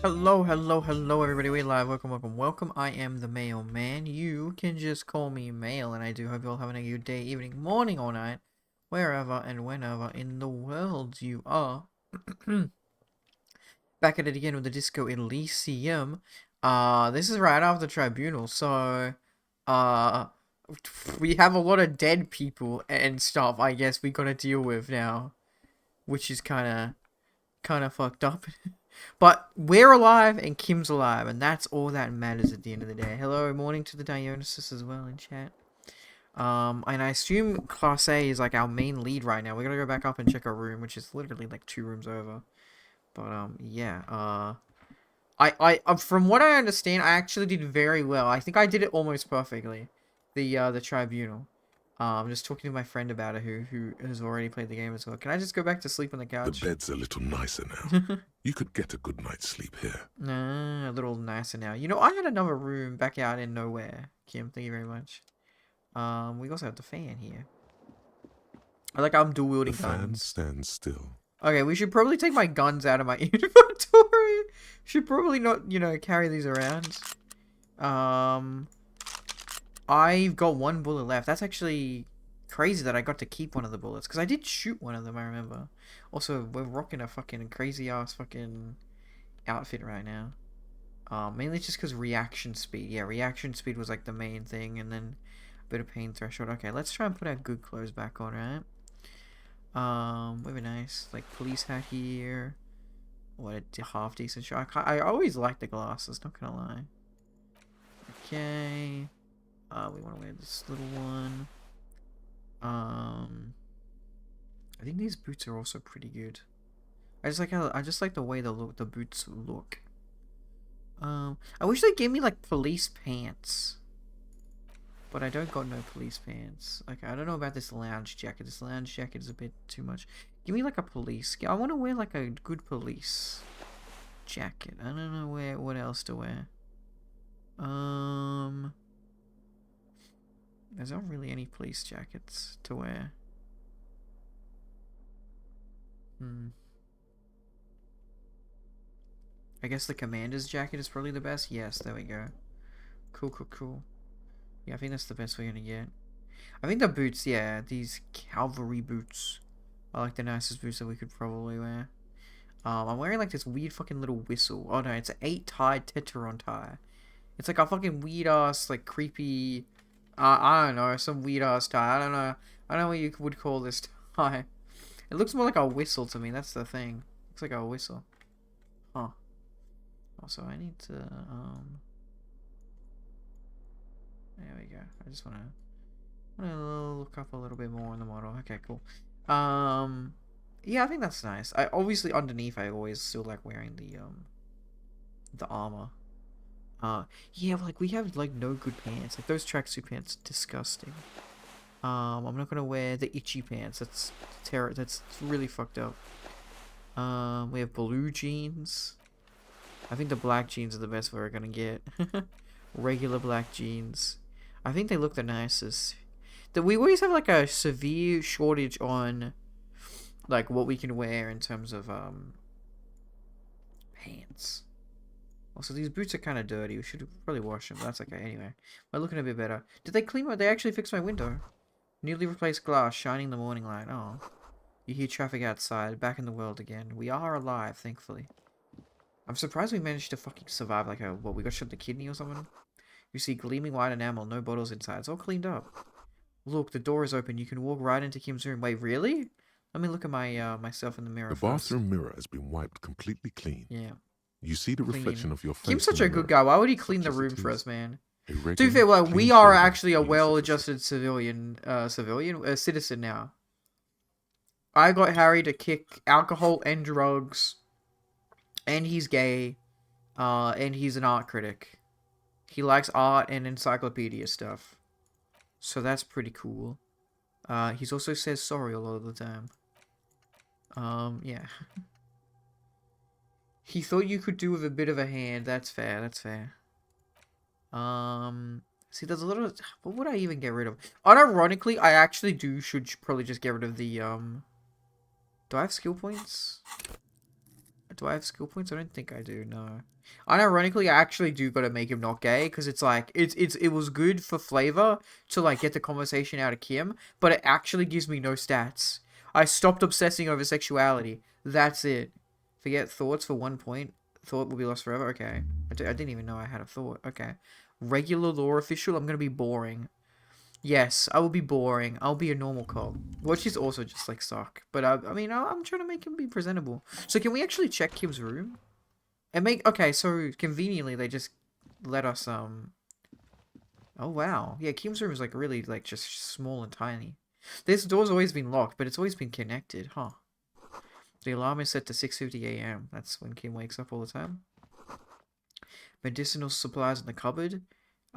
Hello, hello, hello, everybody. We live. Welcome, welcome, welcome. I am the mailman. You can just call me Mail, and I do hope you're all having a good day, evening, morning, or night, wherever and whenever in the world you are. Back at it again with the Disco Elysium. This is right after the tribunal, so uh, we have a lot of dead people and stuff. I guess we gotta deal with now, which is kind of fucked up. But we're alive and Kim's alive, and that's all that matters at the end of the day. Hello, morning to the Dionysus as well in chat. And I assume Class A is like our main lead right now. We're gonna go back up and check our room, which is literally like 2 rooms over. But yeah. From what I understand, I actually did very well. I think I did it almost perfectly. The tribunal. I'm just talking to my friend about it, who has already played the game as well. Can I just go back to sleep on the The couch? bed's a little nicer now. You could get a good night's sleep here. Nah, a little nicer now. You know, I had another room back out in nowhere. Kim, thank you very much. We also have the fan here. I'm dual The wielding fan guns. stands still. Okay, we should probably take my guns out of my inventory. Should probably not, carry these around. Um, I've got one bullet left. That's actually crazy that I got to keep one of the bullets. Because I did shoot one of them, I remember. Also, we're rocking a fucking crazy ass fucking outfit right now. Mainly just because reaction speed. Yeah, reaction speed was like the main thing, and then a bit of pain threshold. Okay, let's try and put our good clothes back on, right? We have a nice like police hat here. What a half decent shirt. I always like the glasses. Not gonna lie. Okay. We want to wear this little one. I think these boots are also pretty good. I just like the way the boots look. I wish they gave me like police pants. But I don't got no police pants. Okay, I don't know about this lounge jacket. This lounge jacket is a bit too much. Give me like a police. I want to wear like a good police jacket. I don't know what else to wear. There's not really any police jackets to wear. I guess the commander's jacket is probably the best. Yes, there we go. Cool, cool, cool. Yeah, I think that's the best we're gonna get. I think the boots, yeah, these cavalry boots are like the nicest boots that we could probably wear. I'm wearing like this weird fucking little whistle. Oh no, it's an 8-tie Teteron tie. It's like a fucking weird ass, like creepy, I don't know, some weird ass tie. I don't know what you would call this tie. It looks more like a whistle to me, that's the thing. Looks like a whistle. Huh. Also, I need to, there we go. I just wanna look up a little bit more on the model. Okay, cool. Yeah, I think that's nice. I obviously underneath I always still like wearing the armor. Yeah, like we have like no good pants. Like those tracksuit pants are disgusting. I'm not gonna wear the itchy pants. That's that's really fucked up. We have blue jeans. I think the black jeans are the best we're gonna get. Regular black jeans. I think they look the nicest. That we always have like a severe shortage on like what we can wear in terms of pants. Also, these boots are kind of dirty. We should probably wash them, but that's okay. Anyway, we're looking a bit better. Did they clean my... They actually fixed my window. Newly replaced glass, shining in the morning light. Oh. You hear traffic outside. Back in the world again. We are alive, thankfully. I'm surprised we managed to fucking survive like a... What, we got shot in the kidney or something? You see gleaming white enamel, no bottles inside. It's all cleaned up. Look, the door is open. You can walk right into Kim's room. Wait, really? Let me look at my myself in the mirror The first. bathroom mirror has been wiped completely clean. Yeah. You see the reflection Clean. of your Kim's face in such the a good mirror, guy. Why would he clean such the as room it for is. us, man? A To be fair, regular, like, we are clean-shaven actually a police officer. well-adjusted citizen now. I got Harry to kick alcohol and drugs, and he's gay, and he's an art critic. He likes art and encyclopedia stuff. So that's pretty cool. He's also says sorry a lot of the time. Yeah. He thought you could do with a bit of a hand. That's fair, that's fair. See, there's a lot of... What would I even get rid of? Unironically, I actually should probably just get rid of the, Do I have skill points? Do I have skill points? I don't think I do, no. Unironically, I actually do gotta make him not gay, because it's like, it was good for flavor to, like, get the conversation out of Kim, but it actually gives me no stats. I stopped obsessing over sexuality. That's it. Forget thoughts for 1 point. Thought will be lost forever. Okay. I didn't even know I had a thought. Okay. Regular law official. I'm gonna be boring. Yes, I will be boring. I'll be a normal cop. Which is also just like suck. But I mean, I'm trying to make him be presentable. So can we actually check Kim's room? And make, okay, so conveniently they just let us, oh wow. Yeah, Kim's room is like really like just small and tiny. This door's always been locked, but it's always been connected, huh? The alarm is set to 6:50 a.m. That's when Kim wakes up all the time. Medicinal supplies in the cupboard.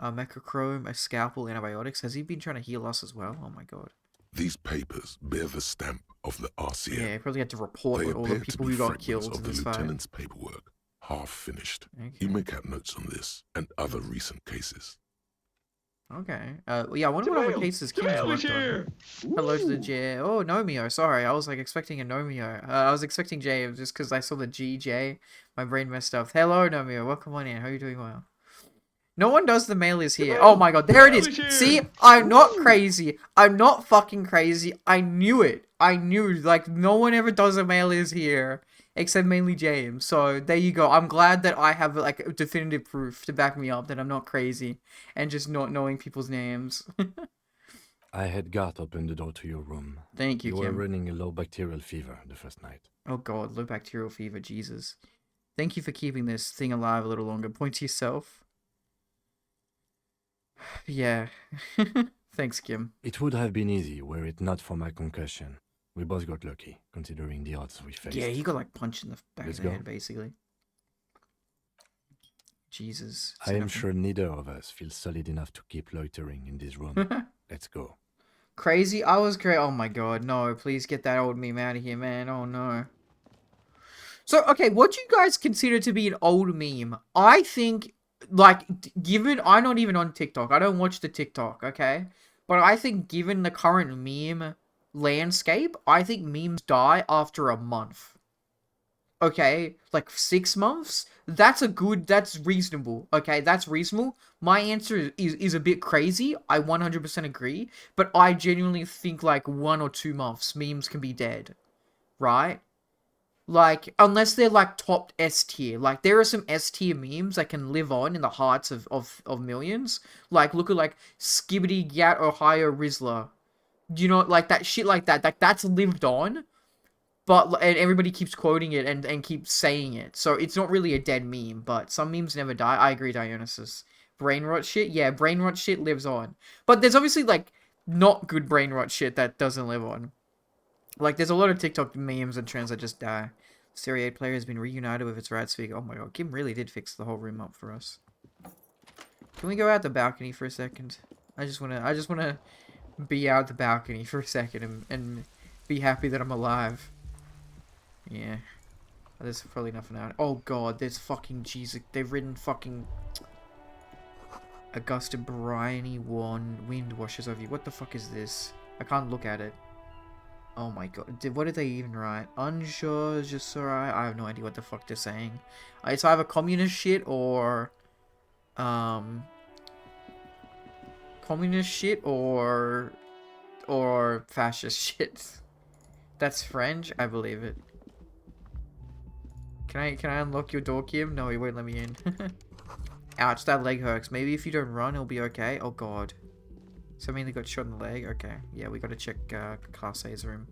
Mechachrome, a scalpel, antibiotics. Has he been trying to heal us as well? Oh my god. These papers bear the stamp of the RCM. Yeah, probably had to report They with all the appear to people be who got fragments killed of in the this fight. lieutenant's paperwork, half finished. Okay. You make out notes on this and other recent cases. Okay. Yeah, I wonder what other cases Kim's worked on. Hello to the J. Oh, Nomeo. Sorry, I was like expecting a Nomeo. I was expecting J just because I saw the GJ. My brain messed up. Hello, Nomeo. Welcome on in. How are you doing? Well. No one does the mailers here. Oh my god, there it is. See, I'm not crazy. I'm not fucking crazy. I knew it. I knew, like, no one ever does the mailers here. Except mainly James. So, there you go. I'm glad that I have, like, definitive proof to back me up that I'm not crazy. And just not knowing people's names. I had Garth open the door to your room. Thank you, You were Kim. running a low bacterial fever the first night. Oh god, low bacterial fever, Jesus. Thank you for keeping this thing alive a little longer. Point to yourself. Yeah. Thanks, Kim. It would have been easy were it not for my concussion. We both got lucky, considering the odds we faced. Yeah, he got like punched in the back Let's of the go. head, basically. Jesus. I am sure neither of us feels solid enough to keep loitering in this room. Let's go. Crazy? I was great. Oh my god, no. Please get that old meme out of here, man. Oh no. So, okay, what do you guys consider to be an old meme? I think, like, given... I'm not even on TikTok. I don't watch the TikTok, okay? But I think given the current meme landscape, I think memes die after a month. Okay? Like, 6 months? That's reasonable. Okay? That's reasonable. My answer is a bit crazy. I 100% agree. But I genuinely think, like, 1 or 2 months, memes can be dead. Right? Like, unless they're, like, topped S tier. Like, there are some S tier memes that can live on in the hearts of millions. Like, look at, like, Skibbity Gat Ohio Rizzler. You know, like, that shit like that. Like, that's lived on. But, and everybody keeps quoting it and keeps saying it. So, it's not really a dead meme. But some memes never die. I agree, Dionysus. Brain rot shit? Yeah, brain rot shit lives on. But there's obviously, like, not good brain rot shit that doesn't live on. Like, there's a lot of TikTok memes and trends that just die. Serie A player has been reunited with its rad speaker. Oh my god, Kim really did fix the whole room up for us. Can we go out the balcony for a second? I just wanna be out the balcony for a second and be happy that I'm alive. Yeah. There's probably nothing out. Oh god, there's fucking Jesus. They've written fucking a gust of briny wind washes over you. What the fuck is this? I can't look at it. Oh my god. What did they even write? Unsure, just alright. I have no idea what the fuck they're saying. It's either communist shit or... communist shit or fascist shit. That's French? I believe it. Can I unlock your door, Kim? No, he won't let me in. Ouch, that leg hurts. Maybe if you don't run, it'll be okay. Oh god. So I mean they got shot in the leg? Okay. Yeah, we gotta check Class A's room.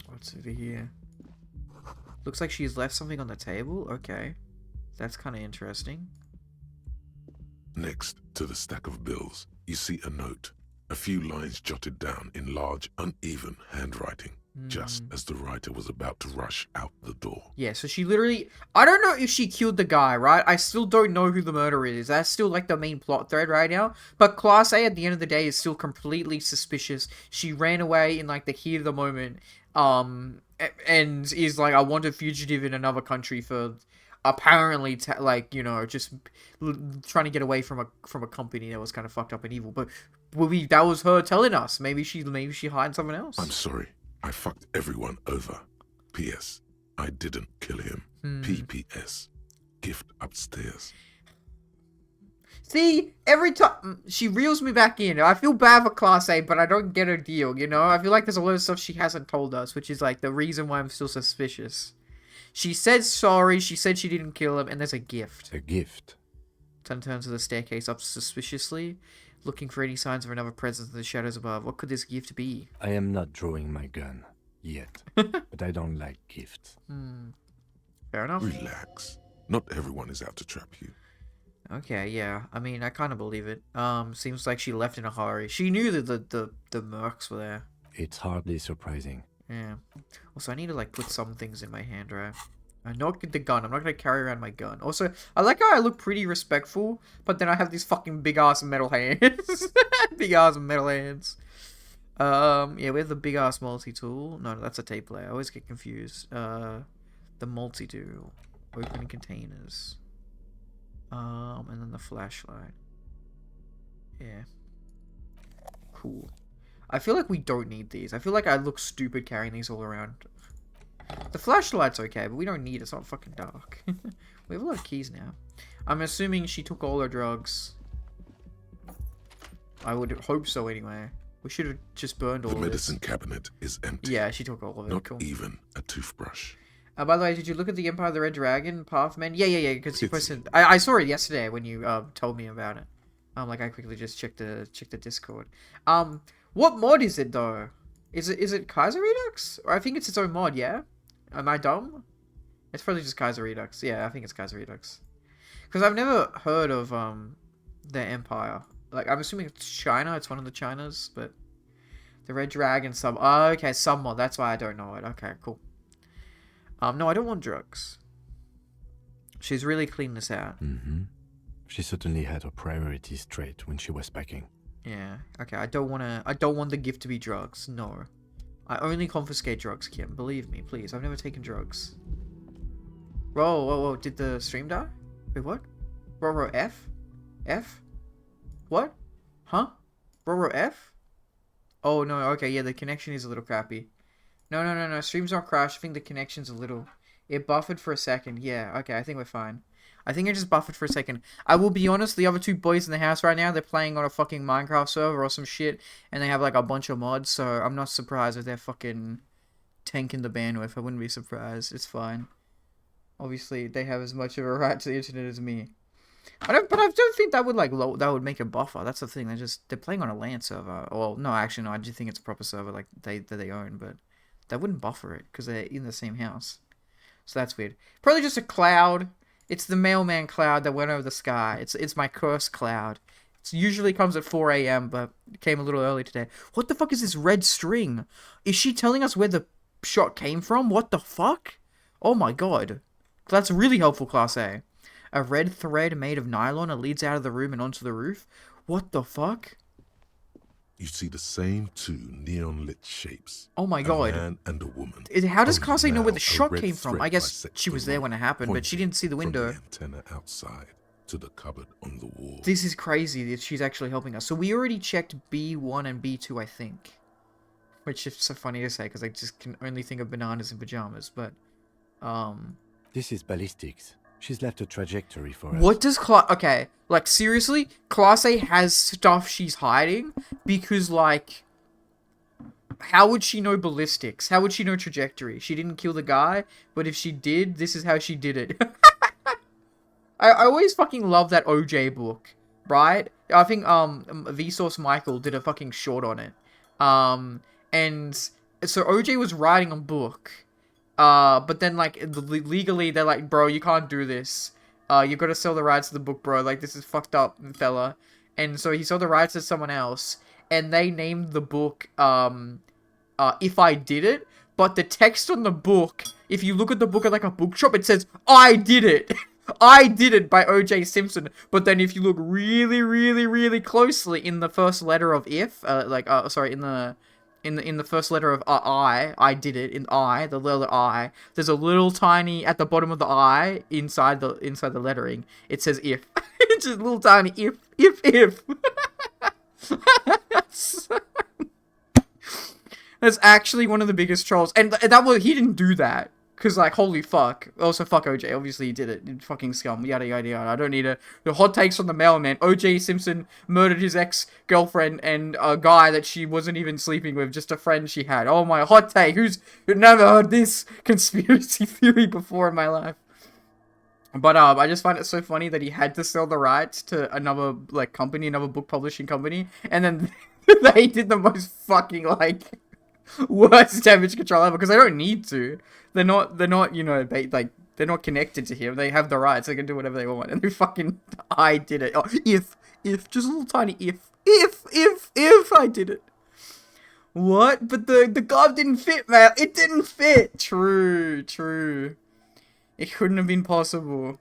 What's over here? Looks like she's left something on the table? Okay. That's kind of interesting. Next to the stack of bills, you see a note. A few lines jotted down in large, uneven handwriting, just as the writer was about to rush out the door. Yeah, so she literally... I don't know if she killed the guy, right? I still don't know who the murderer is. That's still, like, the main plot thread right now. But Class A, at the end of the day, is still completely suspicious. She ran away in, like, the heat of the moment. And is, like, a wanted fugitive in another country for... apparently, like, you know, just trying to get away from a company that was kind of fucked up and evil. But that was her telling us. Maybe she hired someone else. I'm sorry. I fucked everyone over. P.S. I didn't kill him. P.P.S. Gift upstairs. See, every time she reels me back in, I feel bad for Class A, but I don't get her deal, you know? I feel like there's a lot of stuff she hasn't told us, which is like the reason why I'm still suspicious. She said sorry, she said she didn't kill him, and there's a gift. A gift? Sun turns to the staircase up suspiciously, looking for any signs of another presence in the shadows above. What could this gift be? I am not drawing my gun. Yet. But I don't like gifts. Fair enough. Relax. Not everyone is out to trap you. Okay, yeah. I mean, I kind of believe it. Seems like she left in a hurry. She knew that the mercs were there. It's hardly surprising. Yeah. Also, I need to, like, put some things in my hand, right? Not the gun. I'm not going to carry around my gun. Also, I like how I look pretty respectful, but then I have these fucking big-ass metal hands. Big-ass metal hands. Yeah, we have the big-ass multi-tool. No, that's a tape player. I always get confused. The multi-tool. Opening containers. And then the flashlight. Yeah. Cool. I feel like we don't need these. I feel like I look stupid carrying these all around. The flashlight's okay, but we don't need it. It's not fucking dark. We have a lot of keys now. I'm assuming she took all her drugs. I would hope so anyway. We should have just burned all The of this. medicine cabinet is empty. Yeah, she took all of it. Not Cool. even a toothbrush. By the way, did you look at the Empire of the Red Dragon Pathman? Yeah, because you It's- posted... I saw it yesterday when you told me about it. Like I quickly just checked the Discord. What mod is it though? Is it Kaiser Redux? Or I think it's its own mod, yeah? Am I dumb? It's probably just Kaiser Redux. Yeah, I think it's Kaiser Redux. Because I've never heard of the Empire. Like, I'm assuming it's China. It's one of the Chinas, but... The Red Dragon sub... Oh, okay, sub mod. That's why I don't know it. Okay, cool. No, I don't want drugs. She's really cleaned this out. She certainly had her priorities straight when she was packing. Yeah. Okay, I don't want the gift to be drugs. No. I only confiscate drugs, Kim. Believe me, please. I've never taken drugs. Whoa. Did the stream die? Wait, what? Roro F? F? What? Huh? Roro F? Oh, no. Okay, yeah, the connection is a little crappy. No. Stream's not crashed. I think the connection's a little... It buffered for a second. Yeah, okay, I think we're fine. I think it just buffered for a second. I will be honest, the other two boys in the house right now, they're playing on a fucking Minecraft server or some shit, and they have like a bunch of mods, so I'm not surprised if they're fucking tanking the bandwidth. I wouldn't be surprised. It's fine. Obviously, they have as much of a right to the internet as me. But I don't think that would like that would make a buffer. That's the thing. They're playing on a LAN server. Well, no, actually, no. I do think it's a proper server like they own, but that wouldn't buffer it because they're in the same house. So that's weird. Probably just a cloud. It's the mailman cloud that went over the sky. It's my cursed cloud. It usually comes at 4 a.m., but it came a little early today. What the fuck is this red string? Is she telling us where the shot came from? What the fuck? Oh my god. That's really helpful, Class A. A red thread made of nylon that leads out of the room and onto the roof? What the fuck? You see the same two neon-lit shapes. Oh my god. A man and a woman. How does Only Class A know where now the a shot red came from? thread I guess bisects she the was there when it road, happened, but she pointing didn't see the window. From the antenna outside to the cupboard on the wall. This is crazy that she's actually helping us. So we already checked B1 and B2, I think. Which is so funny to say, because I just can only think of bananas in pajamas, but... This is ballistics. She's left a trajectory for us. What does Class... Okay, like, seriously? Class A has stuff she's hiding? Because, like... How would she know ballistics? How would she know trajectory? She didn't kill the guy, but if she did, this is how she did it. I always fucking love that OJ book, right? I think Vsauce Michael did a fucking short on it. And so OJ was writing a book, but then like legally they're like, bro, you can't do this. You gotta sell the rights to the book, bro. Like, this is fucked up, fella. And so he sold the rights to someone else, and they named the book If I Did It. But the text on the book, if you look at the book at like a bookshop, it says I Did It. I Did It by O.J. Simpson. But then if you look really, really, really closely in the first letter of if, sorry, in the first letter of I Did It, in I, the letter I, there's a little tiny, at the bottom of the I, inside the lettering, it says if. It's just a little tiny if. That's actually one of the biggest trolls. And he didn't do that. Because, like, holy fuck. Also, fuck OJ. Obviously, he did it. You fucking scum. Yada, yada, yada. I don't need the hot takes from the mailman. OJ Simpson murdered his ex-girlfriend and a guy that she wasn't even sleeping with. Just a friend she had. Oh, my hot take. Who's never heard this conspiracy theory before in my life? But I just find it so funny that he had to sell the rights to another like company, another book publishing company, and then they did the most fucking like worst damage control ever because they don't need to. They're not you know like they're not connected to him. They have the rights. They can do whatever they want, and they fucking I did it. Oh, if just a little tiny if I did it. What? But the glove didn't fit, man. It didn't fit. True. It couldn't have been possible.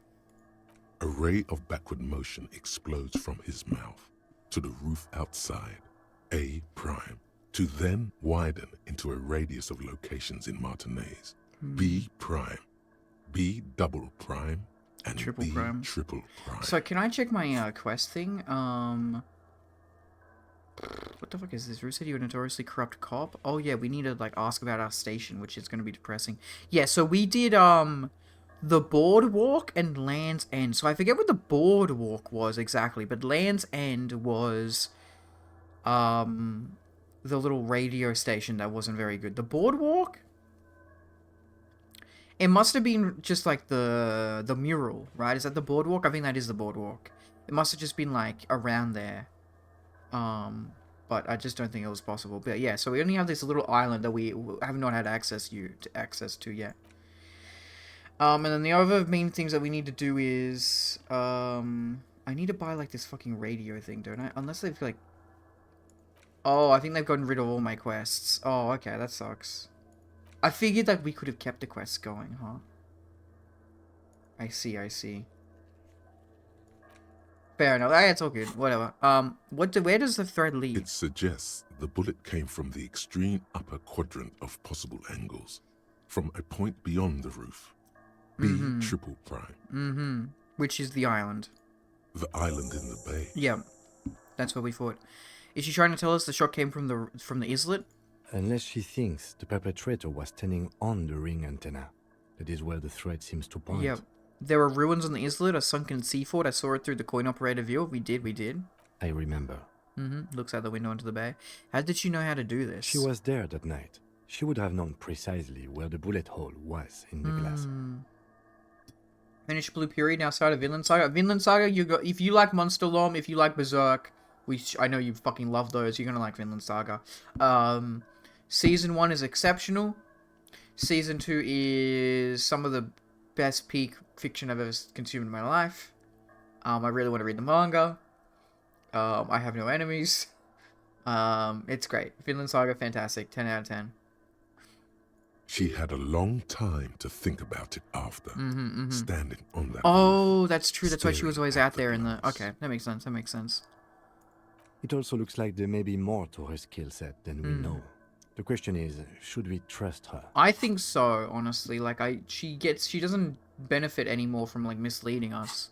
A ray of backward motion explodes from his mouth to the roof outside, A prime, to then widen into a radius of locations in Martinez, B prime, B double prime, and Triple B prime. triple prime. So can I check my quest thing? What the fuck is this? Rue said you're a notoriously corrupt cop. Oh yeah, we need to like ask about our station, which is gonna be depressing. Yeah, so we did the boardwalk and Land's End. So I forget what the boardwalk was exactly, but Land's End was the little radio station that wasn't very good. The boardwalk? It must have been just like the mural, right? Is that the boardwalk? I think that is the boardwalk. It must have just been like around there. But I just don't think it was possible. But yeah, so we only have this little island that we have not had access to yet. And then the other main things that we need to do is, I need to buy, like, this fucking radio thing, don't I? Unless they've, like... Oh, I think they've gotten rid of all my quests. Oh, okay, that sucks. I figured that we could have kept the quests going, huh? I see. Fair enough. It's all good. Whatever. Where does the thread lead? It suggests the bullet came from the extreme upper quadrant of possible angles, from a point beyond the roof. B triple prime. Which is the island. The island in the bay. Yeah, that's what we thought. Is she trying to tell us the shot came from the islet? Unless she thinks the perpetrator was standing on the ring antenna. That is where the thread seems to point. Yeah. There are ruins on the islet, a sunken sea fort. I saw it through the coin operator view. We did. I remember. Looks out the window into the bay. How did she know how to do this? She was there that night. She would have known precisely where the bullet hole was in the glass. Finish Blue Period, now start of Vinland Saga. Vinland Saga, if you like Monster Lom, if you like Berserk, I know you fucking love those, you're gonna like Vinland Saga. Season 1 is exceptional. Season 2 is some of the best peak fiction I've ever consumed in my life. I really want to read the manga. I have no enemies. It's great. Vinland Saga, fantastic. 10 out of 10. She had a long time to think about it after, standing on that Oh, roof, that's true. That's why she was always staring out there at in the... glass. Okay, that makes sense. It also looks like there may be more to her skill set than we know. The question is, should we trust her? I think so, honestly. Like, she doesn't benefit anymore from, like, misleading us.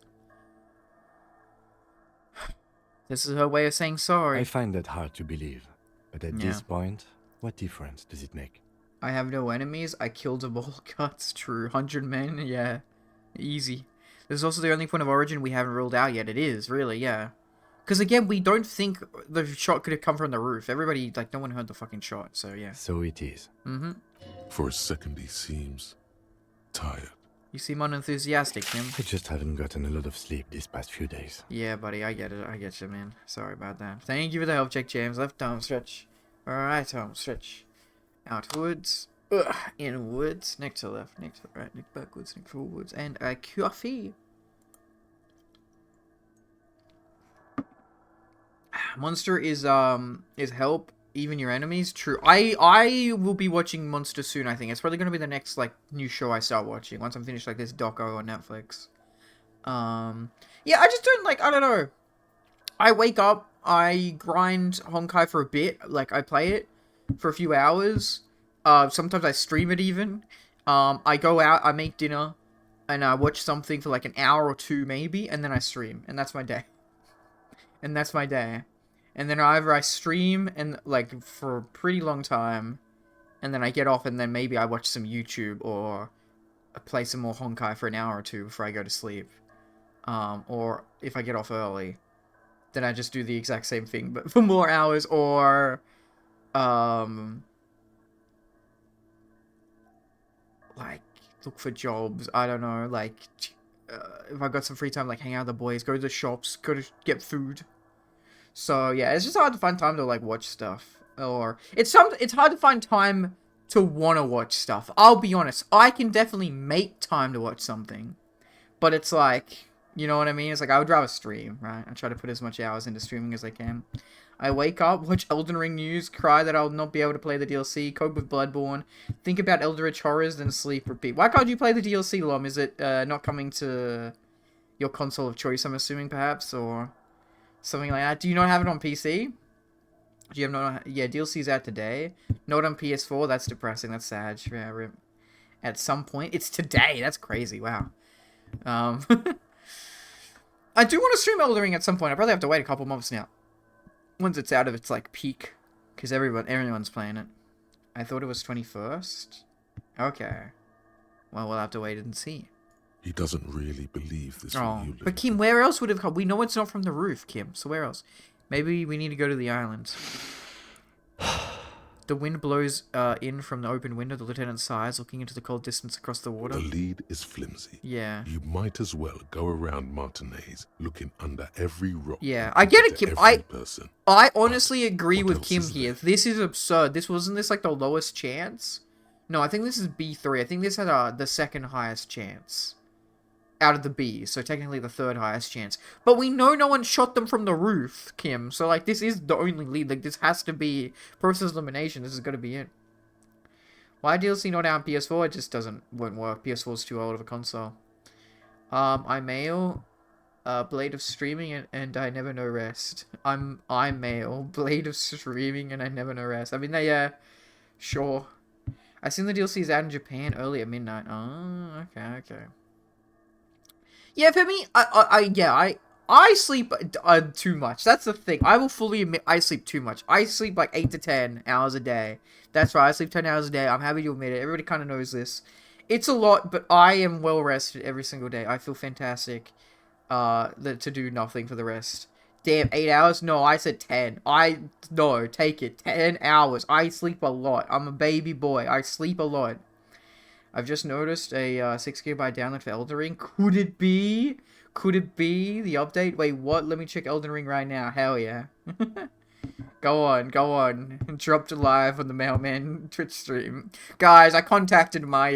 This is her way of saying sorry. I find that hard to believe. But at this point, what difference does it make? I have no enemies. I killed them all. Cuts. True. 100 men. Yeah. Easy. This is also the only point of origin we haven't ruled out yet. It is, really, yeah. Because, again, we don't think the shot could have come from the roof. Everybody, like, no one heard the fucking shot, so, yeah. So it is. For a second he seems tired. You seem unenthusiastic, Tim. I just haven't gotten a lot of sleep these past few days. Yeah, buddy, I get it. I get you, man. Sorry about that. Thank you for the help check, James. Left arm stretch. Right arm stretch. Outwards. Inwards. Neck to left. Neck to right. Neck backwards. Neck forwards. And a coffee. Monster is help even your enemies. True. I will be watching Monster soon. I think it's probably gonna be the next like new show I start watching once I'm finished like this doco on Netflix. Yeah, I just don't like. I don't know. I wake up. I grind Honkai for a bit. Like I play it for a few hours. Sometimes I stream it even. I go out. I make dinner, and I watch something for like an hour or two maybe, and then I stream, and that's my day. And then either I stream and like for a pretty long time, and then I get off, and then maybe I watch some YouTube or play some more Honkai for an hour or two before I go to sleep. Or if I get off early, then I just do the exact same thing, but for more hours, or, like, look for jobs. I don't know, like, if I got some free time, like, hang out with the boys, go to the shops, go to get food. So, yeah, it's just hard to find time to, like, watch stuff. Or, it's hard to find time to want to watch stuff. I'll be honest, I can definitely make time to watch something. But it's like, you know what I mean? It's like, I would rather stream, right? I try to put as much hours into streaming as I can. I wake up, watch Elden Ring news, cry that I'll not be able to play the DLC, cope with Bloodborne, think about Eldritch Horrors, then sleep, repeat. Why can't you play the DLC, Lom? Is it not coming to your console of choice, I'm assuming, perhaps? Or something like that? Do you not have it on PC? Do you have not? Yeah, DLC's out today. Not on PS4, that's depressing, that's sad. Yeah, at some point. It's today, that's crazy, wow. I do want to stream Elden Ring at some point. I probably have to wait a couple months now. Once it's out of its, like, peak. Because everyone's playing it. I thought it was 21st. Okay. Well, we'll have to wait and see. He doesn't really believe this Oh, reunion. but Kim, where else would it have come? We know it's not from the roof, Kim. So where else? Maybe we need to go to the island. The wind blows in from the open window. The lieutenant sighs, looking into the cold distance across the water. The lead is flimsy. Yeah. You might as well go around Martinez looking under every rock. Yeah, I get it, Kim. Person. I honestly agree with Kim is here. This is absurd. Wasn't this like the lowest chance? No, I think this is B3. I think this had the second highest chance out of the Bs, so technically the third highest chance. But we know no one shot them from the roof, Kim. So like this is the only lead. Like this has to be process elimination. This is gonna be it. Why DLC not out on PS4? It just won't work. PS4 is too old of a console. I mail. Blade of streaming and I never know rest. I'm male. Blade of streaming and I never know rest. I mean, sure. I seen the DLCs out in Japan early at midnight. Oh, okay. Yeah, for me, I sleep too much. That's the thing. I will fully admit I sleep too much. I sleep like 8 to 10 hours a day. That's right. I sleep 10 hours a day. I'm happy to admit it. Everybody kind of knows this. It's a lot, but I am well rested every single day. I feel fantastic. To do nothing for the rest. Damn, 8 hours? No, I said 10. No, take it. 10 hours. I sleep a lot. I'm a baby boy. I sleep a lot. I've just noticed a 6 GB download for Elden Ring. Could it be? Could it be the update? Wait, what? Let me check Elden Ring right now. Hell yeah. Go on. Dropped live on the Mailman Twitch stream. Guys, I contacted my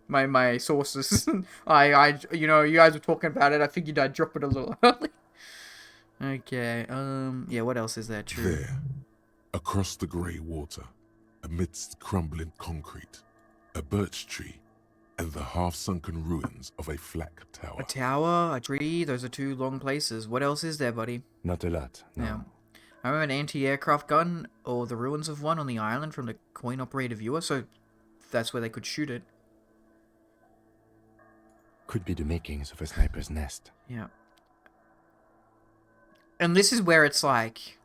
my sources. You know, you guys were talking about it. I figured I'd drop it a little early. Okay, yeah, what else is there? True. There, across the grey water, amidst crumbling concrete, a birch tree, and the half-sunken ruins of a flak tower. A tower, a tree, those are two long places. What else is there, buddy? Not a lot, no. Yeah. I remember an anti-aircraft gun, or the ruins of one on the island from the coin-operated viewer, so that's where they could shoot it. Could be the makings of a sniper's nest. Yeah. And this is where it's like,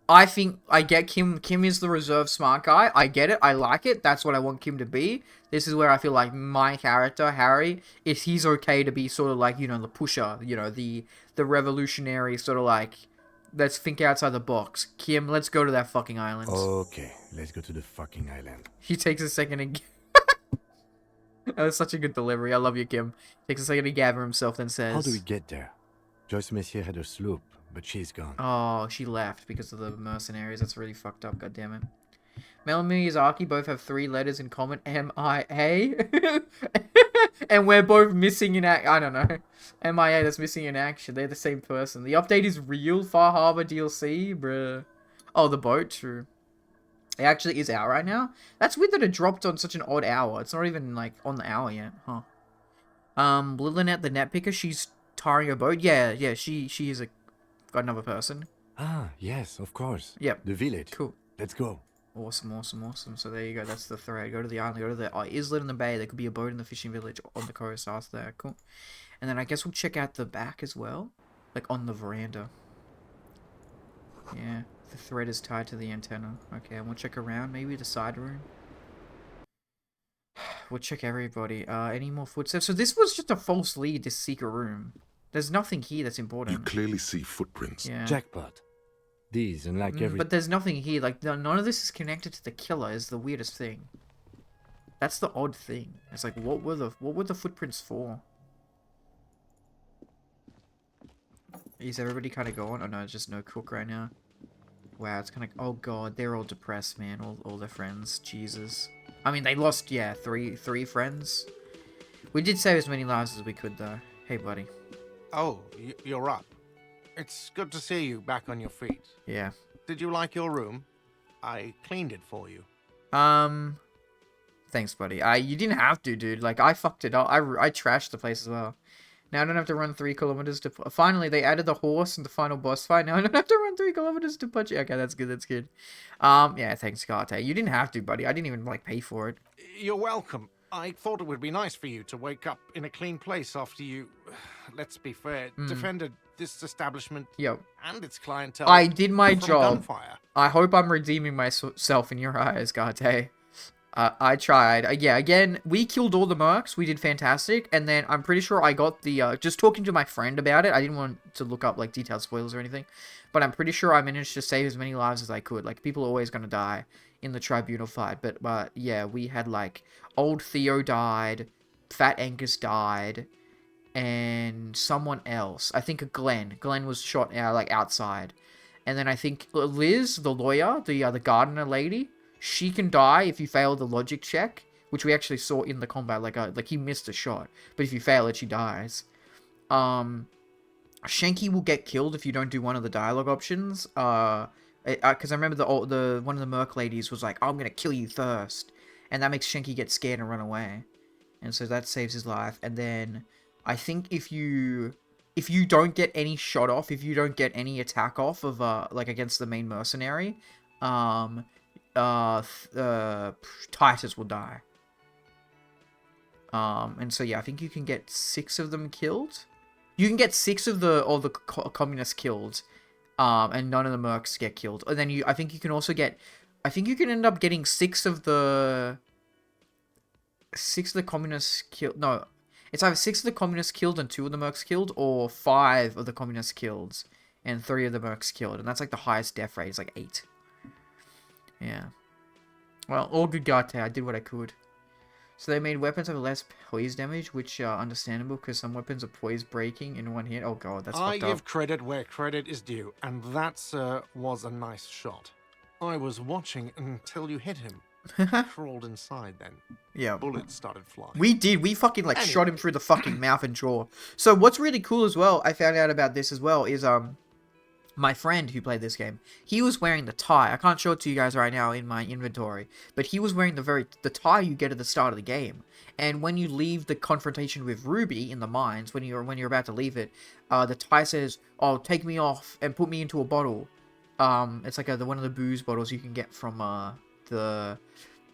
I think I get Kim. Kim is the reserve smart guy. I get it. I like it. That's what I want Kim to be. This is where I feel like my character, Harry, he's okay to be sort of like, you know, the pusher, you know, the revolutionary sort of like, let's think outside the box. Kim, let's go to that fucking island. Okay, let's go to the fucking island. He takes a second and... That was such a good delivery. I love you, Kim. Takes a second to gather himself, then says... How do we get there? Joyce Messier had a sloop, but she's gone. Oh, she left because of the mercenaries. That's really fucked up, goddammit. Mel and Miyazaki both have 3 letters in common. M-I-A. And we're both missing in act. I don't know. M-I-A, that's missing in action. They're the same person. The update is real. Far Harbor DLC, bruh. Oh, the boat, true. It actually is out right now. That's weird that it dropped on such an odd hour. It's not even, like, on the hour yet. Huh. Lilinet, the net picker, she's tarring a boat. Yeah, she is got another person. Ah, yes, of course. Yep. The village. Cool. Let's go. Awesome. So there you go. That's the thread. Go to the island. Go to the islet in the bay. There could be a boat in the fishing village on the coast. Ask there. Cool. And then I guess we'll check out the back as well. Like on the veranda. Yeah. The thread is tied to the antenna. Okay, and we'll check around. Maybe the side room. we'll check everybody. Any more footsteps? So this was just a false lead, this secret room. There's nothing here that's You important. clearly see footprints. Yeah. Jackpot. These, unlike every... But there's nothing here. Like, none of this is connected to the killer is the weirdest thing. That's the odd thing. It's like, what were the footprints for? Is everybody kind of gone? Oh no, it's just no cook right now. Wow, it's kind of... Oh god, they're all depressed, man. All their friends. Jesus. I mean, they lost, yeah, three friends. We did save as many lives as we could, though. Hey, buddy. Oh, you're up. It's good to see you back on your feet. Yeah. Did you like your room? I cleaned it for you. Thanks, buddy. You didn't have to, dude. Like, I fucked it up. I trashed the place as well. Now I don't have to run 3 kilometers to... Finally, they added the horse in the final boss fight. Now I don't have to run 3 kilometers to punch it. Okay, that's good, that's good. Yeah, thanks, Karte. You didn't have to, buddy. I didn't even, like, pay for it. You're welcome. I thought it would be nice for you to wake up in a clean place after you, let's be fair, defended this establishment Yo. and its clientele. I did my from job. Gunfire. I hope I'm redeeming myself in your eyes, Karte. I tried. Yeah, again, we killed all the mercs. We did fantastic. And then I'm pretty sure I got the... just talking to my friend about it. I didn't want to look up, like, detailed spoilers or anything. But I'm pretty sure I managed to save as many lives as I could. Like, people are always going to die in the tribunal fight. But yeah, we had, like... Old Theo died. Fat Angus died. And someone else. I think Glenn. Glenn was shot, like, outside. And then I think Liz, the lawyer, the gardener lady... She can die if you fail the logic check, which we actually saw in the combat. Like he missed a shot, but if you fail it, she dies. Shanky will get killed if you don't do one of the dialogue options. Because I remember the one of the merc ladies was like, "I'm gonna kill you first," and that makes Shanky get scared and run away, and so that saves his life. And then I think if you don't get any shot off, if you don't get any attack off of like against the main mercenary, Titus will die. And so yeah, I think you can get 6 of them killed. You can get 6 of the communists killed, and none of the mercs get killed. And then I think you can also get, I think you can end up getting 6 of the communists killed. No, it's either 6 of the communists killed and 2 of the mercs killed, or 5 of the communists killed and 3 of the mercs killed. And that's like the highest death rate. It's like 8. Yeah. Well, all good, Garte. I did what I could. So they made weapons have less poise damage, which understandable because some weapons are poise breaking in one hit. Oh god, that's I fucked up. give credit where credit is due, and that, sir, was a nice shot. I was watching until you hit him. Crawled inside then. Yeah. Bullets started flying. We did. We fucking like shot him through the fucking mouth and jaw. So what's really cool as well, I found out about this as well, is my friend who played this game, he was wearing the tie. I can't show it to you guys right now in my inventory, but he was wearing the tie you get at the start of the game. And when you leave the confrontation with Ruby in the mines, when you're about to leave it, the tie says, "Oh, take me off and put me into a bottle." It's like one of the booze bottles you can get from the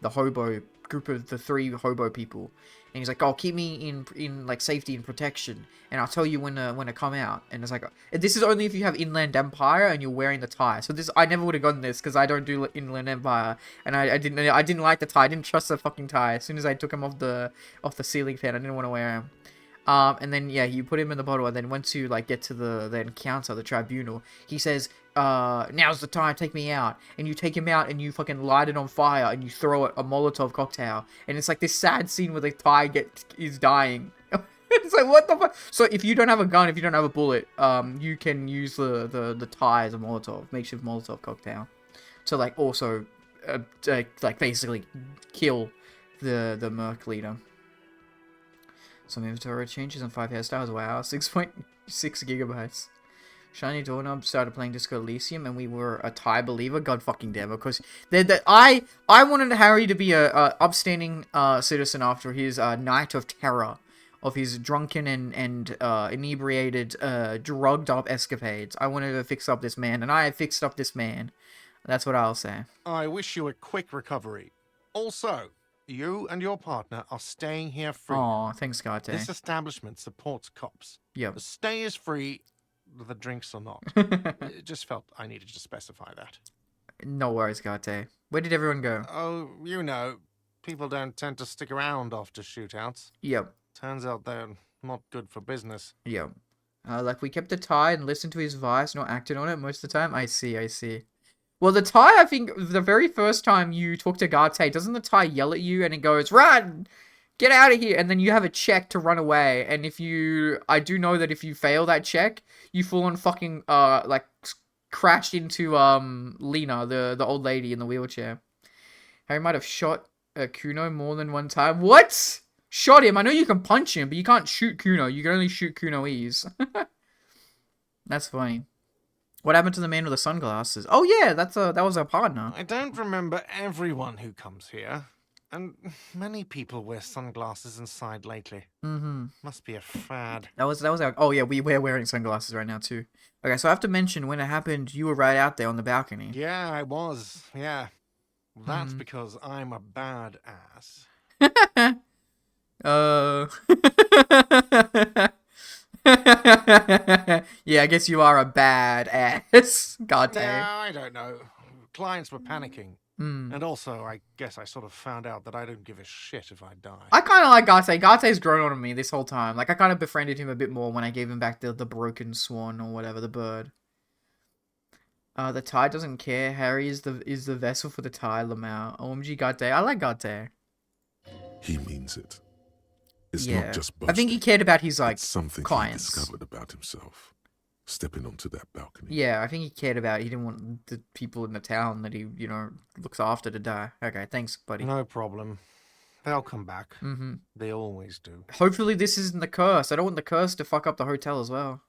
hobo group of the 3 hobo people. And he's like, "Oh, keep me in like safety and protection, and I'll tell you when to come out." And it's like, this is only if you have Inland Empire and you're wearing the tie. So I never would have gotten this because I don't do Inland Empire, and I didn't like the tie. I didn't trust the fucking tie. As soon as I took him off the ceiling fan, I didn't want to wear him. And then yeah, you put him in the bottle, and then once you like get to the encounter, the tribunal, he says, "Now's the time, take me out." And you take him out and you fucking light it on fire and you throw it a Molotov cocktail. And it's like this sad scene where the tie is dying. It's like, what the fuck? So if you don't have a gun, if you don't have a bullet, you can use the tie as a Molotov, makeshift Molotov cocktail, to like also like basically kill the merc leader. Some inventory changes and 5 hairstyles. Wow, 6.6 gigabytes. Shiny Doorknob started playing Disco Elysium, and we were a tie believer. God fucking damn it, because I wanted Harry to be a upstanding citizen after his night of terror, of his drunken and inebriated, drugged up escapades. I wanted to fix up this man, and I fixed up this man. That's what I'll say. I wish you a quick recovery. Also, you and your partner are staying here free. Aw, thanks, Garte. This establishment supports cops. Yep. The stay is free, the drinks are not. It just felt I needed to specify that. No worries, Garte. Where did everyone go? Oh, you know, People don't tend to stick around after shootouts. Yep. Turns out they're not good for business. Yep. Like we kept the tie and listened to his advice, not acted on it most of the time. I see. Well, the tie, I think, the very first time you talk to Garte, doesn't the tie yell at you and it goes, run! Get out of here! And then you have a check to run away. And I do know that if you fail that check, you full on fucking, like, crash into, Lena, the old lady in the wheelchair. Harry might have shot Kuno more than one time. What? Shot him? I know you can punch him, but you can't shoot Kuno. You can only shoot Kunoese. That's funny. What happened to the man with the sunglasses? Oh yeah, that was our partner. I don't remember everyone who comes here. And many people wear sunglasses inside lately. Mm-hmm. Must be a fad. That was our... Oh yeah, we're wearing sunglasses right now too. Okay, so I have to mention when it happened, you were right out there on the balcony. Yeah, I was. Yeah. That's because I'm a bad ass. Yeah, I guess you are a bad ass. God damn. Yeah, I don't know. Clients were panicking. And also, I guess I sort of found out that I don't give a shit if I die. I kind of like Garte. Garte's grown on me this whole time. Like, I kind of befriended him a bit more when I gave him back the broken swan or whatever, the bird. The tie doesn't care. Harry is the vessel for the tie, Lamau. OMG Garte. I like Garte. He means it. It's Yeah. not just boasting. I think he cared about his, like, it's something clients. he discovered about himself, stepping onto that balcony. Yeah, I think he cared about it. He didn't want the people in the town that he, looks after to die. Okay, thanks, buddy. No problem. They'll come back. Mm-hmm. They always do. Hopefully this isn't the curse. I don't want the curse to fuck up the hotel as well.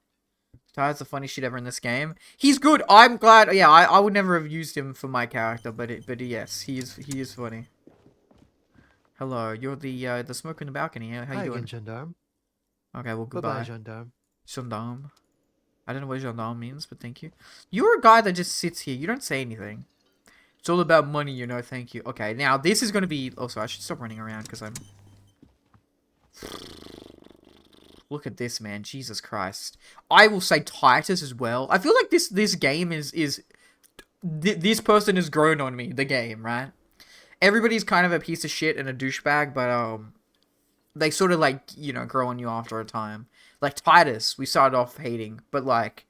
Ty's the funniest shit ever in this game. He's good. I'm glad. Yeah, I would never have used him for my character, but yes, he is funny. Hello, you're the smoke in the balcony. How you doing? Again, gendarme. Okay, well, Bye-bye, goodbye. gendarme. Gendarme. I don't know what gendarme means, but thank you. You're a guy that just sits here. You don't say anything. It's all about money, thank you. Okay, now this is going to be... Oh, sorry, I should stop running around because I'm... Look at this, man. Jesus Christ. I will say Titus as well. I feel like this game is... This person has grown on me, the game, right? Everybody's kind of a piece of shit and a douchebag, but they sort of like, grow on you after a time. Like Titus, we started off hating, but like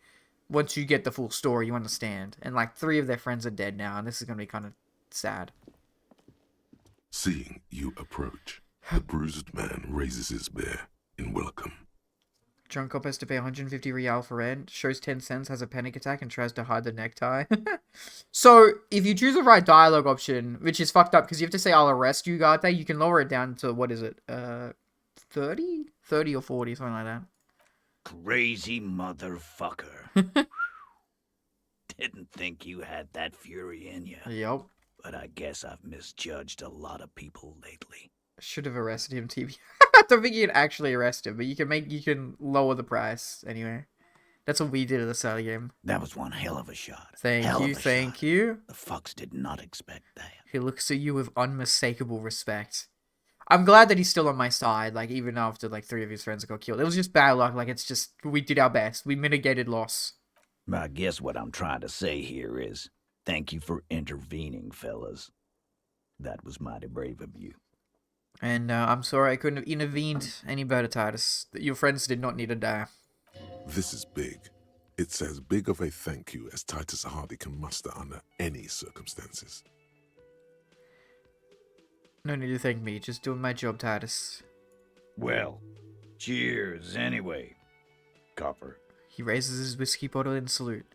once you get the full story, you understand. And like 3 of their friends are dead now, and this is gonna be kind of sad. Seeing you approach, the bruised man raises his bear in welcome. Drunk cop has to pay 150 real for rent, shows 10 cents, has a panic attack, and tries to hide the necktie. So, if you choose the right dialogue option, which is fucked up, because you have to say, I'll arrest you, Garte, you can lower it down to, what is it, 30? 30 or 40, something like that. Crazy motherfucker. Didn't think you had that fury in you. Yep. But I guess I've misjudged a lot of people lately. Should have arrested him, TV. I don't think you can actually arrest him, but you can lower the price anyway. That's what we did at the start of the game. That was one hell of a shot. Thank you. The fucks did not expect that. He looks at you with unmistakable respect. I'm glad that he's still on my side, like, even after, like, 3 of his friends got killed. It was just bad luck, like, it's just, we did our best. We mitigated loss. I guess what I'm trying to say here is, thank you for intervening, fellas. That was mighty brave of you. And I'm sorry I couldn't have intervened any better, Titus. Your friends did not need to die. This is big. It's as big of a thank you as Titus Hardy can muster under any circumstances. No need to thank me, just doing my job, Titus. Well, cheers anyway, copper. He raises his whiskey bottle in salute.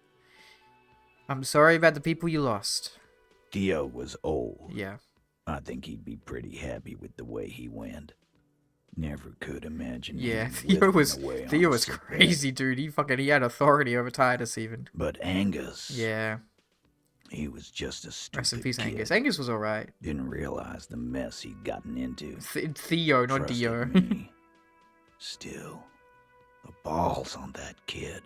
I'm sorry about the people you lost. Theo was old. Yeah. I think he'd be pretty happy with the way he went. Never could imagine. Yeah, him Theo was crazy, dude. He had authority over Titus even. But Angus. Yeah. He was just a stupid Rest in peace, kid. Angus. Angus was alright. Didn't realize the mess he'd gotten into. Theo, not Trusted Dio. me. Still, the balls on that kid.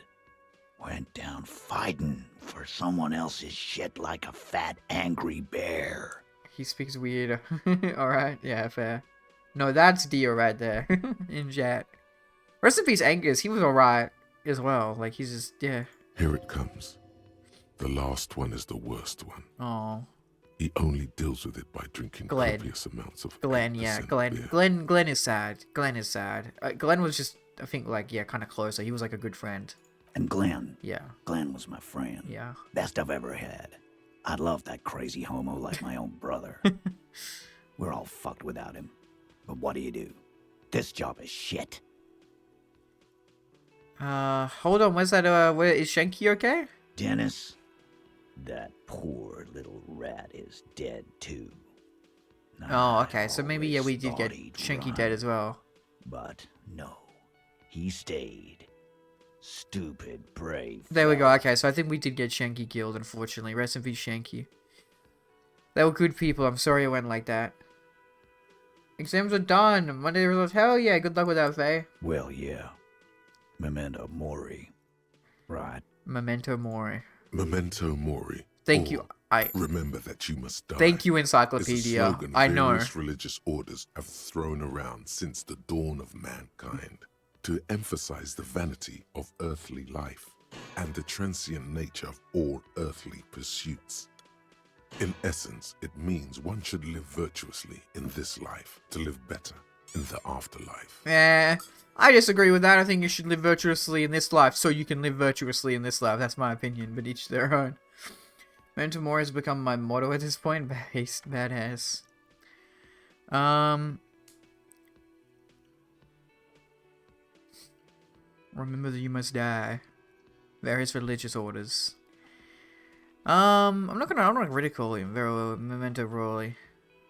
Went down fighting for someone else's shit like a fat, angry bear. He speaks weird. Alright, yeah, fair. No, that's Dio right there. In chat. Rest in peace, Angus. He was alright as well. Like, he's just, yeah. Here it comes. The last one is the worst one. Oh. He only deals with it by drinking Glenn. copious amounts of Glenn, yeah, 8% Glenn. beer. Glenn is sad. Glenn is sad. Glenn was just, I think, like, yeah, kind of closer. He was like a good friend. And Glenn. Yeah. Glenn was my friend. Yeah. Best I've ever had. I love that crazy homo like my own brother. We're all fucked without him. But what do? This job is shit. Hold on. Where's that? Where is Shanky okay? Dennis, that poor little rat is dead too. Oh, okay. So maybe, yeah, we always did thought get he'd Shanky run, dead as well. But no, he stayed. Stupid, brave. There we go. fella. Okay, so I think we did get Shanky killed, unfortunately. Rest in peace, Shanky. They were good people. I'm sorry it went like that. Exams are done. Monday results. Hell yeah. Good luck with that, Faye. Well, yeah. Memento mori. Right. Memento mori. Memento mori. Thank or you. Remember that you must die. Thank you, Is a Encyclopedia. slogan I know. various religious orders have thrown around since the dawn of mankind to emphasize the vanity of earthly life and the transient nature of all earthly pursuits. In essence, it means one should live virtuously in this life to live better in the afterlife. I disagree with that. I think you should live virtuously in this life so you can live virtuously in this life. That's my opinion, but each their own. Memento Mori has become my motto at this point. Badass. Remember that you must die. Various religious orders. I'm not gonna ridicule him. Memento Mori.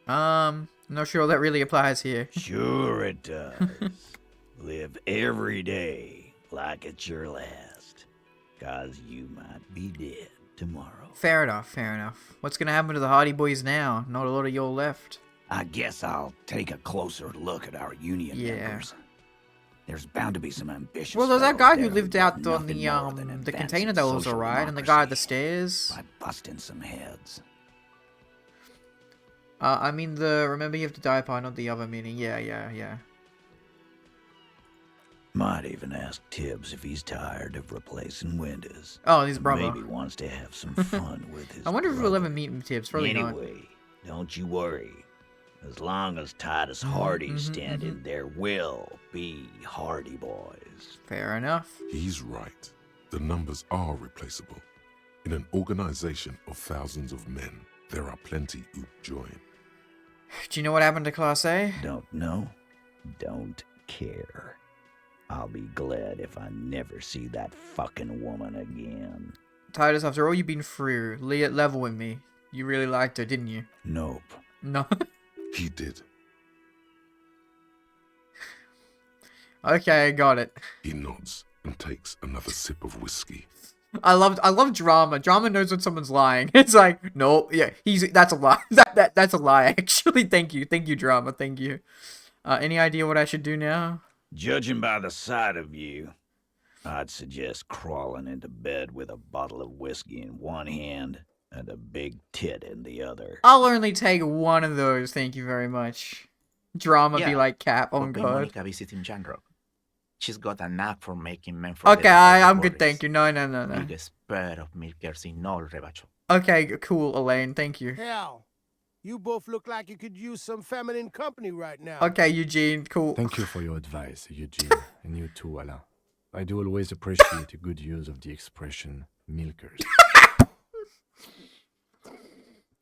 I'm not sure that really applies here. Sure it does. Live every day like it's your last. 'Cause you might be dead tomorrow. Fair enough, fair enough. What's gonna happen to the Hardy Boys now? Not a lot of y'all left. I guess I'll take a closer look at our union Yeah. members. There's bound to be some ambitious. Well, there's that fellows guy there who lived got out on nothing more than the advancing container that was social alright, and the guy at the democracy stairs. by busting some heads. I mean remember you have to die part, not the other meaning. Yeah. Might even ask Tibbs if he's tired of replacing windows. Oh, his brother. Maybe wants to have some fun with his I wonder if we'll brother. ever meet him, Tibbs. Probably not. Anyway, don't you worry. As long as Titus Hardy's standing, there will be Hardy Boys. Fair enough. He's right. The numbers are replaceable. In an organization of thousands of men, there are plenty who join. Do you know what happened to Class A? Don't know? Don't care. I'll be glad if I never see that fucking woman again. Titus, after all you've been through, level with me. You really liked her, didn't you? Nope. No. He did. Okay, got it. He nods and takes another sip of whiskey. I love drama. Drama knows when someone's lying. It's like, no, yeah, that's a lie. That's a lie. Actually, thank you, drama. Thank you. Any idea what I should do now? Judging by the sight of you, I'd suggest crawling into bed with a bottle of whiskey in one hand and a big tit in the other. I'll only take one of those. Thank you very much. Drama be Yeah, like Cap. Oh Could be god. Monica visiting Janrock. She's got a knack for making men Okay, forget about their I'm good. worries. Thank you. No. Biggest pair of milkers in all Rebacho. Okay, cool, Elaine. Thank you. Hell, you both look like you could use some feminine company right now. Okay, Eugene. Cool. Thank you for your advice, Eugene, and you too, Alain. I do always appreciate a good use of the expression milkers.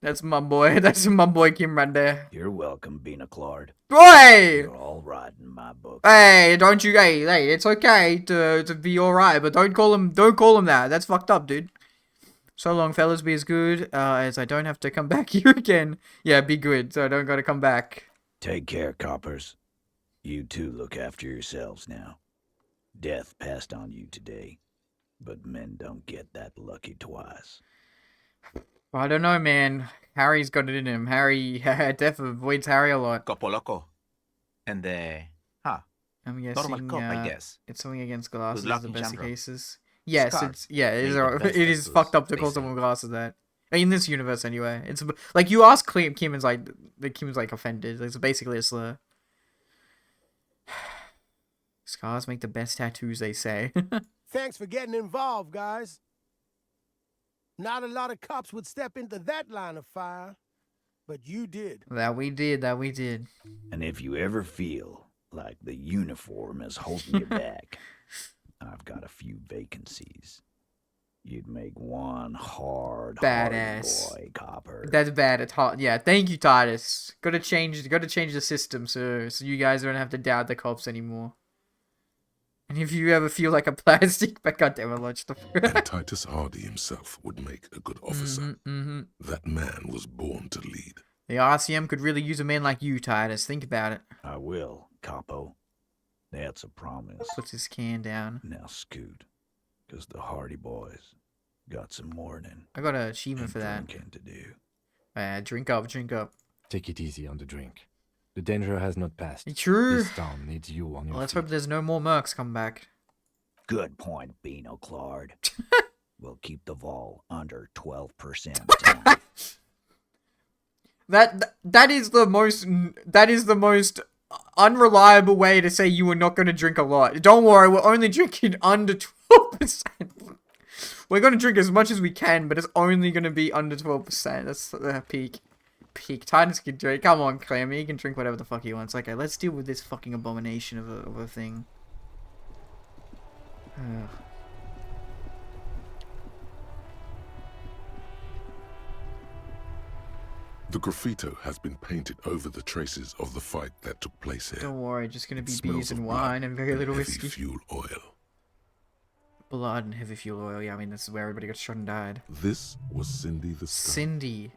That's my boy. That's my boy Kim right there. You're welcome, Bina Claude. Boy! You're all right in my book. Hey, don't you? Hey, it's okay to be alright, but don't call him that. That's fucked up, dude. So long, fellas. Be as good as I don't have to come back here again. Yeah, be good, so I don't gotta come back. Take care, coppers. You too look after yourselves now. Death passed on you today, but men don't get that lucky twice. I don't know, man. Harry's got it in him. Death avoids Harry a lot. Copo Loco. And I'm normal guessing cop, I guess. it's something against glasses luck in the in best of Chandra. cases. Yes, Scar. it is. Made the best It is tattoos, fucked up to call they someone say. with glasses that. In this universe, anyway. It's like you ask Kim is like Kim's like offended. It's basically a slur. Scars make the best tattoos, they say. Thanks for getting involved, guys. Not a lot of cops would step into that line of fire. but you did. That we did. That we did. And if you ever feel like the uniform is holding you back, I've got a few vacancies. You'd make one hard Badass. boy, Copper. That's bad. It's hot. Yeah. Thank you, Titus. Got to change the system, so you guys don't have to doubt the cops anymore. And if you ever feel like a plastic, but goddamn, I launched the. And Titus Hardy himself would make a good officer. That man was born to lead. The RCM could really use a man like you, Titus. Think about it. I will, Capo. That's a promise. Puts his can down. Now scoot, because the Hardy boys got some morning I got an achievement and for that. drinking to do. Drink up, drink up. Take it easy on the drink. The danger has not passed. True. This town needs you on your Well, let's feet. hope there's no more mercs come back. Good point, Beano Claude. We'll keep the vol under 12% tonight. That is the most unreliable way to say you were not going to drink a lot. Don't worry, we're only drinking under 12%. We're going to drink as much as we can, but it's only going to be under 12%. That's the peak. Titus can drink. Come on, Clam. He can drink whatever the fuck he wants. Okay, let's deal with this fucking abomination of a thing. Ugh. The graffito has been painted over the traces of the fight that took place here. Don't worry, just gonna be It smells beers and of wine blood and very little heavy whiskey. fuel oil. Blood and heavy fuel oil. Yeah, I mean, this is where everybody got shot and died. This was Cindy the Skull. Cindy.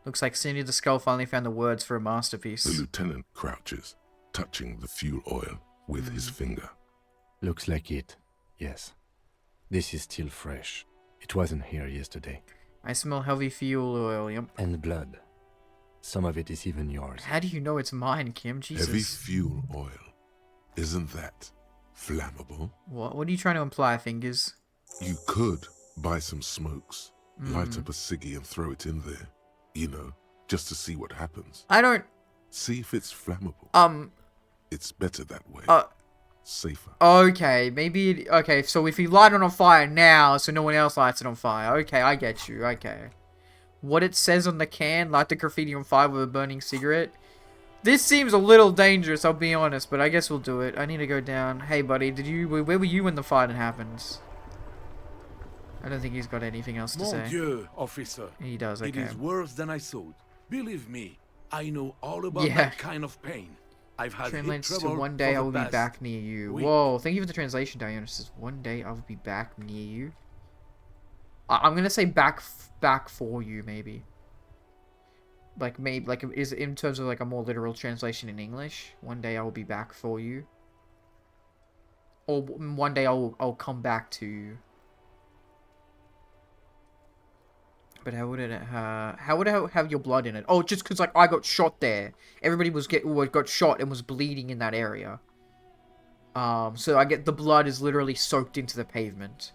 Looks like Cindy the Skull finally found the words for a masterpiece. The lieutenant crouches, touching the fuel oil with his finger. Looks like it. Yes. This is still fresh. It wasn't here yesterday. I smell heavy fuel oil. Yep. And blood. Some of it is even yours. How do you know it's mine, Kim? Jesus. Heavy fuel oil. Isn't that flammable? What are you trying to imply, Fingers? You could buy some smokes, light up a ciggy and throw it in there. You know, just to see what happens. I don't... See if it's flammable. It's better that way. Safer. Okay, maybe... Okay, so if you light it on fire now, so no one else lights it on fire. Okay, I get you. Okay. What it says on the can, light the graffiti on fire with a burning cigarette. This seems a little dangerous, I'll be honest, but I guess we'll do it. I need to go down. Hey, buddy, where were you when the fighting happened? I don't think he's got anything else to Mon say. Dieu, officer. He does, okay. It is worse than I thought. Believe me, I know all about Yeah. that kind of pain. I've had hip Translates to trouble one day for I the will be past back near you. week. Whoa, thank you for the translation, Diana. It says, one day I will be back near you. I'm gonna say back for you, maybe. Maybe is it in terms of like a more literal translation in English? One day I will be back for you. Or one day I'll come back to you. But how would it have your blood in it? Oh, just because like I got shot there. Everybody got shot and was bleeding in that area. So I get the blood is literally soaked into the pavement.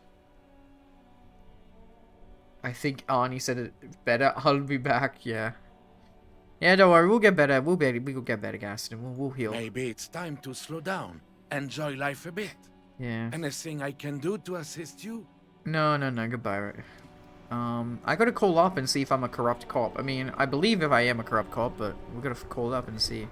I think Arnie said it better. I'll be back. Yeah. Yeah, don't worry. We'll get better. We'll get better, Gaston. We'll heal. Maybe it's time to slow down, enjoy life a bit. Yeah. Anything I can do to assist you? No. Goodbye. I gotta call up and see if I'm a corrupt cop. I mean, I believe if I am a corrupt cop, but we're gonna call up and see.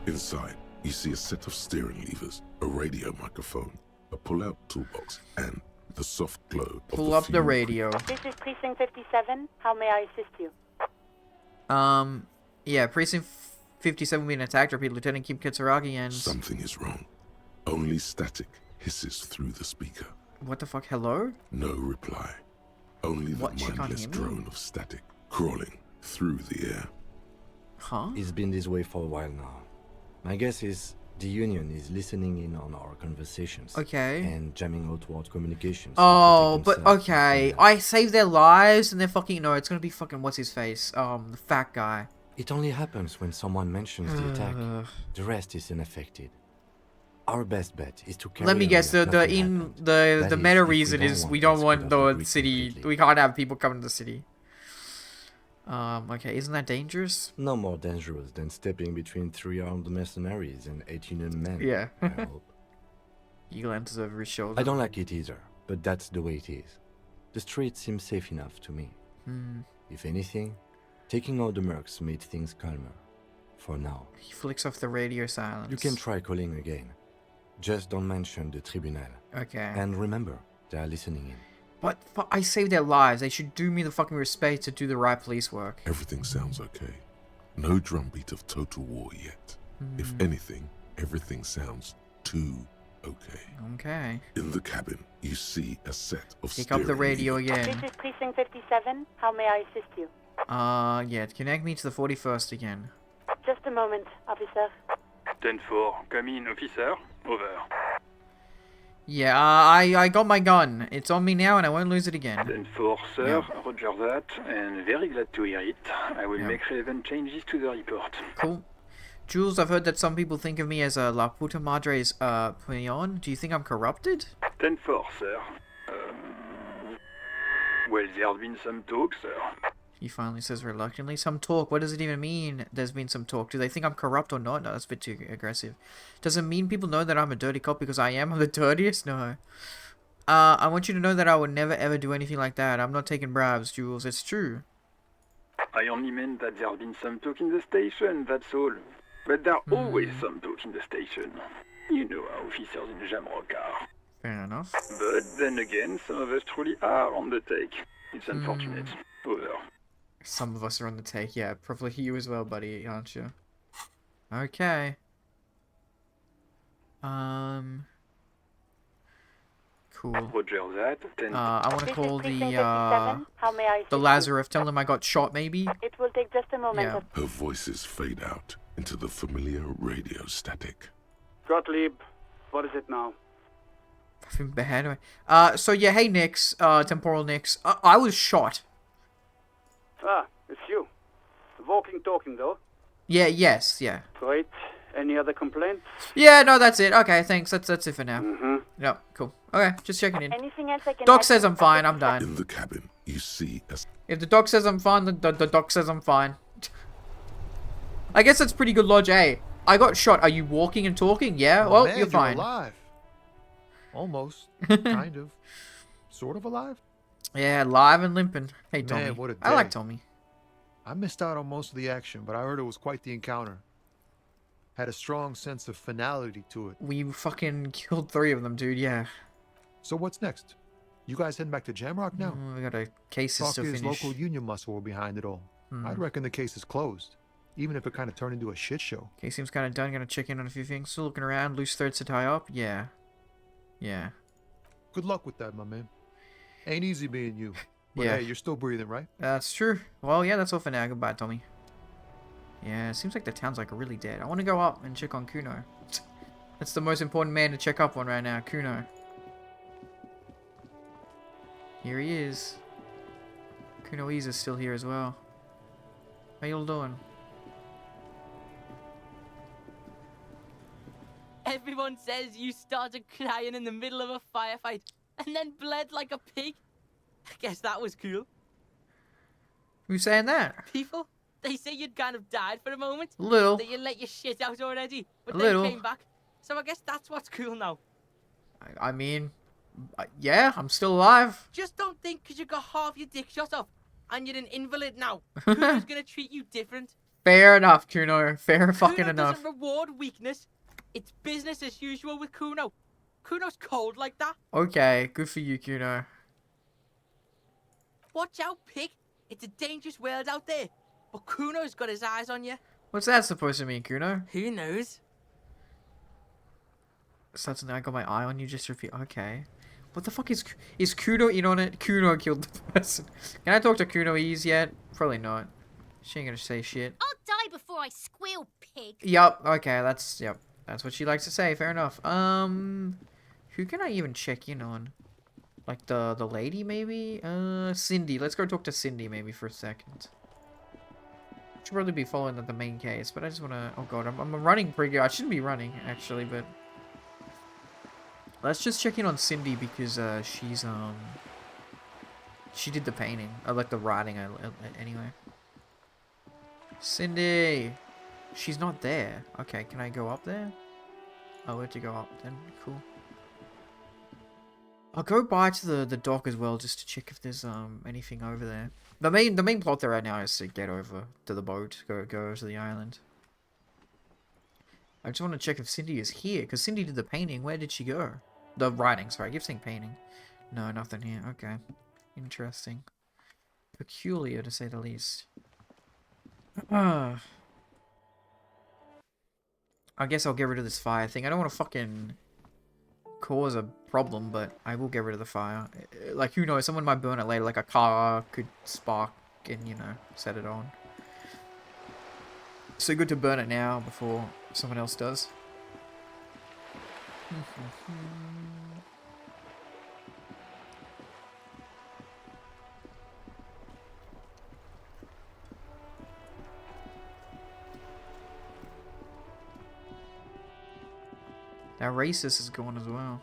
Inside, you see a set of steering levers, a radio microphone, a pull-out toolbox, and the soft glow of Pull up the fuel radio. This is Precinct 57. How may I assist you? Yeah, Precinct 57 being attacked. Repeat, Lieutenant Kim Kitsuragi and... Something is wrong. Only static hisses through the speaker. What the fuck? Hello? No reply. Only the What, she can't mindless hear me? drone of static crawling through the air. Huh? It's been this way for a while now. My guess is the Union is listening in on our conversations. Okay. And jamming outward communications. to Oh, protect but themselves okay. and, I saved their lives and they're fucking... No, it's gonna be fucking... What's his face? The fat guy. It only happens when someone mentions the attack. The rest is unaffected. Our best bet is to carry Let me on guess, like nothing happened. That the is, meta if we reason don't is want we don't this want put the off the city... completely. We can't have people coming to the city. Okay, isn't that dangerous? No more dangerous than stepping between 3 armed mercenaries and 8 Union men. Yeah. I hope. He glances over his shoulder. I don't like it either, but that's the way it is. The street seems safe enough to me. If anything, taking out the mercs made things calmer. For now. He flicks off the radio silence. You can try calling again. Just don't mention the tribunal. Okay. And remember, they are listening in. But I saved their lives. They should do me the fucking respect to do the right police work. Everything sounds okay. No drumbeat of total war yet. If anything, everything sounds too okay. Okay. In the cabin, you see a set of Pick up the radio units. again. This is Precinct 57. How may I assist you? Yeah, connect me to the 41st again. Just a moment, officer. 10-4, come in, officer. Over. Yeah, I got my gun. It's on me now and I won't lose it again. 10-4, sir. Roger that. And very glad to hear it. I will Yeah. make relevant changes to the report. Cool. Jules, I've heard that some people think of me as a La Puta Madre's peon. Do you think I'm corrupted? 10-4, sir. Well, there's been some talk, sir. He finally says reluctantly. Some talk. What does it even mean? There's been some talk. Do they think I'm corrupt or not? No, that's a bit too aggressive. Does it mean people know that I'm a dirty cop because I am? I'm the dirtiest? No. I want you to know that I would never ever do anything like that. I'm not taking bribes, Jules. It's true. I only meant that there's been some talk in the station, that's all. But there's always some talk in the station. You know how officers in Jamrock are. Fair enough. But then again, some of us truly are on the take. It's unfortunate. Over. Some of us are on the take. Yeah, probably you as well, buddy, aren't you? Okay. Cool. Roger that. I want to This call is Precinct the 57. How may I assist the you? Lazarus. Tell them I got shot, maybe. It will take just a moment. Yeah. Her voices fade out into the familiar radio static. Gottlieb, what is it now? Fucking bad. So yeah, hey Nix, temporal Nix. I was shot. Ah, it's you. Walking, talking, though. Yeah. Yes. Yeah. Great. Any other complaints? Yeah. No, that's it. Okay. Thanks. That's it for now. Mm-hmm. Yep. Cool. Okay. Just checking in. Anything else I can Doc help says you? I'm fine. I'm done. In the cabin, you see a If the doc says I'm fine, the doc says I'm fine. I guess that's pretty good logic. Hey, I got shot. Are you walking and talking? Yeah. Well, Man, you're fine. Alive. Almost. Kind of. Sort of alive. Yeah, live and limping. Hey, Tommy. Man, what a I like day. Tommy. I missed out on most of the action, but I heard it was quite the encounter. Had a strong sense of finality to it. We fucking killed 3 of them, dude. Yeah. So what's next? You guys heading back to Jamrock now? We got a case Talk to is finish. local union muscle were behind it all. I'd reckon the case is closed, even if it kind of turned into a shit show. Case seems kind of done. Gonna check in on a few things. Still looking around. Loose threads to tie up. Yeah. Yeah. Good luck with that, my man. Ain't easy being you. But Yeah. hey, you're still breathing, right? That's true. Well, yeah, that's all for now. Goodbye, Tommy. Yeah, it seems like the town's like really dead. I want to go up and check on Kuno. That's the most important man to check up on right now, Kuno. Here he is. Kuno is still here as well. How y'all doing? Everyone says you started crying in the middle of a firefight and then bled like a pig. I guess that was cool. Who's saying that? People, they say you'd kind of died for a moment. Little. That you let your shit out already, but A then little. came back. So I guess that's what's cool now. I mean, yeah, I'm still alive. Just don't think 'cause you got half your dick shot off and you're an invalid now, Kuno's gonna treat you different. Fair enough, Kuno. Fair fucking Kuno enough. doesn't reward weakness. It's business as usual with Kuno. Kuno's cold like that. Okay, good for you, Kuno. Watch out, pig. It's a dangerous world out there. But Kuno's got his eyes on you. What's that supposed to mean, Kuno? Who knows? So that's I got my eye on you. Just repeat. Okay. What the fuck is Kuno in on it? Kuno killed the person. Can I talk to Kuno Ease yet? Probably not. She ain't gonna say shit. I'll die before I squeal, pig. Yup. Okay. Yep. That's what she likes to say. Fair enough. Who can I even check in on? Like the lady maybe? Cindy. Let's go talk to Cindy maybe for a second. Should probably be following the main case, but I just wanna. Oh god, I'm running pretty good. I shouldn't be running actually, but let's just check in on Cindy because she's she did the painting. I like the writing. Anyway. Cindy, she's not there. Okay, can I go up there? Oh, where to go up then? Cool. I'll go by to the dock as well just to check if there's anything over there. The main plot there right now is to get over to the boat, go over to the island. I just want to check if Cindy is here, because Cindy did the painting. Where did she go? The writing, sorry. I keep saying painting. No, nothing here. Okay. Interesting. Peculiar, to say the least. I guess I'll get rid of this fire thing. I don't want to fucking cause a problem, but I will get rid of the fire. Like, who knows? Someone might burn it later. Like, a car could spark and, you know, set it on. So good to burn it now before someone else does. That racist is gone as well.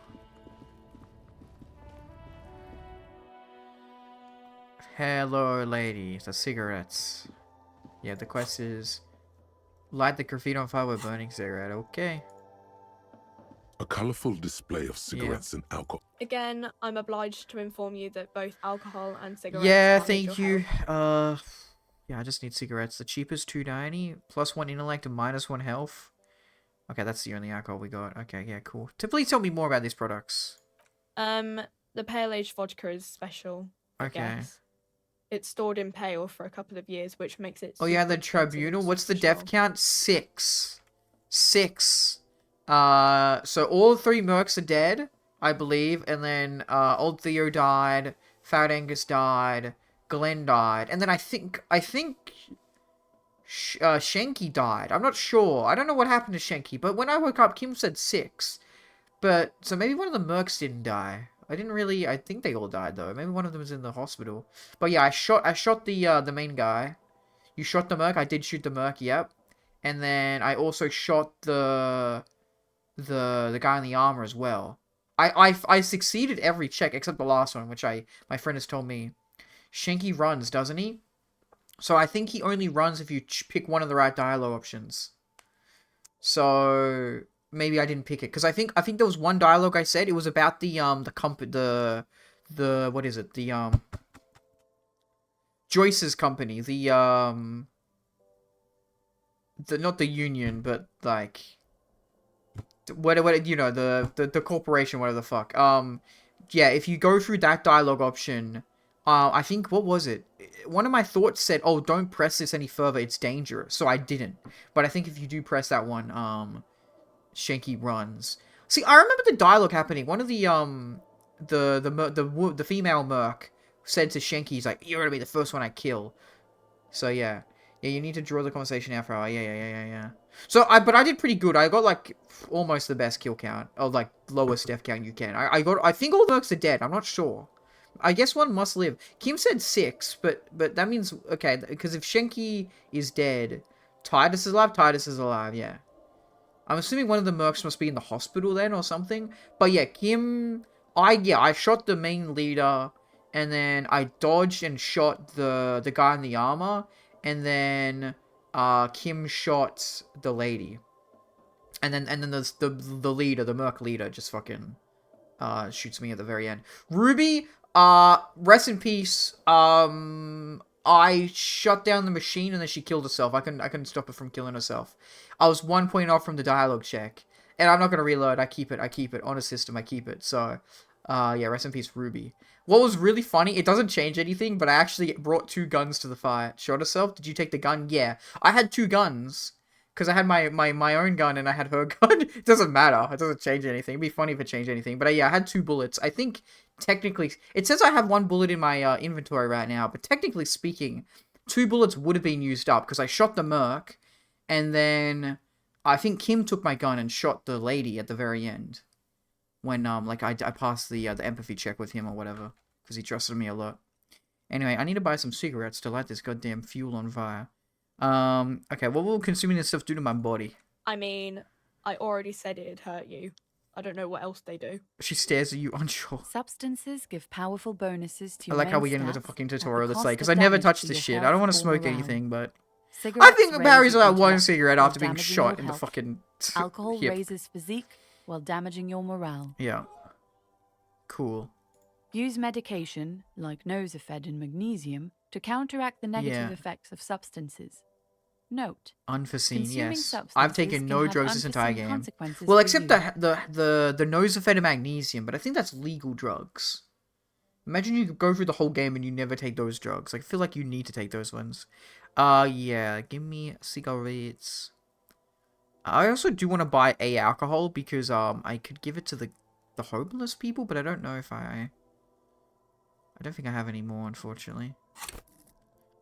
Hello, lady. The cigarettes. Yeah, the quest is light the graffiti on fire with burning cigarette. Okay. A colourful display of cigarettes and alcohol. Again, I'm obliged to inform you that both alcohol and cigarettes. Yeah, thank you. Yeah, I just need cigarettes. The cheapest $2.90 plus 1 intellect and minus 1 health. Okay, that's the only alcohol we got. Okay, yeah, cool. Please tell me more about these products. The pale aged vodka is special. Okay. I guess. It's stored in pale for a couple of years, which makes it. Oh yeah, the tribunal. What's the death count? 6. 6. So all 3 mercs are dead, I believe, and then old Theo died, Fat Angus died, Glenn died, and then I think Shanky died. I'm not sure. I don't know what happened to Shanky, but when I woke up, Kim said 6. But so maybe one of the mercs didn't die. I think they all died though. Maybe one of them was in the hospital. But yeah, I shot the main guy. You shot the merc. I did shoot the merc. Yep. And then I also shot the guy in the armor as well. I succeeded every check except the last one, which my friend has told me. Shanky runs, doesn't he? So I think he only runs if you pick one of the right dialogue options. So maybe I didn't pick it because I think there was one dialogue I said. It was about the what is it? The Joyce's company. The not the union, but like what you know, the corporation, whatever the fuck. Yeah, if you go through that dialogue option, I think, what was it? One of my thoughts said, oh, don't press this any further, it's dangerous. So I didn't. But I think if you do press that one, Shanky runs. See, I remember the dialogue happening. One of the female merc said to Shanky, he's like, you're gonna be the first one I kill. So yeah. Yeah, you need to draw the conversation out for her. Yeah. So, but I did pretty good. I got, like, almost the best kill count. Or, like, lowest death count you can. I think all the mercs are dead. I'm not sure. I guess one must live. Kim said 6, but that means, okay, because if Shanky is dead, Titus is alive, yeah. I'm assuming one of the mercs must be in the hospital then or something. But yeah, Kim, I shot the main leader, and then I dodged and shot the guy in the armor, and then Kim shot the lady. And then the leader, the merc leader, just fucking shoots me at the very end. Ruby, rest in peace. I shut down the machine and then she killed herself. I couldn't stop her from killing herself. I was 1 point off from the dialogue check. And I'm not gonna reload, I keep it. On a system, I keep it. So, yeah, rest in peace, Ruby. What was really funny, it doesn't change anything, but I actually brought 2 guns to the fight. Shot herself? Did you take the gun? Yeah. I had 2 guns. Because I had my own gun and I had her gun. It doesn't matter. It doesn't change anything. It'd be funny if it changed anything. But yeah, I had 2 bullets. I think, technically... It says I have 1 bullet in my inventory right now. But technically speaking, 2 bullets would have been used up. Because I shot the merc. And then... I think Kim took my gun and shot the lady at the very end. When, like, I passed the empathy check with him or whatever. Because he trusted me a lot. Anyway, I need to buy some cigarettes to light this goddamn fuel on fire. Okay, what will consuming this stuff do to my body? I mean, I already said it'd hurt you. I don't know what else they do. She stares at you unsure. Substances give powerful bonuses to I like how we get into the fucking tutorial that's like, because I never touched this shit. I don't want to smoke anything, but... Cigarettes I think Barry's raise about 1 intellect cigarette while after being damaging shot your in the health. fucking... Alcohol hip. raises physique while damaging your morale. Yeah. Cool. Use medication, like Nosafed and magnesium, to counteract the negative Yeah. effects of substances. Note: Unforeseen, consuming yes. substances I've taken can no have drugs this entire unforeseen game. consequences Well, for except you. the Nosafed and magnesium, but I think that's legal drugs. Imagine you go through the whole game and you never take those drugs. Like, I feel like you need to take those ones. Yeah, give me cigarettes. I also do want to buy alcohol because I could give it to the homeless people, but I don't know if I don't think I have any more, unfortunately.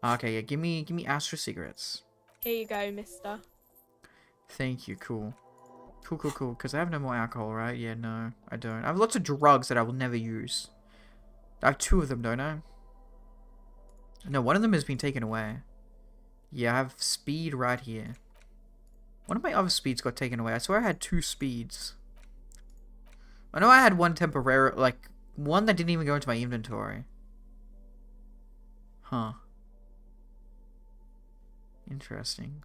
Okay, yeah, give me Astra cigarettes. Here you go, mister. Thank you, cool. Cool. Because I have no more alcohol, right? Yeah, no, I don't. I have lots of drugs that I will never use. I have 2 of them, don't I? No, one of them has been taken away. Yeah, I have speed right here. One of my other speeds got taken away. I swear I had 2 speeds. I know I had one temporary, like, one that didn't even go into my inventory. Huh. Interesting.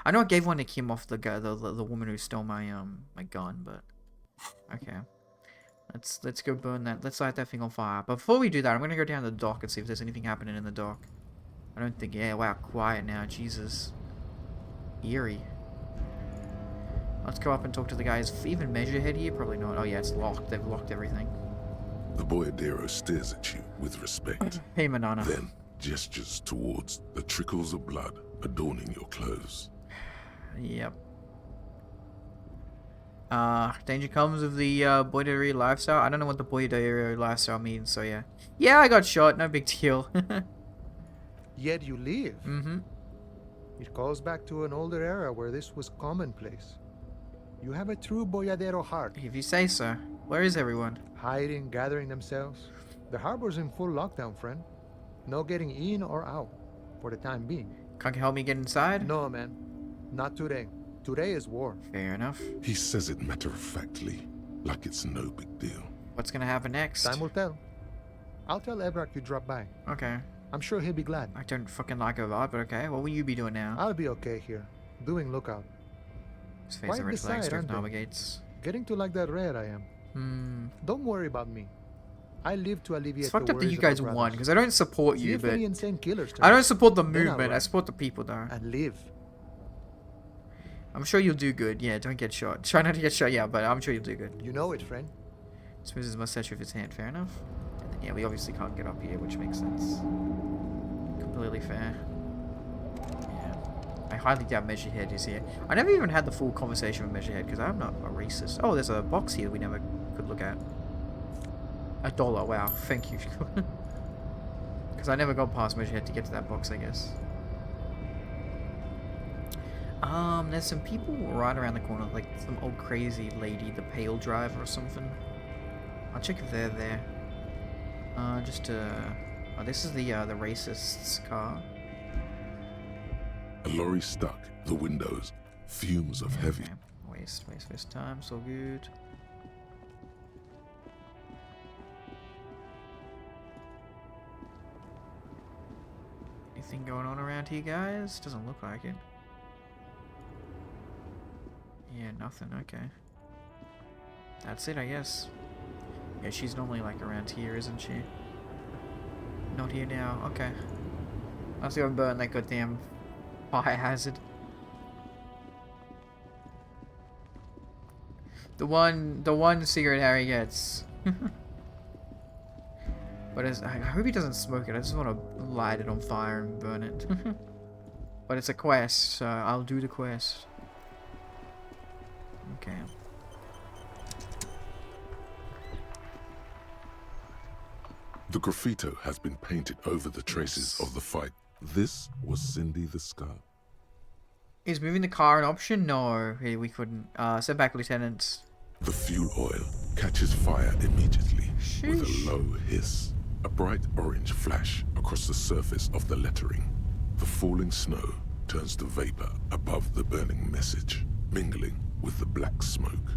I know I gave one to Kim off the guy, the woman who stole my my gun, but okay. Let's go burn that. Let's light that thing on fire. But before we do that, I'm gonna go down to the dock and see if there's anything happening in the dock. I don't think. Yeah, wow, quiet now. Jesus. Eerie. Let's go up and talk to the guys. Even Measurehead here? Probably not. Oh yeah, it's locked. They've locked everything. The boyadero stares at you with respect. Hey, Manana. Then gestures towards the trickles of blood adorning your clothes. Yep. Danger comes with the boyadero lifestyle. I don't know what the boyadero lifestyle means, so yeah. Yeah, I got shot. No big deal. Yet you live. Mm-hmm. It calls back to an older era where this was commonplace. You have a true boyadero heart. If you say so. Where is everyone? Hiding, gathering themselves. The harbor's in full lockdown, friend. No getting in or out, for the time being. Can't you help me get inside? No, man. Not today. Today is war. Fair enough. He says it matter-of-factly, like it's no big deal. What's gonna happen next? Time will tell. I'll tell Ebrak you dropped by. Okay. I'm sure he'll be glad. I don't fucking like her vibe, but okay. What will you be doing now? I'll be okay here, doing lookout. His face a red flag, strength aren't they? navigates. Getting to like that rare I am. Don't worry about me. I live to alleviate It's fucked the up that worries you of our guys won, brothers. because I don't support See you, if but... any insane killers turn I don't up. support the Then I'll movement, I run. support the people, though. And live. I'm sure you'll do good. Yeah, don't get shot. Try not to get shot, yeah, but I'm sure you'll do good. You know it, friend. Smooths his mustache with his hand, fair enough. And then, yeah, we obviously can't get up here, which makes sense. Completely fair. Yeah. I highly doubt Measurehead is here. I never even had the full conversation with Measurehead, because I'm not a racist. Oh, there's a box here we never could look at. $1, wow, thank you. Because I never got past Measurehead to get to that box, I guess. There's some people right around the corner, like some old crazy lady, the pale driver or something. I'll check if they're there. Oh, this is the racist's car. A lorry stuck, the windows, fumes of heavy. Okay. Waste time, so good. Anything going on around here, guys? Doesn't look like it. Yeah, nothing, okay. That's it, I guess. Yeah, she's normally like around here, isn't she? Not here now, okay. Let's go and burn that goddamn fire hazard. The one cigarette Harry gets. But I hope he doesn't smoke it. I just want to light it on fire and burn it. But it's a quest, so I'll do the quest. Okay. The graffito has been painted over the traces of the fight. This was Cindy the Scar. Is moving the car an option? No, we couldn't. Step back, Lieutenant. The fuel oil catches fire immediately with Sheesh. a low hiss. A bright orange flash across the surface of the lettering. The falling snow turns to vapor above the burning message, mingling with the black smoke.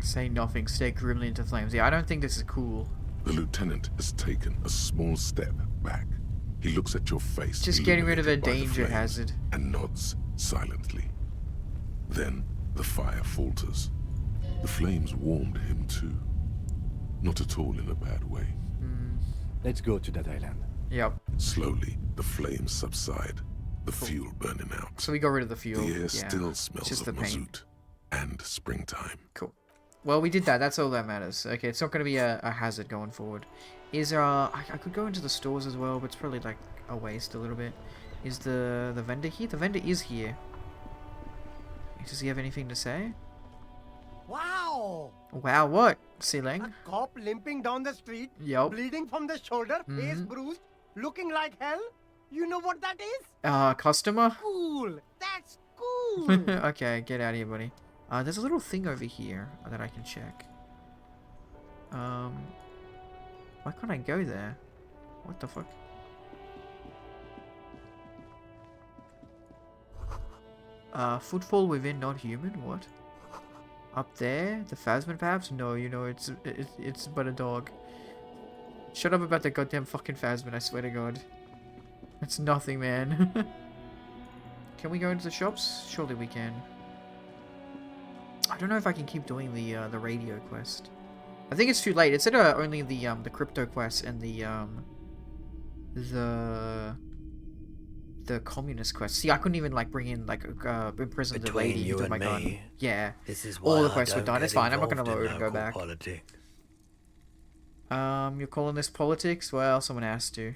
Say nothing, stare grimly into flames. Yeah, I don't think this is cool. The lieutenant has taken a small step back. He looks at your face, Just getting rid of a illuminated by the danger flames, hazard. and nods silently. Then the fire falters. The flames warmed him too. not at all in a bad way. Let's go to that island. Yep. Slowly, the flames subside, the fuel burning out. So we got rid of the fuel. The air Yeah. still smells Just of the paint. mazout and springtime. Cool. Well, we did that. That's all that matters. Okay, it's not going to be a hazard going forward. Is there I could go into the stores as well, but it's probably like a waste a little bit. Is the vendor here? The vendor is here. Does he have anything to say? Wow! Wow, what? Ceiling? Cop limping down the street, Yup. bleeding from the shoulder, face bruised, looking like hell. You know what that is? Customer? Cool. That's cool. Okay, get out of here, buddy. There's a little thing over here that I can check. Why can't I go there? What the fuck? Footfall within, not human. What? Up there, the Phasmin perhaps? No, you know it's but a dog. Shut up about the goddamn fucking Phasmin. I swear to God, it's nothing, man. Can we go into the shops? Surely we can. I don't know if I can keep doing the radio quest. I think it's too late. It said only the crypto quest and the communist quest. See, I couldn't even like bring in like imprison the lady you with and my gun. me, Yeah, this is all why the I quests were don't done. get It's fine. I'm not gonna involved in load and go local back. politics. You're calling this politics? Well, someone has to.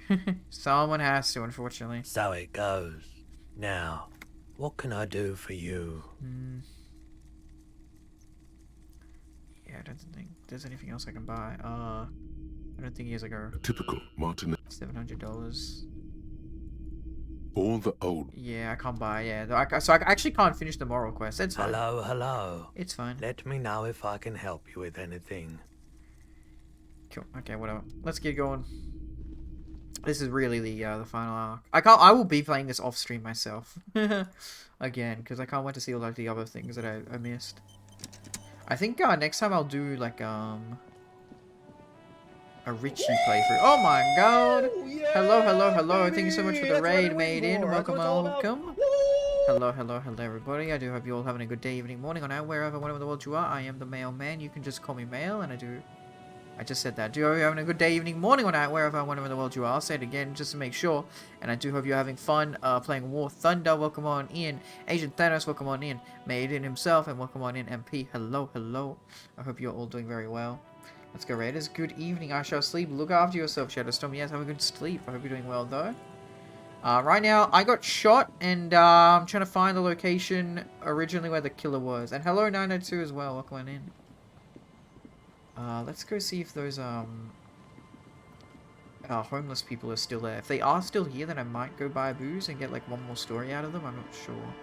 Someone has to, unfortunately. So it goes. Now, what can I do for you? Yeah, I don't think there's anything else I can buy. I don't think he has like a Typical Martinez. $700. All the old. Yeah, I can't buy. Yeah, so I actually can't finish the moral quest. It's fine. Hello, hello. It's fine. Let me know if I can help you with anything. Cool. Okay, whatever. Let's get going. This is really the final arc. I will be playing this off stream myself again because I can't wait to see all like the other things that I missed. I think next time I'll do like a Richie playthrough. Oh my God! Yeah, hello! Thank you so much for the that's what raid, I'm made waiting in. for. That's Welcome, what it's all about. welcome. Hello, everybody. I do hope you all having a good day, evening, morning, or night, wherever, whenever the world you are. I am the mailman. You can just call me Mail, and I just said that. Do hope you're having a good day, evening, morning, or night, wherever, whenever in the world you are. I'll say it again just to make sure. And I do hope you're having fun playing War Thunder. Welcome on in. Asian Thanos, welcome on in. Made in himself, and welcome on in. MP, hello. I hope you're all doing very well. Let's go, Raiders. Good evening. I shall sleep. Look after yourself, Shadowstorm. Yes, have a good sleep. I hope you're doing well, though. Right now, I got shot, and I'm trying to find the location originally where the killer was. And hello, 902 as well. Welcome on in. Let's go see if those homeless people are still there. If they are still here, then I might go buy booze and get like one more story out of them. I'm not sure.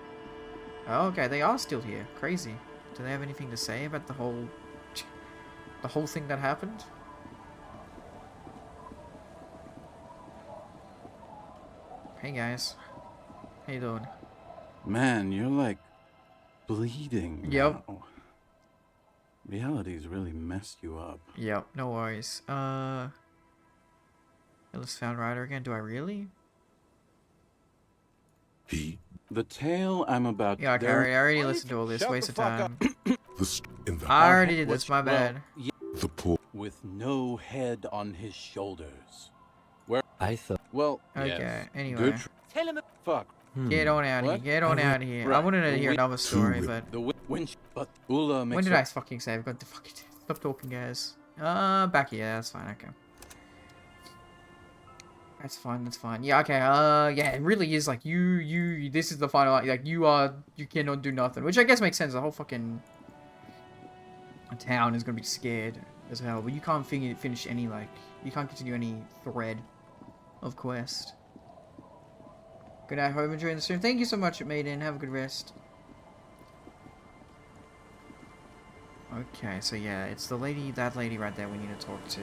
Oh, okay, they are still here. Crazy. Do they have anything to say about the whole thing that happened? Hey guys, how you doing? Man, you're like bleeding. Yep. Now. Reality's really messed you up. Yep, no worries. Let's found Ryder again. Do I really? The tale I'm about. Yeah, okay, I already listened to all this. Waste of time. I already did this. My bad. The poor. With no head on his shoulders. Where I thought. Well. Okay. Yes. Anyway. Good. Tell him. Fuck. Get on out of here. Get on out of here. I wanted to hear another story, but But Ula makes when did I fucking say? I've got to fucking stop talking, guys. Back here. That's fine. Okay. That's fine. Yeah, okay, yeah, it really is like you, this is the final, like, you cannot do nothing. Which I guess makes sense, the whole fucking town is gonna be scared as hell. But you can't finish any, like, you can't continue any thread of quest. Good night, home, enjoying the stream. Thank you so much, Maiden, have a good rest. Okay, so yeah, it's that lady right there we need to talk to.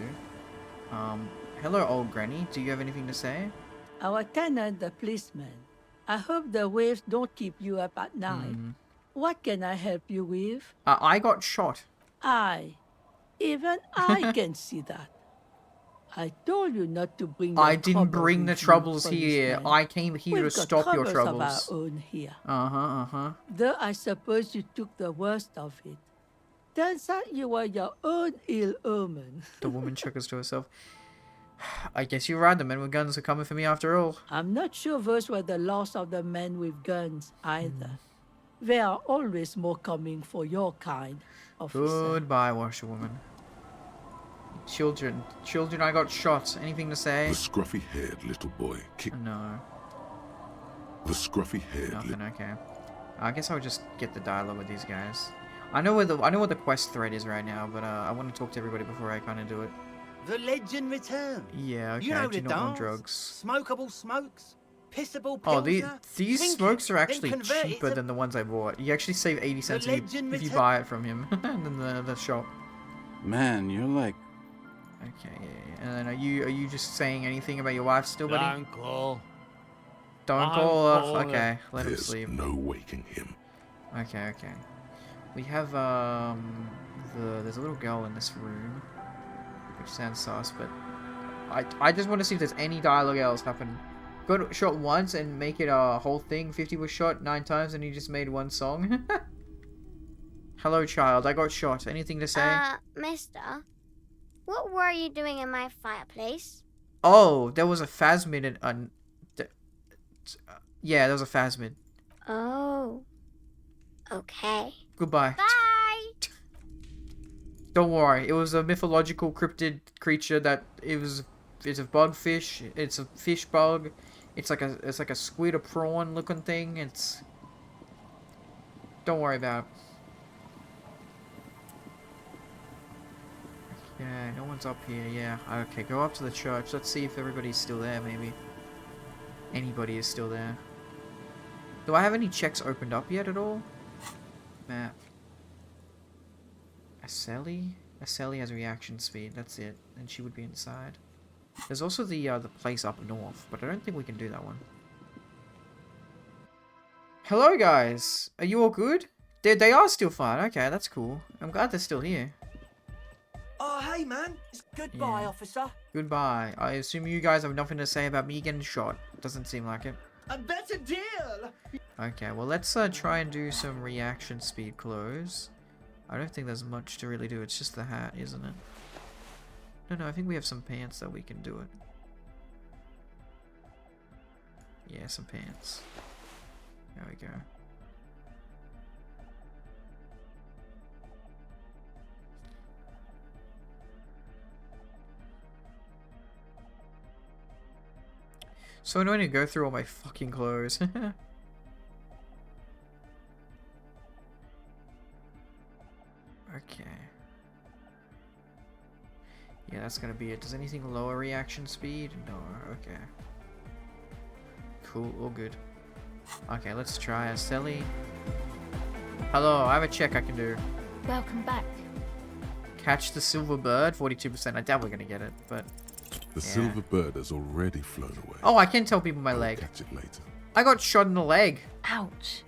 Hello, old granny. Do you have anything to say? Our tenant, the policeman. I hope the waves don't keep you up at night. What can I help you with? I got shot. Even I can see that. I told you not to bring I didn't bring the troubles here. I came here to stop your troubles. Of our own here. Uh-huh. Though I suppose you took the worst of it. turns out you were your own ill omen. The woman chuckles to herself. I guess you're right, the men with guns are coming for me after all. I'm not sure those were the last of the men with guns either. There are always more coming for your kind, officer. Goodbye, washerwoman. Children, I got shot. Anything to say? The scruffy-haired little boy kicked. No. The scruffy-haired. Nothing. Okay. I guess I'll just get the dialogue with these guys. I know what the quest thread is right now, but I want to talk to everybody before I kind of do it. The legend returns. Yeah. Okay. You know I do the not want dance. drugs. Smokable smokes. Pissable Oh, pilsner. these Drink smokes it, are then actually convert it cheaper to- than the ones I bought. You actually save 80 cents if you buy it from him than the shop. Man, you're like... Okay, yeah. And then are you just saying anything about your wife still, buddy? Don't call. Don't call her. Okay, let him There's sleep. no waking him. Okay. We have there's a little girl in this room, which sounds sus, but I just want to see if there's any dialogue else happen. Got shot once and make it a whole thing. 50 was shot 9 times and he just made one song. Hello, child. I got shot. Anything to say? Mister, what were you doing in my fireplace? Oh, there was a phasmid in yeah, there was a phasmid. Oh. Okay. Goodbye. Bye! Don't worry, it was a mythological cryptid creature that it's a bugfish. It's a fish bug. It's like a squid or prawn looking thing. Don't worry about it. Yeah, no one's up here. Yeah. Okay, go up to the church. Let's see if everybody's still there. Maybe anybody is still there. Do I have any checks opened up yet at all? Map. Aseli has reaction speed. That's it. And she would be inside. There's also the place up north, but I don't think we can do that one. Hello, guys. Are you all good? They are still fine. Okay, that's cool. I'm glad they're still here. Oh, hey, man. It's goodbye, Yeah. officer. Goodbye. I assume you guys have nothing to say about me getting shot. Doesn't seem like it. A better deal. Okay, well, let's try and do some reaction speed clothes. I don't think there's much to really do. It's just the hat, isn't it? No, I think we have some pants that we can do it. Yeah, some pants. There we go. So annoying to go through all my fucking clothes. Okay. Yeah, that's gonna be it. Does anything lower reaction speed? No, okay. Cool, all good. Okay, let's try Aseli. Hello, I have a check I can do. Welcome back. Catch the silver bird, 42%. I doubt we're gonna get it, but... The yeah. silver bird has already flown away. Oh, I can tell people my leg. Catch it later. I got shot in the leg. Ouch.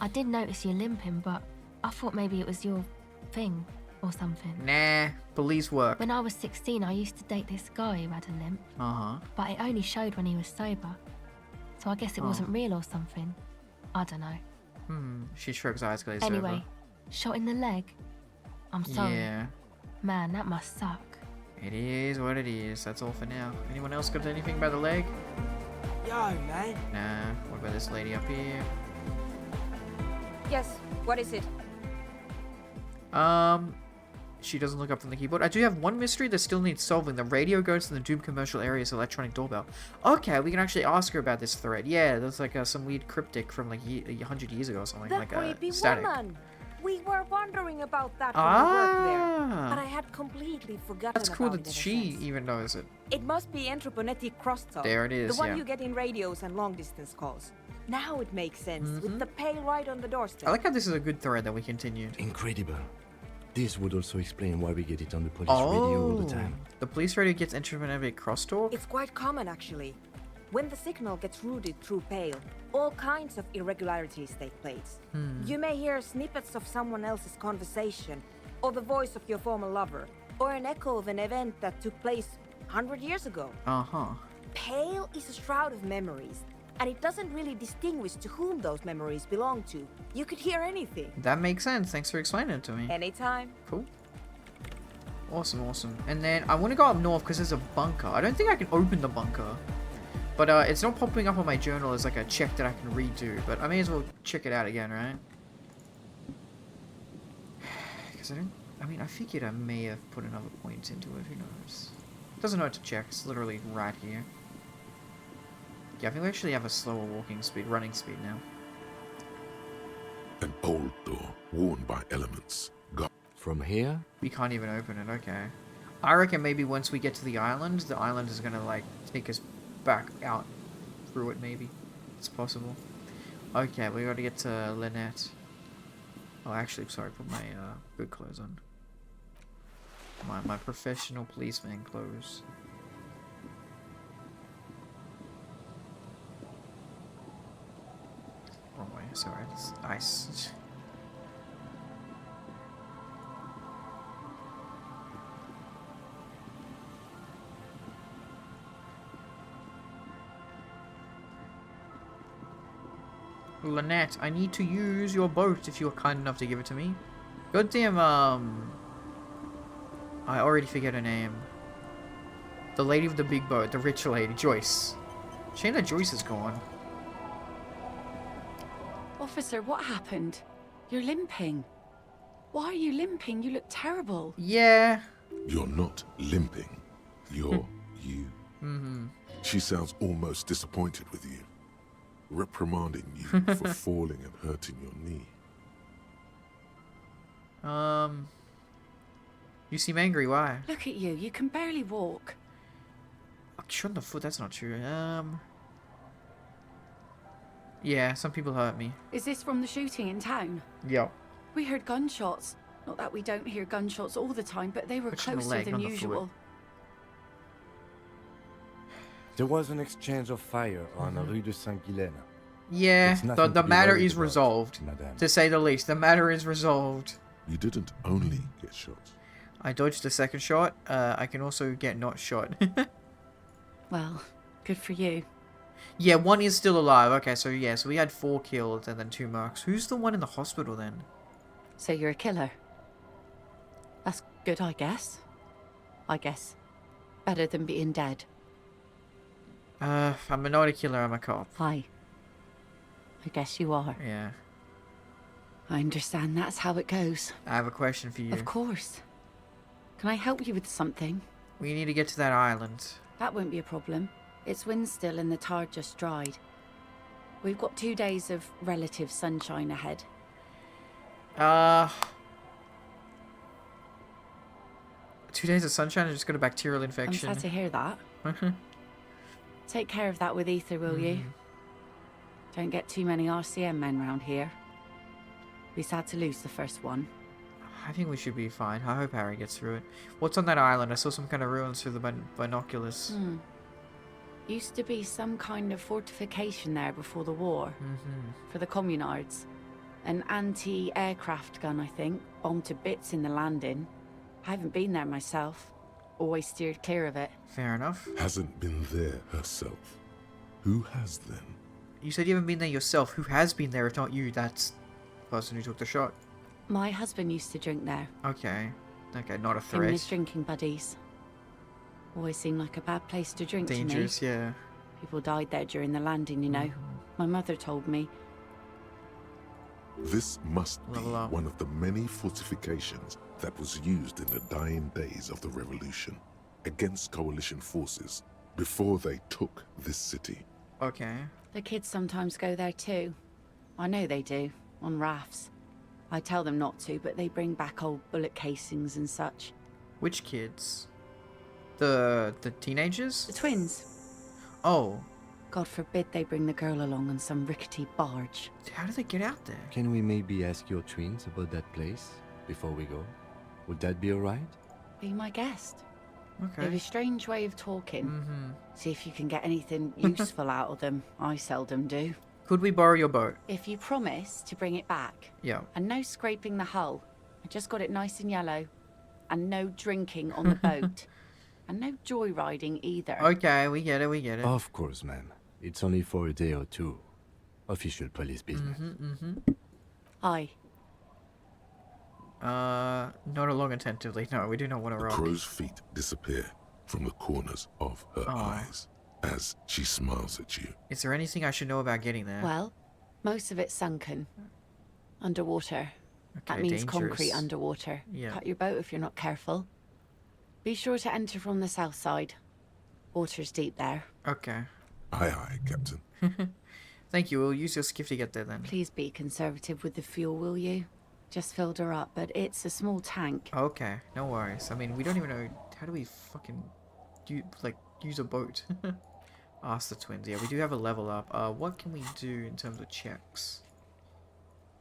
I did notice you limping, but I thought maybe it was your thing or something. Nah, police work. When I was 16, I used to date this guy who had a limp, Uh-huh. but it only showed when he was sober. So I guess it Oh. wasn't real or something. I don't know. She shrugs eyes glazed Anyway, over. shot in the leg. I'm sorry. Yeah. Man, that must suck. It is what it is. That's all for now. Anyone else got anything about the leg? Yo, man. Nah. What about this lady up here? Yes, what is it? She doesn't look up from the keyboard. I do have one mystery that still needs solving. The radio goes to the Doom commercial area's electronic doorbell. Okay, we can actually ask her about this thread. Yeah, there's like some weird cryptic from like 100 years ago or something. The like creepy static. woman. We were wondering about that when we worked there, but I Ah, had completely forgotten that's cool about that it she ever since. even knows it. It must be anthroponetic crosstalk. There it is, The one yeah. you get in radios and long-distance calls. Now it makes sense, Mm-hmm. with the pale right on the doorstep. I like how this is a good thread that we continued. Incredible. This would also explain why we get it on the police radio all the time. The police radio gets anthropometric crosstalk? It's quite common, actually. When the signal gets routed through pale, all kinds of irregularities take place. You may hear snippets of someone else's conversation, or the voice of your former lover, or an echo of an event that took place 100 years ago. Uh-huh. Pale is a shroud of memories, and it doesn't really distinguish to whom those memories belong to. You could hear anything. That makes sense. Thanks for explaining it to me. Anytime. Cool. Awesome, awesome. And then I want to go up north because there's a bunker. I don't think I can open the bunker. But it's not popping up on my journal as like a check that I can redo. But I may as well check it out again, right? Because I mean, I figured I may have put another point into it. Who knows? Doesn't know what to check. It's literally right here. Yeah, I think we actually have a slower walking speed, running speed now. An old door, worn by elements. From here? We can't even open it, okay. I reckon maybe once we get to the island is gonna, like, take us back out through it, maybe. It's possible. Okay, we gotta get to Lynette. Oh, actually, sorry, put my, good clothes on. My professional policeman clothes. Wrong way, sorry, it's ice. Lynette, I need to use your boat if you're kind enough to give it to me. Goddamn, I already forget her name. The lady with the big boat, the rich lady, Joyce. Shame that Joyce is gone. Officer, what happened? You're limping. Why are you limping? You look terrible. Yeah. You're not limping. You're you. Mm-hmm. She sounds almost disappointed with you. Reprimanding you for falling and hurting your knee. You seem angry, why? Look at you, you can barely walk. Shut the foot, that's not true. Yeah, some people hurt me. Is this from the shooting in town? Yeah. We heard gunshots. Not that we don't hear gunshots all the time, but they were closer than usual. There was an exchange of fire on Rue de Saint-Guylaine. Yeah, the matter is resolved. Madame. To say the least, the matter is resolved. You didn't only get shot. I dodged the second shot. I can also get not shot. Well, good for you. Yeah, one is still alive. Okay, so yeah, so we had 4 killed and then 2 marks. Who's the one in the hospital then? So you're a killer? That's good, I guess. Better than being dead. I'm not a killer, I'm a cop. Hi. I guess you are. Yeah. I understand that's how it goes. I have a question for you. Of course. Can I help you with something? We need to get to that island. That won't be a problem. It's wind still and the tar just dried. We've got 2 days of relative sunshine ahead. 2 days of sunshine and just got a bacterial infection. I'm sad to hear that. Take care of that with ether, will you? Don't get too many RCM men round here. Be sad to lose the first one. I think we should be fine. I hope Harry gets through it. What's on that island? I saw some kind of ruins through the binoculars. Used to be some kind of fortification there before the war. For the communards. An anti-aircraft gun, I think. Bombed to bits in the landing. I haven't been there myself. Always steered clear of it. Fair enough. Hasn't been there herself. Who has then? You said you haven't been there yourself. Who has been there if not you? That's the person who took the shot. My husband used to drink there. Okay. Okay, not a Him threat. and his drinking buddies. Always seemed like a bad place to drink Dangerous, to me. yeah. People died there during the landing, you know. My mother told me. This must be one of the many fortifications that was used in the dying days of the revolution against coalition forces before they took this city. Okay. The kids sometimes go there too. I know they do, on rafts. I tell them not to, but they bring back old bullet casings and such. Which kids? The teenagers? The twins. Oh. God forbid they bring the girl along on some rickety barge. How do they get out there? Can we maybe ask your twins about that place before we go? Would that be alright? Be my guest. Okay. They have a strange way of talking. See if you can get anything useful out of them. I seldom do. Could we borrow your boat? If you promise to bring it back. Yeah. And no scraping the hull. I just got it nice and yellow. And no drinking on the boat. And no joyriding either. Okay, we get it, we get it. Of course, ma'am. It's only for a day or two. Official police business. Hi. Not along attentively. No, we do not want to The rock. crow's feet disappear from the corners of her eyes as she smiles at you. Is there anything I should know about getting there? Well, most of it's sunken. Underwater. Okay, That means dangerous. concrete underwater. Yeah. Cut your boat if you're not careful. Be sure to enter from the south side. Water's deep there. Okay. Aye, aye, Captain. Thank you. We'll use your skiff to get there then. Please be conservative with the fuel, will you? Just filled her up, but it's a small tank. Okay, no worries. I mean, we don't even know... How do we fucking... use a boat? Ask the twins. Yeah, we do have a level up. What can we do in terms of checks?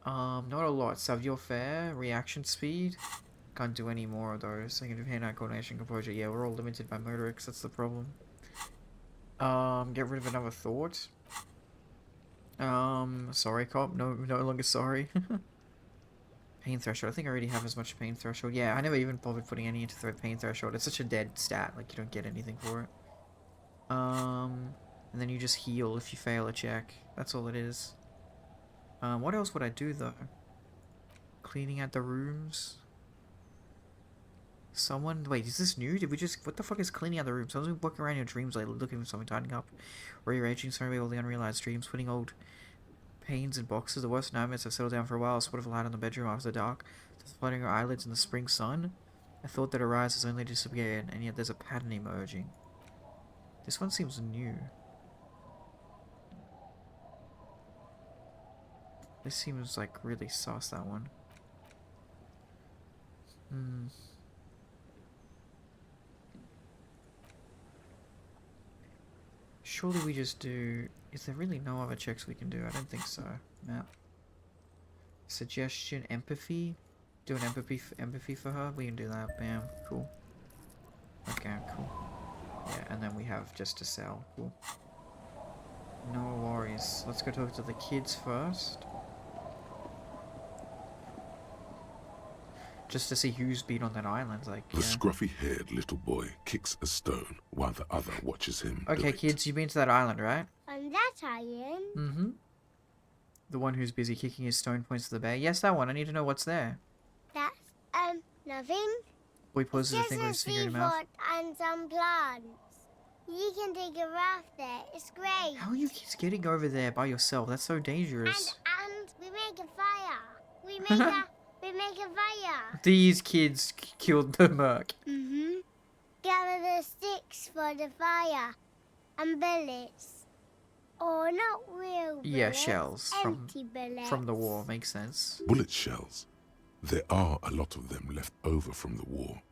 Not a lot. Savoir-faire, reaction speed. Can't do any more of those. Negative hand-eye coordination, composure. Yeah, we're all limited by motorics. That's the problem. Get rid of another thought. Sorry, cop. No longer sorry. Pain threshold. I think I already have as much pain threshold. Yeah, I never even bothered putting any into the pain threshold. It's such a dead stat. Like, you don't get anything for it. And then you just heal if you fail a check. That's all it is. What else would I do, though? Cleaning out the rooms? Someone... Wait, is this new? Did we just... What the fuck is cleaning out the rooms? Someone's been walking around your dreams lately looking for something, tidying up. Rearranging some of all the unrealized dreams, putting old pains in boxes. The worst nightmares have settled down for a while. Sort of light on the bedroom after dark. Just flooding her eyelids in the spring sun. A thought that arises only disappeared, and yet there's a pattern emerging. This one seems new. This seems like really sus, that one. Surely we just do... Is there really no other checks we can do? I don't think so. Map. Suggestion, empathy. Do an empathy for her. We can do that. Bam. Cool. Okay, cool. Yeah, and then we have just to sell. Cool. No worries. Let's go talk to the kids first. Just to see who's been on that island, like, The scruffy-haired little boy kicks a stone while the other watches him. Okay, kids, you've been to that island, right? On that island? Mm-hmm. The one who's busy kicking his stone points to the bay. Yes, that one. I need to know what's there. That's, nothing. Boy pauses a thing with his finger in his mouth. And some plants. You can take a raft there. It's great. How are you kids getting over there by yourself? That's so dangerous. And we make a fire. We make a fire. These kids killed the merc. Mm-hmm. Gather the sticks for the fire. And bullets. Or not real bullets. Yeah, shells. Empty bullets. From the war. Makes sense. Bullet shells. There are a lot of them left over from the war.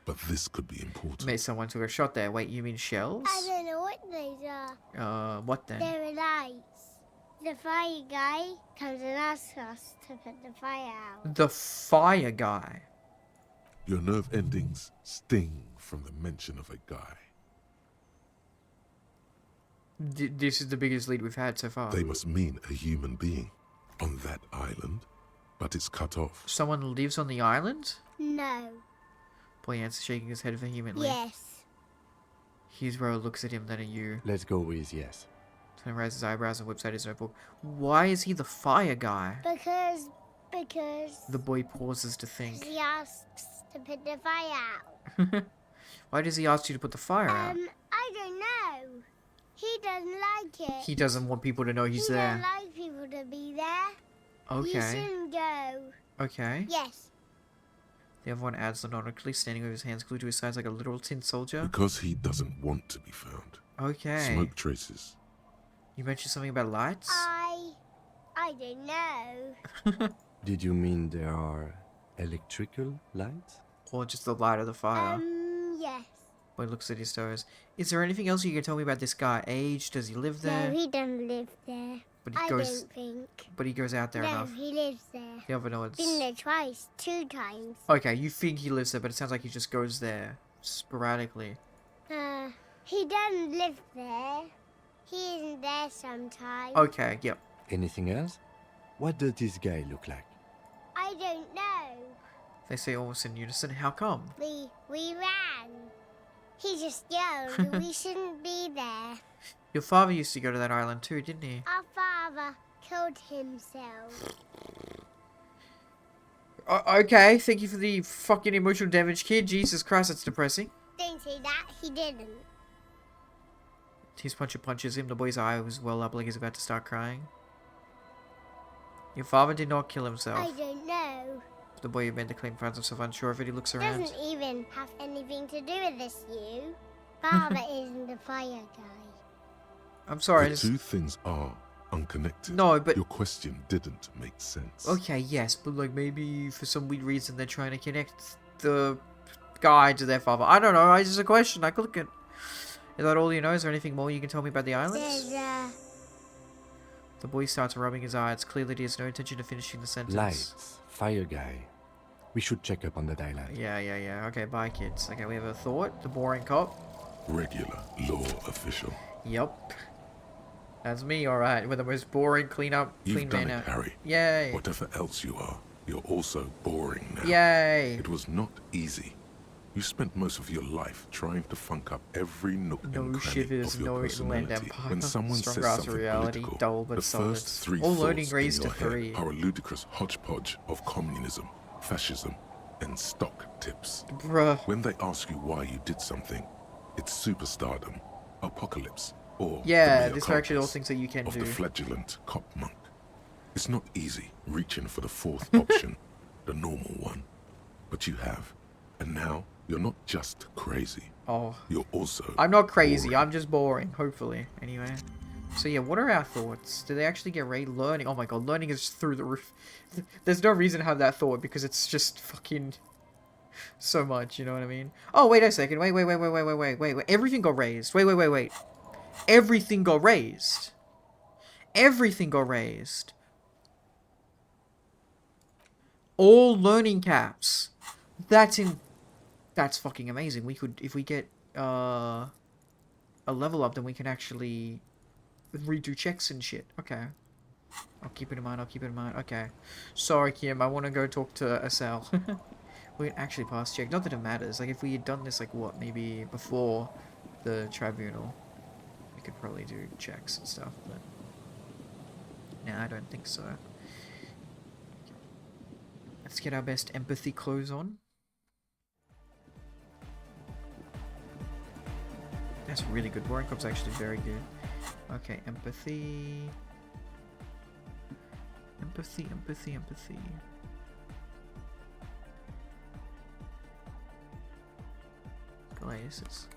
But this could be important. Mate, someone took a shot there. Wait, you mean shells? I don't know what these are. What then? They're lights. The fire guy comes and asks us to put the fire out. The fire guy. Your nerve endings sting from the mention of a guy. This is the biggest lead we've had so far. They must mean a human being on that island, but it's cut off. Someone lives on the island? No. Boy answers, shaking his head vehemently. Yes. Hero looks at him, then at you. Let's go with yes. Then raises his eyebrows and whips out his notebook. Why is he the fire guy? Because... The boy pauses to think. He asks to put the fire out. Why does he ask you to put the fire out? I don't know. He doesn't like it. He doesn't want people to know he's there. He doesn't like people to be there. Okay. You shouldn't go. Okay. Yes. The other one adds ironically, standing with his hands glued to his sides like a literal tin soldier. Because he doesn't want to be found. Okay. Smoke traces. You mentioned something about lights? I don't know. Did you mean there are electrical lights? Or just the light of the fire? Yes. Boy looks at his toes. Is there anything else you can tell me about this guy? Age? Does he live there? No, he doesn't live there. But he I goes, don't think. But he goes out there enough. No, he lives there. The other knows. Been there twice, 2 times. Okay, you think he lives there, but it sounds like he just goes there sporadically. He doesn't live there. He isn't there sometimes. Okay, yep. Anything else? What does this guy look like? I don't know. They say almost in unison. How come? We ran. He just yelled we shouldn't be there. Your father used to go to that island too, didn't he? Our father killed himself. Okay, thank you for the fucking emotional damage, kid. Jesus Christ, that's depressing. Don't say that, he didn't. His puncher punches him. The boy's eye was well up like he's about to start crying. Your father did not kill himself. I don't know. The boy who made the claim finds himself unsure if it. He looks around. Doesn't even have anything to do with this, you. Father isn't the fire guy. I'm sorry. The two things are unconnected. No, but your question didn't make sense. Okay, yes, but like maybe for some weird reason they're trying to connect the guy to their father. I don't know. It's just a question. I could look at. Is that all you know? Is there anything more you can tell me about the islands? The boy starts rubbing his eye. It's clear that he has no intention of finishing the sentence. Lights, fire guy. We should check up on that island. Yeah. Okay, bye, kids. Okay, we have a thought. The boring cop. Regular law official. Yup. That's me, alright. With the most boring clean man out. Harry. Yay. Whatever else you are, you're also boring now. Yay. It was not easy. You spent most of your life trying to funk up every nook and cranny of your personality. When someone says something reality, political, dull but the solid. first three All thoughts loading in raised your to head 3. are a ludicrous hodgepodge of communism, fascism, and stock tips. Bruh. When they ask you why you did something, it's superstardom, apocalypse, or yeah, the these are actually all things that you can of do. the flagellant cop monk. It's not easy reaching for the fourth option, the normal one, but you have, and now you're not just crazy. Oh, you're also. I'm not crazy. Boring. I'm just boring. Hopefully, anyway. So yeah, what are our thoughts? Do they actually get learning? Oh my god, learning is through the roof. There's no reason to have that thought because it's just fucking so much. You know what I mean? Oh wait a second. Wait. Everything got raised. Wait. Everything got raised. Everything got raised. All learning caps. That's fucking amazing. We could, if we get a level up, then we can actually redo checks and shit. Okay. I'll keep it in mind. Okay. Sorry, Kim. I want to go talk to Asal. We can actually pass check. Not that it matters. Like, if we had done this, like, what, maybe before the tribunal, we could probably do checks and stuff, but nah, I don't think so. Let's get our best empathy clothes on. That's really good. Boring Cop's actually very good. Okay, empathy. Empathy. Glasses.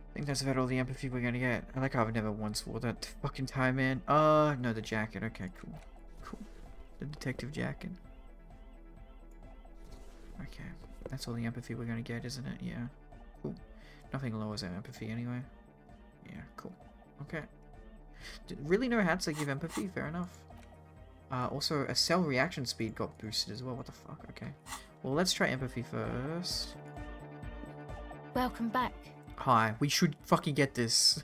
I think that's about all the empathy we're gonna get. I like how I've never once wore that fucking tie, man. No, the jacket. Okay, cool. The detective jacket. Okay, that's all the empathy we're gonna get, isn't it? Yeah. Cool. Nothing lowers our empathy anyway. Yeah, cool. Okay. Really no hats that give empathy? Fair enough. Also, a cell reaction speed got boosted as well. What the fuck? Okay. Well, let's try empathy first. Welcome back. Hi, we should fucking get this.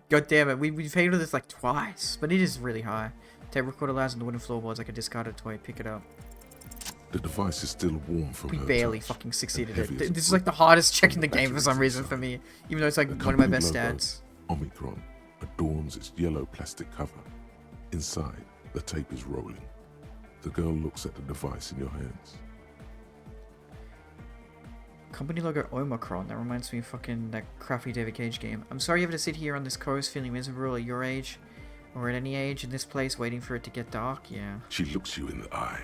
God damn it, we've failed this like twice, but it is really high. Tape recorder allows on the wooden floorboards like a discarded toy. Pick it up. The device is still warm from We her barely touch, fucking succeeded and heavy it. as This is a like the hardest check in the brick game for some reason for me, even though it's like The one of my company best logo, stats. Omicron adorns its yellow plastic cover. Inside, the tape is rolling. The girl looks at the device in your hands. Company logo Omicron. That reminds me of fucking that crappy David Cage game. I'm sorry you have to sit here on this coast feeling miserable at your age, or at any age in this place, waiting for it to get dark. Yeah. She looks you in the eye,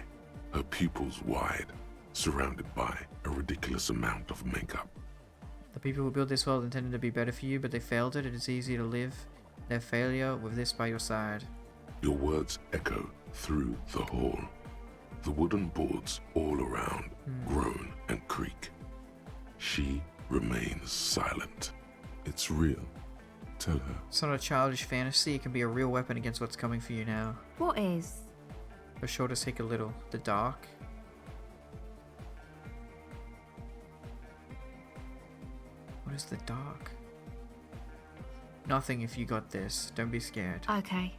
her pupils wide, surrounded by a ridiculous amount of makeup. The people who built this world intended to be better for you, but they failed it. It is easy to live their failure with this by your side. Your words echo through the hall. The wooden boards all around groan and creak. remains silent. It's real. Tell her. It's not a childish fantasy. It can be a real weapon against what's coming for you now. What is? For sure to take a little. The dark. What is the dark? Nothing if you got this. Don't be scared. Okay.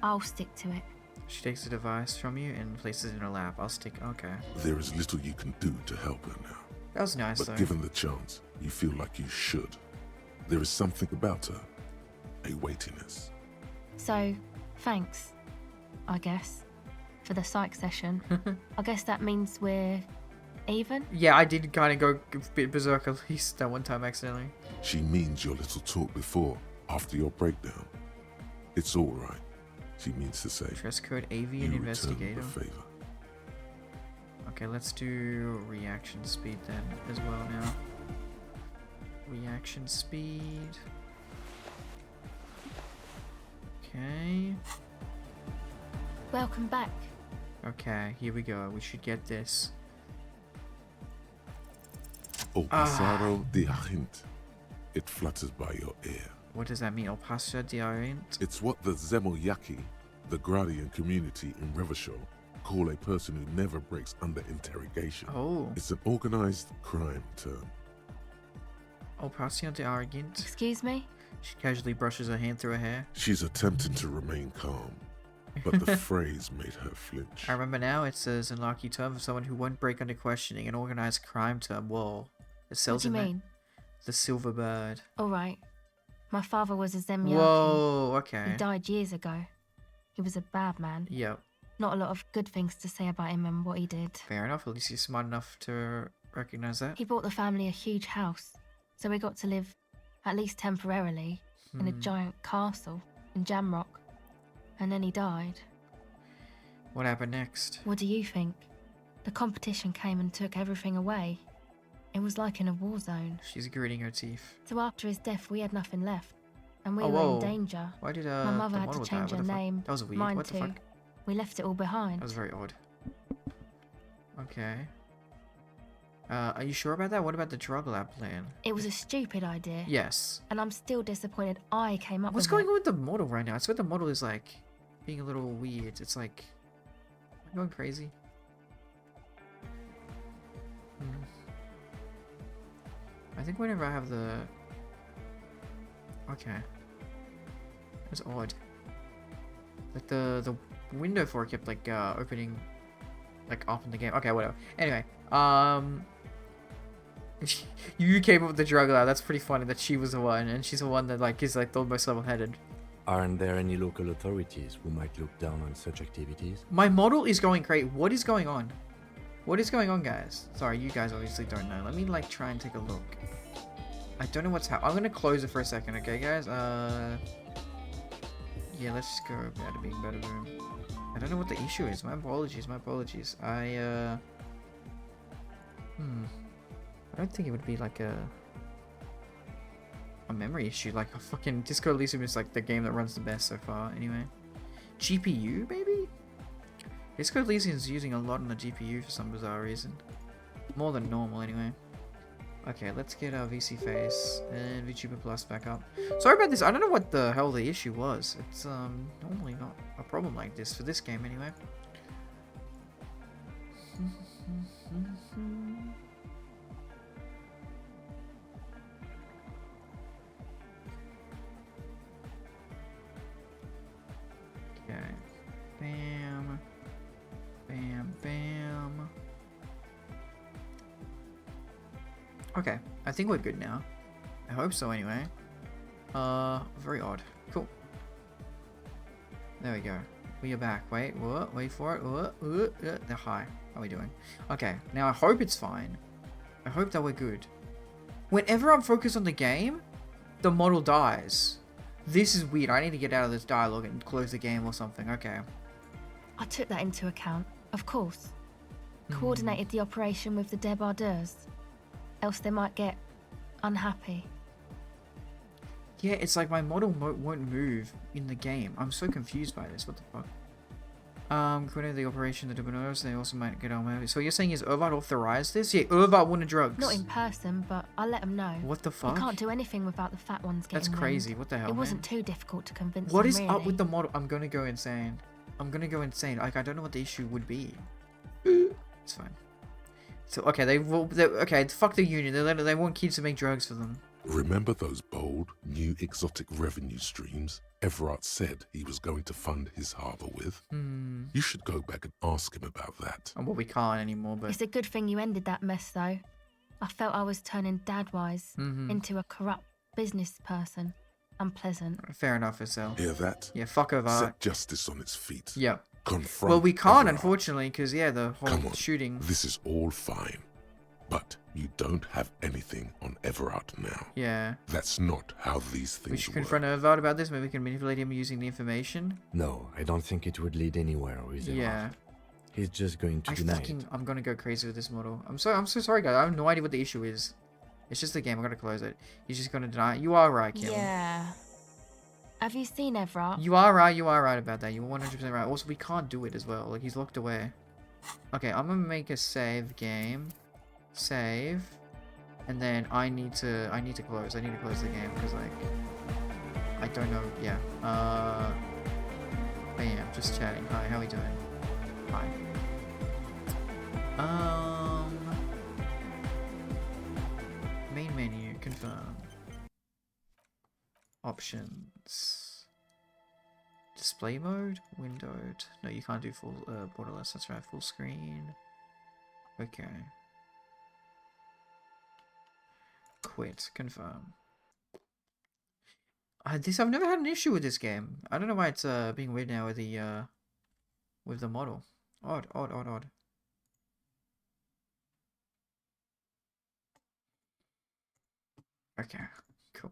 I'll stick to it. She takes the device from you and places it in her lap. I'll stick. Okay. There is little you can do to help her now. That was nice, but though. given the chance, you feel like you should. There is something about her. A weightiness. So, thanks. I guess. For the psych session. I guess that means we're even? Yeah, I did kind of go a bit berserk at least that one time accidentally. She means your little talk before, after your breakdown. It's all right. She means to say. Dress code avian investigator. Favor. Okay, let's do reaction speed then as well now. Reaction speed. Okay. Welcome back. Okay, here we go. We should get this. O pasaro de agint. It flutters by your ear. What does that mean? El Paso de Orient? It's what the Zemoyaki, the Gradian community in Revachol, call a person who never breaks under interrogation. Oh. It's an organized crime term. El Paso de Orient. Excuse me? She casually brushes her hand through her hair. She's attempting to remain calm, but the phrase made her flinch. I remember now. It's a Zenlaki term for someone who won't break under questioning. An organized crime term. Whoa. It sells What do you mean? The Silver Bird. Alright. My father was a Zemyaki. Whoa, okay. He died years ago. He was a bad man. Yep. Not a lot of good things to say about him and what he did. Fair enough. At least he's smart enough to recognize that. He bought the family a huge house, so we got to live, at least temporarily, in a giant castle in Jamrock. And then he died. What happened next? What do you think? The competition came and took everything away. It was like in a war zone. She's gritting her teeth. So after his death, we had nothing left. And we Oh, were whoa. in danger. Why did My mother the had to model change die? her What the fuck? name. That was weird. Mine What the too. fuck? We left it all behind. That was very odd. Okay. Are you sure about that? What about the drug lab plan? It was a stupid idea. Yes. And I'm still disappointed I came up What's with going it. on with the model right now? I swear the model is like being a little weird. It's like am I going crazy. I think whenever I have the okay, it's odd. Like the window for it kept like opening like up in the game. Okay, whatever. Anyway, you came up with the drug lab. That's pretty funny that she was the one, and she's the one that like is like the most level-headed. Aren't there any local authorities who might look down on such activities? My model is going great. What is going on? What is going on, guys? Sorry, you guys obviously don't know. Let me like try and take a look. I don't know what's happening. I'm gonna close it for a second, okay, guys? Yeah, let's just go bada bing, bada boom. I don't know what the issue is. My apologies. My apologies. I don't think it would be like a memory issue. Like a fucking Disco Elysium is like the game that runs the best so far. Anyway, GPU maybe. Disco Elysium is using a lot on the GPU for some bizarre reason. More than normal, anyway. Okay, let's get our VC face and VTuber Plus back up. Sorry about this. I don't know what the hell the issue was. It's normally not a problem like this for this game, anyway. Okay. Bam. Bam, bam. Okay, I think we're good now. I hope so anyway. Very odd. Cool. There we go. We are back. Wait, what? Wait for it. Hi. How are we doing? Okay, now I hope it's fine. I hope that we're good. Whenever I'm focused on the game, the model dies. This is weird. I need to get out of this dialogue and close the game or something. Okay. I took that into account, of course. Coordinated the operation with the debardeurs. Else they might get unhappy. Yeah, it's like my model won't move in the game. I'm so confused by this. What the fuck? According to the operation, the Dubonors, they also might get on maybe. So you're saying is Irvat authorized this? Yeah, Irvat wanted drugs. Not in person, but I'll let them know. What the fuck? You can't do anything without the fat ones getting That's crazy. named. What the hell, It wasn't man? too difficult to convince What them, is really. up with the model? I'm gonna go insane. Like, I don't know what the issue would be. It's fine. So, okay, okay, fuck the union. They want kids to make drugs for them. Remember those bold, new exotic revenue streams Everard said he was going to fund his harbour with? You should go back and ask him about that. Oh, well, we can't anymore, but... It's a good thing you ended that mess, though. I felt I was turning Dad-wise into a corrupt business person. Unpleasant. Fair enough, Estelle. Hear that? Yeah, fuck over. Set justice on its feet. Yeah. Confront well, we can't, Everard. unfortunately, because, yeah, the whole Come on, shooting... This is all fine. But you don't have anything on Everard now. Yeah. That's not how these things We should work. confront Everard about this. Maybe we can manipulate him using the information. No, I don't think it would lead anywhere with him. Yeah. He's just going to deny it. I'm gonna go crazy with this model. I'm so sorry, guys. I have no idea what the issue is. It's just the game. I'm gonna close it. He's just gonna deny it. You are right, Kim. Yeah. Have you seen Everard? You are right. You are right about that. You're 100% right. Also, we can't do it as well. Like, he's locked away. Okay, I'm gonna make a save game. Save. And then I need to close. I need to close the game because, like, I don't know. Yeah. Bam. Just chatting. Hi. How are we doing? Hi. Main menu. Confirm. Options. Display mode. Windowed. No, you can't do full borderless. That's right. Full screen. Okay. Quit. Confirm. I've never had an issue with this game. I don't know why it's being weird now with the model. Odd. Okay. Cool.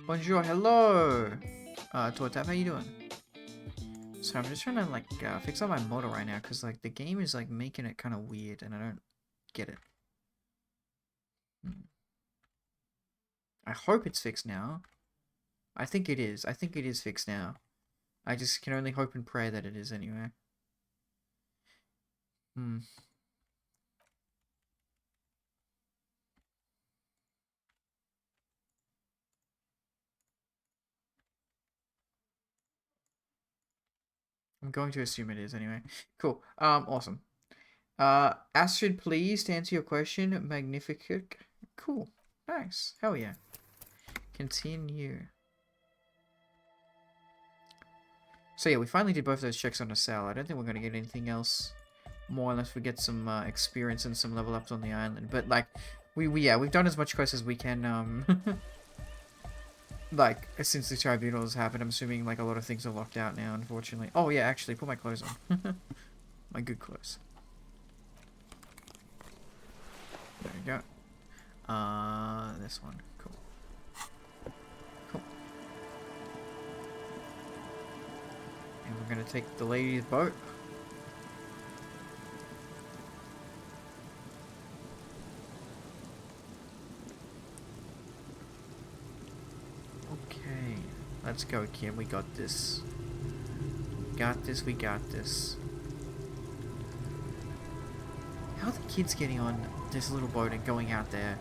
Bonjour, hello! Tortap, how you doing? So I'm just trying to, like, fix up my model right now, because, like, the game is, like, making it kind of weird, and I don't get it. I hope it's fixed now. I think it is. I think it is fixed now. I just can only hope and pray that it is anyway. I'm going to assume it is anyway. Cool. Awesome. Astrid, please, to answer your question, Magnificent. Cool. Nice. Hell yeah. Continue. So yeah, we finally did both those checks on the cell. I don't think we're going to get anything else more unless we get some experience and some level ups on the island. But like, we've done as much quest as we can. Like, since the tribunal has happened, I'm assuming like a lot of things are locked out now, unfortunately. Oh yeah, actually, put my clothes on. My good clothes. There we go. This one. Cool. Cool. And we're gonna take the lady's boat. Okay. Let's go, Kim. We got this. Got this, we got this. How are the kids getting on this little boat and going out there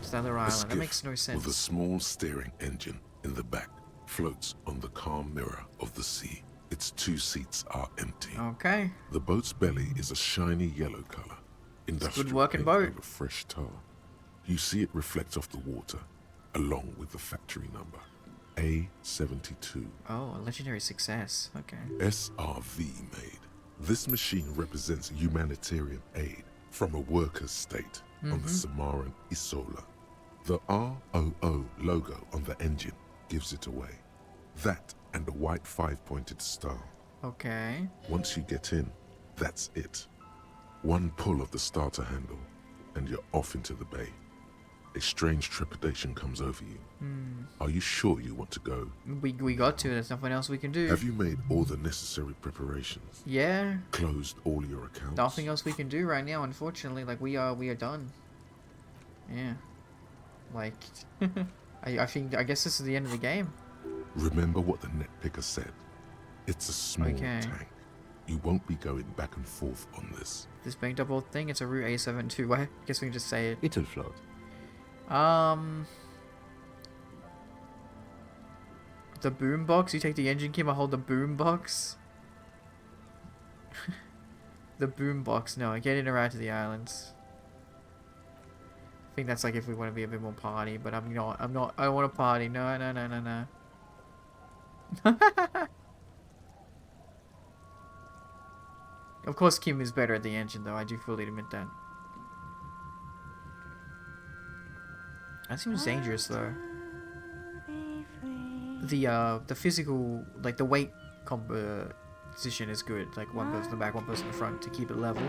to the other island? That makes no sense. With a small steering engine in the back floats on the calm mirror of the sea. Its 2 seats are empty. Okay. The boat's belly is a shiny yellow color. Industrial good working paint boat. over fresh tar. You see it reflect off the water, along with the factory number. A72. Oh, a legendary success. Okay. SRV made. This machine represents humanitarian aid from a workers' state on the Samaran Isola. The ROO logo on the engine gives it away. That and a white 5-pointed star. Okay. Once you get in, that's it. One pull of the starter handle, and you're off into the bay. a strange trepidation comes over you. Are you sure you want to go? We got to. There's nothing else we can do. Have you made all the necessary preparations? Yeah. Closed all your accounts? Nothing else we can do right now, unfortunately. Like, we are done. Yeah. Like, I guess this is the end of the game. Remember what the net picker said. It's a small tank. You won't be going back and forth on this. This banked up old thing, it's a Route A72. I guess we can just say it. It'll float. The boombox? You take the engine key, I hold the boombox? The boombox, no, get in or out to the islands. I think that's like if we want to be a bit more party, but I'm not, I don't want to party. No, no, no, no, no. Of course Kim is better at the engine though, I do fully admit that. That seems dangerous though. The physical, like the weight composition is good. Like one person in the back, one person in the front to keep it level.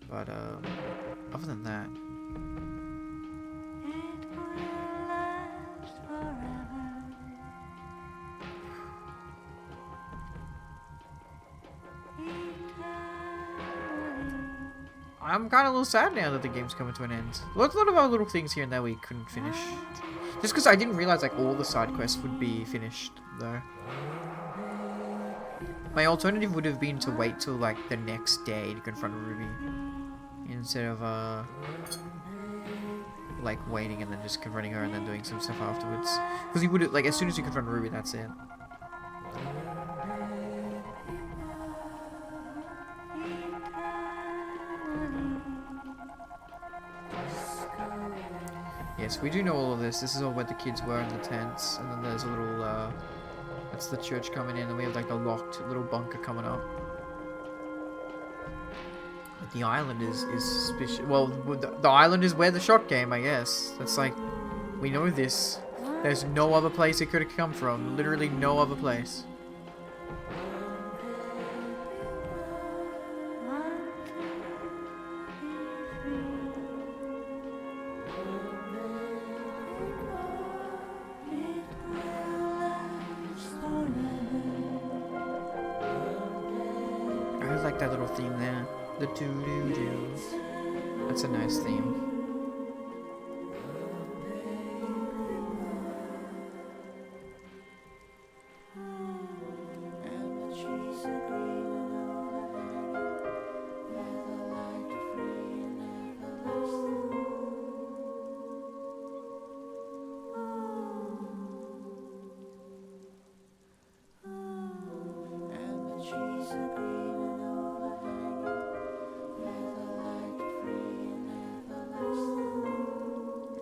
But other than that, I'm kind of a little sad now that the game's coming to an end. Lots of our little things here and there we couldn't finish. Just because I didn't realize like all the side quests would be finished though. My alternative would have been to wait till like the next day to confront Ruby, instead of like waiting and then just confronting her and then doing some stuff afterwards. Because you would have, like, as soon as you confront Ruby, that's it. Yes, we do know all of this. This is all where the kids were in the tents, and then there's a little, that's the church coming in, and we have like a locked little bunker coming up. But the island is suspicious. Well, the island is where the shot came, I guess. That's like, we know this. There's no other place it could have come from. Literally no other place. I like that little theme there. The doo-doo-doo. That's a nice theme.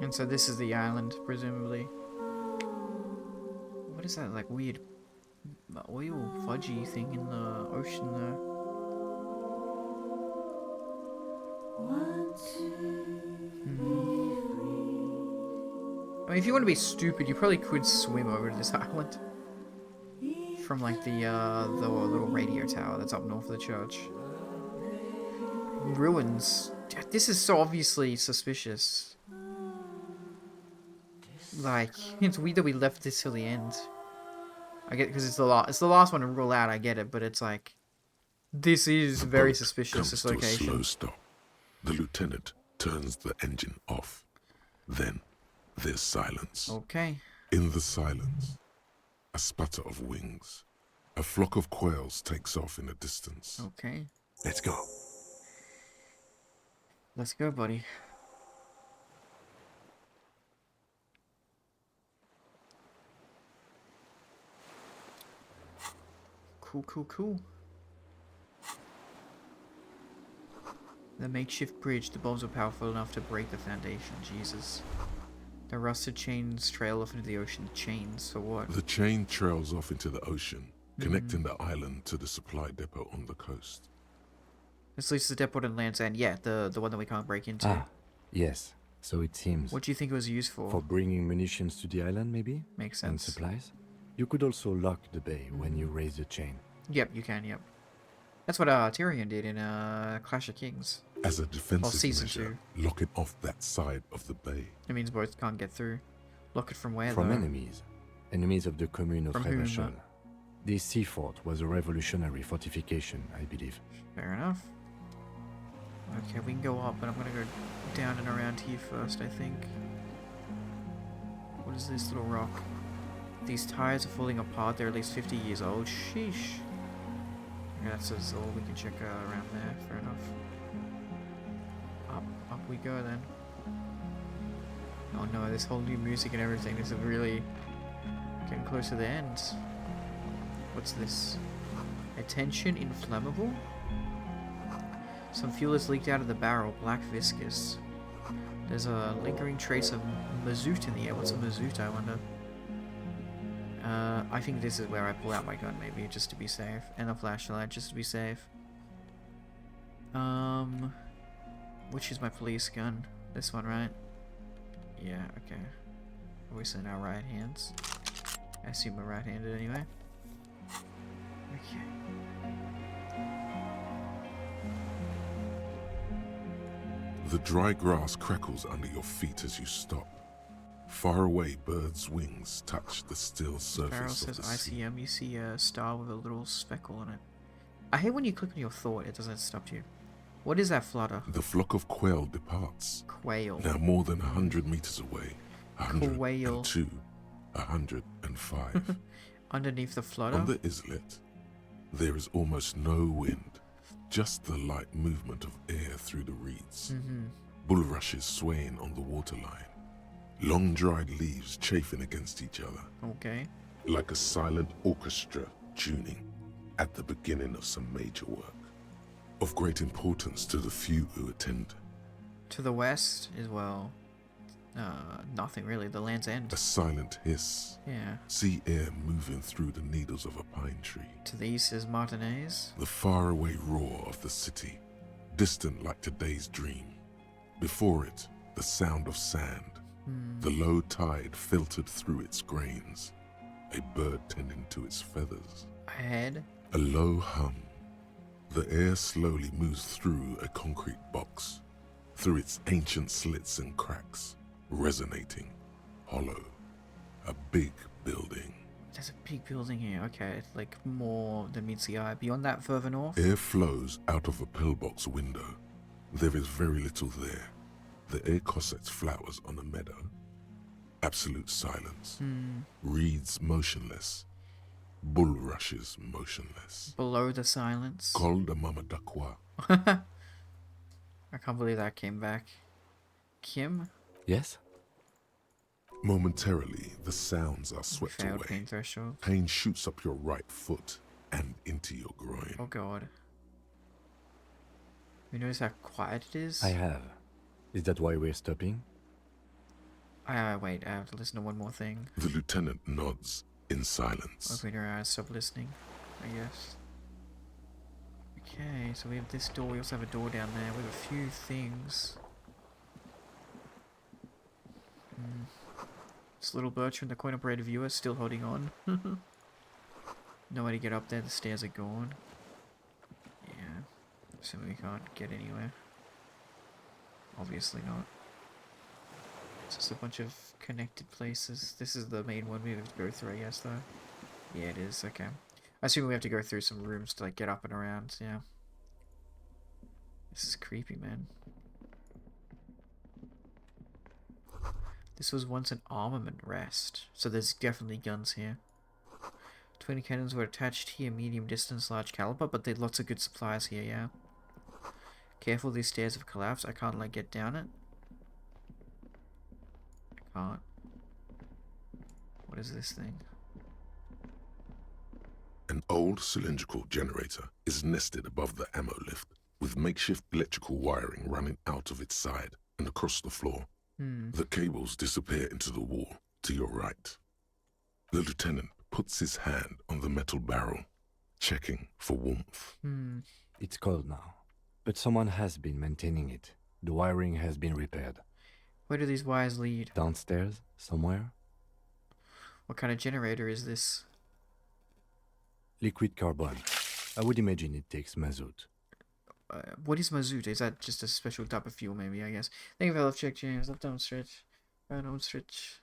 And so this is the island, presumably. What is that, like, weird oil fudgy thing in the ocean there? I mean, if you want to be stupid, you probably could swim over to this island. From, like, the little radio tower that's up north of the church. Ruins. This is so obviously suspicious. Like, it's weird that we left this till the end. I get, because it's the last one to rule out, I get it, but it's like, this is very suspicious, this location. To a slow stop. The lieutenant turns the engine off. Then there's silence. Okay. In the silence, a sputter of wings. A flock of quails takes off in the distance. Okay. Let's go. Let's go, buddy. Cool, cool, cool. The makeshift bridge, the bombs were powerful enough to break the foundation. Jesus. The rusted chains trail off into the ocean. Chains, for what? The chain trails off into the ocean, connecting the island to the supply depot on the coast. This leads to the depot in Land's End. Yeah, the one that we can't break into. Ah, yes. So it seems. What do you think it was used for? For bringing munitions to the island, maybe? Makes sense. And supplies? You could also lock the bay when you raise the chain. Yep, you can, yep. That's what Tyrion did in Clash of Kings. As a defensive season measure, lock it off that side of the bay. It means both can't get through. Lock it from where, From though? enemies. Enemies of the Commune of From whom? Revachol. This sea fort was a revolutionary fortification, I believe. Fair enough. Okay, we can go up, but I'm gonna go down and around here first, I think. What is this little rock? These tires are falling apart. They're at least 50 years old. Sheesh. Okay, that's all we can check around there. Fair enough. Up we go then. Oh no, this whole new music and everything. This is really getting close to the end. What's this? Attention, inflammable? Some fuel has leaked out of the barrel. Black viscous. There's a lingering trace of mazout in the air. What's a mazout, I wonder? I think this is where I pull out my gun, maybe, just to be safe. And a flashlight, just to be safe. Which is my police gun? This one, right? Yeah, okay. Obviously now right hands. I assume we're right-handed anyway. Okay. The dry grass crackles under your feet as you stop. Far away, birds' wings touch the still surface Barrel of says the sea. ICM. You see a star with a little speckle on it. I hate when you click on your thought, it doesn't stop you. What is that flutter? The flock of quail departs. Quail. Now more than 100 meters away. 102, Quail. 105. Underneath the flutter? On the islet, there is almost no wind, just the light movement of air through the reeds. Bulrushes swaying on the waterline. Long dried leaves chafing against each other. Okay. Like a silent orchestra tuning at the beginning of some major work. Of great importance to the few who attend. To the west is, well, nothing really. The Land's End. A silent hiss. Yeah. Sea air moving through the needles of a pine tree. To the east is Martinez. The faraway roar of the city, distant like today's dream. Before it, the sound of sand. The low tide filtered through its grains. A bird tending to its feathers. Ahead. A low hum. The air slowly moves through a concrete box, through its ancient slits and cracks, resonating, hollow. A big building. There's a big building here. Okay, like more than meets the eye. Beyond that, further north? Air flows out of a pillbox window. There is very little there. The air cossets flowers on a meadow. Absolute silence. Reeds motionless. Bulrushes motionless. Below the silence. Col de Mamadakwa. I can't believe that came back. Kim? Yes? Momentarily, the sounds are swept Failed away. pain threshold. Pain shoots up your right foot and into your groin. Oh god. You notice how quiet it is? I have. Is that why we're stopping? Wait, I have to listen to one more thing. The lieutenant nods in silence. Open your eyes, stop listening, I guess. Okay, so we have this door, we also have a door down there, we have a few things. This little Bertrand, the coin-operated viewer, still holding on. No way to get up there, the stairs are gone. Yeah, so we can't get anywhere. Obviously not. It's just a bunch of connected places. This is the main one we have to go through, I guess, though. Yeah, it is, okay. I assume we have to go through some rooms to, like, get up and around, yeah. This is creepy, man. This was once an armament rest, so there's definitely guns here. 20 cannons were attached here, medium distance, large caliber, but there's lots of good supplies here, yeah. Careful, these stairs have collapsed. I can't, like, get down it. I can't. What is this thing? An old cylindrical generator is nested above the ammo lift, with makeshift electrical wiring running out of its side and across the floor. The cables disappear into the wall to your right. The lieutenant puts his hand on the metal barrel, checking for warmth. It's cold now, but someone has been maintaining it. The wiring has been repaired. Where do these wires lead? Downstairs, somewhere. What kind of generator is this? Liquid carbon. I would imagine it takes mazout. What is mazout? Is that just a special type of fuel, maybe, I guess? Thank you for the left check, James. Left down stretch. Right down stretch.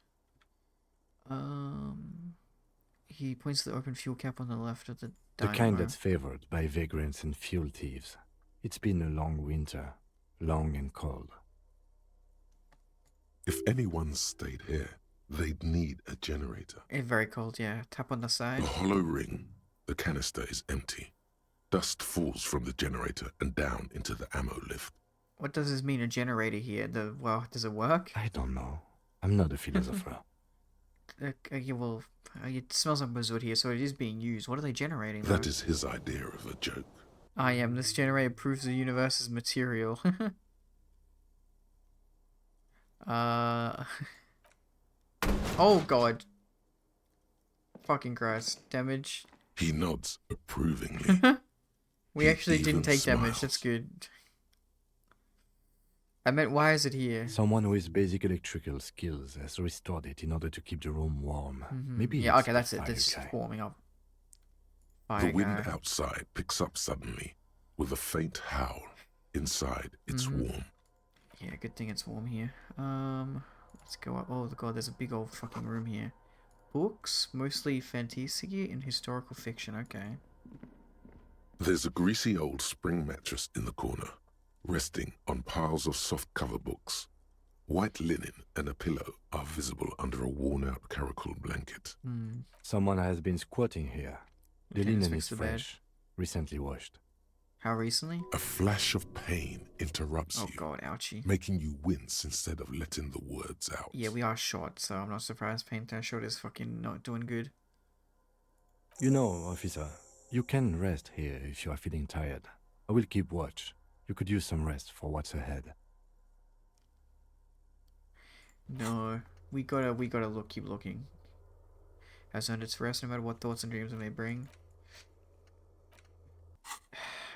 He points to the open fuel cap on the left of the The dynamo. kind that's favored by vagrants and fuel thieves. It's been a long winter. Long and cold. If anyone stayed here, they'd need a generator. It's very cold, yeah. Tap on the side. The hollow ring, the canister is empty. Dust falls from the generator and down into the ammo lift. What does this mean, a generator here? Well, does it work? I don't know. I'm not a philosopher. Yeah, well, it smells like mazout here, so it is being used. What are they generating, though? That is his idea of a joke. I am. This generator proves the universe is material. Oh, God. Fucking Christ. Damage. He nods approvingly. We actually didn't take damage. smiles. That's good. I meant, why is it here? Someone with basic electrical skills has restored it in order to keep the room warm. Maybe Yeah, it's okay, that's the it. That's fire guy. warming up. The Fire wind guy. outside picks up suddenly with a faint howl. Inside, it's warm. Yeah, good thing it's warm here. Let's go up. Oh, God, there's a big old fucking room here. Books, mostly fantasy and historical fiction. Okay. There's a greasy old spring mattress in the corner, resting on piles of soft cover books. White linen and a pillow are visible under a worn-out caracal blanket. Someone has been squatting here. The Okay, let's linen fix is the bed. fresh, recently washed. How recently? A flash of pain interrupts Oh, you, God, ouchie. making you wince instead of letting the words out. Yeah, we are short, so I'm not surprised Paint That Short is fucking not doing good. You know, officer, you can rest here if you are feeling tired. I will keep watch. You could use some rest for what's ahead. No, we gotta keep looking. Has earned its rest no matter what thoughts and dreams it may bring.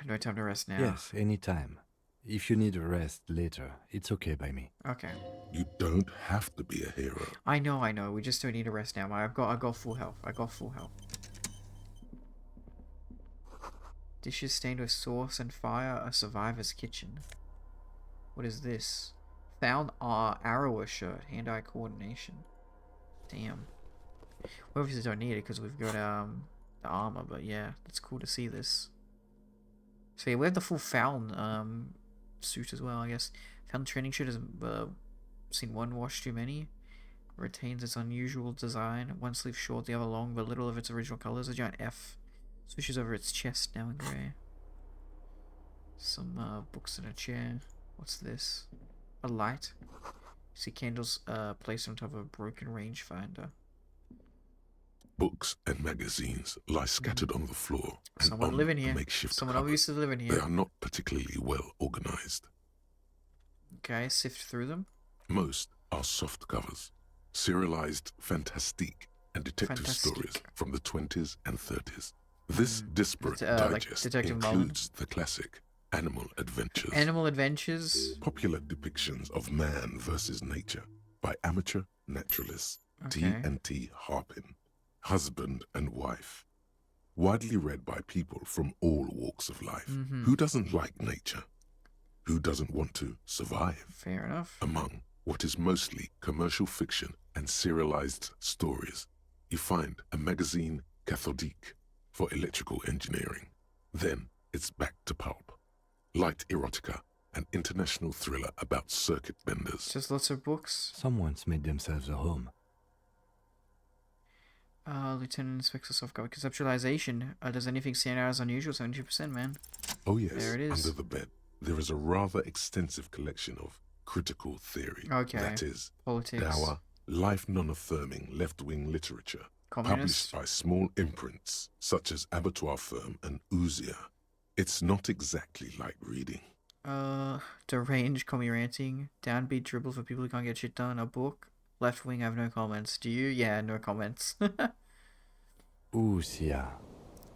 No time to rest now. Yes, anytime. If you need a rest later, it's okay by me. Okay. You don't have to be a hero. I know. We just don't need to rest now. I've got full health. Dishes stained with sauce and fire. A survivor's kitchen. What is this? Found arrower shirt. Hand-eye coordination. Damn. We obviously don't need it because we've got the armor. But yeah, it's cool to see this. So yeah, we have the full Found suit as well, I guess. Found training shirt has seen one wash too many. Retains its unusual design. One sleeve short, the other long, but little of its original colors. A giant F swishes over its chest, now in grey. Some books in a chair. What's this? A light. You see candles placed on top of a broken rangefinder. Books and magazines lie scattered on the floor. And Someone on living the here. makeshift Someone cupboard. obviously living here. They are not particularly well organized. Okay, sift through them. Most are soft covers, serialized fantastique and detective stories Fantastique. from the 20s and 30s. This disparate like digest Detective Mullen. includes the classic Animal Adventures. Animal Adventures. Popular depictions of man versus nature by amateur naturalists Okay. T&T Harpin, husband and wife. Widely read by people from all walks of life. Who doesn't like nature? Who doesn't want to survive? Fair enough. Among what is mostly commercial fiction and serialized stories, you find a magazine cathodique for electrical engineering. Then it's back to pulp. Light erotica, an international thriller about circuit benders. Just lots of books. Someone's made themselves a home. Lieutenant Inspector Softcover Conceptualization. Does anything stand out as unusual? 72%, man. Oh yes, There it is. under the bed, there is a rather extensive collection of critical theory. Okay. That is, Politics. dour, life non-affirming left-wing literature. Communist. Published by small imprints such as Abattoir Firm and Ouzia. It's not exactly light reading. Deranged, commie ranting. Downbeat dribble for people who can't get shit done. A book. Left wing, I have no comments. Do you? Yeah, no comments. Ouzia.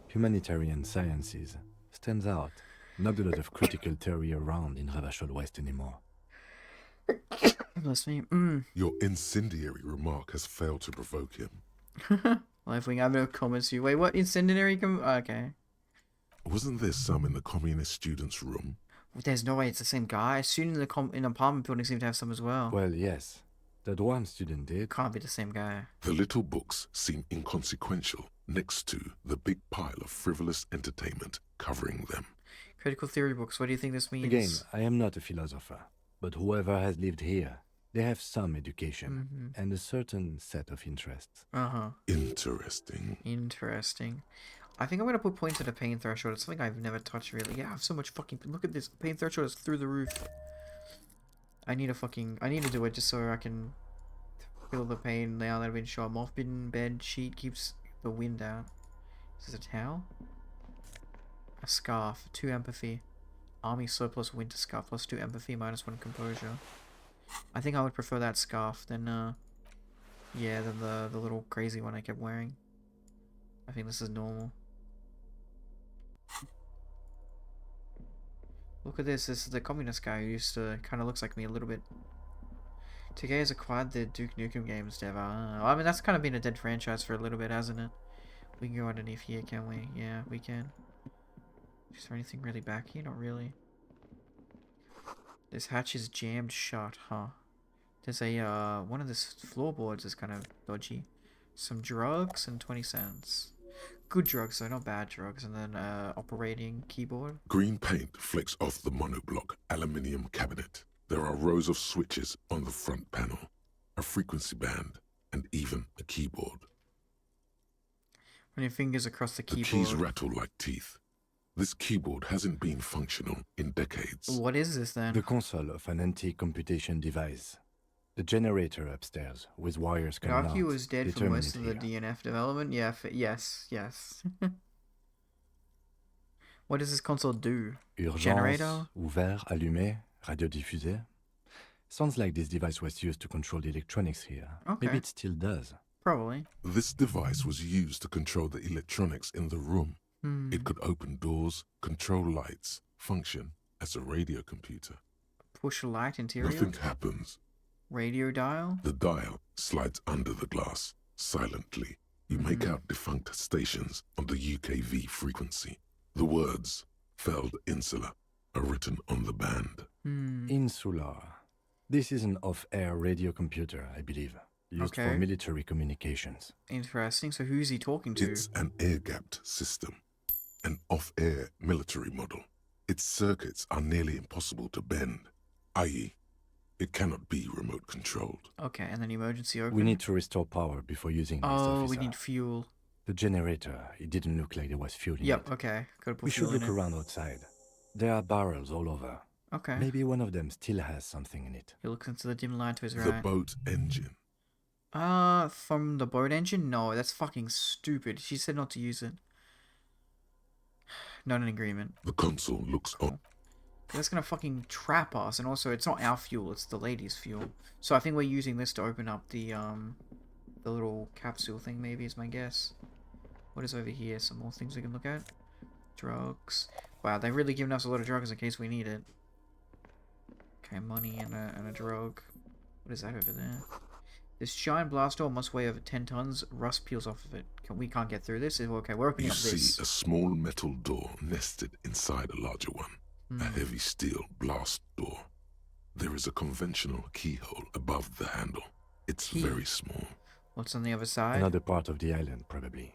Humanitarian sciences. Stands out. Not a lot of critical theory around in Ravachol West anymore. Bless me. Your incendiary remark has failed to provoke him. Left wing, I have no comments. You wait, what? Incendiary? Okay. Wasn't there some in the communist students' room? There's no way it's the same guy. Students in apartment buildings seem to have some as well. Well, yes. That one student did. Can't be the same guy. The little books seem inconsequential next to the big pile of frivolous entertainment covering them. Critical theory books, what do you think this means? Again, I am not a philosopher, but whoever has lived here, they have some education and a certain set of interests. Interesting. Interesting. I think I'm going to put points at a pain threshold. It's something I've never touched, really. Yeah, I have so much fucking... Look at this. Pain threshold is through the roof. I need to do it just so I can feel the pain now that I've been shown. Moth-bitten bed sheet keeps the wind out. Is this a towel? A scarf. 2 empathy. Army surplus winter scarf plus 2 empathy minus 1 composure. I think I would prefer that scarf than, yeah, than the little crazy one I kept wearing. I think this is normal. Look at this. This is the communist guy who used to kind of looks like me a little bit. Together has acquired the Duke Nukem games dev. I mean, that's kind of been a dead franchise for a little bit, hasn't it? We can go underneath here, can't we? Yeah, we can. Is there anything really back here? Not really. This hatch is jammed shut, huh? There's a, one of the floorboards is kind of dodgy. Some drugs and 20 cents. Good drugs, though, not bad drugs. And then, operating keyboard. Green paint flecks off the monoblock aluminium cabinet. There are rows of switches on the front panel, a frequency band, and even a keyboard. Run your fingers across the keyboard. The keys rattle like teeth. This keyboard hasn't been functional in decades. What is this, then? The console of an anti-computation device. The generator upstairs, with wires coming out. Archie was dead for most of the DNF development. Yeah, yes. What does this console do? Urgence, Generator? ouvert, allumé, radiodiffusé. Sounds like this device was used to control the electronics here. Okay. Maybe it still does. Probably. This device was used to control the electronics in the room. It could open doors, control lights, function as a radio computer. Push light interior? Nothing happens. Radio dial? The dial slides under the glass. Silently, you make out defunct stations on the UKV frequency. The words, Feld Insula, are written on the band. Insular. This is an off-air radio computer, I believe, used for military communications. Interesting. So who's he talking to? It's an air-gapped system, an off-air military model. Its circuits are nearly impossible to bend, i.e., it cannot be remote controlled. Okay, and then emergency open. We need to restore power before using this, officer. We need fuel. The generator, it didn't look like there was fuel in it. Yep, okay. Gotta put we fuel should look in around outside. There are barrels all over. Okay. Maybe one of them still has something in it. He looks into the dim light to his right. The boat engine. From the boat engine? No, that's fucking stupid. She said not to use it. Not an agreement. The console looks on. That's gonna fucking trap us, and also it's not our fuel, it's the lady's fuel. So I think we're using this to open up the little capsule thing, maybe, is my guess. What is over here? Some more things we can look at. Drugs. Wow, they've really given us a lot of drugs in case we need it. Okay, money and a drug. What is that over there? This giant blast door must weigh over 10 tons. Rust peels off of it. We can't get through this. Okay, we're opening up this. You see a small metal door nested inside a larger one. A heavy steel blast door. There is a conventional keyhole above the handle. It's very small. What's on the other side? Another part of the island, probably.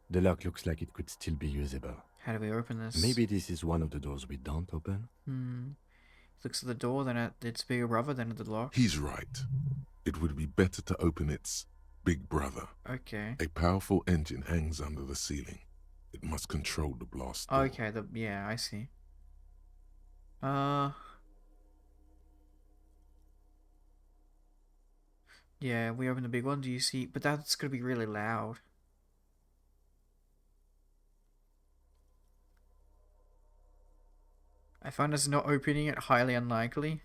The lock looks like it could still be usable. How do we open this? Maybe this is one of the doors we don't open? Looks at the door, then at its bigger brother, then at the lock. He's right. It would be better to open its big brother. Okay. A powerful engine hangs under the ceiling. It must control the blast door. Okay, yeah, I see. Yeah, we open the big one. Do you see? But that's gonna be really loud. I find us not opening it highly unlikely.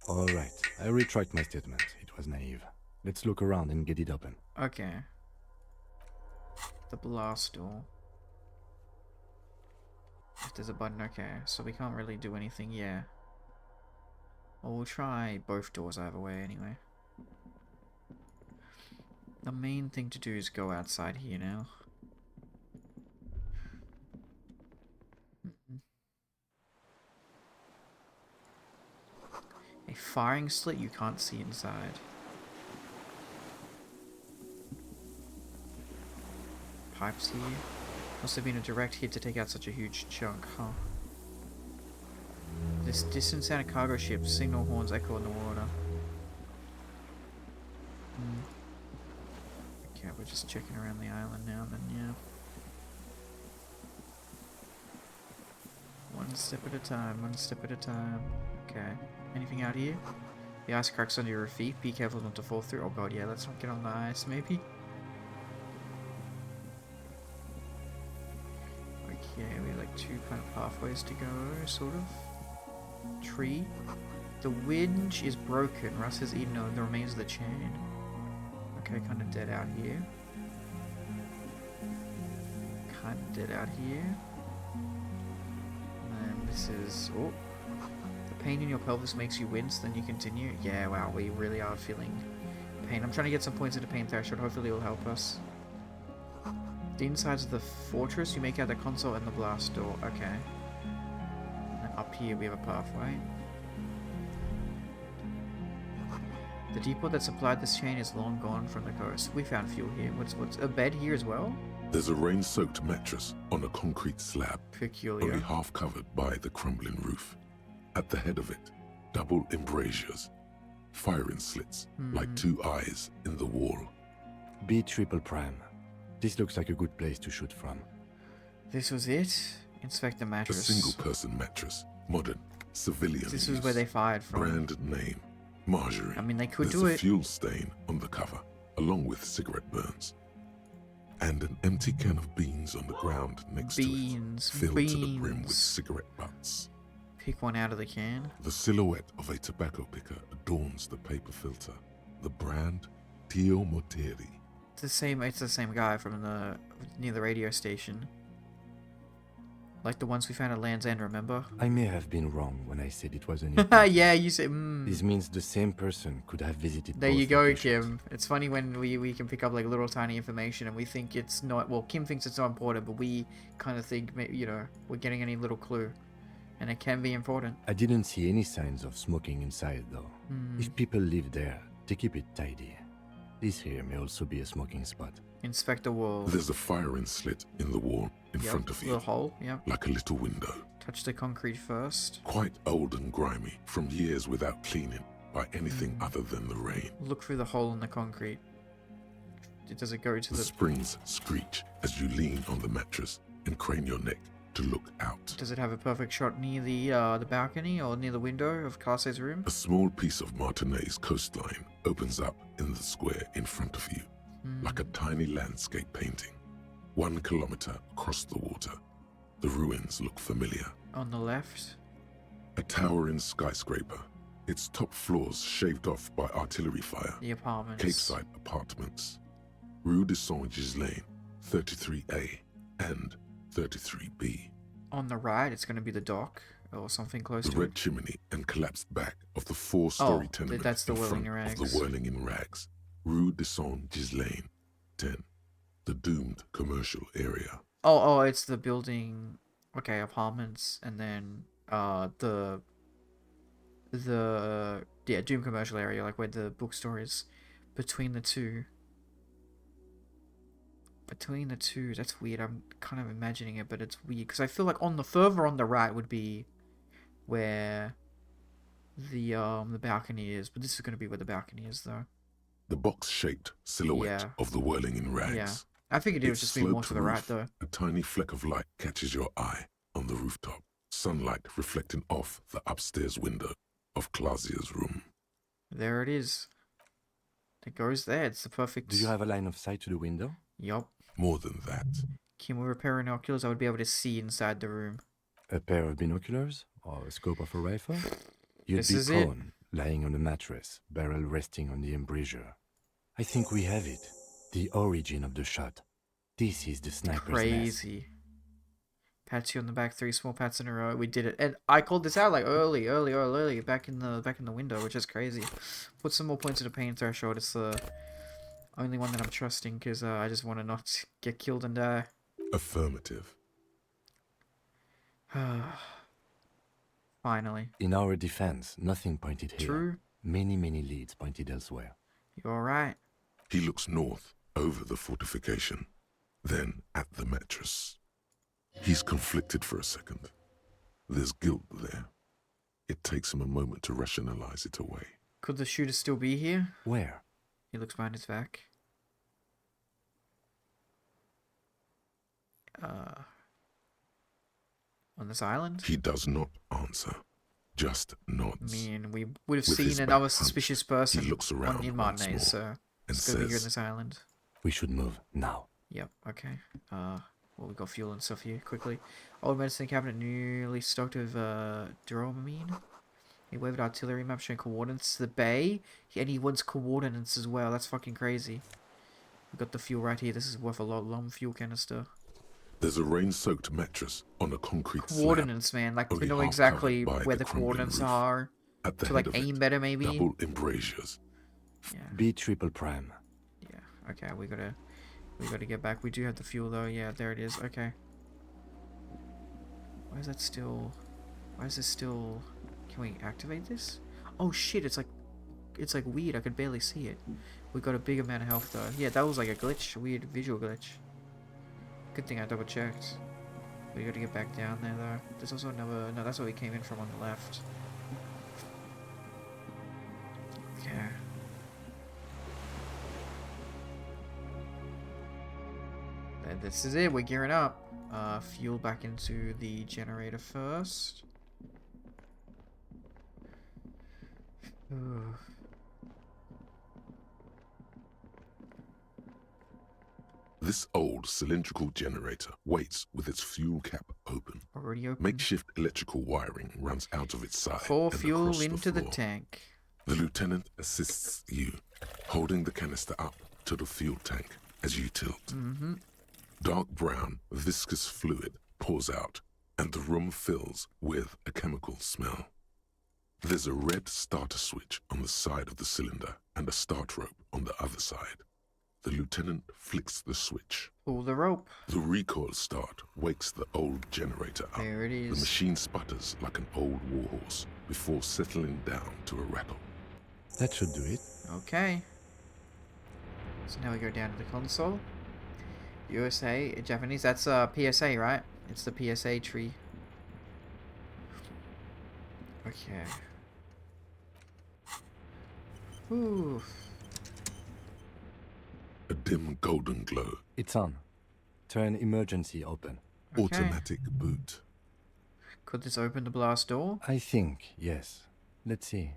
Alright, I retract my statement. It was naive. Let's look around and get it open. Okay. The blast door. If there's a button, okay. So we can't really do anything, yeah. Well, we'll try both doors either way anyway. The main thing to do is go outside here now. A firing slit you can't see inside. Pipes here. Must have been a direct hit to take out such a huge chunk, huh? This distant sound of cargo ships, signal horns echo in the water. Okay, we're just checking around the island now then, yeah. One step at a time, one step at a time. Okay. Anything out here? The ice cracks under your feet. Be careful not to fall through. Oh god, yeah, let's not get on the ice, maybe. Okay, we have like two kind of pathways to go, sort of. Tree. The winch is broken. Russ has eaten the remains of the chain. Okay, kind of dead out here. Kind of dead out here. And then this is... Oh. The pain in your pelvis makes you wince, then you continue. Yeah, wow, we really are feeling pain. I'm trying to get some points into pain threshold. Hopefully it will help us. The insides of the fortress, you make out the console and the blast door. Okay. And then up here we have a pathway. The depot that supplied this chain is long gone from the coast. We found fuel here. What's a bed here as well? There's a rain-soaked mattress on a concrete slab. Peculiar. Only half covered by the crumbling roof. At the head of it, double embrasures. Firing slits, like two eyes in the wall. B triple prime. This looks like a good place to shoot from. This was it? Inspect the A mattress. single-person mattress. Modern. Civilian This use. is where they fired from. Brand name. Marjorie. I mean, they could There's do a it. fuel stain on the cover, along with cigarette burns. And an empty can of beans on the ground next to it, filled to the brim with cigarette butts. Pick one out of the can. The silhouette of a tobacco picker adorns the paper filter. The brand, Tio Moteri. It's the same guy from near the radio station. Like the ones we found at Land's End, remember? I may have been wrong when I said it was a new Yeah, you said, This means the same person could have visited There both you go, locations. Kim. It's funny when we can pick up like little tiny information and we think it's not, well, Kim thinks it's not important, but we kind of think, you know, we're getting any little clue. And it can be important. I didn't see any signs of smoking inside, though. If people live there, they keep it tidy. This here may also be a smoking spot. Inspect the wall. There's a firing slit in the wall in front of you. Little hole, yep. Like a little window. Touch the concrete first. Quite old and grimy from years without cleaning by anything other than the rain. Look through the hole in the concrete. Does it go to The springs screech as you lean on the mattress and crane your neck to look out. Does it have a perfect shot near the balcony or near the window of Carse's room? A small piece of Martinez coastline opens up in the square in front of you, like a tiny landscape painting. 1 kilometer across the water. The ruins look familiar. On the left? A towering skyscraper. Its top floors shaved off by artillery fire. The apartments. Capeside apartments. Rue de Saint-Ghislain, 33A and 33B. On the right, it's going to be the dock or something close The to red it. chimney and collapsed back of the 4-story tenement that's the in Whirling front Rags. of the Whirling in Rags. Rue de Saint-Ghislain, 10. The doomed commercial area. Oh, it's the building. Okay, apartments, and then the Doom commercial area, like where the bookstore is. Between the two. That's weird. I'm kind of imagining it, but it's weird because I feel like further on the right would be where the balcony is, but this is going to be where the balcony is though. The box-shaped silhouette of the Whirling in Rags. Yeah, I figured it would Its just be more sloped to the right roof, though. A tiny fleck of light catches your eye on the rooftop. Sunlight reflecting off the upstairs window of Clausia's room. There it is. It goes there. It's the perfect. Do you have a line of sight to the window? Yup. More than that. Can we repair binoculars? I would be able to see inside the room. A pair of binoculars? Or a scope of a rifle? You'd This be is it. prone, lying on a mattress, barrel resting on the embrasure. I think we have it. The origin of the shot. This is the sniper's nest. Crazy. Pats you on the back, 3 small pats in a row. We did it, and I called this out like early, back in the window, which is crazy. Put some more points into pain threshold. It's the only one that I'm trusting because I just want to not get killed and die. Affirmative. Finally. In our defense, nothing pointed here. True. Many leads pointed elsewhere. You're right. He looks north, over the fortification, then at the mattress. He's conflicted for a second. There's guilt there. It takes him a moment to rationalize it away. Could the shooter still be here? Where? He looks behind his back. On this island? He does not answer, just nods. I mean, we would have With his seen back another hunched, suspicious person he looks around in once Martinez, more so and it's gonna be here on says, this island. We should move now. Yep, okay. Well, we got fuel and stuff here, quickly. Old medicine cabinet newly stocked with, duramine. A waved artillery map showing coordinates to the bay, and he wants coordinates as well. That's fucking crazy. We got the fuel right here. This is worth a lot. Long fuel canister. There's a rain-soaked mattress on a concrete coordinates, slab, man. Like, we only know half exactly covered by where the crumbling coordinates roof. are. At the To, head like, of aim it, better, maybe? double embrasures. Yeah. B triple prime. Yeah, okay, we gotta get back. We do have the fuel, though. Yeah, there it is. Okay. Why is this still... Can we activate this? Oh, shit, it's like weird. I could barely see it. We got a big amount of health, though. Yeah, that was like a glitch. A weird visual glitch. Good thing I double checked. We gotta get back down there, though. There's also another... No, that's where we came in from on the left. Okay. And this is it. We're gearing up. Fuel back into the generator first. Ooh. This old cylindrical generator waits with its fuel cap open. Already open. Makeshift electrical wiring runs out of its side. Pour and fuel across into the floor. tank. The lieutenant assists you, holding the canister up to the fuel tank as you tilt. Mm-hmm. Dark brown, viscous fluid pours out, and the room fills with a chemical smell. There's a red starter switch on the side of the cylinder and a start rope on the other side. The lieutenant flicks the switch. Pull the rope. The recoil start wakes the old generator up. There it is. The machine sputters like an old warhorse before settling down to a rattle. That should do it. Okay. So now we go down to the console. USA, Japanese, that's PSA, right? It's the PSA tree. Okay. Ooh. A dim golden glow. It's on. Turn emergency open. Okay. Automatic boot. Could this open the blast door? I think, yes. Let's see.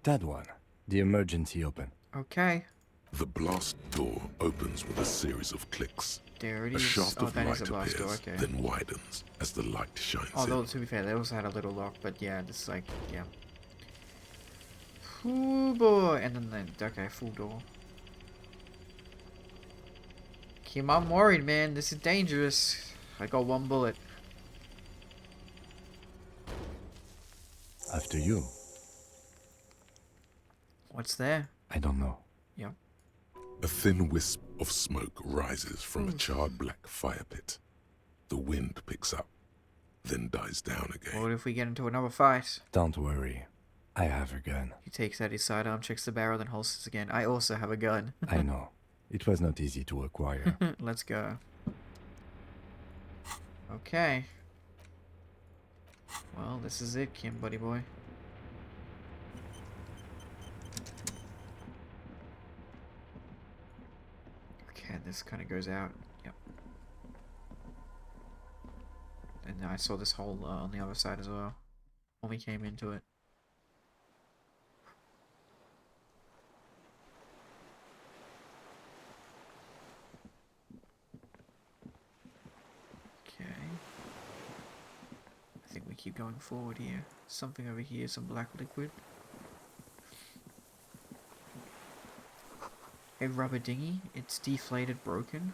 That one. The emergency open. Okay. The blast door opens with a series of clicks. There it A is. shaft Oh, of that light is a blast door, appears, okay. then widens as the light shines Although, in. to be fair, they also had a little lock, but yeah, this is like, yeah. Ooh, boy. And then, okay, full door. Kim, I'm worried, man. This is dangerous. I got one bullet. After you. What's there? I don't know. Yep. A thin wisp of smoke rises from a charred black fire pit. The wind picks up, then dies down again. What if we get into another fight? Don't worry. I have a gun. He takes out his sidearm, checks the barrel, then holsters again. I also have a gun. I know. It was not easy to acquire. Let's go. Okay. Well, this is it, Kim, buddy boy. Okay, this kind of goes out. Yep. And I saw this hole on the other side as well when we came into it. Okay. I think we keep going forward here. Something over here, some black liquid. A rubber dinghy. It's deflated, broken.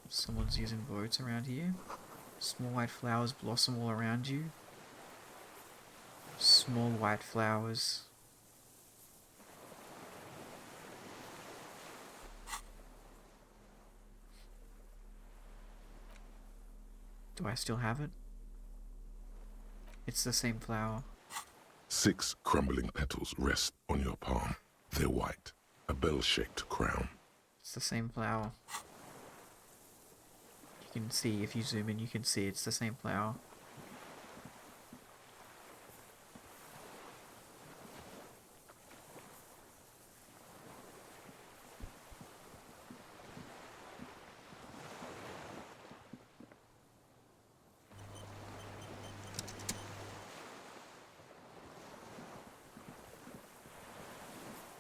Someone's using boats around here. Small white flowers blossom all around you. Small white flowers. Do I still have it? It's the same flower. 6 crumbling petals rest on your palm. They're white, a bell-shaped crown. It's the same flower. You can see, if you zoom in, you can see it's the same flower.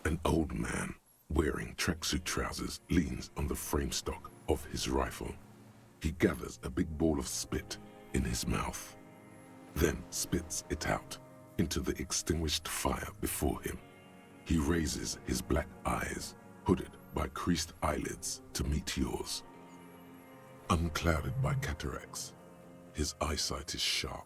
An old man, wearing tracksuit trousers, leans on the frame stock of his rifle. He gathers a big ball of spit in his mouth, then spits it out into the extinguished fire before him. He raises his black eyes, hooded by creased eyelids, to meet yours. Unclouded by cataracts, his eyesight is sharp.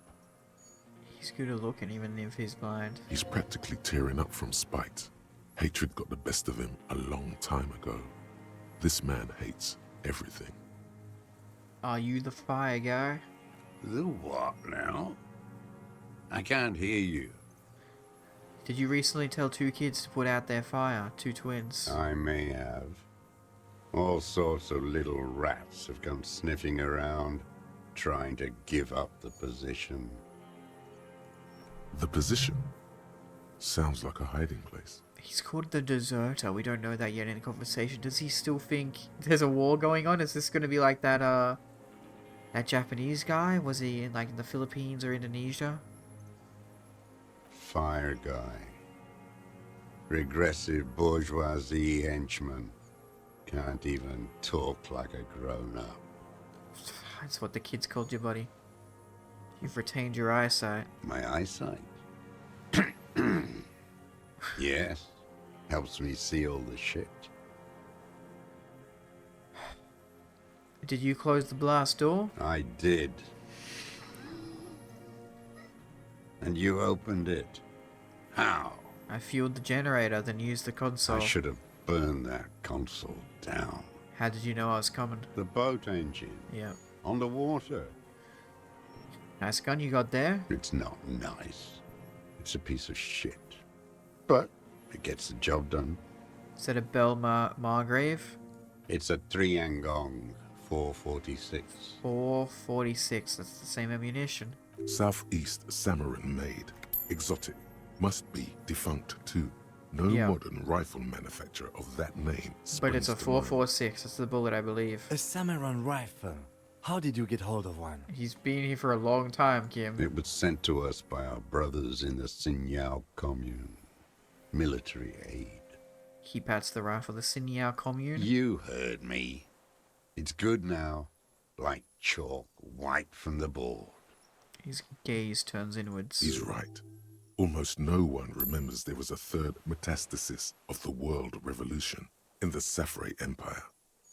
He's good at looking, even if he's blind. He's practically tearing up from spite. Hatred got the best of him a long time ago. This man hates everything. Are you the fire guy? The what now? I can't hear you. Did you recently tell 2 kids to put out their fire? 2 twins. I may have. All sorts of little rats have come sniffing around, trying to give up the position. The position? Sounds like a hiding place. He's called the Deserter. We don't know that yet in the conversation. Does he still think there's a war going on? Is this going to be like that, that Japanese guy? Was he in, like, in the Philippines or Indonesia? Fire guy. Regressive bourgeoisie henchman. Can't even talk like a grown-up. That's what the kids called you, buddy. You've retained your eyesight. My eyesight? Yes. Helps me see all the shit. Did you close the blast door? I did. And you opened it. How? I fueled the generator, then used the console. I should have burned that console down. How did you know I was coming? The boat engine. Yeah. On the water. Nice gun you got there. It's not nice. It's a piece of shit. But it gets the job done. Is that a Bell Margrave? It's a Triangong 446. 446. That's the same ammunition. Southeast Samaran made. Exotic. Must be defunct too. No Yeah. modern rifle manufacturer of that name. But it's a springs to mind. 446. That's the bullet, I believe. A Samaran rifle. How did you get hold of one? He's been here for a long time, Kim. It was sent to us by our brothers in the Sinyao commune. Military aid. He pats the rifle. The Sinyao commune? You heard me. It's good now. Like chalk wiped from the board. His gaze turns inwards. He's right. Almost no one remembers there was a third metastasis of the world revolution in the Safre Empire,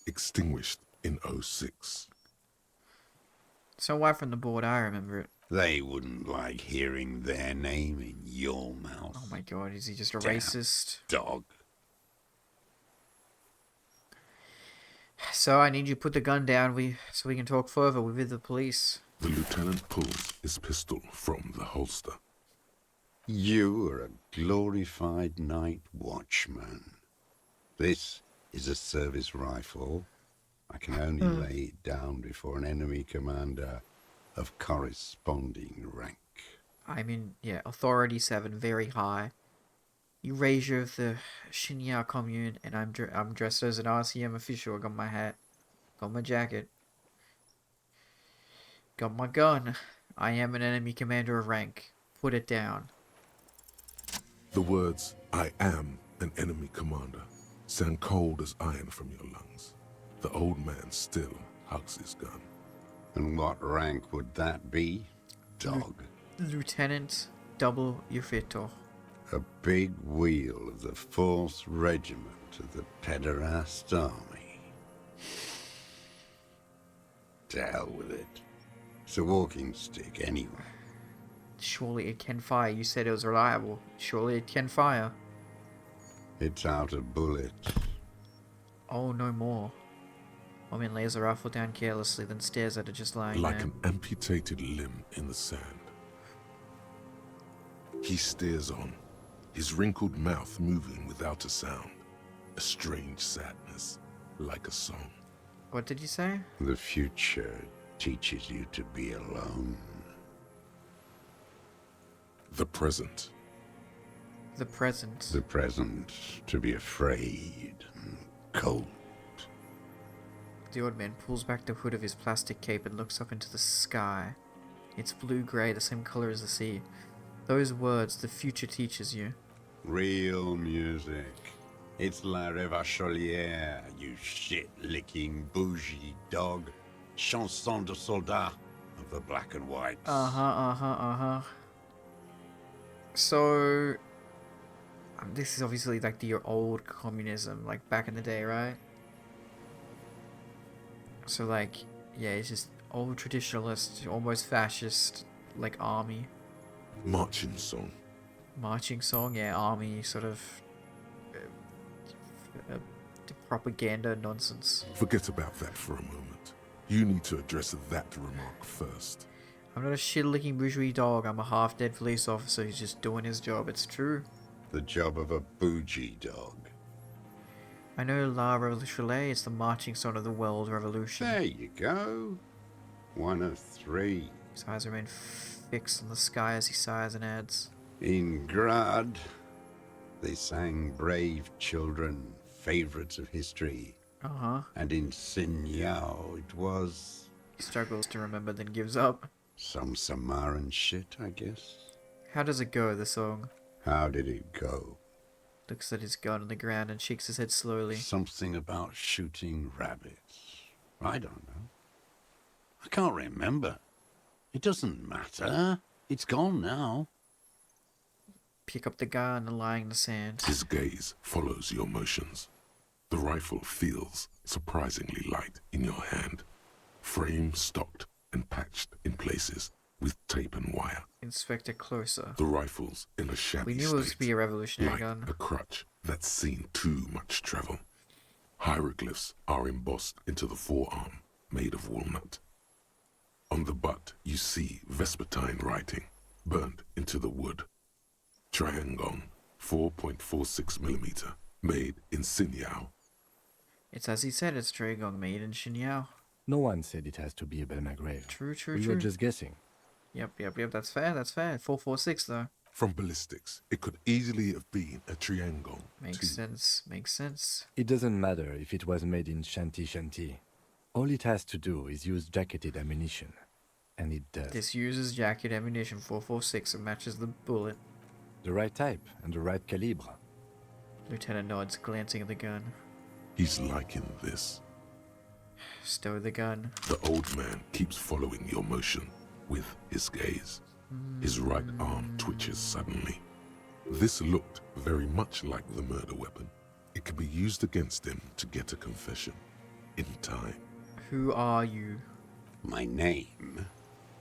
extinguished in 06. So why from the board? I remember it. They wouldn't like hearing their name in your mouth. Oh my god, is he just a Damn racist? Dog. So I need you to put the gun down so we can talk further with the police. The lieutenant pulls his pistol from the holster. You are a glorified night watchman. This is a service rifle. I can only lay it down before an enemy commander of corresponding rank. I'm in, yeah, Authority 7, very high. Erasure of the Shinya commune, and I'm dressed as an RCM official. I got my hat, got my jacket, got my gun. I am an enemy commander of rank. Put it down. The words, "I am an enemy commander," sound cold as iron from your lungs. The old man still hugs his gun. And what rank would that be, dog? Lieutenant Double Ufito. A big wheel of the 4th Regiment of the Pederast Army. To hell with it. It's a walking stick anyway. Surely it can fire. You said it was reliable. Surely it can fire. It's out of bullets. Oh, no more. Woman lays the rifle down carelessly, then stares at it just lying Like there. an amputated limb in the sand. He stares on, his wrinkled mouth moving without a sound. A strange sadness, like a song. What did you say? The future teaches you to be alone. The present. The present. The present to be afraid and cold. The old man pulls back the hood of his plastic cape and looks up into the sky. It's blue-grey, the same color as the sea. Those words, the future teaches you. Real music. It's La Revacholière, you shit-licking bougie dog. Chanson de soldat of the black and whites. So, this is obviously like the old communism, like back in the day, right? So like, yeah, it's just old traditionalist, almost fascist, like army. Marching song. Marching song, yeah, army sort of propaganda nonsense. Forget about that for a moment. You need to address that remark first. I'm not a shit-licking bourgeois dog. I'm a half-dead police officer who's just doing his job. It's true. The job of a bougie dog. I know La Revolution is the marching song of the world revolution. There you go. 1 of 3. His eyes remain fixed on the sky as he sighs and adds. In Grad, they sang Brave Children, favorites of history. And in Sinyao, it was... He struggles to remember, then gives up. Some Samaran shit, I guess. How does it go, the song? How did it go? Looks at his gun on the ground and shakes his head slowly. Something about shooting rabbits. I don't know. I can't remember. It doesn't matter. It's gone now. Pick up the gun and lie in the sand. His gaze follows your motions. The rifle feels surprisingly light in your hand. Frame stocked and patched in places with tape and wire. Inspect it closer. The rifle's in a shabby We knew state, it was to be a revolutionary like gun. a crutch that's seen too much travel. Hieroglyphs are embossed into the forearm, made of walnut. On the butt, you see Vespertine writing, burnt into the wood. Triangon, 4.46mm, made in Sinyao. It's as he said, it's Dragong made in Shinyao. No one said it has to be a Belma grave. True. We were just guessing. Yep, that's fair. 446 though. From ballistics, it could easily have been a triangle. Makes sense. It doesn't matter if it was made in Shanti. All it has to do is use jacketed ammunition. And it does. This uses jacket ammunition 446 and matches the bullet. The right type and the right calibre. Lieutenant nods, glancing at the gun. He's liking this. Stow the gun. The old man keeps following your motion with his gaze. His right arm twitches suddenly. This looked very much like the murder weapon. It could be used against him to get a confession. In time. Who are you? My name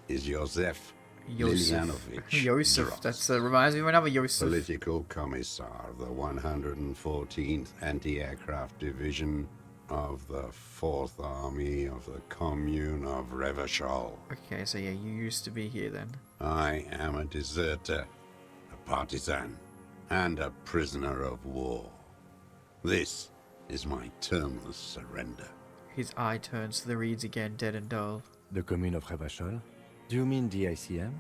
is Josef Lilianovich. Josef, that reminds me of another Josef. Political Commissar of the 114th Anti-Aircraft Division of the 4th Army of the Commune of Revachol. Okay, so yeah, you used to be here then. I am a deserter, a partisan, and a prisoner of war. This is my termless surrender. His eye turns to the reeds again, dead and dull. The Commune of Revachol? Do you mean the ICM?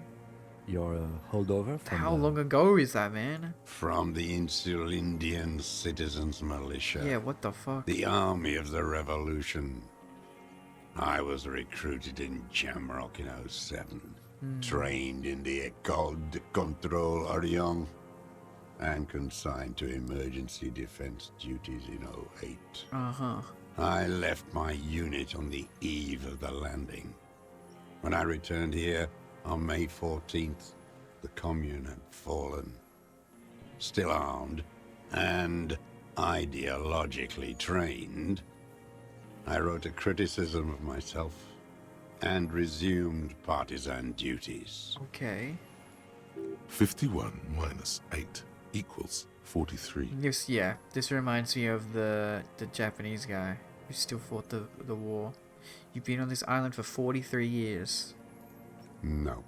You're a holdover from How long ago is that, man? From the Insular Indian Citizens Militia. Yeah, what the fuck? The Army of the Revolution. I was recruited in Jamrock in 07. Trained in the École de Contrôle Orient. And consigned to emergency defense duties in 08. I left my unit on the eve of the landing. When I returned here on May 14th, the Commune had fallen. Still armed and ideologically trained, I wrote a criticism of myself and resumed partisan duties. Okay. 51 minus 8 equals 43. This reminds me of the Japanese guy who still fought the war. You've been on this island for 43 years. No.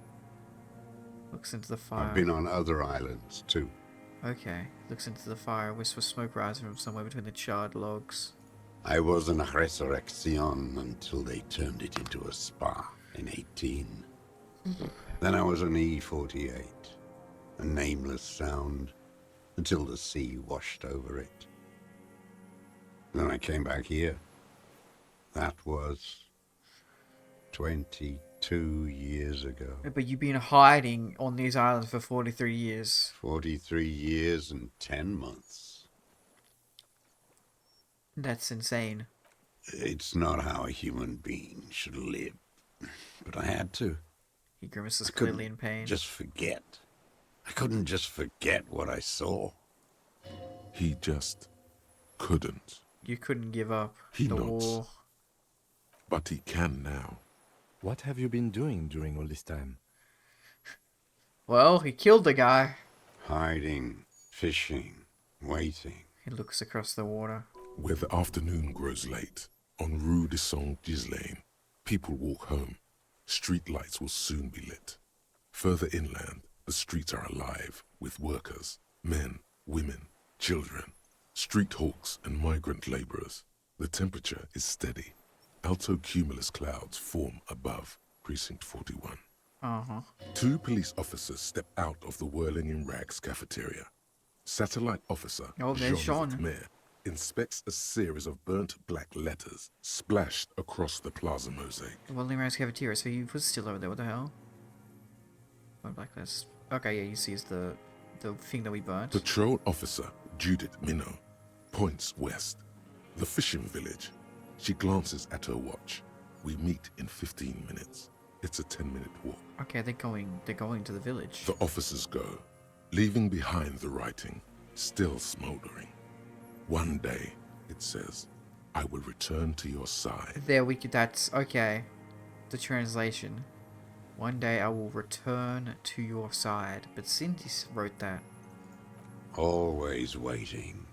Looks into the fire. I've been on other islands too. Okay. Looks into the fire. Wisp of smoke rising from somewhere between the charred logs. I was in Resurrection until they turned it into a spa in 18. Then I was an E-48, a nameless sound, until the sea washed over it. Then I came back here. That was 22 years ago. But you've been hiding on these islands for 43 years. 43 years and 10 months. That's insane. It's not how a human being should live. But I had to. He grimaces clearly in pain. Just forget. I couldn't just forget what I saw. He just couldn't. You couldn't give up He the nods. war. But he can now. What have you been doing during all this time? Well, he killed the guy. Hiding, fishing, waiting. He looks across the water. Where the afternoon grows late, on Rue de Saint-Ghislain, people walk home. Street lights will soon be lit. Further inland, the streets are alive with workers, men, women, children, street hawks and migrant laborers. The temperature is steady. Alto cumulus clouds form above Precinct 41. Uh-huh. 2 police officers step out of the Whirling in Rags cafeteria. Satellite officer there's Sean. Mayor inspects a series of burnt black letters splashed across the plaza mosaic. Whirling Rags cafeteria, so he was still over there. What the hell? One blacklist. Okay, yeah, he sees the thing that we burnt. Patrol officer Judith Minot points west. The fishing village. She glances at her watch. We meet in 15 minutes. It's a 10-minute walk. Okay, they're going to the village. The officers go, leaving behind the writing, still smoldering. One day, it says, I will return to your side. That's okay. The translation. One day I will return to your side. But Cindy wrote that. Always waiting.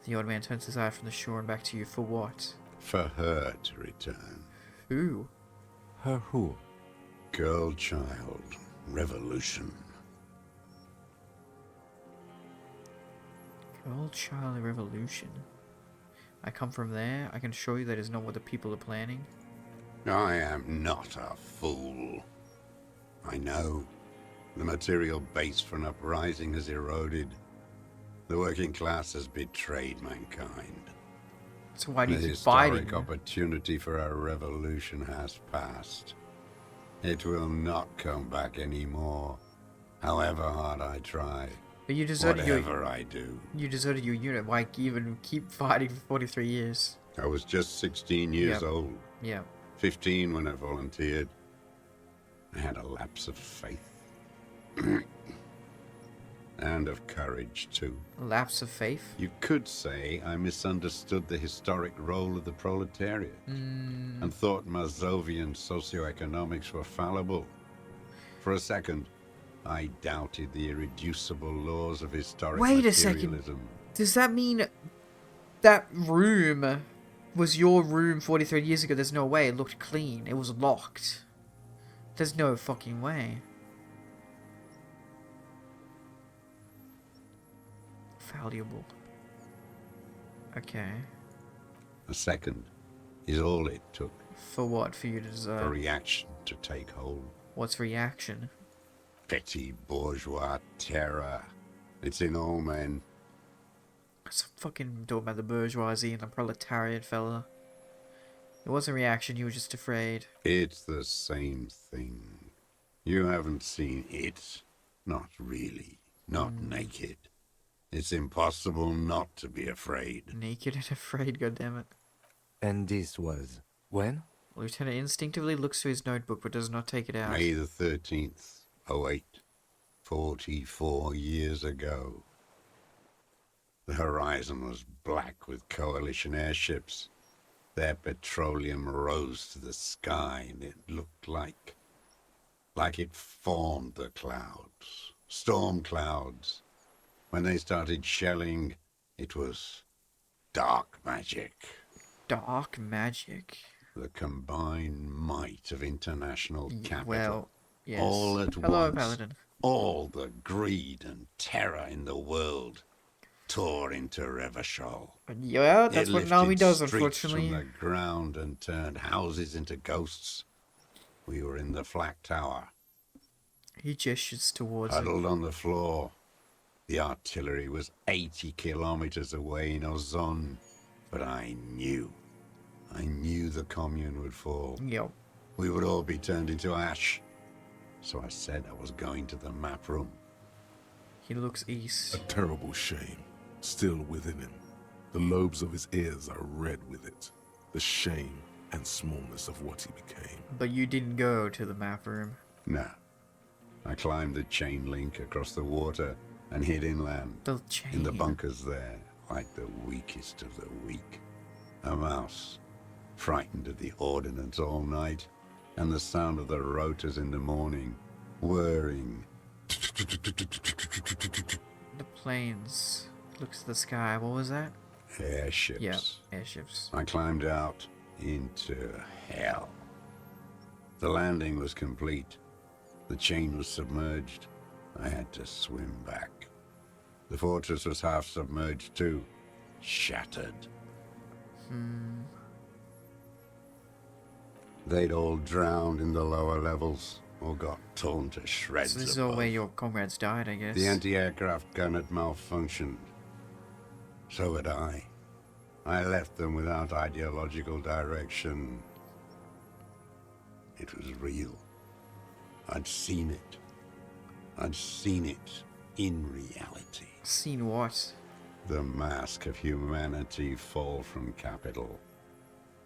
The old man turns his eye from the shore and back to you. For what? For her to return. Who? Her who? Girl, child, revolution. Girl, child, revolution. I come from there. I can show you that is not what the people are planning. I am not a fool. I know. The material base for an uprising has eroded. The working class has betrayed mankind. So why do you the keep fighting? historic opportunity for our revolution has passed. It will not come back anymore, however hard I try. But you deserted whatever I do. You deserted your unit. Why even keep fighting for 43 years? I was just 16 years old. Yeah. 15 when I volunteered. I had a lapse of faith. And of courage, too. A lapse of faith? You could say I misunderstood the historic role of the proletariat and thought Mazovian socioeconomics were fallible. For a second, I doubted the irreducible laws of historic materialism. Wait a second. Does that mean that room was your room 43 years ago? There's no way. It looked clean. It was locked. There's no fucking way. Valuable. Okay. A second is all it took. For what? For you to deserve? For reaction to take hold. What's reaction? Petty bourgeois terror. It's in all men. It's fucking talking about the bourgeoisie and the proletariat, fella. It wasn't reaction, you were just afraid. It's the same thing. You haven't seen it. Not really. Not naked. It's impossible not to be afraid. Naked and afraid, goddammit. And this was when? Lieutenant instinctively looks to his notebook but does not take it out. May the 13th, 08. 44 years ago. The horizon was black with coalition airships. Their petroleum rose to the sky and it looked like it formed the clouds. Storm clouds. When they started shelling, it was dark magic. Dark magic? The combined might of international capital. Well, yes. All at Hello, once. Paladin. all the greed and terror in the world tore into Revachol. Yeah, that's It what lifted Nami does, streets unfortunately. from the ground and turned houses into ghosts. We were in the flak tower. He gestures towards it. Huddled on the floor. The artillery was 80 kilometers away in Ozon. But I knew the commune would fall. Yep. We would all be turned into ash. So I said I was going to the map room. He looks east. A terrible shame still within him. The lobes of his ears are red with it. The shame and smallness of what he became. But you didn't go to the map room. No. I climbed the chain link across the water and hid inland. The chain. In the bunkers there, like the weakest of the weak. A mouse, frightened of the ordnance all night, and the sound of the rotors in the morning, whirring. The planes. Looks at the sky. What was that? Airships. Yeah, airships. I climbed out into hell. The landing was complete. The chain was submerged. I had to swim back. The fortress was half submerged too. Shattered. They'd all drowned in the lower levels, or got torn to shreds. So this is above. all where your comrades died, I guess. The anti-aircraft gun had malfunctioned. So had I. I left them without ideological direction. It was real. I'd seen it. I'd seen it in reality. Seen what? The mask of humanity fall from capital.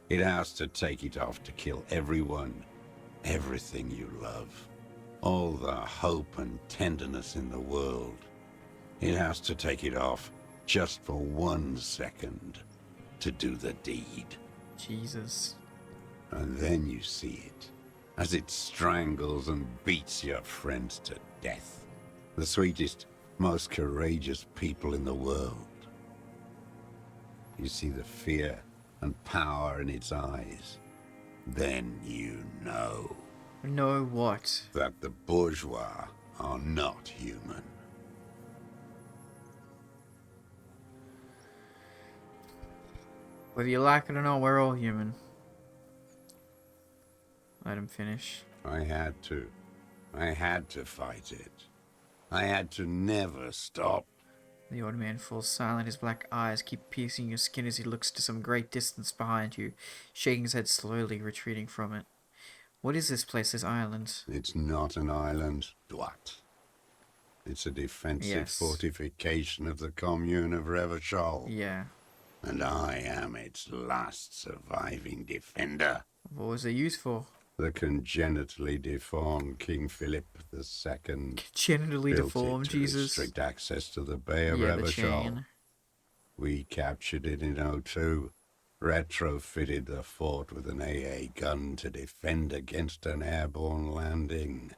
It has to take it off to kill everyone, everything you love. All the hope and tenderness in the world. It has to take it off just for 1 second to do the deed. Jesus. And then you see it, as it strangles and beats your friends to death. The sweetest, most courageous people in the world. You see the fear and power in its eyes. Then you know. Know what? That the bourgeois are not human. Whether you like it or not, we're all human. Let him finish. I had to. I had to fight it. I had to never stop. The old man falls silent. His black eyes keep piercing your skin as he looks to some great distance behind you, shaking his head slowly, retreating from it. What is this place, this island? It's not an island, Dwat. It's a defensive fortification of the commune of Revachol. Yeah. And I am its last surviving defender. What was it used for? The congenitally deformed King Philip II. Congenitally deformed, to Jesus. Restrict access to the Bay of The Revachol. chain. We captured it in '02. Retrofitted the fort with an AA gun to defend against an airborne landing.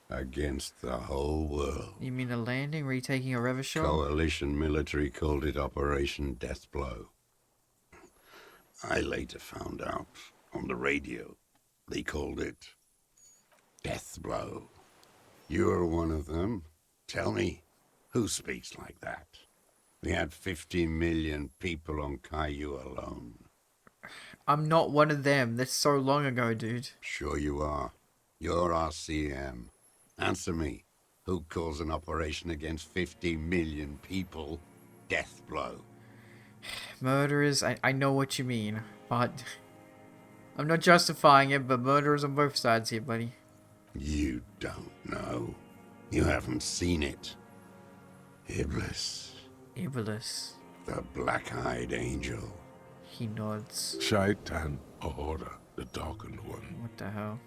Against the whole world. You mean a landing, retaking a Revachol? Coalition military called it Operation Deathblow. I later found out on the radio they called it Deathblow. You're one of them. Tell me, who speaks like that? We had 50 million people on Caillou alone. I'm not one of them. That's so long ago, dude. Sure you are. You're RCM. Answer me. Who calls an operation against 50 million people Deathblow? Murderers, I know what you mean, but I'm not justifying it, but murderers on both sides here, buddy. You don't know. You haven't seen it. Iblis. Iblis. The black-eyed angel. He nods. Shaitan Ahura, the darkened one. What the hell?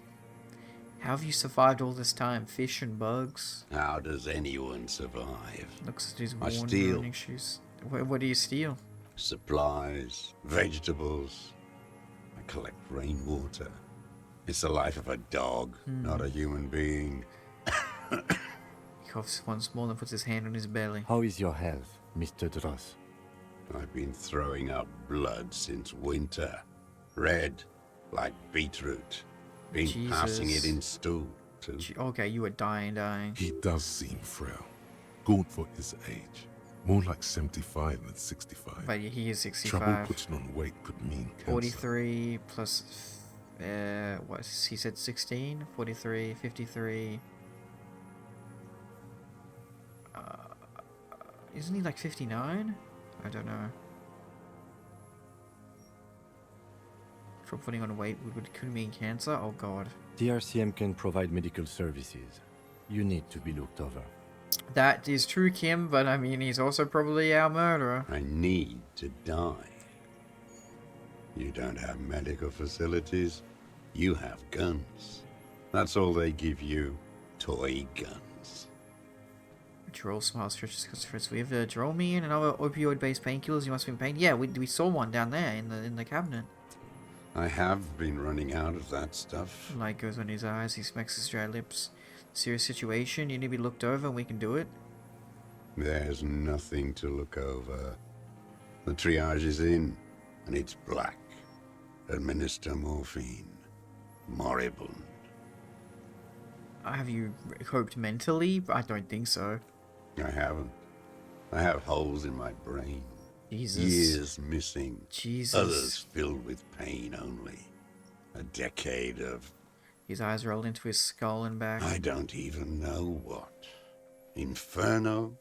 How have you survived all this time? Fish and bugs? How does anyone survive? Looks at his I worn steal. running shoes. What do you steal? Supplies, vegetables. I collect rainwater. It's the life of a dog, not a human being. He coughs once more and puts his hand on his belly. How is your health, Mr. Dross? I've been throwing up blood since winter. Red, like beetroot. Been passing it in stew. to. Okay, you were dying. He does seem frail. Gaunt for his age. More like 75 than 65. But he is 65. Trouble putting on weight could mean cancer. 43 plus, what, he said 16? 43, 53. Isn't he like 59? I don't know. For putting on weight could mean cancer? Oh god. The RCM can provide medical services. You need to be looked over. That is true, Kim, but I mean, he's also probably our murderer. I need to die. You don't have medical facilities. You have guns. That's all they give you. Toy guns. Droll smiles, stretches because we have Drolmine and other opioid-based painkillers. You must have been pain. Yeah, we saw one down there in the cabinet. I have been running out of that stuff. Light goes on his eyes. He smacks his dry lips. Serious situation. You need to be looked over, and we can do it. There's nothing to look over. The triage is in, and it's black. Administer morphine. Moribund. Have you coped mentally? I don't think so. I haven't. I have holes in my brain. Jesus. Years missing. Jesus. Others filled with pain only. A decade of... His eyes rolled into his skull and back. I don't even know what. Inferno?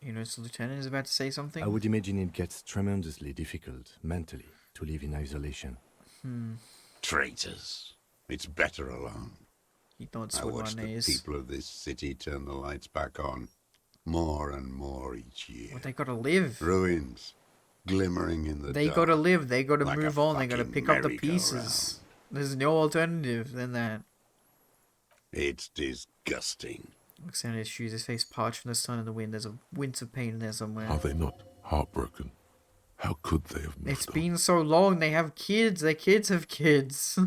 You notice the lieutenant is about to say something? I would imagine it gets tremendously difficult, mentally, to live in isolation. Traitors. It's better alone. You don't I swim watch on the knees. people of this city turn the lights back on. More and more each year. Well, they gotta live. Ruins. Glimmering in the They dark. gotta live. They gotta like move a on. They gotta fucking pick up the merry-go-round. pieces. There's no alternative than that. It's disgusting. Looks down at his shoes. His face parched from the sun and the wind. There's a wince of pain in there somewhere. Are they not heartbroken? How could they have moved It's on? been so long. They have kids. Their kids have kids.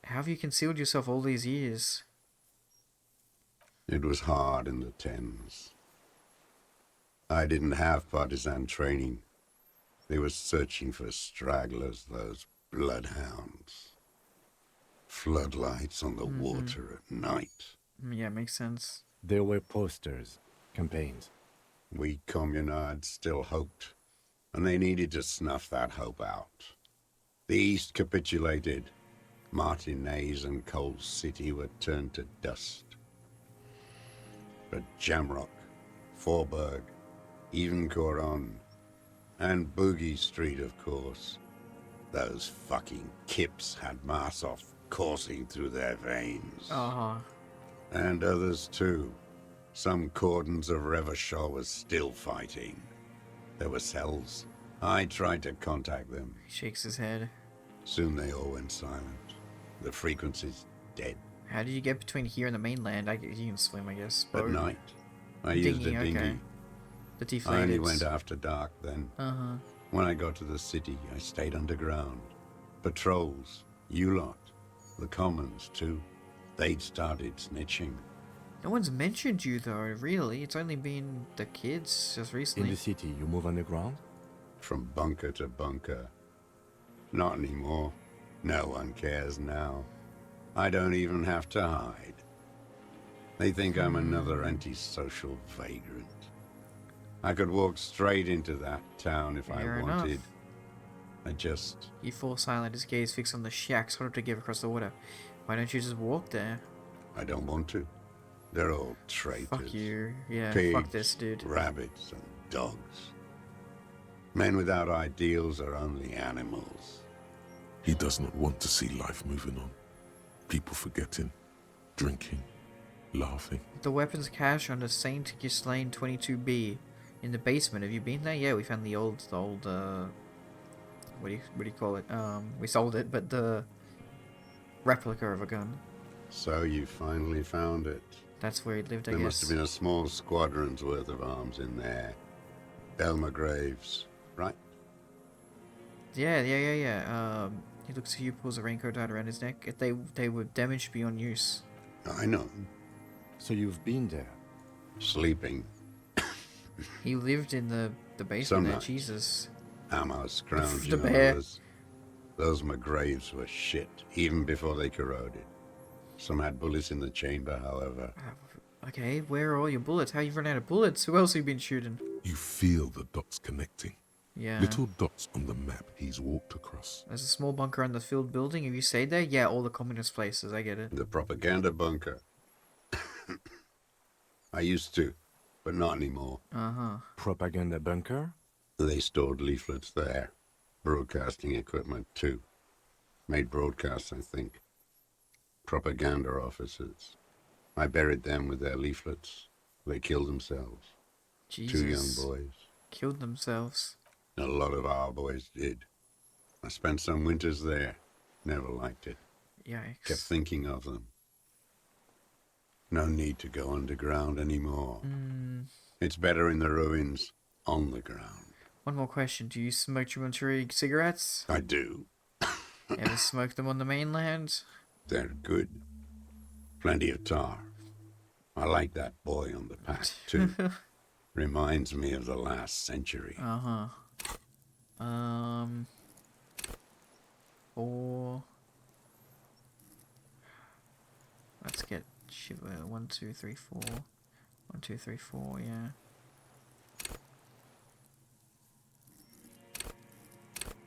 How have you concealed yourself all these years? It was hard in the Thames. I didn't have partisan training. They were searching for stragglers, those bloodhounds. Floodlights on the water at night. Yeah, makes sense. There were posters, campaigns. We communards still hoped, and they needed to snuff that hope out. The East capitulated. Martinez and Coal City were turned to dust. But Jamrock, Forburg, even Coron, and Boogie Street, of course. Those fucking kips had Marsoff coursing through their veins. And others too. Some cordons of Revachol was still fighting. There were cells. I tried to contact them. He shakes his head. Soon they all went silent. The frequency's dead. How did you get between here and the mainland? You can swim, I guess. At Boat. night, I used a Dinghy, dinghy. okay. The deflated. I only went after dark then. Uh-huh. When I got to the city, I stayed underground. Patrols, you lot, the commons too. They'd started snitching. No one's mentioned you, though, really. It's only been the kids just recently. In the city, you move underground? From bunker to bunker. Not anymore. No one cares now. I don't even have to hide. They think I'm another antisocial vagrant. I could walk straight into that town if Fair I enough. wanted. I just... He falls silent, his gaze fixed on the shacks hard to give across the water. Why don't you just walk there? I don't want to. They're all traitors. Fuck you. Yeah, Pigs, fuck this, dude. Rabbits and dogs. Men without ideals are only animals. He does not want to see life moving on. People forgetting, drinking, laughing. The weapons cache under Saint Ghislaine 22B in the basement. Have you been there? Yeah, we found the old, what do you call it? We sold it, but the replica of a gun. So you finally found it. That's where he lived, I There guess. must have been a small squadron's worth of arms in there. Belma Graves, right? Yeah. He looks at you, pulls a raincoat tied around his neck. They were damaged beyond use. I know. So you've been there? Sleeping. He lived in the basement Some there, nights. Jesus. Ammo scrounging The bear. over us. Those McGraves were shit, even before they corroded. Some had bullets in the chamber, however. Okay, where are all your bullets? How you run out of bullets? Who else have you been shooting? You feel the dots connecting. Yeah. Little dots on the map he's walked across. There's a small bunker on the field building. Have you stayed there? Yeah, all the communist places. I get it. The propaganda bunker. I used to, but not anymore. Uh-huh. Propaganda bunker? They stored leaflets there. Broadcasting equipment, too. Made broadcasts, I think. Propaganda officers. I buried them with their leaflets. They killed themselves. Jesus. 2 young boys. Killed themselves. A lot of our boys did. I spent some winters there. Never liked it. Yikes. Kept thinking of them. No need to go underground anymore. It's better in the ruins, on the ground. One more question. Do you smoke Monterey cigarettes? I do. Ever smoke them on the mainland? They're good. Plenty of tar. I like that boy on the pack, too. Reminds me of the last century. Uh-huh. 4. Let's get Shiva. 1, 2, 3, 4. 1, 2, 3, 4, yeah.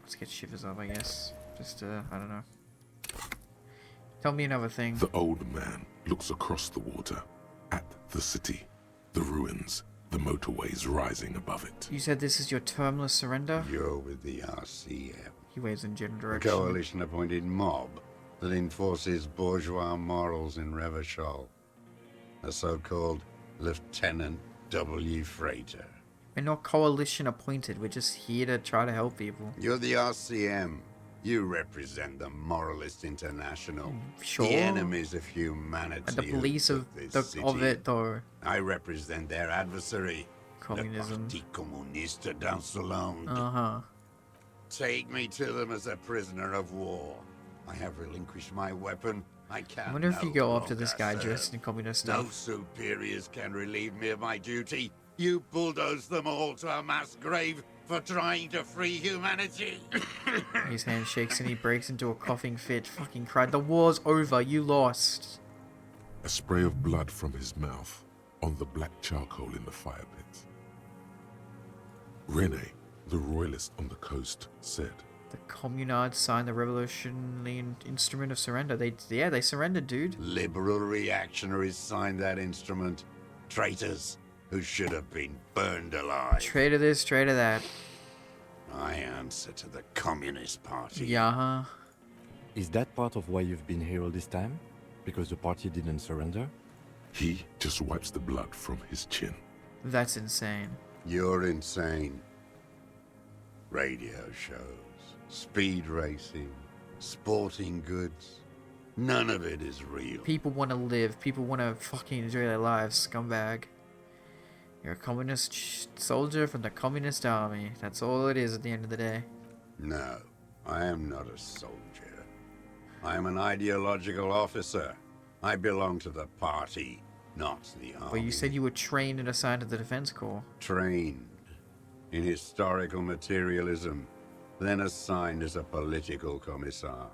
Let's get Shivers up, I guess. Just, I don't know. Tell me another thing. The old man looks across the water, at the city, the ruins, the motorways rising above it. You said this is your termless surrender? You're with the RCM. He waves in general A direction. coalition-appointed mob that enforces bourgeois morals in Revachol. A so-called Lieutenant W. Freighter. We're not coalition appointed. We're just here to try to help people. You're the RCM. You represent the Moralist International. Sure. The enemies of humanity. And the police of city. it, though. I represent their adversary. Communism. Le Parti Communiste d'Insolente. Uh-huh. Take me to them as a prisoner of war. I have relinquished my weapon. I I wonder if you go after this guy dressed in communist No stuff. superiors can relieve me of my duty. You bulldoze them all to a mass grave for trying to free humanity. His hand shakes and he breaks into a coughing fit. Fucking cried. The war's over. You lost. A spray of blood from his mouth on the black charcoal in the fire pit. Rene, the royalist on the coast, said, The communards signed the revolutionary instrument of surrender. They surrendered, dude. Liberal reactionaries signed that instrument. Traitors who should have been burned alive. Traitor this, traitor that. I answer to the Communist Party. Yeah. Is that part of why you've been here all this time? Because the party didn't surrender? He just wipes the blood from his chin. That's insane. You're insane. Radio shows, speed racing, sporting goods. None of it is real. People want to live. People want to fucking enjoy their lives, scumbag. You're a communist soldier from the communist army. That's all it is at the end of the day. No, I am not a soldier. I am an ideological officer. I belong to the party, not the army. But you said you were trained and assigned to the Defense Corps. Trained in historical materialism, then assigned as a political commissar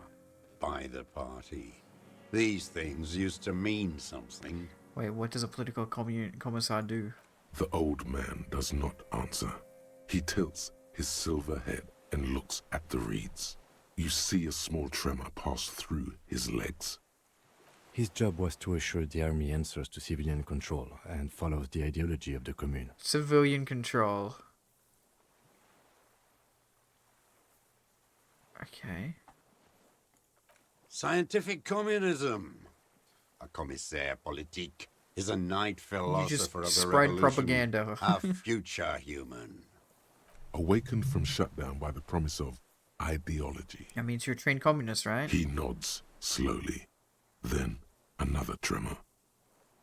by the party. These things used to mean something. Wait, what does a political commissar do? The old man does not answer. He tilts his silver head and looks at the reeds. You see a small tremor pass through his legs. His job was to assure the army answers to civilian control and follows the ideology of the commune. Civilian control. Okay. Scientific communism. A commissaire politique is a night philosopher of the spread revolution. propaganda. A future human. Awakened from shutdown by the promise of ideology. That means you're a trained communist, right? He nods slowly. Then another tremor.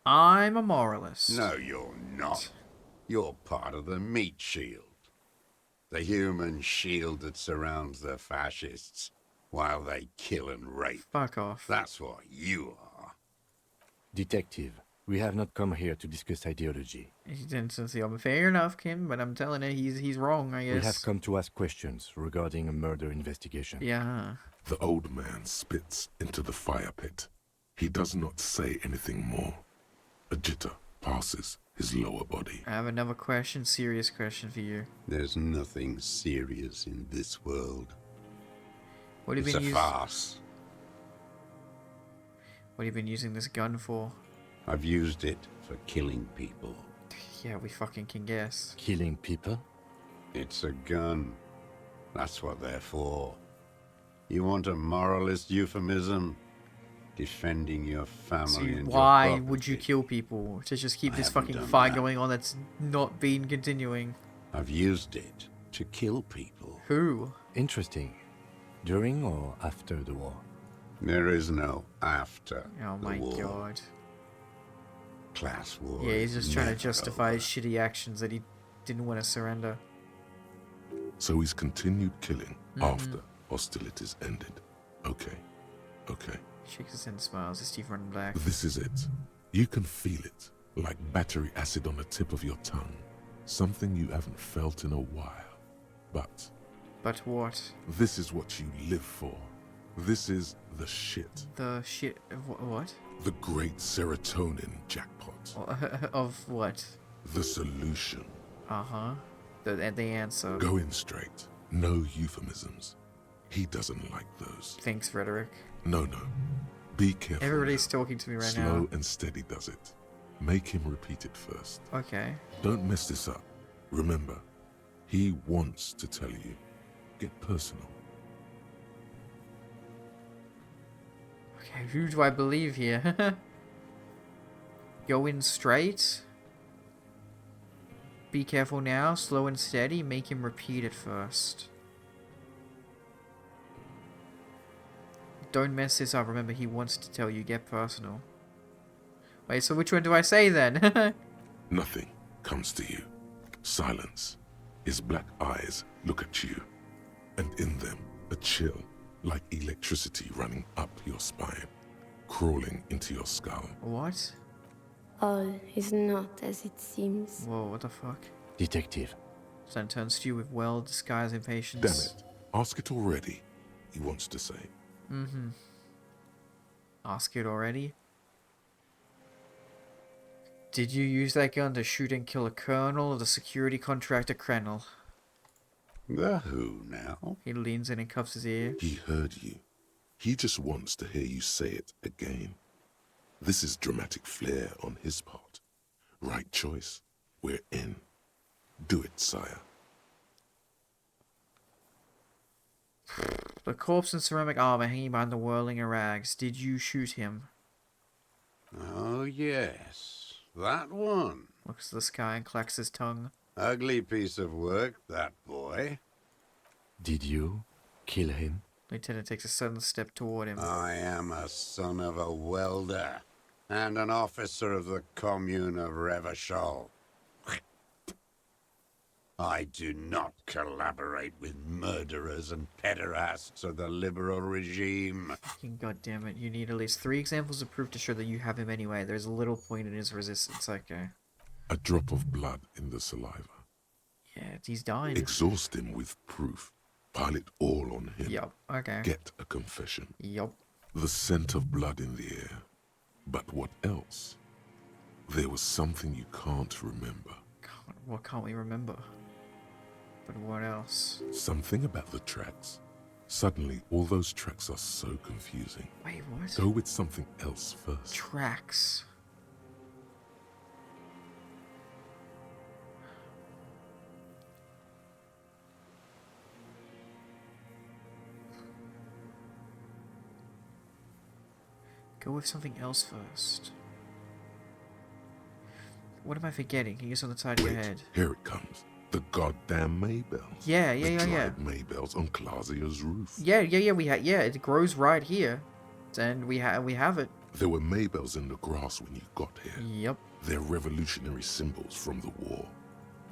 I'm a moralist. No, you're not. You're part of the meat shield. The human shield that surrounds the fascists while they kill and rape. Fuck off. That's what you are. Detective, We have not come here to discuss ideology. He didn't say, fair enough, Kim, but I'm telling you, he's wrong, I guess. We have come to ask questions regarding a murder investigation. Yeah. The old man spits into the fire pit. He does not say anything more. A jitter passes his lower body. I have another question, serious question for you. There's nothing serious in this world. What have you It's been a farce. What have you been using this gun for? I've used it for killing people. Yeah, we fucking can guess. Killing people? It's a gun. That's what they're for. You want a moralist euphemism? Defending your family and why your would you kill people? To just keep I this haven't fucking done fight that. going on that's not been continuing? I've used it to kill people. Who? Interesting. During or after the war? There is no after Oh the my war. god. Class war. Yeah, he's is just trying to never justify over. his shitty actions that he didn't want to surrender. So he's continued killing after hostilities ended. Okay. Shakes his head and smiles as Steve running back. This is it. You can feel it, like battery acid on the tip of your tongue. Something you haven't felt in a while. But what? this is what you live for. This is the shit. The shit of what? The great serotonin jackpot. Of what? The solution. Uh-huh. The answer. Go in straight. No euphemisms. He doesn't like those. Thanks, Frederick. No. Be careful. Everybody's talking to me right now. Slow and steady does it. Make him repeat it first. Okay. Don't mess this up. Remember, he wants to tell you. Get personal. Okay, who do I believe here? Go in straight. Be careful now. Slow and steady. Make him repeat it first. Don't mess this up. Remember, he wants to tell you. Get personal. Wait, so which one do I say then? Nothing comes to you. Silence. His black eyes look at you, and in them a chill, like electricity running up your spine, crawling into your skull. What? All is not as it seems. Whoa, what the fuck? Detective. Son turns to you with well-disguised impatience. Damn it. Ask it already, he wants to say. Ask it already? Did you use that gun to shoot and kill a colonel of the security contractor Krenel? The who now? He leans in and cuffs his ear. He heard you. He just wants to hear you say it again. This is dramatic flair on his part. Right choice. We're in. Do it, sire. The corpse in ceramic armor hanging behind the whirling of rags. Did you shoot him? Oh, yes. That one. Looks to the sky and clacks his tongue. Ugly piece of work, that boy. Did you kill him? Lieutenant takes a sudden step toward him. I am a son of a welder and an officer of the commune of Revachol. I do not collaborate with murderers and pederasts of the liberal regime. Fucking goddammit, you need at least 3 examples of proof to show that you have him anyway. There's little point in his resistance, okay. A drop of blood in the saliva. Yeah, he's dying. Exhaust him with proof. Pile it all on him. Yup, okay. Get a confession. Yup. The scent of blood in the air. But what else? There was something you can't remember. What can't we remember? But what else? Something about the tracks. Suddenly, all those tracks are so confusing. Wait, what? Go with something else first. Tracks. Go with something else first. What am I forgetting? Can you guess on the side of your head? Here it comes. The goddamn Maybells. Yeah. The dried Maybells on Clausia's roof. Yeah. It grows right here, and we have it. There were Maybells in the grass when you got here. Yep. They're revolutionary symbols from the war.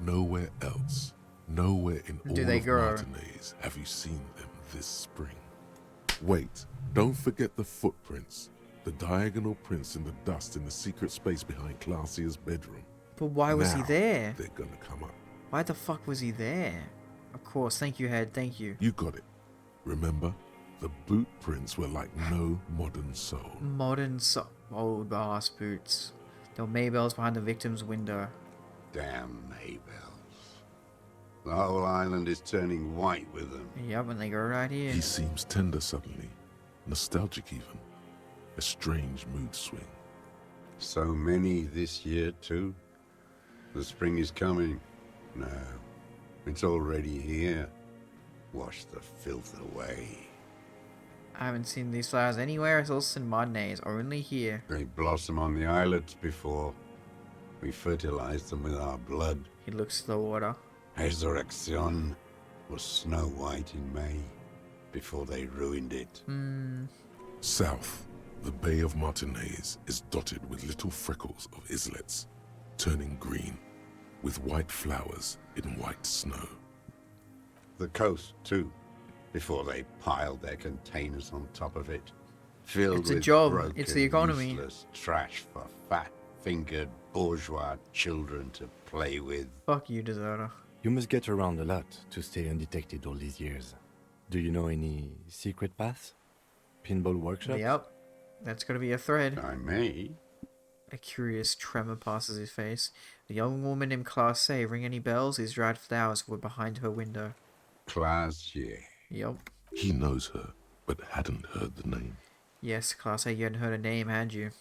Nowhere else, nowhere in all they of grow? Martinez have you seen them this spring. Wait, don't forget the footprints. The diagonal prints in the dust in the secret space behind Classia's bedroom. But why was he Now there? They're gonna come up. Why the fuck was he there? Of course, thank you, Head, thank you. You got it. Remember? The boot prints were like no modern soul. Old ass boots. There were Maybells behind the victim's window. Damn Maybells. The whole island is turning white with them. Yep, and they go right here. He seems tender suddenly. Nostalgic even. A strange mood swing. So many this year too. The spring is coming. No, it's already here. Wash the filth away. I haven't seen these flowers anywhere else in Martinaise, only here. They blossom on the islets before. We fertilize them with our blood. He looks at the water. Resurrection was snow white in May, before they ruined it. South, the Bay of Martinaise is dotted with little freckles of islets, turning green, with white flowers in white snow. The coast, too, before they piled their containers on top of it. Filled It's a with job. broken, It's the economy. useless trash for fat-fingered bourgeois children to play with. Fuck you, deserter. You must get around a lot to stay undetected all these years. Do you know any secret paths? Pinball workshops? Yep. That's gonna be a thread. I may. A curious tremor passes his face. The young woman named Class A. Ring any bells? These dried flowers were behind her window. Class A. Yep. He knows her, but hadn't heard the name. Yes, Class A, you hadn't heard her name, had you?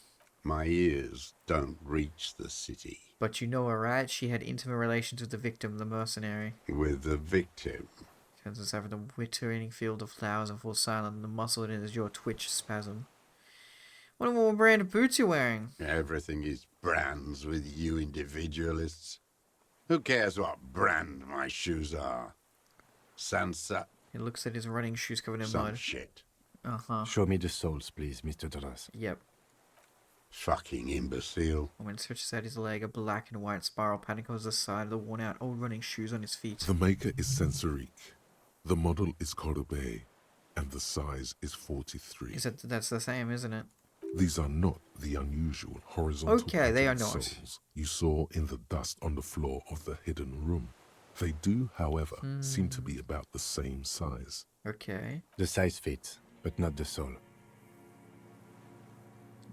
My ears don't reach the city. But you know her, right? She had intimate relations with the victim, the mercenary. With the victim? Turns us over the withering field of flowers and falls silent, and the muscle in his jaw twitch spasm. Wonder what brand of boots you're wearing? Everything is brands with you individualists. Who cares what brand my shoes are? Sansa? He looks at his running shoes covered in Some mud. shit. Uh-huh. Show me the soles, please, Mr. Doras. Yep. Fucking imbecile. And when he stretches out his leg, a black and white spiral pattern covers the side of the worn-out old running shoes on his feet. The maker is Sensorique. The model is Cordobe, and the size is 43. That's the same, isn't it? These are not the unusual horizontal Okay, they are patterned not. soles you saw in the dust on the floor of the hidden room. They do, however, seem to be about the same size. Okay. The size fits, but not the sole.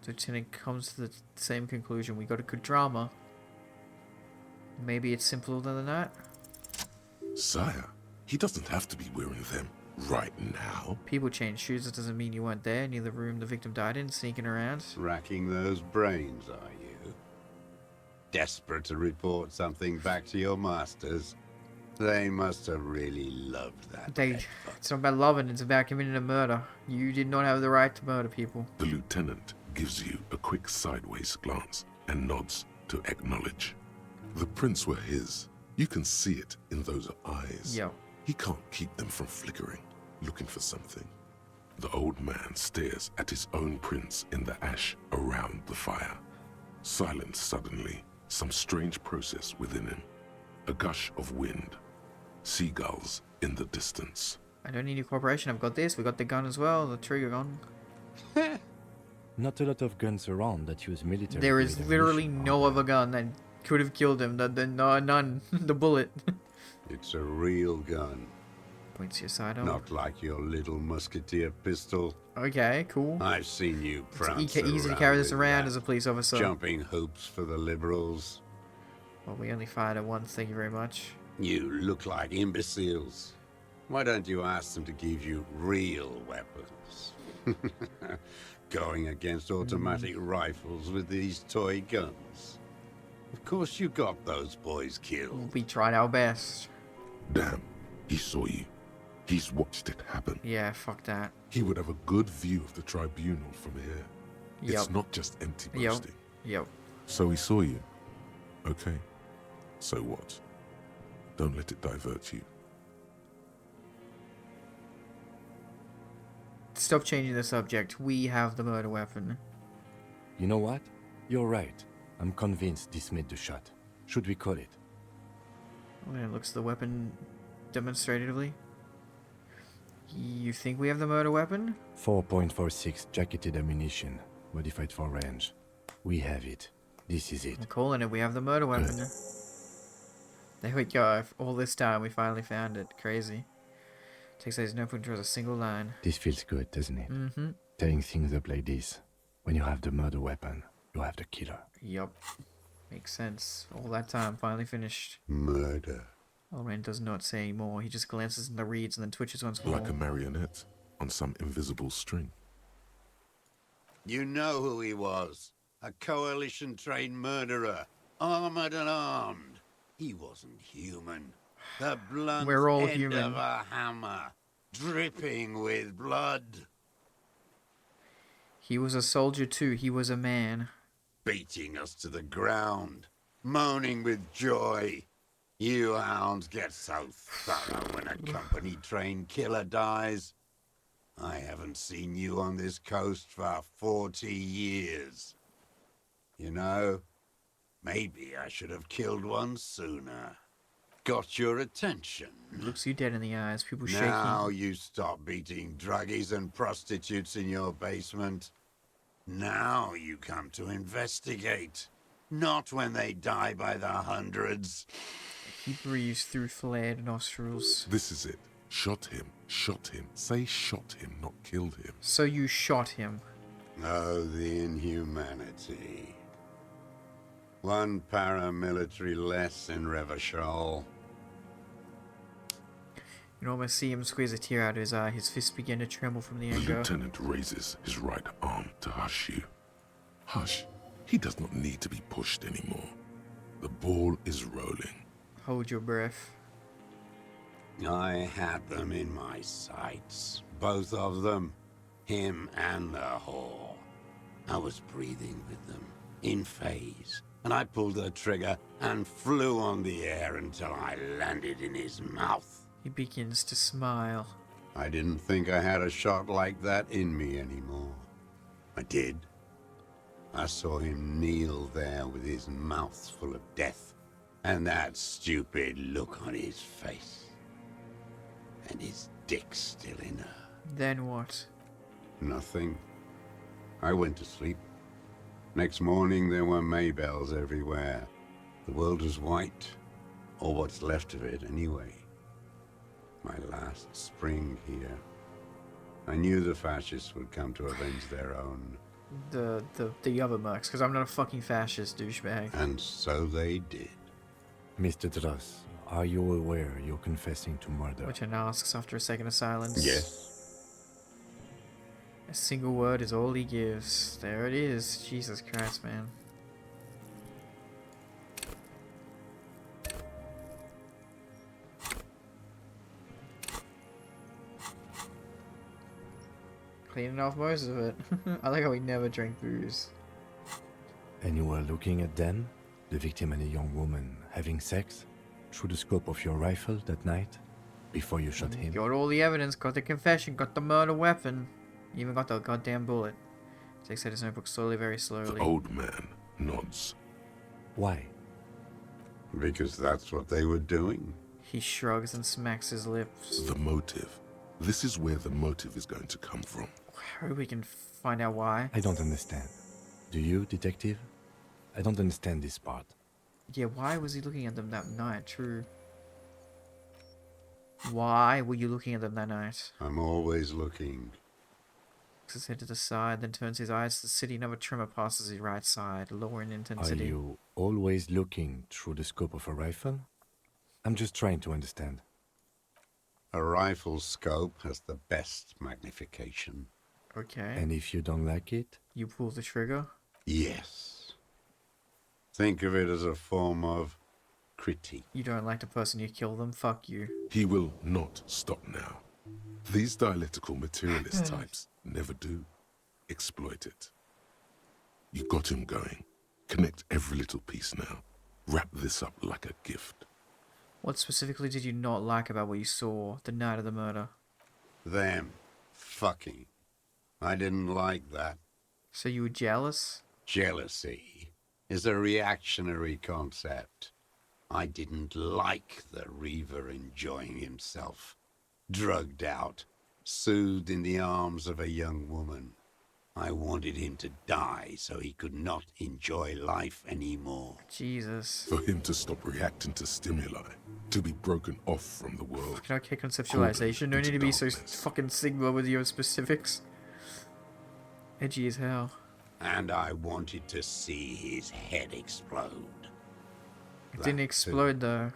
The lieutenant comes to the same conclusion. We got a good drama. Maybe it's simpler than that. Sire, he doesn't have to be wearing them right now. People change shoes. That doesn't mean you weren't there near the room the victim died in, sneaking around. Racking those brains, are you? Desperate to report something back to your masters? They must have really loved that. It's not about loving, it's about committing a murder. You did not have the right to murder people. The lieutenant gives you a quick sideways glance and nods to acknowledge. The prints were his. You can see it in those eyes. Yo. He can't keep them from flickering, looking for something. The old man stares at his own prints in the ash around the fire. Silent suddenly, some strange process within him. A gush of wind. Seagulls in the distance. I don't need your cooperation. I've got this. We got the gun as well. The trigger gun. Not a lot of guns around that use military. There is grade literally ammunition. no other gun that could have killed him. None. The bullet. It's a real gun. Points your side up. Not like your little musketeer pistol. Okay, cool. I've seen you prance It's easy to carry this with around that. as a police officer. Jumping hoops for the liberals. Well, we only fired at once. Thank you very much. You look like imbeciles. Why don't you ask them to give you real weapons? Going against automatic rifles with these toy guns. Of course you got those boys killed. We tried our best. Damn, he saw you. He's watched it happen. Yeah, fuck that. He would have a good view of the tribunal from here. Yep. It's not just empty Yep. boasting. Yep. So he saw you. Okay. So what? Don't let it divert you. Stop changing the subject. We have the murder weapon. You know what? You're right. I'm convinced this made the shot. Should we call it? Okay, looks at the weapon demonstratively. You think we have the murder weapon? 4.46 jacketed ammunition. modified for range. We have it. This is it. I'm calling it. We have the murder weapon. Good. There we go. All this time, we finally found it. Crazy. Takes there's no point draws a single line. This feels good, doesn't it? Mm-hmm. Tearing things up like this. When you have the murder weapon, you have the killer. Yup. Makes sense. All that time, finally finished. Murder. Elrain does not say anymore. He just glances in the reeds and then twitches once more. Like a marionette on some invisible string. You know who he was. A coalition-trained murderer. Armored and armed. He wasn't human. The blunt We're all end human. of a hammer. Dripping with blood. He was a soldier too. He was a man. Beating us to the ground. Moaning with joy. You hounds get so thorough when a company-trained killer dies. I haven't seen you on this coast for 40 years. You know, maybe I should have killed one sooner. Got your attention. Looks you dead in the eyes. People Now shaking. you stop beating druggies and prostitutes in your basement. Now you come to investigate. Not when they die by the hundreds. He breathes through flared nostrils. This is it. Shot him. Shot him. Say shot him, not killed him. So you shot him. Oh, the inhumanity. One paramilitary less in Revachol. You can almost see him squeeze a tear out of his eye. His fists begin to tremble from the The anger. lieutenant raises his right arm to hush you. Hush. He does not need to be pushed anymore. The ball is rolling. Hold your breath. I had them in my sights. Both of them. Him and the whore. I was breathing with them. In phase. And I pulled the trigger and flew on the air until I landed in his mouth. He begins to smile. I didn't think I had a shot like that in me anymore. I did. I saw him kneel there with his mouth full of death, and that stupid look on his face. And his dick still in her. Then what? Nothing. I went to sleep. Next morning there were Maybells everywhere. The world was white, or what's left of it anyway. My last spring here. I knew the fascists would come to avenge their own. The other mercs, because I'm not a fucking fascist douchebag. And so they did. Mr. Dross, are you aware you're confessing to murder? Witchen asks after a second of silence. Yes. A single word is all he gives. There it is. Jesus Christ, man. Cleaning off most of it. I like how we never drank booze. And you were looking at them, the victim and a young woman, having sex, through the scope of your rifle that night, before you shot him? Got all the evidence, got the confession, got the murder weapon. Even got the goddamn bullet. Takes out his notebook slowly, very slowly. The old man nods. Why? Because that's what they were doing. He shrugs and smacks his lips. The motive. This is where the motive is going to come from. I hope we can find out why. I don't understand. Do you, detective? I don't understand this part. Yeah, why was he looking at them that night? True. Why were you looking at them that night? I'm always looking. Looks his head to the side, then turns his eyes to the city. Another tremor passes his right side, lower in intensity. Are you always looking through the scope of a rifle? I'm just trying to understand. A rifle scope has the best magnification. Okay. And if you don't like it? You pull the trigger? Yes. Think of it as a form of critique. You don't like the person you kill them? Fuck you. He will not stop now. These dialectical materialist types never do. Exploit it. You got him going. Connect every little piece now. Wrap this up like a gift. What specifically did you not like about what you saw the night of the murder? Them. Fucking. I didn't like that. So you were jealous? Jealousy is a reactionary concept. I didn't like the Reaver enjoying himself. Drugged out, soothed in the arms of a young woman. I wanted him to die so he could not enjoy life anymore. Jesus. For him to stop reacting to stimuli, to be broken off from the world. Fucking okay, conceptualization. No need to be so fucking Sigma with your specifics. Edgy as hell. And I wanted to see his head explode. It didn't explode though.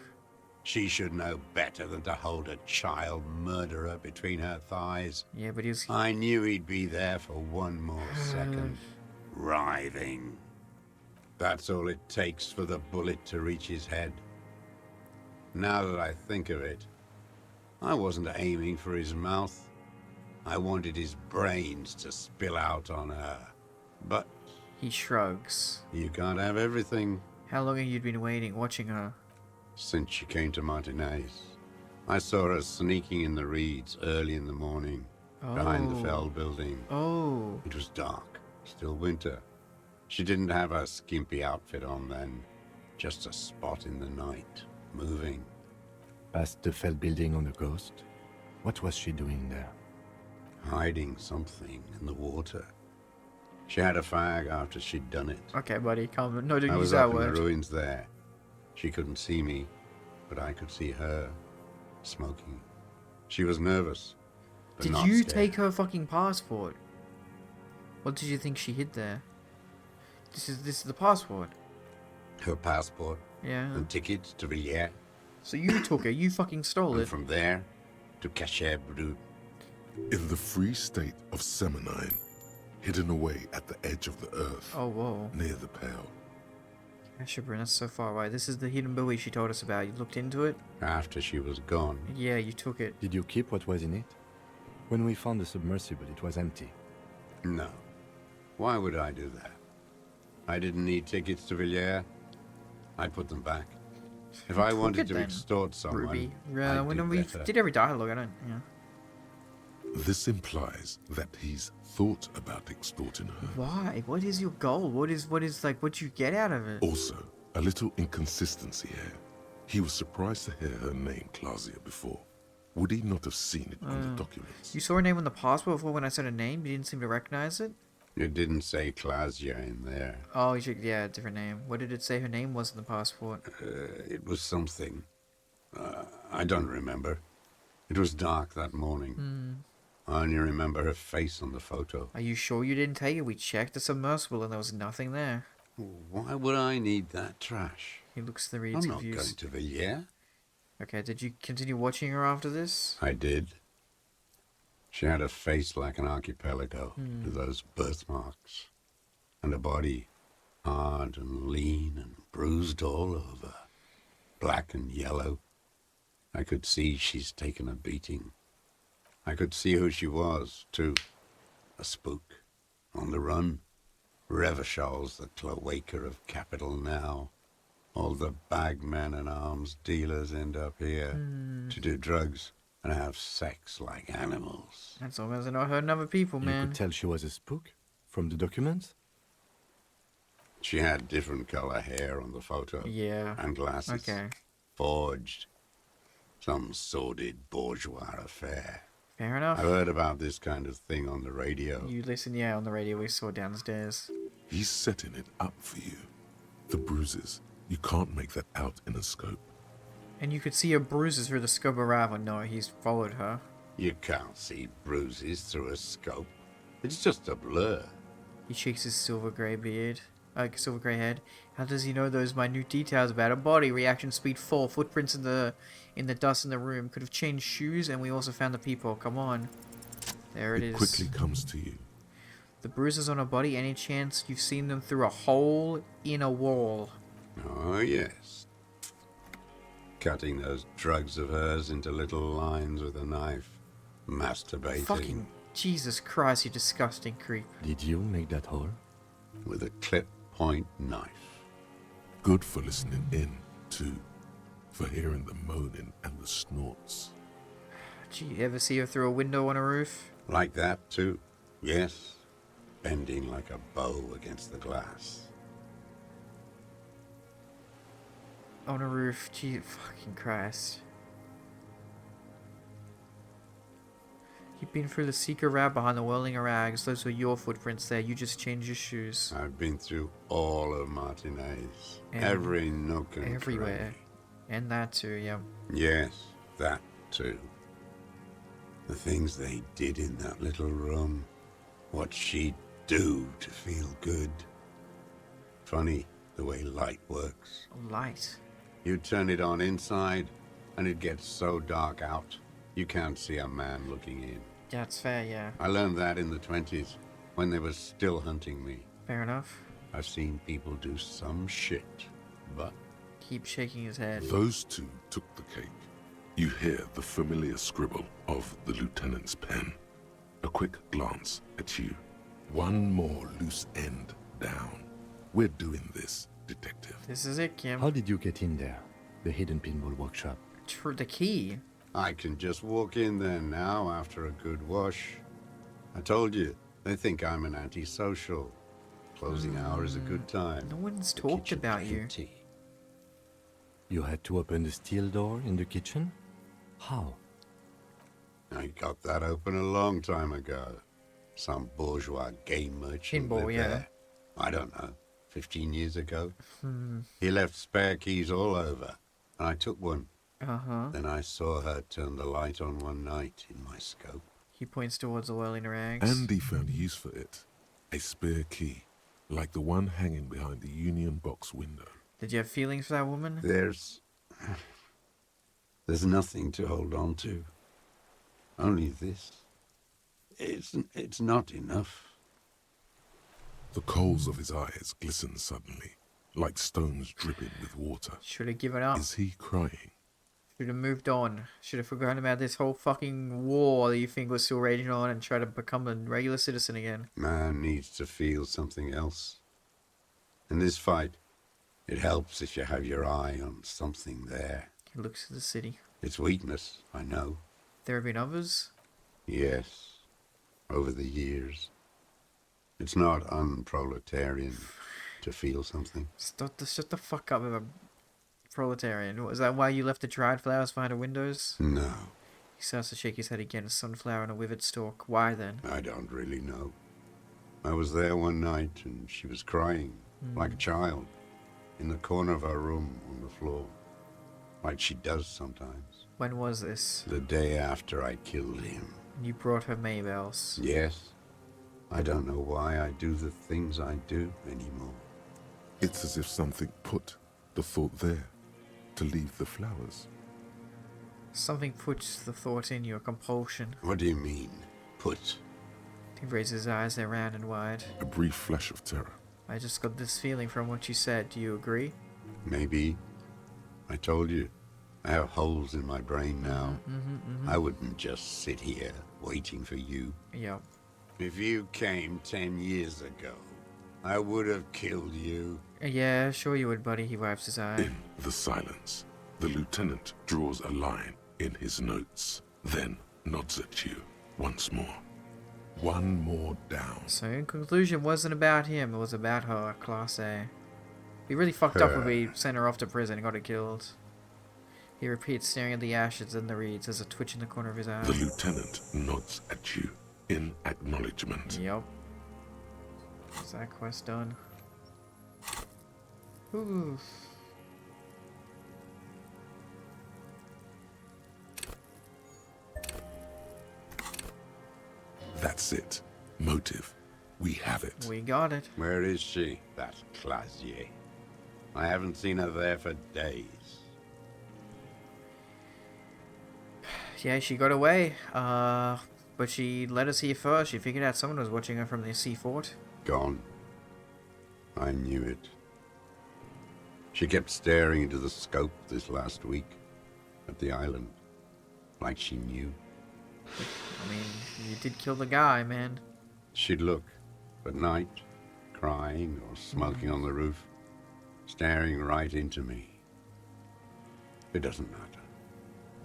She should know better than to hold a child murderer between her thighs. Yeah, but he's... I knew he'd be there for one more second. Writhing. That's all it takes for the bullet to reach his head. Now that I think of it, I wasn't aiming for his mouth. I wanted his brains to spill out on her. But... He shrugs. You can't have everything. How long have you been waiting, watching her? Since she came to Martinez. I saw her sneaking in the reeds early in the morning, behind the Fell building. Oh. It was dark, still winter. She didn't have her skimpy outfit on then, just a spot in the night, moving. Past the Fell building on the coast? What was she doing there? Hiding something in the water. She had a fag after she'd done it. Okay, buddy, calm. No, don't I use was that up word. in the ruins there. She couldn't see me, but I could see her, smoking. She was nervous, but Did not you scared. take her fucking passport? What did you think she hid there? This is the passport. Her passport. Yeah. And tickets to Villiers. So you took it. You fucking stole And it. from there to Cachet Brut. In the free state of Seminine, hidden away at the edge of the earth. Oh, whoa. Near the Pale. Ashburn, that's so far away. This is the hidden buoy she told us about. You looked into it? After she was gone. Yeah, you took it. Did you keep what was in it? When we found the submersible, it was empty. No. Why would I do that? I didn't need tickets to Villiers. I put them back. If I wanted to extort someone, Ruby. I'd When do we better. did every dialogue, I don't... Yeah. This implies that he's thought about extorting her. Why? What is your goal? What is like, what you get out of it? Also, a little inconsistency here. He was surprised to hear her name Clausia before. Would he not have seen it on the documents? You saw her name on the passport before when I said her name? You didn't seem to recognize it? It didn't say Clausia in there. Oh, you should, yeah, different name. What did it say her name was in the passport? It was something. I don't remember. It was dark that morning. I only remember her face on the photo. Are you sure you didn't take it? We checked the submersible and there was nothing there. Why would I need that trash? He looks at the reads I'm not confused. going to Villiers. Okay, did you continue watching her after this? I did. She had a face like an archipelago with those birthmarks. And a body hard and lean and bruised all over. Black and yellow. I could see she's taken a beating. I could see who she was, too. A spook. On the run. Revachol's the cloaca of capital now. All the bagmen and arms dealers end up here to do drugs and have sex like animals. That's all because they're not hurting other people, You man. could tell she was a spook? From the documents? She had different color hair on the photo. Yeah. And glasses. Okay. Forged. Some sordid bourgeois affair. Fair enough. I've heard about this kind of thing on the radio. You listen, yeah, on the radio we saw downstairs. He's setting it up for you. The bruises. You can't make that out in a scope. And you could see her bruises through the scope of Ravel. No, he's followed her. You can't see bruises through a scope. It's just a blur. He shakes his silver grey beard. Silver grey head. How does he know those minute details about her body? Reaction speed 4. Footprints in the dust in the room. Could have changed shoes, and we also found the people. Come on. There it is. It quickly comes to you. The bruises on her body. Any chance you've seen them through a hole in a wall? Oh, yes. Cutting those drugs of hers into little lines with a knife. Masturbating. Fucking Jesus Christ, you disgusting creep. Did you make that hole? With a clip point knife. Good for listening in, too. For hearing the moaning and the snorts. Gee, you ever see her through a window on a roof? Like that, too. Yes. Bending like a bow against the glass. On a roof. Gee, fucking Christ. You've been through the secret route behind the whirling rags. Those were your footprints there. You just changed your shoes. I've been through all of Martinez. And every nook and everywhere. cranny. And that too, yeah. Yes, that too. The things they did in that little room. What she'd do to feel good. Funny the way light works. Light? You turn it on inside, and it gets so dark out, you can't see a man looking in. That's fair, yeah. I learned that in the 20s, when they were still hunting me. Fair enough. I've seen people do some shit, but... Keep shaking his head. Those two took the cake. You hear the familiar scribble of the lieutenant's pen. A quick glance at you. One more loose end down. We're doing this, detective. This is it, Kim. How did you get in there? The hidden pinball workshop. The key. I can just walk in there now after a good wash. I told you, they think I'm an antisocial. Closing hour is a good time. No one's talked about you. You had to open the steel door in the kitchen? How? I got that open a long time ago. Some bourgeois game merchant Pinball, lived yeah. there. I don't know, 15 years ago. Hmm. He left spare keys all over, and I took one. Uh-huh. Then I saw her turn the light on one night in my scope. He points towards the whirling rags. Andy found use for it. A spare key, like the one hanging behind the Union Box window. Did you have feelings for that woman? There's nothing to hold on to. Only this. It's not enough. The coals of his eyes glistened suddenly, like stones dripping with water. Should have given up. Is he crying? Should have moved on. Should have forgotten about this whole fucking war that you think was still raging on and try to become a regular citizen again. Man needs to feel something else. In this fight, it helps if you have your eye on something there. He looks at the city. It's weakness, I know. There have been others? Yes, over the years. It's not unproletarian to feel something. Shut the fuck up about proletarian. Was that why you left the dried flowers behind the windows? No, He starts to shake his head again. A sunflower on a withered stalk. Why then? I don't really know. I was there one night and she was crying, like a child, in the corner of our room on the floor, like she does sometimes. When was this? The day after I killed him. You brought her Maybells. Yes. I don't know why I do the things I do anymore. It's as if something put the thought there to leave the flowers. Something puts the thought in you, a compulsion. What do you mean, put? He raises his eyes, they're round and wide. A brief flash of terror. I just got this feeling from what you said. Do you agree? Maybe. I told you, I have holes in my brain now. I wouldn't just sit here waiting for you. Yep. If you came 10 years ago, I would have killed you. Yeah, sure you would, buddy. He wipes his eye. In the silence, the lieutenant draws a line in his notes, then nods at you once more. One more down. So in conclusion, it wasn't about him, it was about her, Class A. He really fucked up when we sent her off to prison and got her killed. He repeats, staring at the ashes and the reeds. There's a twitch in the corner of his eye. The lieutenant nods at you in acknowledgement. Yep. Is that quest done? Ooh. That's it. Motive. We have it. We got it. Where is she, that Clasier? I haven't seen her there for days. Yeah, she got away. But she let us here first. She figured out someone was watching her from the sea fort. Gone. I knew it. She kept staring into the scope this last week at the island, like she knew. I mean, you did kill the guy, man. She'd look at night, crying or smoking on the roof, staring right into me. It doesn't matter.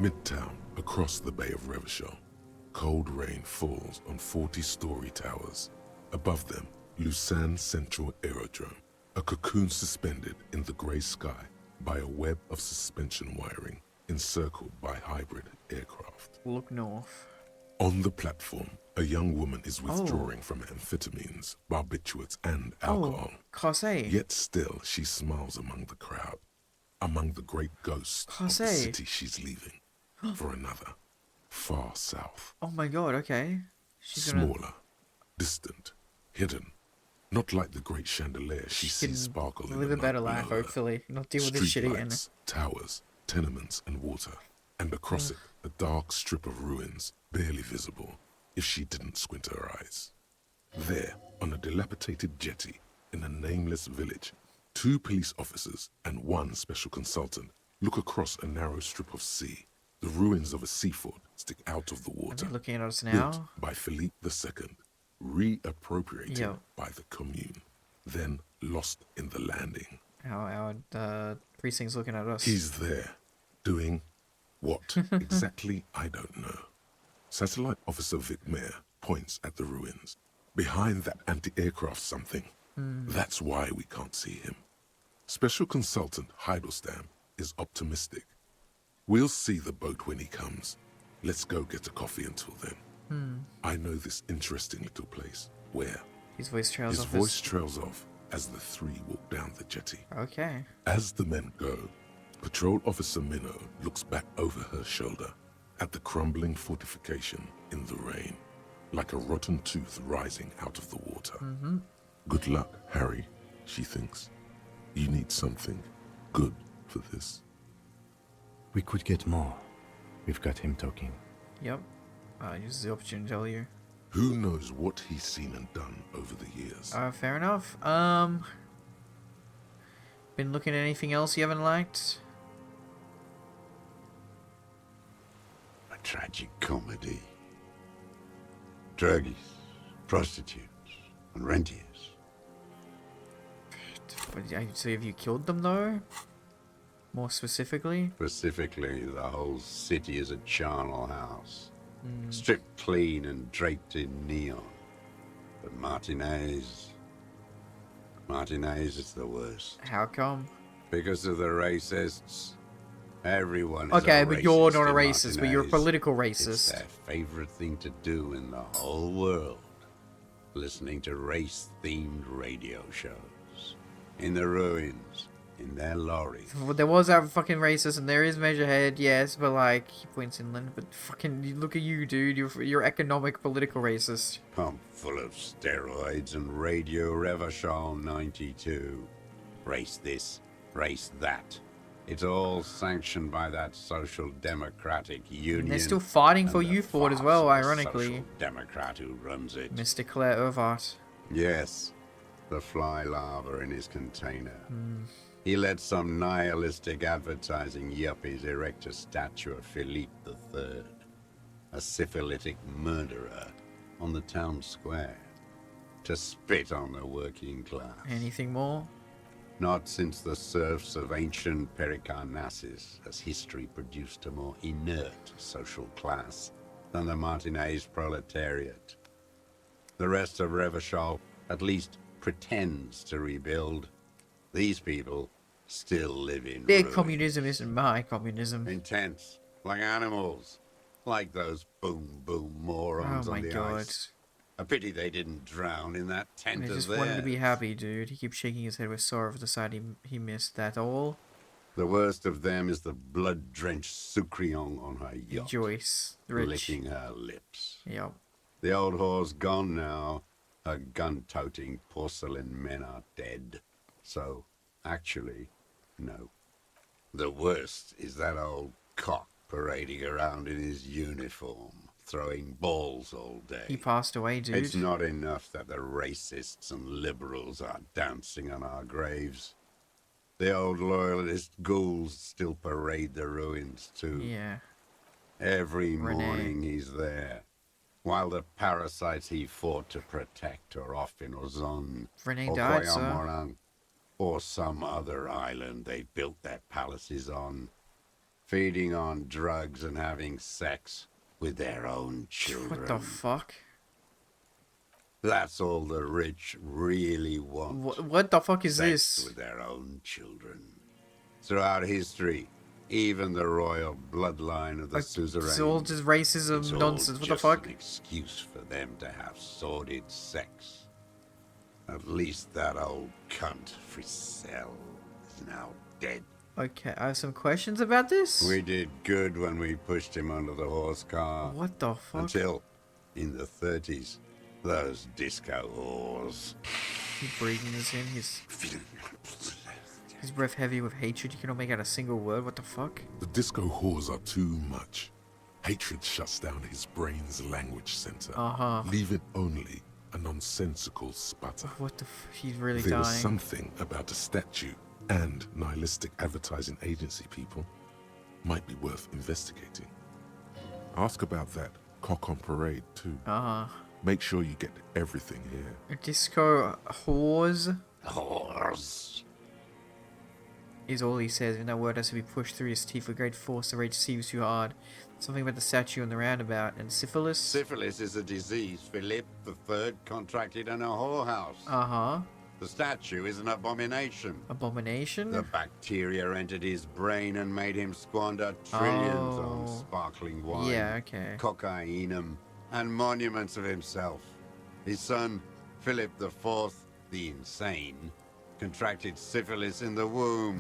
Midtown, across the Bay of Revachol. Cold rain falls on 40-story towers. Above them, Lausanne Central Aerodrome, a cocoon suspended in the grey sky by a web of suspension wiring encircled by hybrid aircraft. Look north. On the platform, a young woman is withdrawing from amphetamines, barbiturates, and alcohol. Classe. Yet still, she smiles among the crowd, among the great ghosts of the city she's leaving, for another, far south. Oh my god, okay. She's Smaller, distant, hidden. Not like the great chandelier she sees sparkle in the live a better life, below her. hopefully. Not deal with this shit again. Streetlights, towers, tenements, and water. And across it, a dark strip of ruins, barely visible, if she didn't squint her eyes. There, on a dilapidated jetty, in a nameless village, 2 police officers and 1 special consultant look across a narrow strip of sea. The ruins of a seafort stick out of the water. Looking at us Built now. by Philippe II, reappropriated by the commune, then lost in the landing. Our precinct's looking at us. He's there, doing what exactly, I don't know. Satellite Officer Vic Mayer points at the ruins. Behind that anti-aircraft something. That's why we can't see him. Special Consultant Heidelstam is optimistic. We'll see the boat when he comes. Let's go get a coffee until then. I know this interesting little place where his voice trails off as the 3 walk down the jetty. Okay. As the men go, Patrol Officer Minnow looks back over her shoulder at the crumbling fortification in the rain, like a rotten tooth rising out of the water. Good luck, Harry, she thinks. You need something good for this. We could get more. We've got him talking. Yep. Use the opportunity to tell you. Who knows what he's seen and done over the years? Fair enough. Been looking at anything else you haven't liked? A tragic comedy. Druggies, prostitutes, and rentiers. So have you killed them though? More specifically? Specifically, the whole city is a charnel house. Stripped clean and draped in neon. But Martinez is the worst. How come? Because of the racists. Everyone is okay, a but racist you're not a in racist, but you're a Martinez. political It's racist. their favorite thing to do in the whole world. Listening to race-themed radio shows. In the ruins. In their lorries. Well, there was that fucking racist, and there is Measurehead, yes, but like he points inland. But fucking look at you, dude. You're economic, political racist. Pump full of steroids and Radio Revachol 92. Race this, race that. It's all sanctioned by that social democratic union. And they're still fighting for and the you for it as farce well, of the ironically. Social democrat who runs it. Mr. Claire Ovart. Yes, the fly larva in his container. He let some nihilistic advertising yuppies erect a statue of Philippe III, a syphilitic murderer, on the town square, to spit on the working class. Anything more? Not since the serfs of ancient Pericarnassus has history produced a more inert social class than the Martinez proletariat. The rest of Revachol at least pretends to rebuild. These people still live in Their ruin. communism isn't my communism. Intense, like animals, like those boom morons Oh my on the god. ice. A pity they didn't drown in that tent He of just theirs. wanted to be happy, dude. He keeps shaking his head with sorrow for the side he missed that all. The worst of them is the blood-drenched Sucrion on her yacht, Joyce, the rich. licking her lips. Yep. The old whore's gone now. Her gun-toting porcelain men are dead. So, actually, no. The worst is that old cock parading around in his uniform, throwing balls all day. He passed away, dude. It's not enough that the racists and liberals are dancing on our graves. The old loyalist ghouls still parade the ruins too. Yeah. Every Renee. morning he's there, while the parasites he fought to protect are off in Ozon, Renee or died, sir. Koyamorang, or some other island they built their palaces on, feeding on drugs and having sex with their own children. What the fuck? That's all the rich really want. What the fuck is Sex this? with their own children. Throughout history, Even the royal bloodline of the suzerain. It's all just racism it's nonsense. All What just the fuck? An excuse for them to have sordid sex. At least that old cunt Frisell is now dead. Okay, I have some questions about this. We did good when we pushed him under the horse car. What the fuck? Until, in the 30s, those disco whores. He's breathing this in. His breath heavy with hatred. You cannot make out a single word. What the fuck? The disco whores are too much. Hatred shuts down his brain's language center, leaving only a nonsensical sputter. What the he's really there dying. Was something about a statue and nihilistic advertising agency people might be worth investigating. Ask about that cock on parade too. Make sure you get everything here. Disco whores? Whores. Is all he says, and that word has to be pushed through his teeth with great force. The rage seems too hard. Something about the statue on the roundabout. And syphilis? Syphilis is a disease Philip III contracted in a whorehouse. The statue is an abomination. Abomination? The bacteria entered his brain and made him squander trillions on sparkling wine, yeah, okay. cocainum, and monuments of himself. His son, Philip IV, the insane, contracted syphilis in the womb.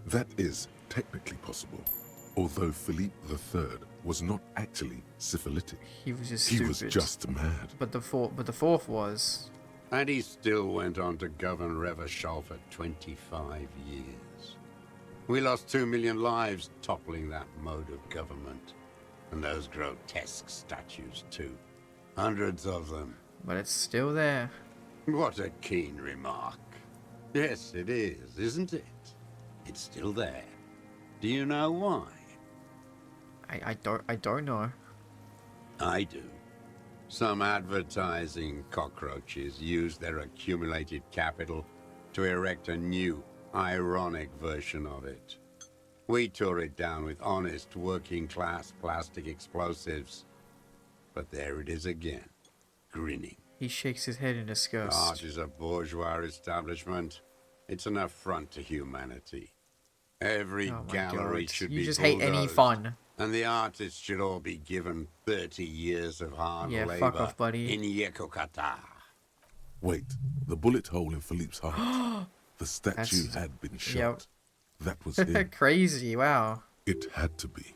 That is technically possible, although Philippe III was not actually syphilitic. He was just He was just mad. But the fourth was. And he still went on to govern Revachol for 25 years. We lost 2 million lives toppling that mode of government. And those grotesque statues too. Hundreds of them. But it's still there. What a keen remark. Yes, it is, isn't it? It's still there. Do you know why? I don't know. I do. Some advertising cockroaches use their accumulated capital to erect a new, ironic version of it. We tore it down with honest, working-class plastic explosives. But there it is again, grinning. He shakes his head in disgust. Art is a bourgeois establishment. It's an affront to humanity. Every gallery should be You just hate any fun. And the artists should all be given 30 years of hard labor. Yeah, fuck off, buddy. In Yekokata. Wait, the bullet hole in Philippe's heart. The statue had been shot. Yep. That was him. Crazy, wow. It had to be.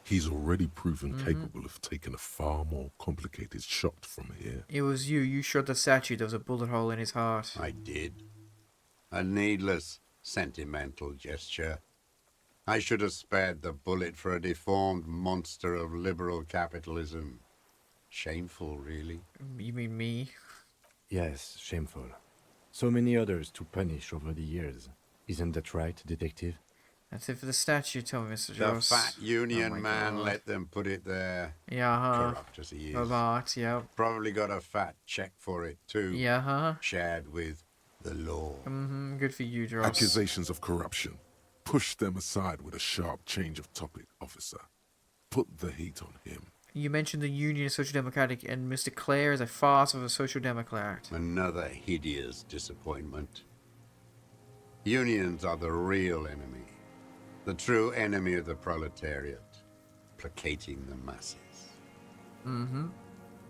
He's already proven capable of taking a far more complicated shot from here. It was you. You shot the statue. There was a bullet hole in his heart. I did. A needless, sentimental gesture. I should have spared the bullet for a deformed monster of liberal capitalism. Shameful, really. You mean me? Yes, shameful. So many others to punish over the years. Isn't that right, detective? That's it for the statue, tell me, Mr. The Joss. fat union man let them put it there. Yeah, Corrupt as he is. Of art, yeah. Probably got a fat check for it, too. Yeah, Shared with the law. Good for you, Joss. Accusations of corruption. Push them aside with a sharp change of topic, officer. Put the heat on him. You mentioned the Union is Social Democratic, and Mr. Clare is a farce of a Social Democrat. Another hideous disappointment. Unions are the real enemy. The true enemy of the proletariat. Placating the masses.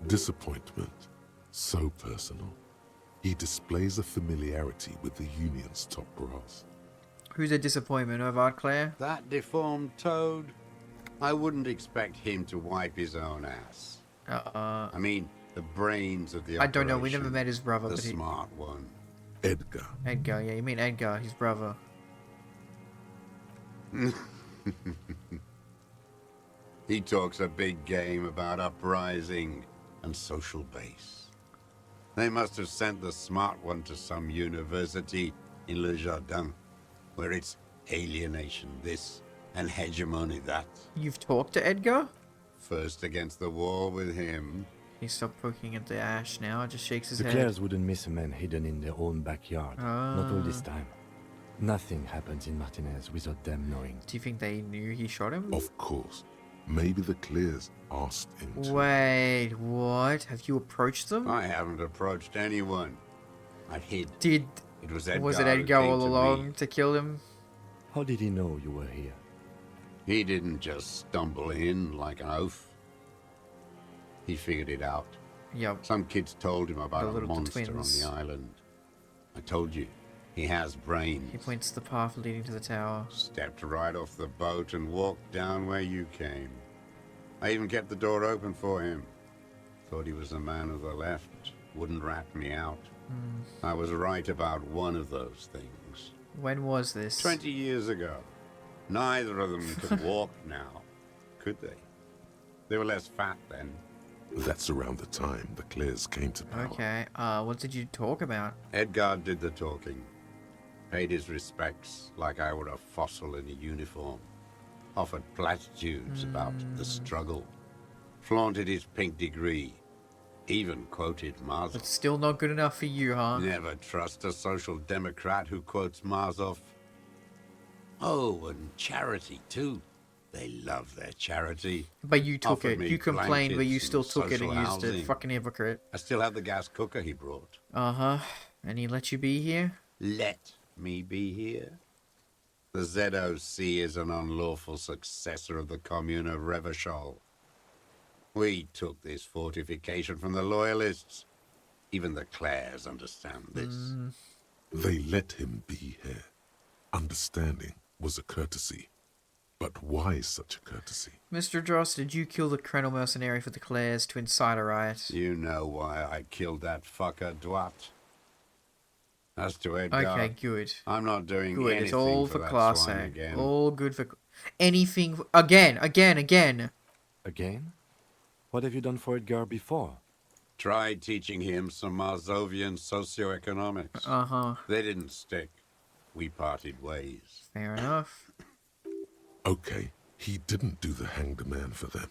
Disappointment. So personal. He displays a familiarity with the Union's top brass. Who's a disappointment of Art Clare? That deformed toad? I wouldn't expect him to wipe his own ass. I mean, the brains of the I don't know, we never met his brother. The but smart one. Edgar. Edgar, yeah, you mean Edgar, his brother. He talks a big game about uprising and social base. They must have sent the smart one to some university in Le Jardin, where it's alienation this and hegemony that. You've talked to Edgar? First against the wall with him. He stopped poking at the ash now, just shakes his The head. Clares wouldn't miss a man hidden in their own backyard. Not all this time. Nothing happens in Martinez without them knowing. Do you think they knew he shot him? Of course. Maybe the Clears asked him to. Wait, what? Have you approached them? I haven't approached anyone. I hid. Did It was Or Edgar. was it who Edgar came all to along me. to kill him? How did he know you were here? He didn't just stumble in like an oaf. He figured it out. Yep. Some kids told him about a little monster on twins. the island. I told you, he has brains. He points to the path leading to the tower. Stepped right off the boat and walked down where you came. I even kept the door open for him. Thought he was a man of the left. Wouldn't rat me out. I was right about one of those things. When was this? 20 years ago. Neither of them could walk now, could they? They were less fat then. That's around the time the Clares came to power. Okay, what did you talk about? Edgar did the talking. Paid his respects like I were a fossil in a uniform. Offered platitudes about the struggle. Flaunted his pink degree. Even quoted Marzov. But still not good enough for you, huh? Never trust a social democrat who quotes Marzov. Oh, and charity too. They love their charity. But you took Offered it. me You complained, but you blankets still and took it and social used it. housing. Fucking hypocrite. I still have the gas cooker he brought. Uh-huh. And he let you be here? Let me be here? The ZOC is an unlawful successor of the Commune of Revachol. We took this fortification from the Loyalists. Even the Clares understand this. They let him be here. Understanding was a courtesy. But why such a courtesy? Mr. Dross, did you kill the Krenel mercenary for the Clares to incite a riot? You know why I killed that fucker, Dwat. As to Edgar, Okay, good. I'm not doing Good, anything it's all for for that class swine A. again. All good for... Anything... Again! Again? What have you done for Edgar before? Tried teaching him some Marzovian socioeconomics. Uh-huh. They didn't stick. We parted ways. Fair enough. Okay, he didn't do the hanged man for them.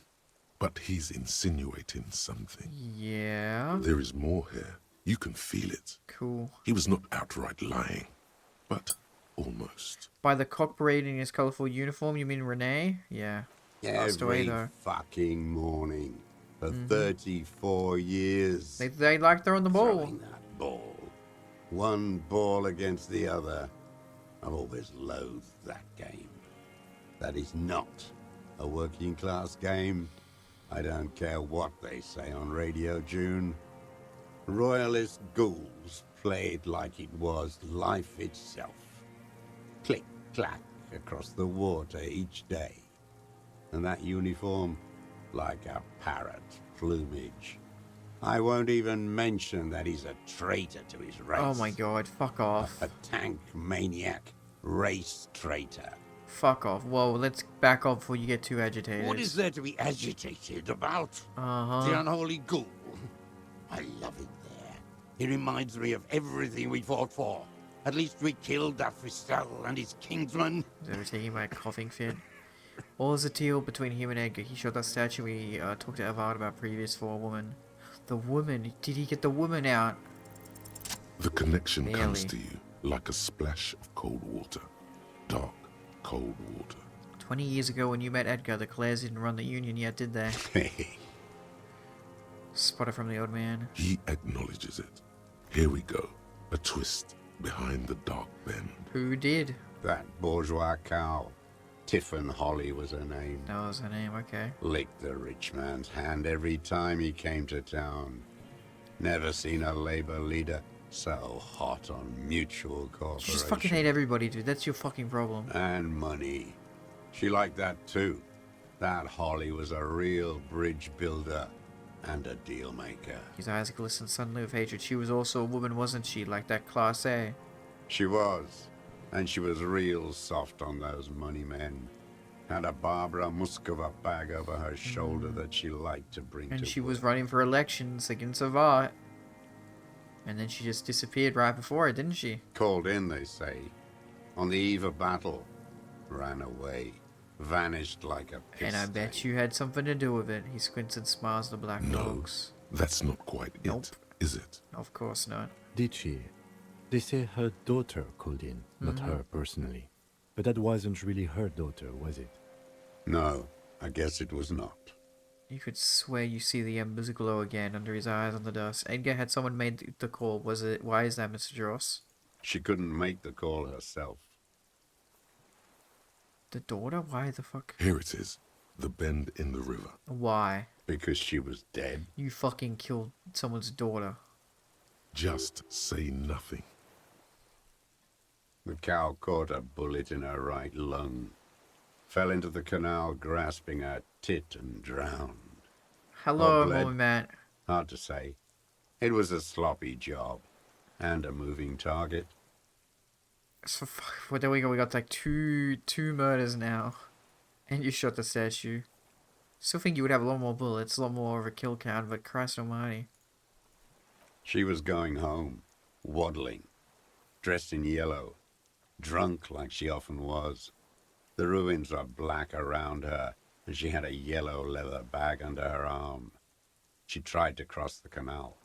But he's insinuating something. Yeah. There is more here. You can feel it. Cool. He was not outright lying, but almost. By the cock parading in his colourful uniform, you mean Renee? Yeah. Passed away, Every though. fucking morning for 34 years. They like throwing the ball. Throwing that ball. One ball against the other. I've always loathed that game. That is not a working class game. I don't care what they say on Radio June. Royalist ghouls played like it was life itself. Click, clack across the water each day. And that uniform, like a parrot's plumage. I won't even mention that he's a traitor to his race. Oh my god, fuck off. A tank maniac, race traitor. Fuck off. Whoa, let's back up before you get too agitated. What is there to be agitated about? Uh-huh. The unholy ghoul. I love it there. He reminds me of everything we fought for. At least we killed that Fistel and his kingsman. Is ever taking my coughing fit? What was the deal between him and Edgar? He showed that statue we talked to Evard about previous for a woman. The woman? Did he get the woman out? The connection Barely. comes to you like a splash of cold water. Dark, cold water. 20 years ago when you met Edgar, the Clares didn't run the Union yet, did they? Spotted from the old man. He acknowledges it. Here we go. A twist behind the dark bend. Who did? That bourgeois cow. Tiffin Holly was her name. That was her name, okay. Licked the rich man's hand every time he came to town. Never seen a labor leader so hot on mutual cooperation. You just fucking hate everybody, dude. That's your fucking problem. And money. She liked that too. That Holly was a real bridge builder and a deal maker. His eyes glistened suddenly with hatred. She was also a woman, wasn't she? Like that Class A. She was. And she was real soft on those money men. Had a Barbara Muskova bag over her shoulder that she liked to bring And to she work. was running for elections against Savart. And then she just disappeared right before it, didn't she? Called in, they say. On the eve of battle. Ran away. Vanished like a piss. And I bet you had something to do with it. He squints and smiles at the black dogs. That's not quite it, is it? Of course not. Did she? They say her daughter called in, not her personally. But that wasn't really her daughter, was it? No, I guess it was not. You could swear you see the embers glow again under his eyes on the dust. Edgar, had someone made the call? Was it? Why is that, Mr. Dross? She couldn't make the call herself. The daughter? Why the fuck? Here it is. The bend in the river. Why? Because she was dead. You fucking killed someone's daughter. Just say nothing. The cow caught a bullet in her right lung. Fell into the canal grasping her tit and drowned. Hello, moment. Hard to say. It was a sloppy job. And a moving target. So, well, there we go. We got like two murders now. And you shot the statue. Still think you would have a lot more bullets, a lot more of a kill count, but Christ almighty. She was going home, waddling, dressed in yellow, drunk like she often was. The ruins were black around her, and she had a yellow leather bag under her arm. She tried to cross the canal.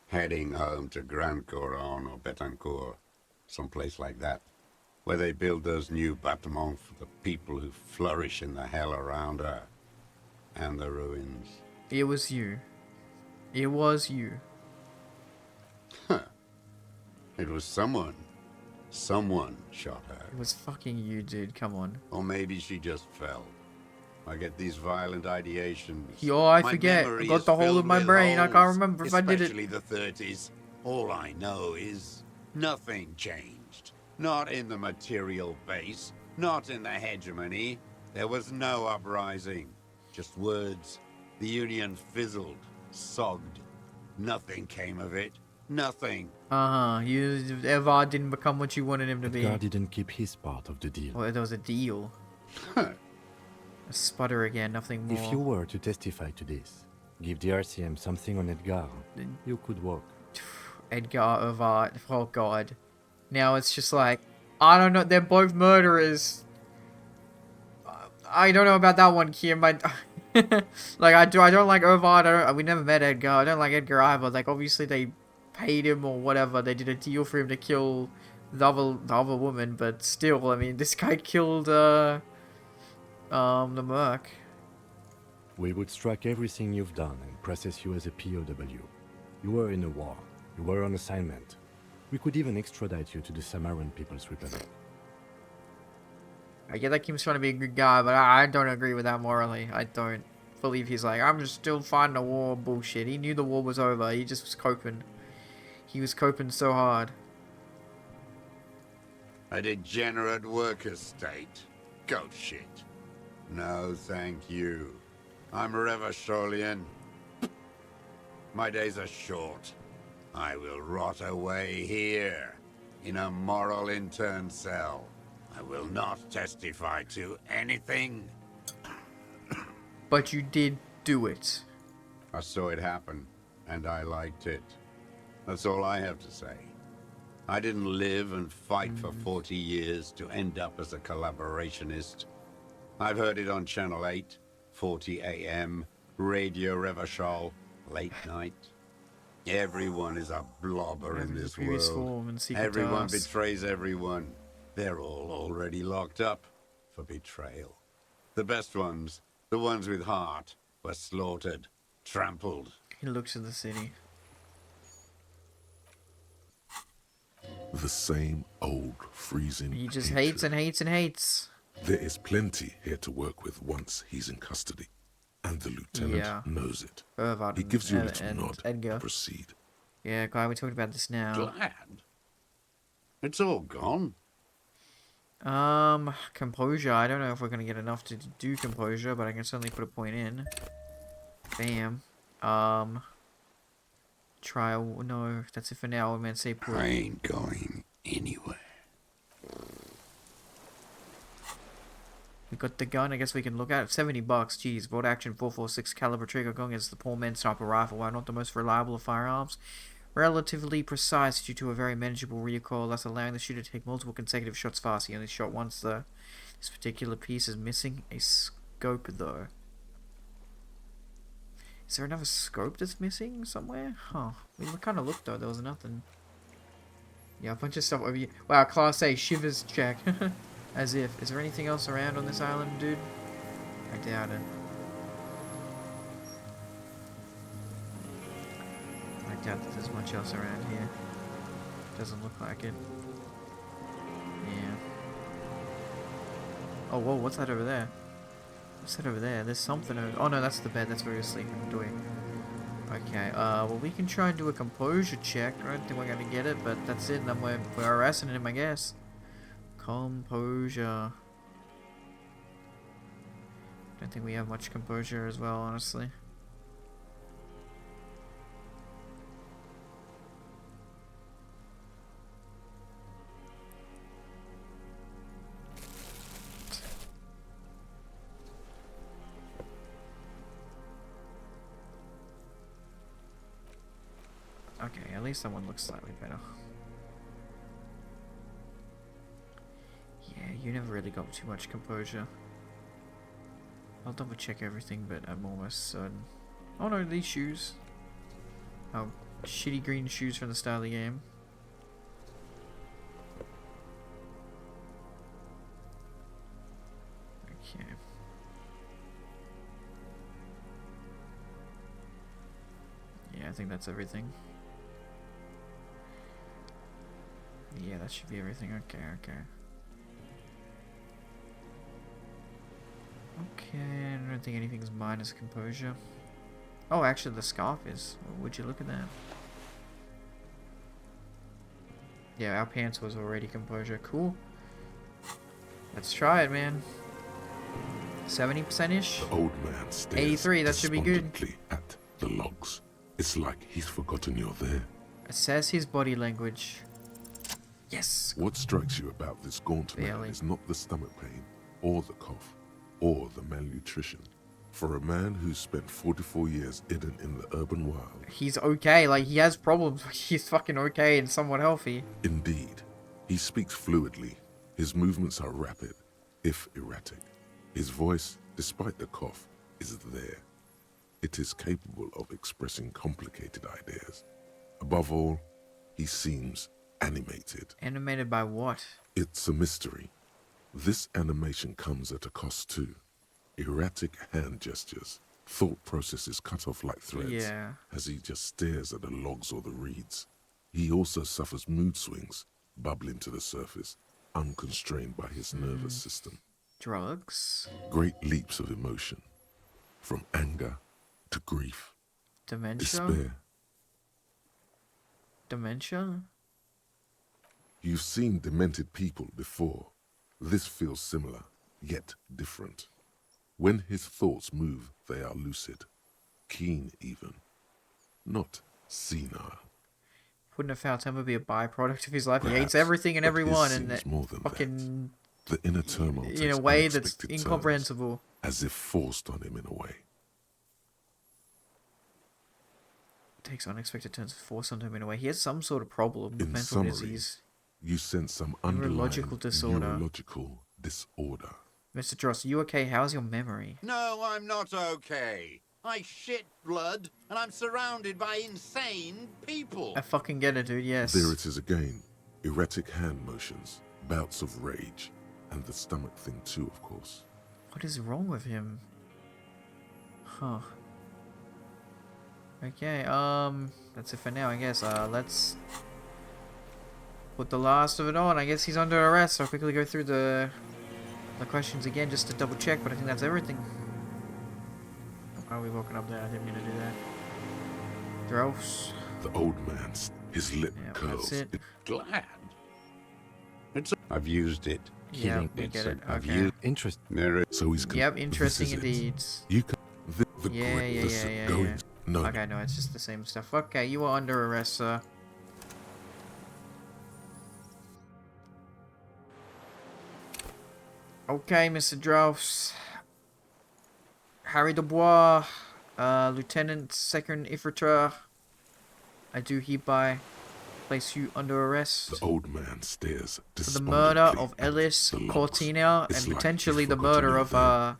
Heading home to Grand Couronne or Betancourt, someplace like that, where they build those new bâtiments for the people who flourish in the hell around her. And the ruins. It was you. It was you. Huh. It was someone. Someone shot her. It was fucking you, dude. Come on. Or maybe she just fell. I get these violent ideations. Yo, I My forget. I memory got is the whole filled of my with brain. I can't holes, remember if I did it. Especially the 30s. All I know is nothing changed. Not in the material base. Not in the hegemony. There was no uprising. Just words. The Union fizzled. Sogged. Nothing came of it. Nothing. Evar didn't become what you wanted him to be. Edgar didn't keep his part of the deal. Well, there was a deal. A sputter again, nothing more. If you were to testify to this, give the RCM something on Edgar, you could walk. Edgar, Evar, oh god. Now it's just like, I don't know, they're both murderers. I don't know about that one, Kim. Like, I don't like Evar. We never met Edgar. I don't like Edgar either. Like, obviously they paid him or whatever. They did a deal for him to kill the other woman, but still, I mean, this guy killed, the merc. We would strike everything you've done and process you as a POW. You were in a war. You were on assignment. We could even extradite you to the Samaran People's Republic. I get that Kim's trying to be a good guy, but I don't agree with that morally. I don't believe he's like, I'm just still fighting the war bullshit. He knew the war was over. He just was coping. He was coping so hard. A degenerate worker state. Goat shit. No, thank you. I'm Revacholian. My days are short. I will rot away here, in a moral intern cell. I will not testify to anything. But you did do it. I saw it happen, and I liked it. That's all I have to say. I didn't live and fight for 40 years to end up as a collaborationist. I've heard it on Channel 8, 40 AM, Radio Revachol, late night. Everyone is a blobber in this world. Everyone betrays everyone. They're all already locked up for betrayal. The best ones, the ones with heart, were slaughtered, trampled. He looks at the city. The same old freezing He just hatred. hates and hates and hates. There is plenty here to work with once he's in custody. And the lieutenant knows it. He gives you a little nod to proceed. Yeah, glad we talked about this now. Glad? It's all gone. Composure. I don't know if we're gonna get enough to do composure, but I can certainly put a point in. Bam. Trial. No, that's it for now. I'm gonna say put. I ain't going anywhere. We got the gun. I guess we can look at it. $70. Jeez. Bolt action 4.46 caliber trigger gun is the poor man's sniper rifle. While not the most reliable of firearms, relatively precise due to a very manageable recoil, thus allowing the shooter to take multiple consecutive shots fast. He only shot once though. This particular piece is missing a scope though. Is there another scope that's missing somewhere? Huh. We kind of looked though. There was nothing. Yeah, a bunch of stuff over here. Wow, Class A shivers check. As if. Is there anything else around on this island, dude? I doubt it. I doubt that there's much else around here. Doesn't look like it. Yeah. Oh, whoa, what's that over there? What's that over there? There's something over... Oh, no, that's the bed. That's where he was sleeping. Doing. Okay, well, we can try and do a composure check. I don't think we're going to get it, but that's it. And then we're harassing him, I guess. Composure. Don't think we have much composure as well, honestly. Okay, at least that one looks slightly better. Yeah, you never really got too much composure. I'll double check everything, but I'm almost certain. Oh no, these shoes. Oh, shitty green shoes from the start of the game. Okay. Yeah, I think that's everything. Yeah, that should be everything. Okay, okay. Okay, I don't think anything's minus composure. Oh, actually the scarf is. Would you look at that? Yeah, our pants was already composure. Cool. Let's try it, man. 70%-ish? The old man stares 83, that should be good. despondently at the logs. It's like he's forgotten you're there. Assess his body language. Yes! What strikes you about this gaunt man is not the stomach pain, or the cough, or the malnutrition. For a man who's spent 44 years hidden in the urban wild, he's okay, like he has problems, but he's fucking okay and somewhat healthy. Indeed. He speaks fluidly. His movements are rapid, if erratic. His voice, despite the cough, is there. It is capable of expressing complicated ideas. Above all, he seems animated. Animated by what? It's a mystery. This animation comes at a cost too. Erratic hand gestures, thought processes cut off like threads, as he just stares at the logs or the reeds. He also suffers mood swings, bubbling to the surface, unconstrained by his nervous system. Drugs? Great leaps of emotion, from anger to grief, Dementia? despair. Dementia? You've seen demented people before. This feels similar, yet different. When his thoughts move, they are lucid, keen even, not senile. Wouldn't a foul temper be a byproduct of his life? He Perhaps, hates everything and but everyone, his and that seems more than fucking The inner turmoil in a takes way that's unexpected turns, incomprehensible. as if forced on him in a way. Takes unexpected turns of force on him in a way. He has some sort of problem with In mental summary, disease. you sense some underlying Neurological disorder. neurological disorder. Mr. Dross, you okay? How's your memory? No, I'm not okay. I shit blood, and I'm surrounded by insane people. I fucking get it, dude, yes. There it is again. Erratic hand motions, bouts of rage, and the stomach thing too, of course. What is wrong with him? Huh. Okay, that's it for now, I guess. Let's put the last of it on. I guess he's under arrest, so I'll quickly go through the questions again just to double check, but I think that's everything. Why are we walking up there? I didn't mean to do that. Dross. The old man's, his lip curls. That's it. Glad. I've used it. Yeah, we get it. I've Okay. used interest. So he's Yep, interesting this is it. indeed. You can the Yeah. going. No. Okay, no, it's just the same stuff. Okay, you are under arrest, sir. Okay, Mr. Dross. Harry Dubois, Lieutenant Second Infantry. I do hereby place you under arrest The old man stares for the murder of despondently Ellis the logs. Cortina and It's like potentially he's the forgotten murder you're of there.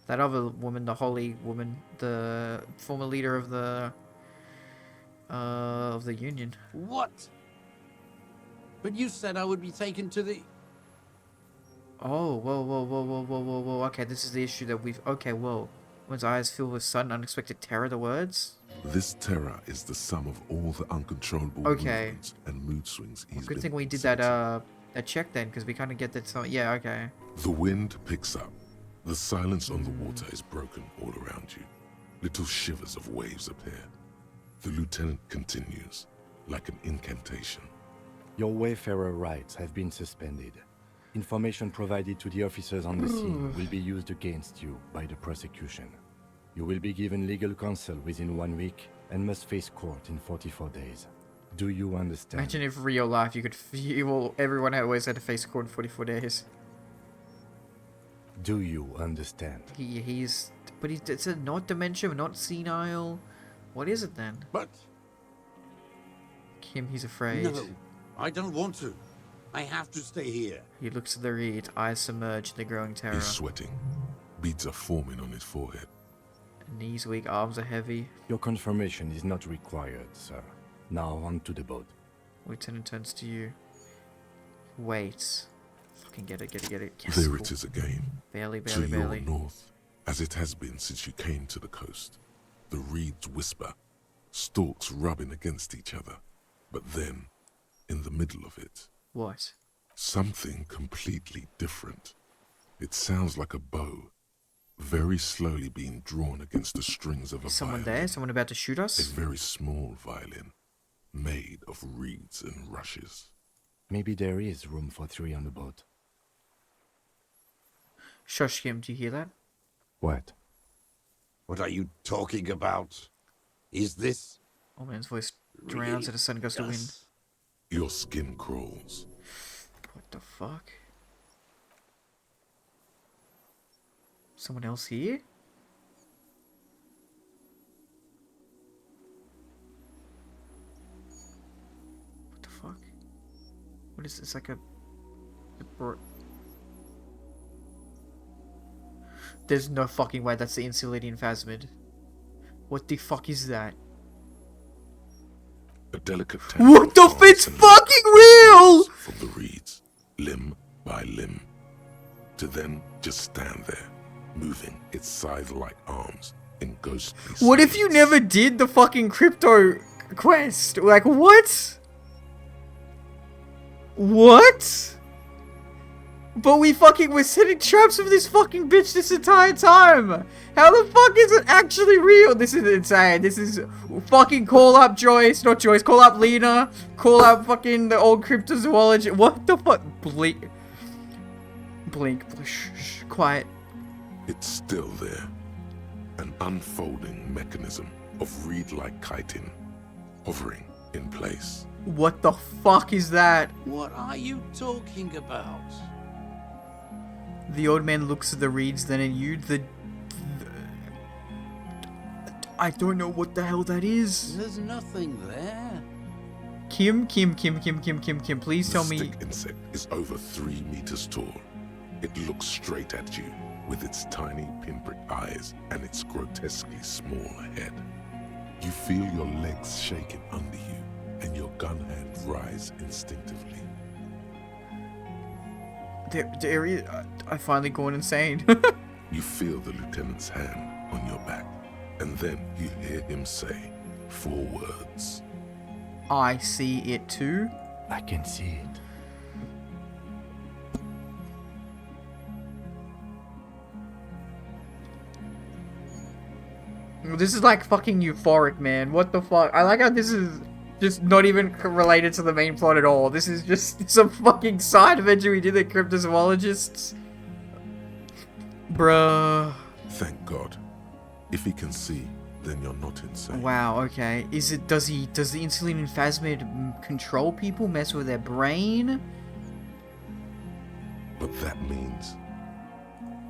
that other woman, the holy woman, the former leader of the union. What? But you said I would be taken to the... Oh, whoa. Okay, this is the issue that we've... Okay, whoa. One's eyes filled with sudden, unexpected terror, the words? This terror is the sum of all the uncontrollable movements and mood swings he's Good been thing we did exhibiting. that check then, because we kind of get that. So yeah, okay. The wind picks up. The silence on the water is broken all around you. Little shivers of waves appear. The lieutenant continues, like an incantation. Your Wayfarer rights have been suspended. Information provided to the officers on the scene will be used against you by the prosecution. You will be given legal counsel within 1 week and must face court in 44 days. Do you understand? Imagine if real life you could feel everyone always had to face court in 44 days. Do you understand? But it's a not dementia, not senile. What is it then? But Kim, he's afraid. no, I don't want to. I have to stay here. He looks at the reed, eyes submerged in the growing terror. He's sweating. Beads are forming on his forehead. Knees weak, arms are heavy. Your confirmation is not required, sir. Now on to the boat. Lieutenant turns to you. Wait. Fucking get it. Yes, There cool. it is again. Barely. To your north, as it has been since you came to the coast. The reeds whisper, stalks rubbing against each other. But then, in the middle of it, what? Something completely different. It sounds like a bow, very slowly being drawn against the strings of a Someone violin. there? Someone about to shoot us? A very small violin, made of reeds and rushes. Maybe there is room for 3 on the boat. Shush, Kim, do you hear that? What? What are you talking about? Is this... Old man's voice drowns at a sudden gust of wind. Your skin crawls. What the fuck? Someone else here? What the fuck? What is this? Like a... There's no fucking way that's the Insulating Phasmid. What the fuck is that? A delicate What the f- It's fucking real! From the reeds, limb by limb, to then just stand there, moving its scythe-like arms in ghostly What if you never did the fucking crypto quest? Like, what? What? But we fucking were setting traps for this fucking bitch this entire time. How the fuck is it actually real? This is insane. This is fucking call up Joyce, not Joyce. Call up Lena. Call up fucking the old cryptozoologist. What the fuck? Blink. Shh, quiet. It's still there. An unfolding mechanism of reed-like chitin, hovering in place. What the fuck is that? What are you talking about? The old man looks at the reeds, then at you. I don't know what the hell that is. There's nothing there. Kim, please tell me. The stick insect is over 3 meters tall. It looks straight at you with its tiny pinprick eyes and its grotesquely small head. You feel your legs shaking under you and your gun hand rise instinctively. There is... I finally gone insane. You feel the lieutenant's hand on your back, and then you hear him say 4 words. I see it too. I can see it. This is like fucking euphoric, man. What the fuck? I like how this is just not even related to the main plot at all. This is just some fucking side adventure we did with cryptozoologists. Bruh. Thank God. If he can see, then you're not insane. Wow, okay. Does the Insulating Phasmid control people, mess with their brain? But that means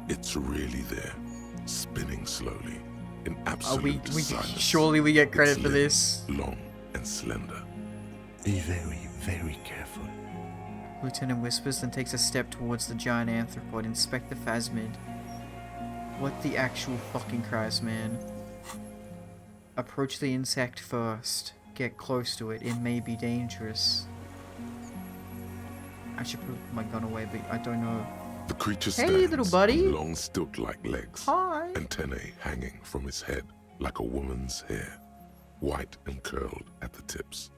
it's really there, spinning slowly, in absolute silence. Surely we get credit Its for limb, this. long and slender. Be very, very careful. Lieutenant whispers, then takes a step towards the giant anthropod. Inspect the Phasmid. What the actual fucking Christ, man? Approach the insect first. Get close to it. It may be dangerous. I should put my gun away, but I don't know. The creature Hey, stands little buddy. on long stilt-like legs, Hi. antennae hanging from his head like a woman's hair, white and curled at the tips.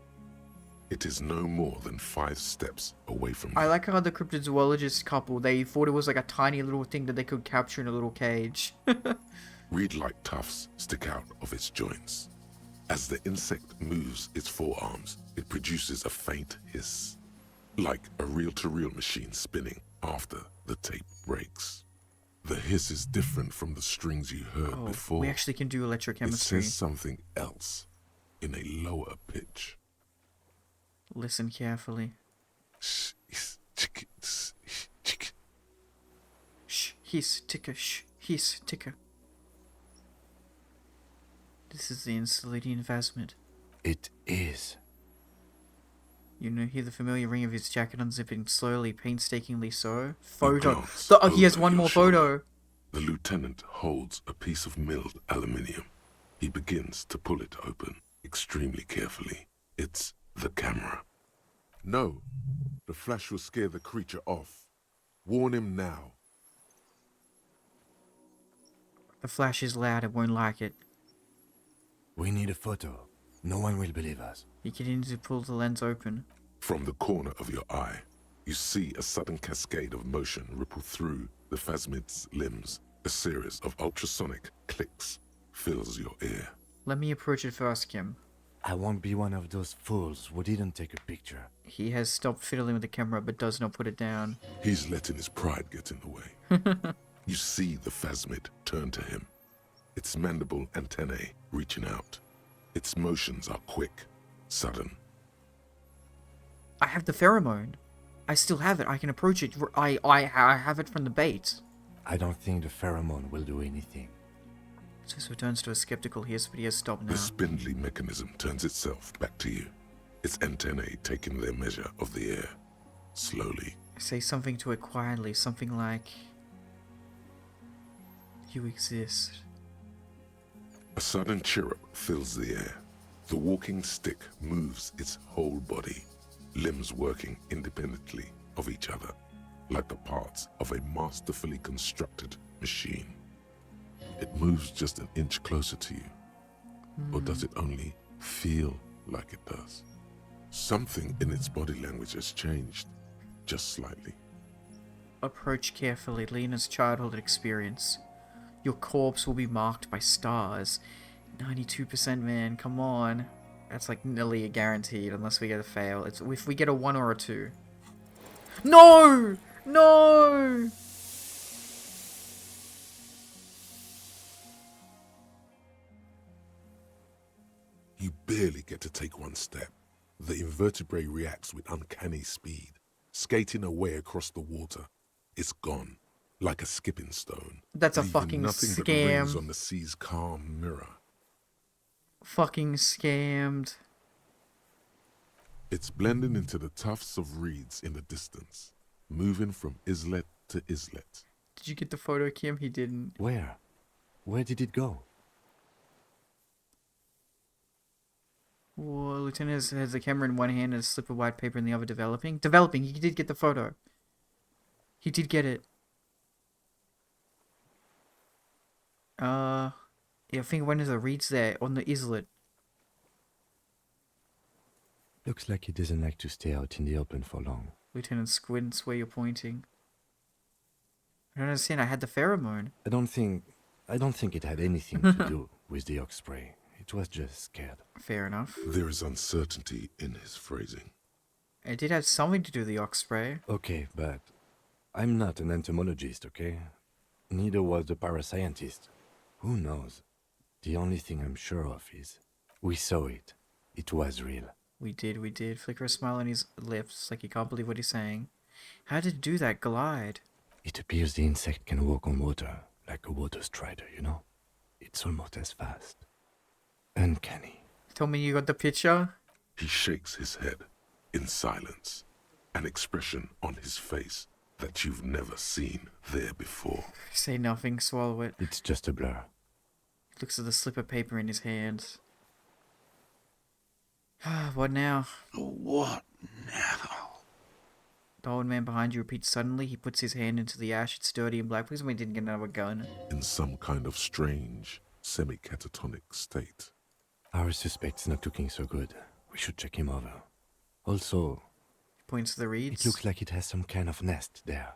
It is no more than 5 steps away from I me. like how the cryptozoologist couple, they thought it was like a tiny little thing that they could capture in a little cage. Reed-like tufts stick out of its joints. As the insect moves its forearms, it produces a faint hiss, like a reel-to-reel machine spinning after the tape breaks. The hiss is different from the strings you heard before. We actually can do electrochemistry. It says something else in a lower pitch. Listen carefully. Shh, hiss, ticker, shh, hiss, ticker. This is the insulating investment. It is. You know, hear the familiar ring of his jacket unzipping slowly, painstakingly so. A Photo. glance He has over one your more shoulder. photo. The lieutenant holds a piece of milled aluminium. He begins to pull it open, extremely carefully. It's the camera. No, the flash will scare the creature off. Warn him now. The flash is loud, it won't like it. We need a photo. No one will believe us. He continues to pull the lens open. From the corner of your eye, you see a sudden cascade of motion ripple through the phasmid's limbs. A series of ultrasonic clicks fills your ear. Let me approach it first, Kim. I won't be one of those fools who didn't take a picture. He has stopped fiddling with the camera but does not put it down. He's letting his pride get in the way. You see the phasmid turn to him, its mandible antennae reaching out. Its motions are quick, sudden. I have the pheromone. I still have it. I can approach it. I have it from the bait. I don't think the pheromone will do anything. Sis returns to a skeptical hiss, but he has stopped now. The spindly mechanism turns itself back to you, its antennae taking their measure of the air, slowly. I say something to it quietly, something like, "You exist." A sudden chirrup fills the air. The walking stick moves its whole body, limbs working independently of each other, like the parts of a masterfully constructed machine. It moves just an inch closer to you. Or does it only feel like it does? Something in its body language has changed, just slightly. Approach carefully, Lena's childhood experience. Your corpse will be marked by stars. 92%, man, come on. That's like nearly a guaranteed, unless we get a fail. It's if we get a 1 or a 2. No! No! You barely get to take one step. The invertebrate reacts with uncanny speed, skating away across the water. It's gone, like a skipping stone. That's a leaving fucking nothing but rings scam. on the sea's calm mirror. Fucking scammed. It's blending into the tufts of reeds in the distance, moving from islet to islet. Did you get the photo, Kim? He didn't. Where? Where did it go? Whoa, Lieutenant has the camera in one hand and a slip of white paper in the other. Developing? Developing. He did get the photo. He did get it. Yeah, I think one of the reeds there on the islet. Looks like he doesn't like to stay out in the open for long. Lieutenant squints where you're pointing. I don't understand. I had the pheromone. I don't think it had anything to do with the osprey. It was just scared. Fair enough. There is uncertainty in his phrasing. It did have something to do with the ox spray. Okay, but I'm not an entomologist, okay? Neither was the parascientist. Who knows? The only thing I'm sure of is we saw it. It was real. We did. Flicker a smile on his lips, like he can't believe what he's saying. How did it do that glide? It appears the insect can walk on water, like a water strider, you know? It's almost as fast. Uncanny. Tell me you got the picture? He shakes his head in silence, an expression on his face that you've never seen there before. Say nothing, swallow it. It's just a blur. He looks at the slip of paper in his hands. What now? What now? The old man behind you repeats suddenly. He puts his hand into the ash. It's dirty and black. Please tell me he didn't get another gun. In some kind of strange, semi-catatonic state. Our suspect's not looking so good. We should check him over. Also, he points to the reeds. It looks like it has some kind of nest there.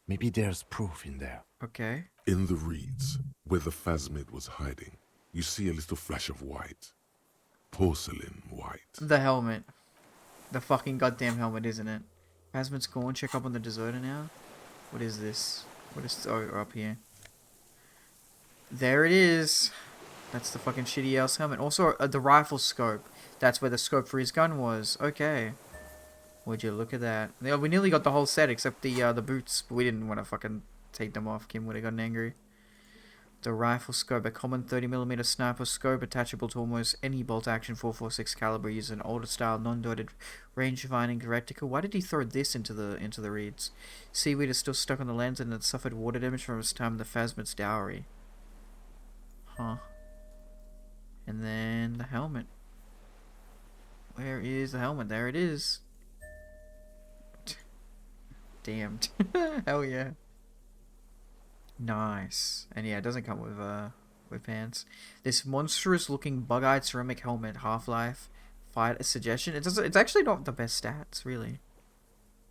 Maybe there's proof in there. Okay. In the reeds, where the phasmid was hiding, you see a little flash of white. Porcelain white. The helmet. The fucking goddamn helmet, isn't it? Phasmid's gone. Check up on the deserter now. What is this? What is... Oh, up here. There it is. That's the fucking shitty ass helmet. Also, the rifle scope. That's where the scope for his gun was. Okay. Would you look at that? Yeah, we nearly got the whole set except the boots. But we didn't want to fucking take them off. Kim would have gotten angry. The rifle scope, a common 30mm sniper scope attachable to almost any bolt-action 4.46 caliber, uses an older style non-dotted range-finding reticle. Why did he throw this into the reeds? Seaweed is still stuck on the lens and it suffered water damage from its time in the Phasmid's dowry. Huh. And then the helmet. Where is the helmet? There it is. Damned. Hell yeah. Nice. And yeah, it doesn't come with pants. This monstrous looking bug-eyed ceramic helmet, half-life, fight a suggestion. It's actually not the best stats, really.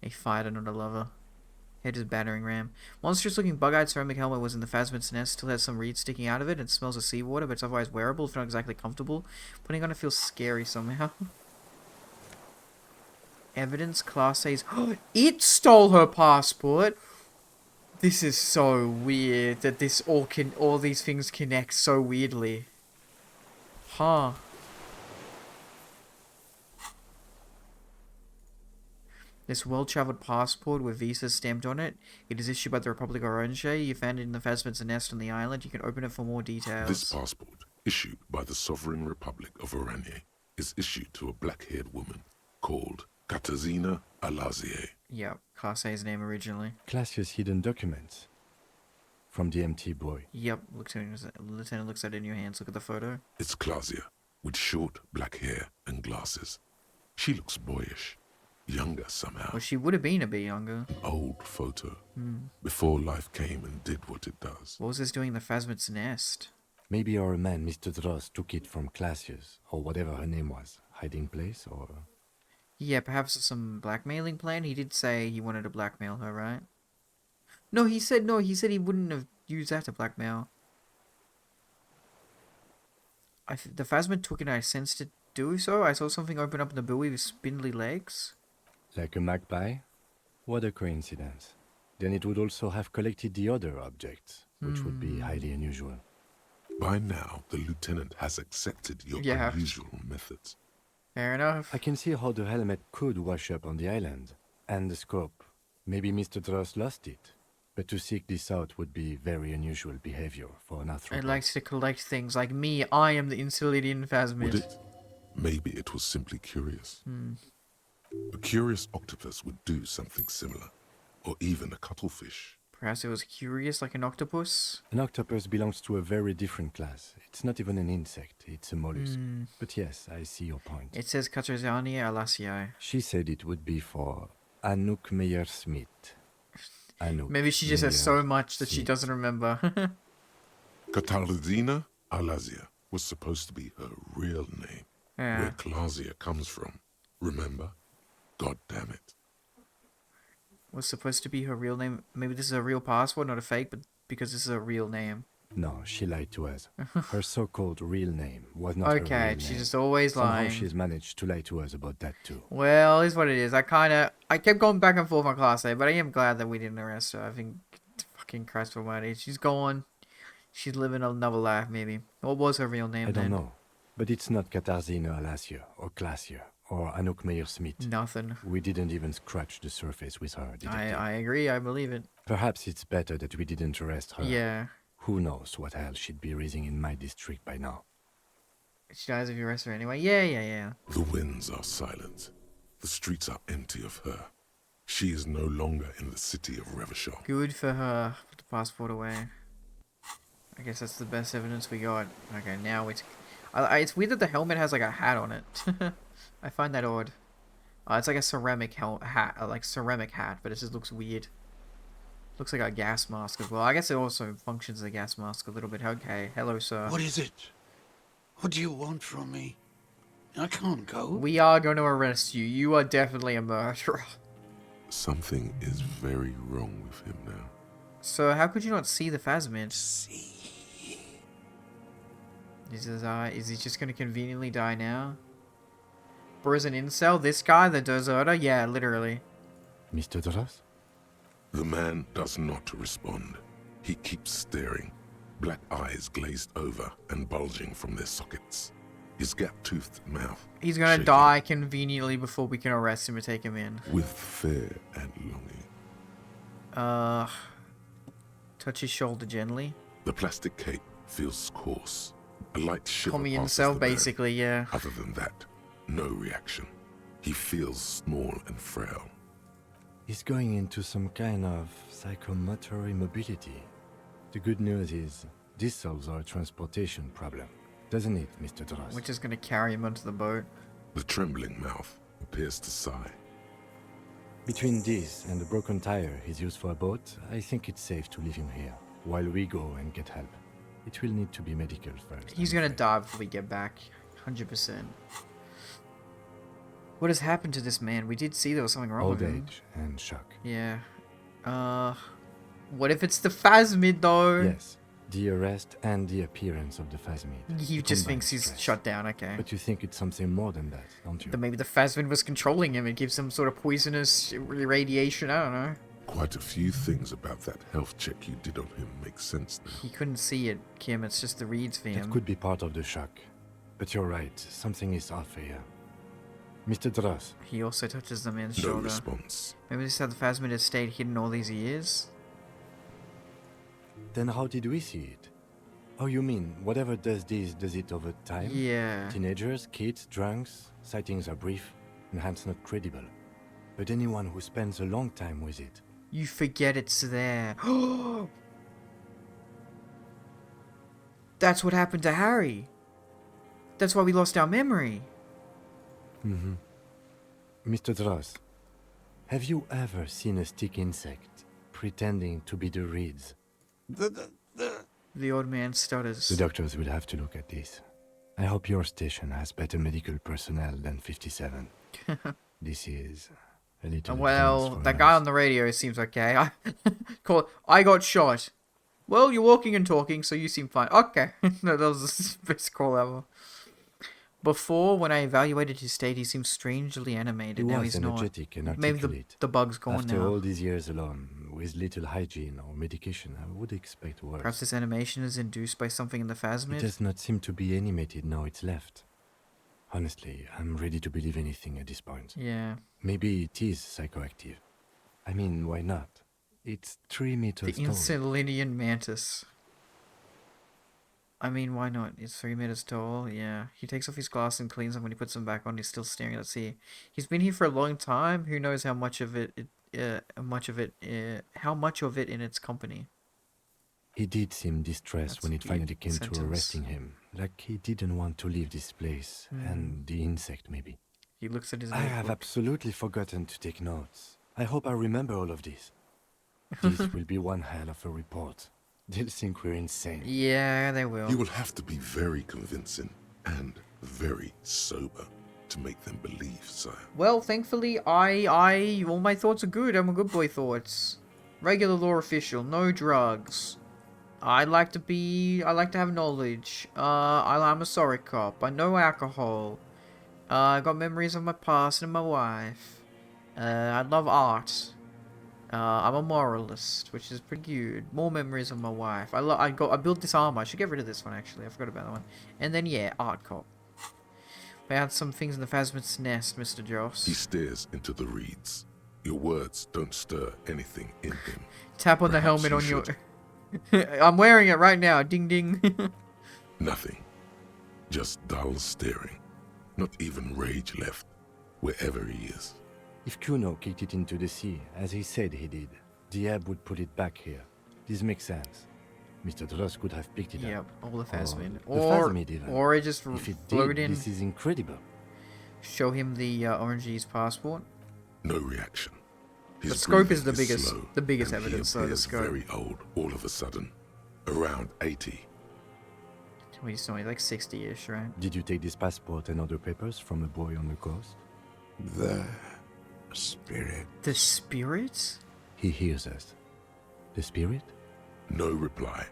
A fighter, not a lover. Head is battering ram. Monstrous looking bug-eyed ceramic helmet was in the Phasmid's nest, still has some reeds sticking out of it and smells of seawater, but it's otherwise wearable if not exactly comfortable. Putting on it feels scary somehow. Evidence, Class A's. It stole her passport! This is so weird that all these things connect so weirdly. Huh. This well-traveled passport with visa stamped on it. It is issued by the Republic of Orange. You found it in the Phasmid's nest on the island. You can open it for more details. This passport, issued by the Sovereign Republic of Oranje, is issued to a black-haired woman called Katarzyna Alazie. Yep, Class A's name originally. Classia's hidden documents. From the MT boy. Yep, Lieutenant looks at it in your hands. Look at the photo. It's Claudia, with short black hair and glasses. She looks boyish. Younger somehow. Well, she would have been a bit younger. Old photo. Before life came and did what it does. What was this doing in the Phasmid's nest? Maybe our man, Mr. Dross, took it from Classia's, or whatever her name was. Hiding place, or... Yeah, perhaps some blackmailing plan. He did say he wanted to blackmail her, right? No, he said he wouldn't have used that to blackmail. The Phasmid took it and I sensed it do so. I saw something open up in the buoy with spindly legs. Like a magpie? What a coincidence. Then it would also have collected the other objects, which would be highly unusual. By now, the lieutenant has accepted your unusual methods. Fair enough. I can see how the helmet could wash up on the island. And the scope. Maybe Mr. Dross lost it. But to seek this out would be very unusual behavior for an arthropod. It likes to collect things. Like me, I am the Insulidian Phasmid. Would it? Maybe it was simply curious. A curious octopus would do something similar. Or even a cuttlefish. Perhaps it was curious like an octopus? An octopus belongs to a very different class. It's not even an insect, it's a mollusk. But yes, I see your point. It says Katarzyna Alazie. She said it would be for Anouk Meyer-Smith. Maybe she just has so much that she doesn't remember. Katarzyna Alazie was supposed to be her real name. Yeah. Where Claudia comes from. Remember? God damn it. Was supposed to be her real name. Maybe this is a real passport, not a fake, but because this is a real name. No, she lied to us. Her so-called real name was not her real name. Okay, she's just always lying. Somehow she's managed to lie to us about that too. Well, it's what it is. I kept going back and forth on Class A, but I am glad that we didn't arrest her. I think, fucking Christ almighty, she's gone. She's living another life, maybe. What was her real name I then? don't know. But it's not Katarzyna Alazie, or Clasia, or Anouk Meyer-Smith. Nothing. We didn't even scratch the surface with her, detective. I agree, I believe it. Perhaps it's better that we didn't arrest her. Yeah. Who knows what hell she'd be raising in my district by now. She dies if you arrest her anyway. Yeah. The winds are silent. The streets are empty of her. She is no longer in the city of Revachol. Good for her. Put the passport away. I guess that's the best evidence we got. Okay, now it's weird that the helmet has like a hat on it. I find that odd. It's like a ceramic hat, like ceramic hat, but it just looks weird. Looks like a gas mask as well. I guess it also functions as a gas mask a little bit. Okay, hello, sir. What is it? What do you want from me? I can't go. We are going to arrest you. You are definitely a murderer. Something is very wrong with him now. So how could you not see the Phasmid? Is he just going to conveniently die now? Or is an incel? This guy, the deserter? Yeah, literally. Mr. Duras? The man does not respond. He keeps staring, black eyes glazed over and bulging from their sockets. His gap-toothed mouth. He's gonna die conveniently before we can arrest him and take him in. With fear and longing. Touch his shoulder gently. The plastic cape feels coarse. A light shiver Call me passes incel, the basically, yeah. Other than that, no reaction. He feels small and frail. He's going into some kind of psychomotor immobility. The good news is, this solves our transportation problem. Doesn't it, Mr. Duras? We're just gonna carry him onto the boat. The trembling mouth appears to sigh. Between this and the broken tire he's used for a boat, I think it's safe to leave him here, while we go and get help. It will need to be medical first. He's gonna die before we get back. 100%. What has happened to this man? We did see there was something wrong with him. Old age and shock. Yeah. What if it's the Phasmid, though? Yes. The arrest and the appearance of the Phasmid. He just thinks he's shut down, okay. But you think it's something more than that, don't you? Then maybe the Phasmid was controlling him and gives some sort of poisonous radiation, I don't know. Quite a few things about that health check you did on him make sense now. He couldn't see it, Kim, it's just the reads for him. That could be part of the shock. But you're right, something is off here. Mr. Duras. He also touches the man's No shoulder. response. Maybe this is how the Phasmid has stayed hidden all these years? Then how did we see it? Oh, you mean, whatever does this, does it over time? Yeah. Teenagers, kids, drunks, sightings are brief, and hence not credible. But anyone who spends a long time with it... You forget it's there. That's what happened to Harry. That's why we lost our memory. Mm-hmm. Mr. Dross, have you ever seen a stick insect pretending to be the reeds? The old man stutters. The doctors will have to look at this. I hope your station has better medical personnel than 57. This is a little... Well, that guy on the radio seems okay. I got shot. Well, you're walking and talking, so you seem fine. Okay. No, that was the best call ever. Before, when I evaluated his state, he seemed strangely animated. Now he's not. And maybe the bug's gone After now. all these years alone, with little hygiene or medication, I would expect worse. Perhaps this animation is induced by something in the Phasmid? It does not seem to be animated now it's left. Honestly, I'm ready to believe anything at this point. Yeah. Maybe it is psychoactive. I mean, why not? It's 3 meters The tall. Insulinian mantis. I mean, why not? It's 3 meters tall. Yeah. He takes off his glasses and cleans them. When he puts them back on, he's still staring at the sea. He's been here for a long time. Who knows how much of it in its company. He did seem distressed when it finally came to arresting him. Like he didn't want to leave this place. And the insect, maybe. He looks at his I have absolutely forgotten to take notes. I hope I remember all of this. This will be one hell of a report. They'll think we're insane. Yeah, they will. You will have to be very convincing and very sober to make them believe, sire. Well, thankfully, all my thoughts are good. I'm a good boy thoughts. Regular law official, no drugs. I like to have knowledge. I'm a sorry cop. I know alcohol. I got memories of my past and my wife. I love art. I'm a moralist, which is pretty good. More memories of my wife. I built this armor. I should get rid of this one, actually. I forgot about that one. And then, yeah, art cop. Found some things in the Phasmid's nest, Mr. Joss. He stares into the reeds. Your words don't stir anything in him. Tap on the helmet on your... I'm wearing it right now. Ding, ding. Nothing. Just dull staring. Not even rage left, wherever he is. If Kuno kicked it into the sea, as he said he did, the ebb would put it back here. This makes sense. Mr. Dross could have picked it up. Yep, all the Phasmid. Or it just floated in. This is incredible. Show him the Orange's passport. No reaction. The His scope is breathing the slow, biggest and evidence. He So the appears scope. very old all of a sudden. Around 80. Well, he's only like 60-ish, right? Did you take this passport and other papers from a boy on the coast? The spirit. The spirit? He hears us. The spirit? No reply.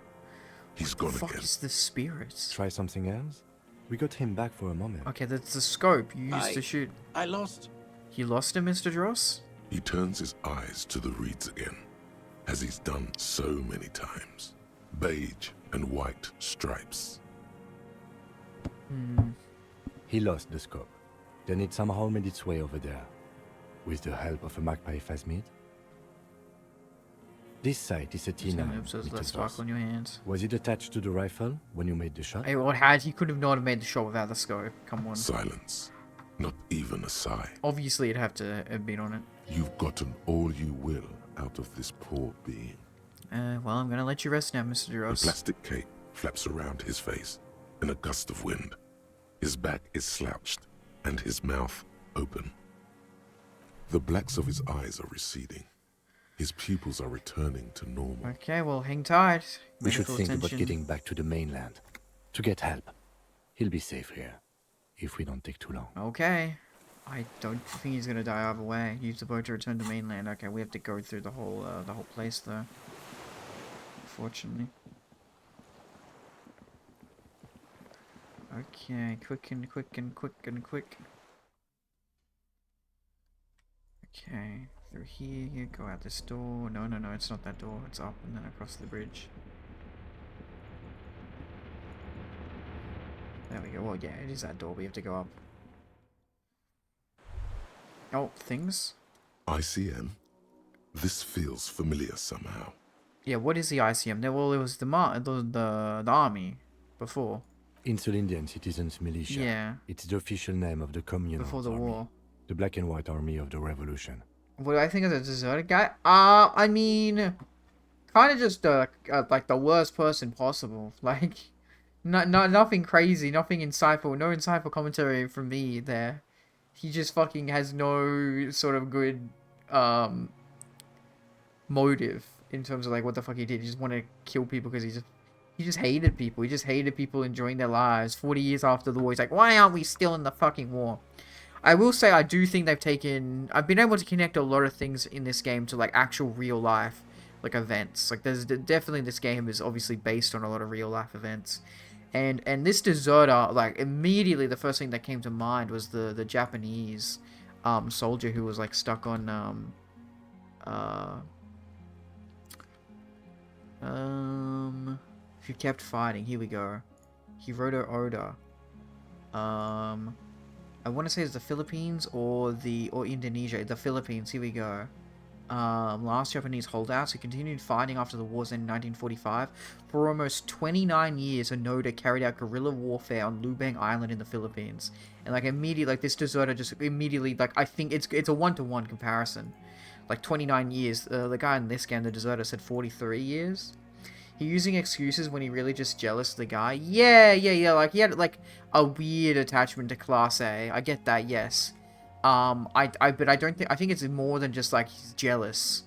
He's gone Fuck again. is the spirit? Try something else? We got him back for a moment. Okay, that's the scope you used to shoot. I lost. You lost him, Mr. Dross? He turns his eyes to the reeds again, as he's done so many times. Beige and white stripes. He lost the scope. Then it somehow made its way over there, with the help of a magpie phasmid. This sight is a T9. So less sparkle on your hands. Was it attached to the rifle when you made the shot? Hey, what had he could have not have made the shot without the scope. Come on. Silence. Not even a sigh. Obviously, it'd have to have been on it. You've gotten all you will out of this poor being. Well, I'm gonna let you rest now, Mr. The Dross. plastic cape flaps around his face in a gust of wind. His back is slouched and his mouth open. The blacks of his eyes are receding. His pupils are returning to normal. Okay, well, hang tight. We should Medical think about attention. getting back to the mainland. To get help. He'll be safe here. If we don't take too long. Okay. I don't think he's gonna die either way. Use the boat to return to mainland. Okay, we have to go through the whole place though. Unfortunately. Okay, quick. Okay, through here, go out this door. No, it's not that door. It's up and then across the bridge. There we go. Well, yeah, it is that door. We have to go up. Oh, things? ICM? This feels familiar somehow. Yeah, what is the ICM? Well, it was the army before. Insulindian Citizens Militia. Yeah. It's the official name of the Communal Before the Army, war. the black and white army of the revolution. What do I think of the deserted guy? I mean, kind of just like the worst person possible. Like, nothing crazy, nothing insightful, no insightful commentary from me there. He just fucking has no sort of good motive in terms of like what the fuck he did. He just wanted to kill people because he just hated people. He just hated people enjoying their lives. 40 years after the war, he's like, why aren't we still in the fucking war? I will say I do think I've been able to connect a lot of things in this game to like actual real life like events. Like there's definitely, this game is obviously based on a lot of real life events. And this deserter, like immediately the first thing that came to mind was the Japanese soldier who was like stuck on who kept fighting. Here we go. Hiroto Oda. I want to say it's the Philippines or Indonesia. The Philippines. Here we go. Last Japanese holdouts who continued fighting after the war's end in 1945. For almost 29 years, Onoda carried out guerrilla warfare on Lubang Island in the Philippines. And like immediately, like this deserter just immediately, like I think it's a one-to-one comparison. Like 29 years. The guy in this game, the deserter, said 43 years. He using excuses when he really just jealous of the guy. Yeah. Like he had like a weird attachment to Class A. I get that, yes. But I don't think, I think it's more than just like he's jealous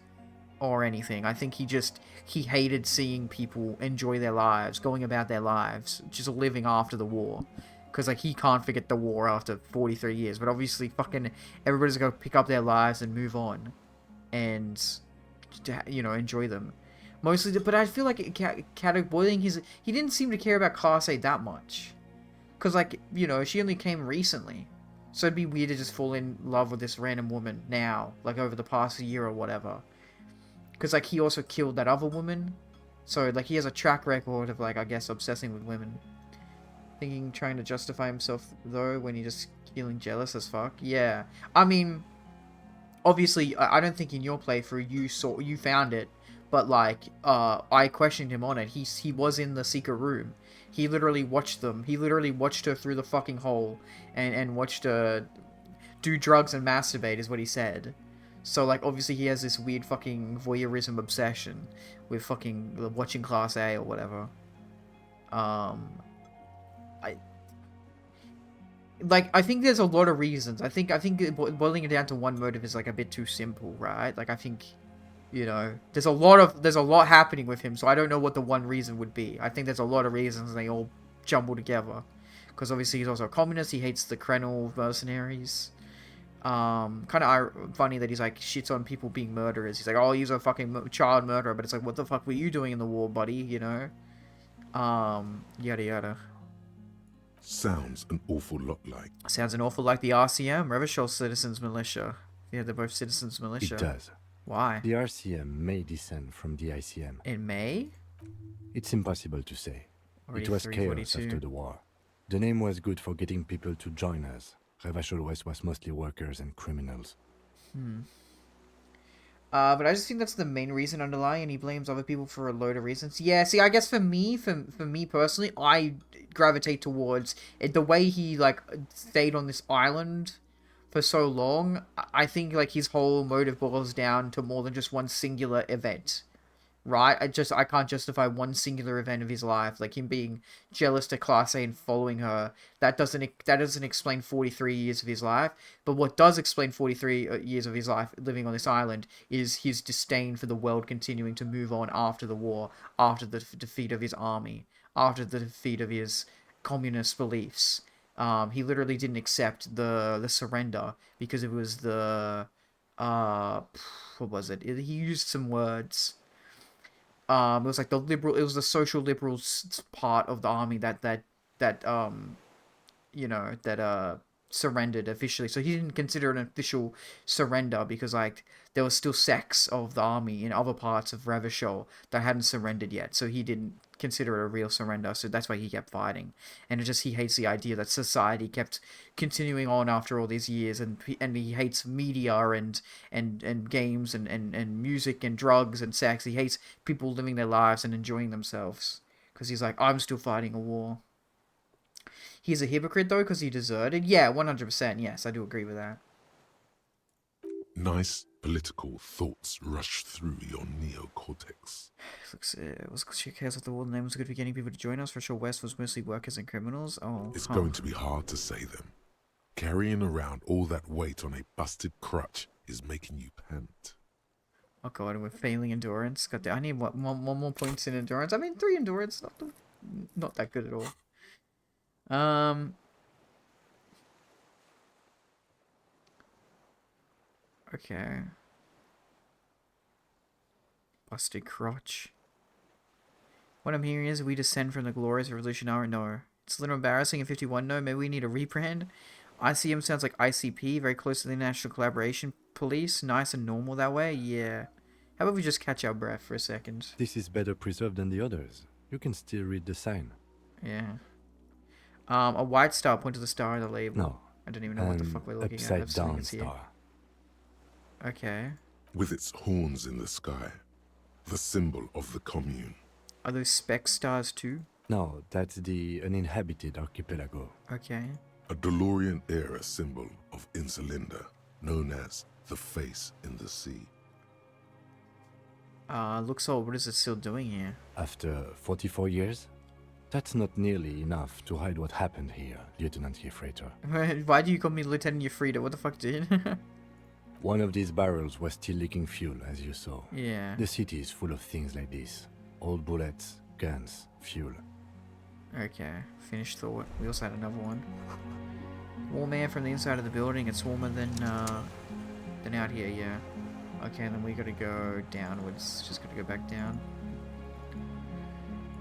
or anything. I think he hated seeing people enjoy their lives, going about their lives, just living after the war. Because like he can't forget the war after 43 years. But obviously fucking everybody's gonna pick up their lives and move on. And, you know, enjoy them. Mostly, but I feel like boiling he didn't seem to care about Class A that much. Because like, you know, she only came recently. So it'd be weird to just fall in love with this random woman now, like over the past year or whatever. Because like he also killed that other woman, so like he has a track record of like I guess obsessing with women. Trying to justify himself though when he's just feeling jealous as fuck. Yeah, I mean, obviously I don't think in your playthrough you found it, but like I questioned him on it. He was in the secret room. He literally watched them. He literally watched her through the fucking hole and watched her do drugs and masturbate is what he said. So, like, obviously he has this weird fucking voyeurism obsession with fucking watching Class A or whatever. like, I think there's a lot of reasons. I think boiling it down to one motive is like a bit too simple, right? Like, I think, you know, there's a lot happening with him, so I don't know what the one reason would be. I think there's a lot of reasons and they all jumble together. Because obviously he's also a communist, he hates the Krenel mercenaries. Kind of funny that he's like shits on people being murderers. He's like, oh, he's a fucking child murderer, but it's like, what the fuck were you doing in the war, buddy? You know, yada yada. Sounds an awful lot like. Sounds an awful like the RCM, Revachol Citizens Militia. Yeah, they're both Citizens Militia. It does. Why? The RCM may descend from the ICM. In May? It's impossible to say. It was chaos 43, after the war. The name was good for getting people to join us. Revachol West was mostly workers and criminals. But I just think that's the main reason underlying, and he blames other people for a load of reasons. Yeah, see, I guess for me personally, I gravitate towards it, the way he, like, stayed on this island for so long. I think, like, his whole motive boils down to more than just one singular event. Right? I can't justify one singular event of his life, like him being jealous to Class A and following her. That doesn't explain 43 years of his life. But what does explain 43 years of his life living on this island is his disdain for the world continuing to move on after the war, after the defeat of his army, after the defeat of his communist beliefs. He literally didn't accept the surrender because it was the what was it? He used some words. It was like the social liberal part of the army that surrendered officially. So he didn't consider it an official surrender because, like, there was still sects of the army in other parts of Revachol that hadn't surrendered yet. So he didn't consider it a real surrender. So that's why he kept fighting. And he hates the idea that society kept continuing on after all these years, and he hates media and games and music and drugs and sex. He hates people living their lives and enjoying themselves because he's like, I'm still fighting a war. He's a hypocrite, though, because he deserted. Yeah, 100%. Yes, I do agree with that. Nice political thoughts rush through your neocortex. Was she cares if the world name was good for getting people to join us? For sure, West was mostly workers and criminals. Oh, it's going to be hard to say them. Carrying around all that weight on a busted crutch is making you pant. Oh god, and we're failing endurance. God damn, I need one more points in endurance. I mean, 3 endurance, not that good at all. Okay. Busted crotch. What I'm hearing is we descend from the glorious revolution hour. No. It's a little embarrassing in 51. No, maybe we need a rebrand. ICM sounds like ICP, very close to the International Collaboration Police. Nice and normal that way. Yeah. How about we just catch our breath for a second? This is better preserved than the others. You can still read the sign. Yeah. A white star. Point to the star on the label. No. I don't even know what the fuck we're looking at. Upside down star. Okay. With its horns in the sky. The symbol of the commune. Are those speck stars too? No, that's the uninhabited archipelago. Okay. A DeLorean-era symbol of Insulinda, known as the face in the sea. Looks old. What is it still doing here? After 44 years? That's not nearly enough to hide what happened here, Lieutenant Yefreiter. Why do you call me Lieutenant Yefreiter? What the fuck, dude? One of these barrels was still leaking fuel, as you saw. Yeah. The city is full of things like this. Old bullets, guns, fuel. Okay, finished thought. We also had another one. Warm air from the inside of the building. It's warmer than out here, yeah. Okay, then we gotta go downwards. Just gotta go back down.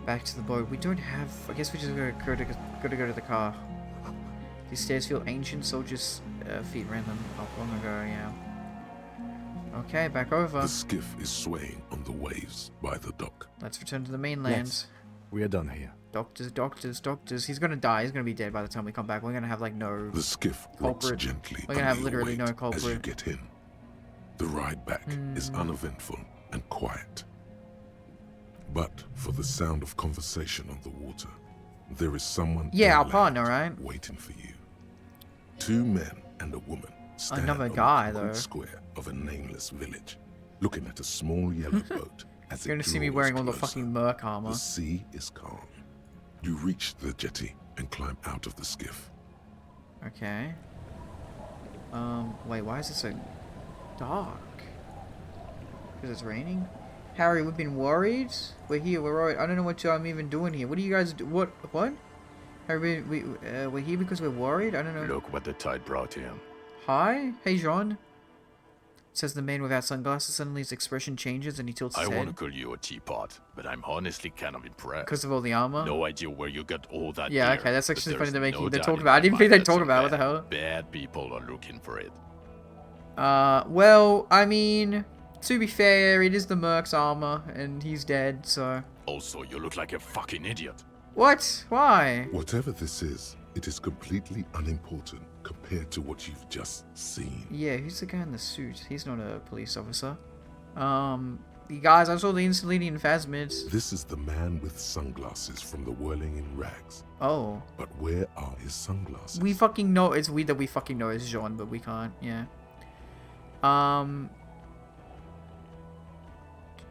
Back to the boat. We don't have... I guess we just gotta go to the car. These stairs feel ancient. Soldiers' feet ran them up long ago, yeah. Okay, back over. The skiff is swaying on the waves by the dock. Let's return to the mainland. Yes, we are done here. Doctors, doctors, doctors. He's gonna die. He's gonna be dead by the time we come back. We're gonna have, like, no... The skiff rocks gently. We're gonna have literally no culprit. As you get in. The ride back is uneventful and quiet. But for the sound of conversation on the water, there is someone our partner, right? Waiting for you. 2 men and a woman stand Another on guy, the though. square of a nameless village, looking at a small yellow boat as You're it gonna see me draws wearing all the closer. fucking merc armor. The sea is calm. You reach the jetty and climb out of the skiff. Okay. Wait, why is it so dark? Because it's raining? Harry, we've been worried. We're here, we're worried. I don't know what I'm even doing here. What do you guys do? What? Harry, we're here because we're worried? I don't know. Look what the tide brought him. Hi? Hey, Jean. Says the man without sunglasses. Suddenly his expression changes and he tilts his head. I want to call you a teapot, but I'm honestly kind of impressed. Because of all the armor? No idea where you got all that Yeah, gear, okay, that's actually funny they're no talking about. I didn't think they'd talk about it. What the hell? Bad people are looking for it. Well, I mean, to be fair, it is the Merc's armor, and he's dead, so... Also, you look like a fucking idiot. What? Why? Whatever this is, it is completely unimportant compared to what you've just seen. Yeah, who's the guy in the suit? He's not a police officer. You guys, I saw the instant leading phasmids. This is the man with sunglasses from the whirling in rags. Oh. But where are his sunglasses? We fucking know, it's weird that we fucking know it's Jean, but we can't, yeah.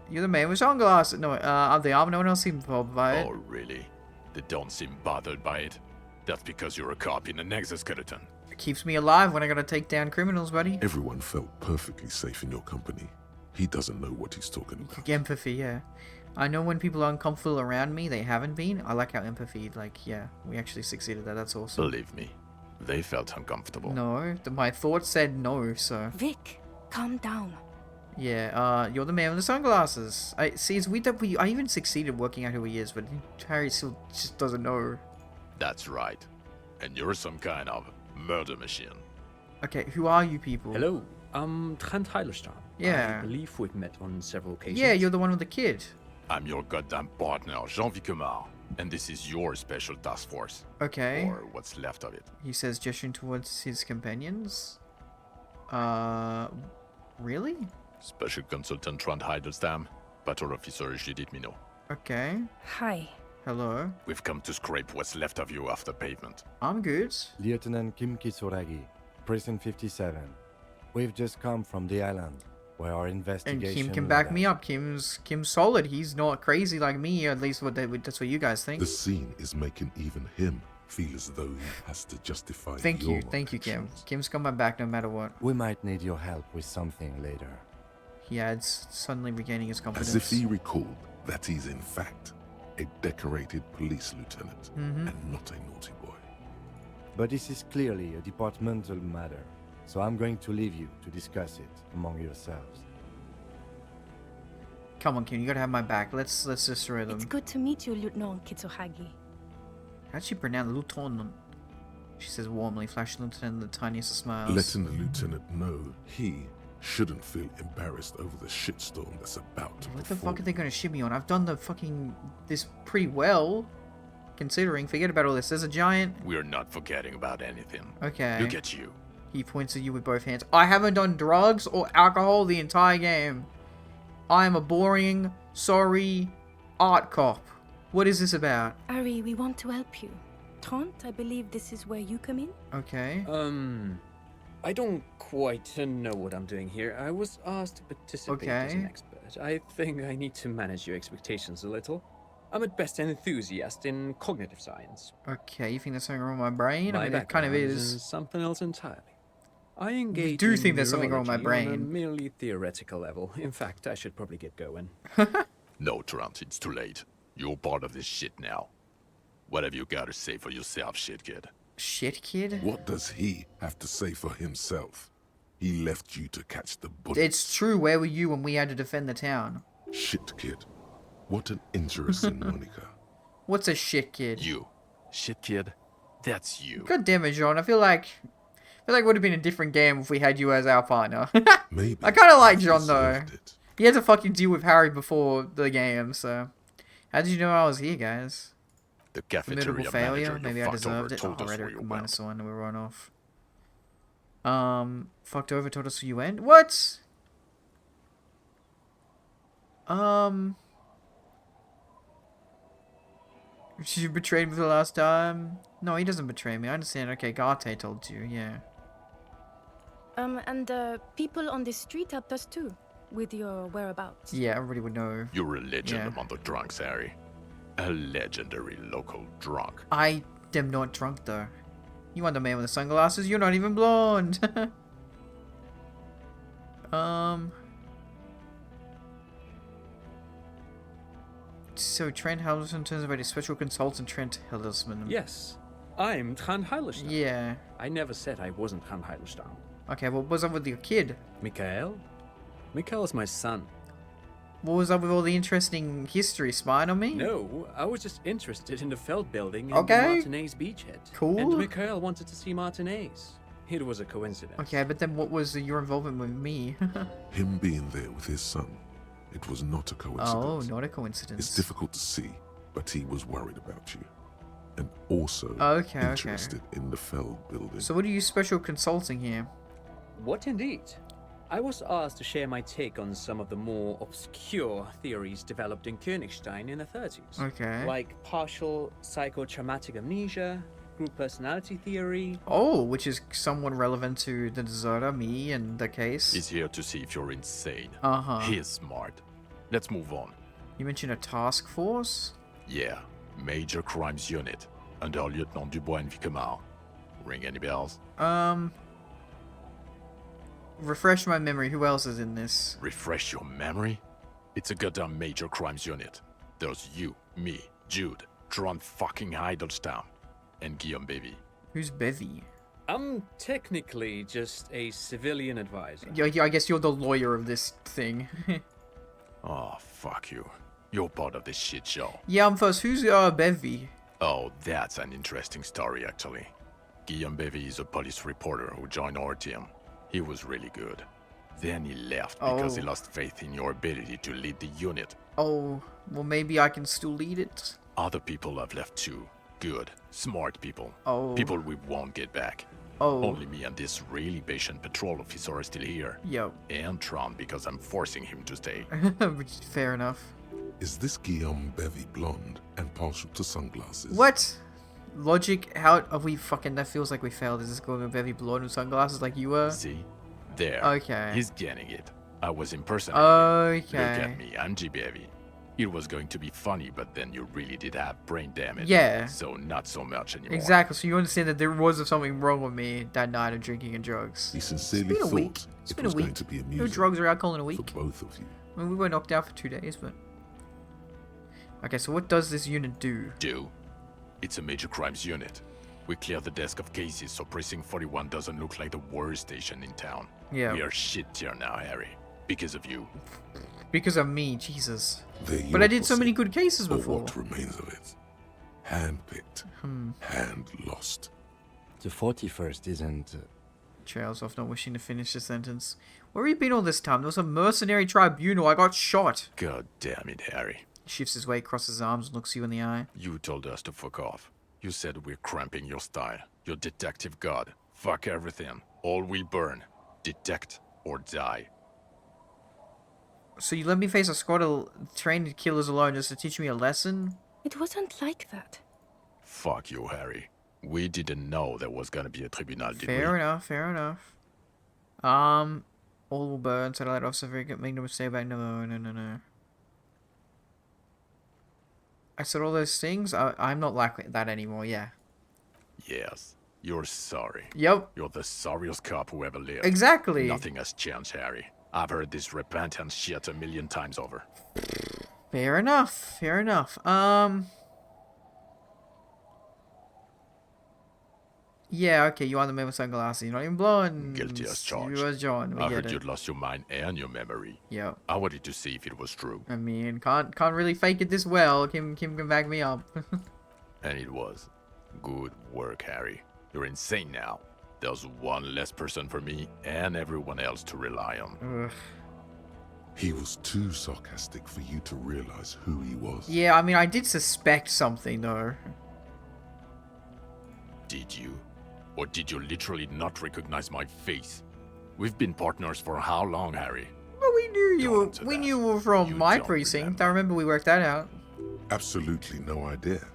You're the man with sunglasses. No, the armor, no one else seemed bothered by it. Oh, really? They don't seem bothered by it. That's because you're a cop in an exoskeleton. It keeps me alive when I gotta take down criminals, buddy. Everyone felt perfectly safe in your company. He doesn't know what he's talking about. Empathy, yeah. I know when people are uncomfortable around me, they haven't been. I like how empathy, like, yeah, we actually succeeded at that. That's awesome. Believe me, they felt uncomfortable. No, my thoughts said no, so... Vic, calm down. Yeah, you're the man with the sunglasses. See, it's weird that I even succeeded working out who he is, but Harry still just doesn't know. That's right. And you're some kind of murder machine. Okay, who are you people? Hello, I'm Trent Heilerstein. Yeah. I believe we've met on several occasions. Yeah, you're the one with the kid. I'm your goddamn partner, Jean Vicomar. And this is your special task force. Okay. Or what's left of it. He says, gesturing towards his companions. Really? Special Consultant Trent Heidelstam, Patrol Officer Judith Minot. Okay. Hi. Hello. We've come to scrape what's left of you off the pavement. I'm good. Lieutenant Kim Kisuragi, Prison 57. We've just come from the island, where our investigation... And Kim can back me up. Kim's solid. He's not crazy like me, at least that's what you guys think. The scene is making even him feel as though he has to justify Thank you, Kim. Kim's got my back no matter what. We might need your help with something later. He adds, suddenly regaining his confidence. As if he recalled that he's in fact a decorated police lieutenant and not a naughty boy. But this is clearly a departmental matter, so I'm going to leave you to discuss it among yourselves. Come on, Kim, you gotta have my back. Let's destroy them. It's good to meet you, Lieutenant Kitsuhagi. How'd she pronounce Lieutenant? She says warmly, flashing Lieutenant the tiniest of smiles. Letting the lieutenant know he shouldn't feel embarrassed over the shitstorm that's about to What the fuck are they gonna shit me on? I've done this pretty well, considering. Forget about all this. There's a giant. We're not forgetting about anything. Okay. Look at you. He points at you with both hands. I haven't done drugs or alcohol the entire game. I am a boring, sorry art cop. What is this about? Ari, we want to help you. Trent, I believe this is where you come in? Okay. I don't quite know what I'm doing here. I was asked to participate as an expert. I think I need to manage your expectations a little. I'm at best an enthusiast in cognitive science. Okay, you think there's something wrong with my brain? My I mean, it kind of is. Something else entirely. I engage You do think there's something wrong with my neurology on a brain. merely theoretical level. In fact, I should probably get going. No, Trent, it's too late. You're part of this shit now. What have you got to say for yourself, shit kid? Shit kid? What does he have to say for himself? He left you to catch the bullet. It's true. Where were you when we had to defend the town? Shit kid. What an interesting moniker. What's a shit kid? You. Shit kid? That's you. God damn it, John. I feel like it would have been a different game if we had you as our partner. Maybe. I kind of like John, though. He had to fucking deal with Harry before the game, so... How did you know I was here, guys? The cafeteria Formidable failure? manager Maybe you I fucked deserved over it. told Oh, us where rhetoric you minus went. 1, and we run off. Fucked over, told us who you went? What? You betrayed me for the last time? No, he doesn't betray me. I understand. Okay, Garte told you, yeah. And people on the street helped us too, with your whereabouts. Yeah, everybody would know. You're a legend Yeah. among the drunks, Harry. A legendary local drunk. I am not drunk, though. You want the man with the sunglasses? You're not even blonde. So Trent Halverson turns about his special consultant, Trent Hillersman. Yes, I'm Trant Heilstein. Yeah. I never said I wasn't Trant Heilstein. Okay, what was up with your kid? Mikael? Mikael is my son. What was up with all the interesting history? Spying on me? No, I was just interested in the Feld building and Okay. the Martinez beachhead. Cool. And Mikael wanted to see Martinez. It was a coincidence. Okay, but then what was your involvement with me? Him being there with his son, it was not a coincidence. Oh, not a coincidence. It's difficult to see, but he was worried about you. And also interested in the Feld building. So what are you special consulting here? What indeed? I was asked to share my take on some of the more obscure theories developed in Königstein in the 30s. Okay. Like partial psychotraumatic amnesia, group personality theory. Oh, which is somewhat relevant to the deserter, me, and the case. He's here to see if you're insane. Uh-huh. He is smart. Let's move on. You mentioned a task force? Yeah, Major Crimes Unit, under Lieutenant Dubois and Vicomar. Ring any bells? Refresh my memory. Who else is in this? Refresh your memory? It's a goddamn Major Crimes Unit. There's you, me, Jude, Trant fucking Heidelstown, and Guillaume Bevy. Who's Bevy? I'm technically just a civilian advisor. Yeah, I guess you're the lawyer of this thing. Oh, fuck you. You're part of this shit show. Yeah, I'm first. Who's Bevy? Oh, that's an interesting story, actually. Guillaume Bevy is a police reporter who joined our team. He was really good. Then he left because he lost faith in your ability to lead the unit. Oh, well maybe I can still lead it. Other people have left too. Good, smart people. Oh. People we won't get back. Oh. Only me and this really patient patrol officer are still here. Yo. And Trant because I'm forcing him to stay. Fair enough. Is this Guillaume Bevy blonde and partial to sunglasses? What? Logic? How are we fucking? That feels like we failed. Is this going to Bevy blonde with sunglasses like you were? See? There. Okay. He's getting it. I was impersonating Okay. him. Look at me, I'm G Bevy. It was going to be funny, but then you really did have brain damage. Yeah. So not so much anymore. Exactly. So you understand that there was something wrong with me that night of drinking and drugs. He sincerely It's been a week. thought It's it been was a week. going to be amusing. No drugs or alcohol in a week. For both of you. I mean, we were knocked out for 2 days, but... Okay, so what does this unit do? It's a major crimes unit. We clear the desk of cases so Precinct 41 doesn't look like the worst station in town. Yeah. We are shit tier now, Harry. Because of you. Because of me, Jesus. They're But your I did so posse, many good cases or before. what remains of it. Hand-picked. Hand-lost. The 41st isn't... Trails off, not wishing to finish the sentence. Where have you been all this time? There was a mercenary tribunal. I got shot. God damn it, Harry. He shifts his weight, crosses his arms, and looks you in the eye. You told us to fuck off. You said we're cramping your style. Your detective god. Fuck everything. All we burn. Detect or die. So you let me face a squad of trained killers alone just to teach me a lesson? It wasn't like that. Fuck you, Harry. We didn't know there was gonna be a tribunal, did we? Fair enough, fair enough. All will burn, satellite officer, make no mistake about no. I said all those things? I'm not like that anymore, yeah. Yes. You're sorry. Yep. You're the sorriest cop who ever lived. Exactly. Nothing has changed, Harry. I've heard this repentance shit a million times over. Fair enough, fair enough. Yeah, okay, you are the man with sunglasses. You're not even blonde. Guilty as charged. You was John. We I get heard it. you'd lost your mind and your memory. Yeah. I wanted to see if it was true. I mean, can't really fake it this well. Kim can back me up. And it was. Good work, Harry. You're insane now. There's one less person for me and everyone else to rely on. Ugh. He was too sarcastic for you to realize who he was. Yeah, I mean, I did suspect something, though. Did you? Or did you literally not recognize my face? We've been partners for how long, Harry? Well, we knew you were from my precinct. I remember we worked that out. Absolutely no idea.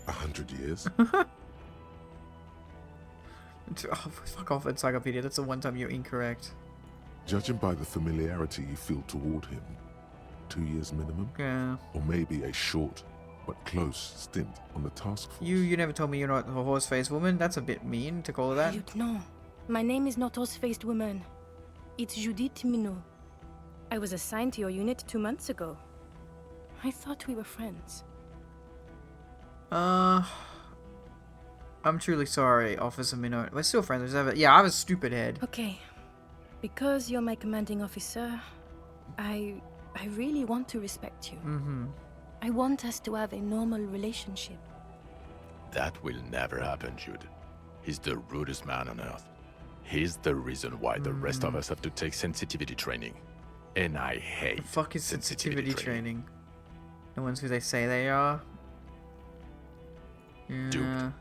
100 years? Oh, fuck off, Encyclopedia. That's the one time you're incorrect. Judging by the familiarity you feel toward him, 2 years minimum? Yeah. Or maybe a short but close stint on the task force. You never told me you're not a horse-faced woman. That's a bit mean to call her that. Lieutenant, my name is not Horse-Faced Woman. It's Judith Minot. I was assigned to your unit 2 months ago. I thought we were friends. I'm truly sorry, Officer Minot. We're still friends as ever. Yeah, I have a stupid head. Okay. Because you're my commanding officer, I really want to respect you. Mm-hmm. I want us to have a normal relationship. That will never happen, Jude. He's the rudest man on earth. He's the reason why the rest of us have to take sensitivity training. And I hate the fuck is sensitivity training? The ones who they say they are? Yeah. Duped.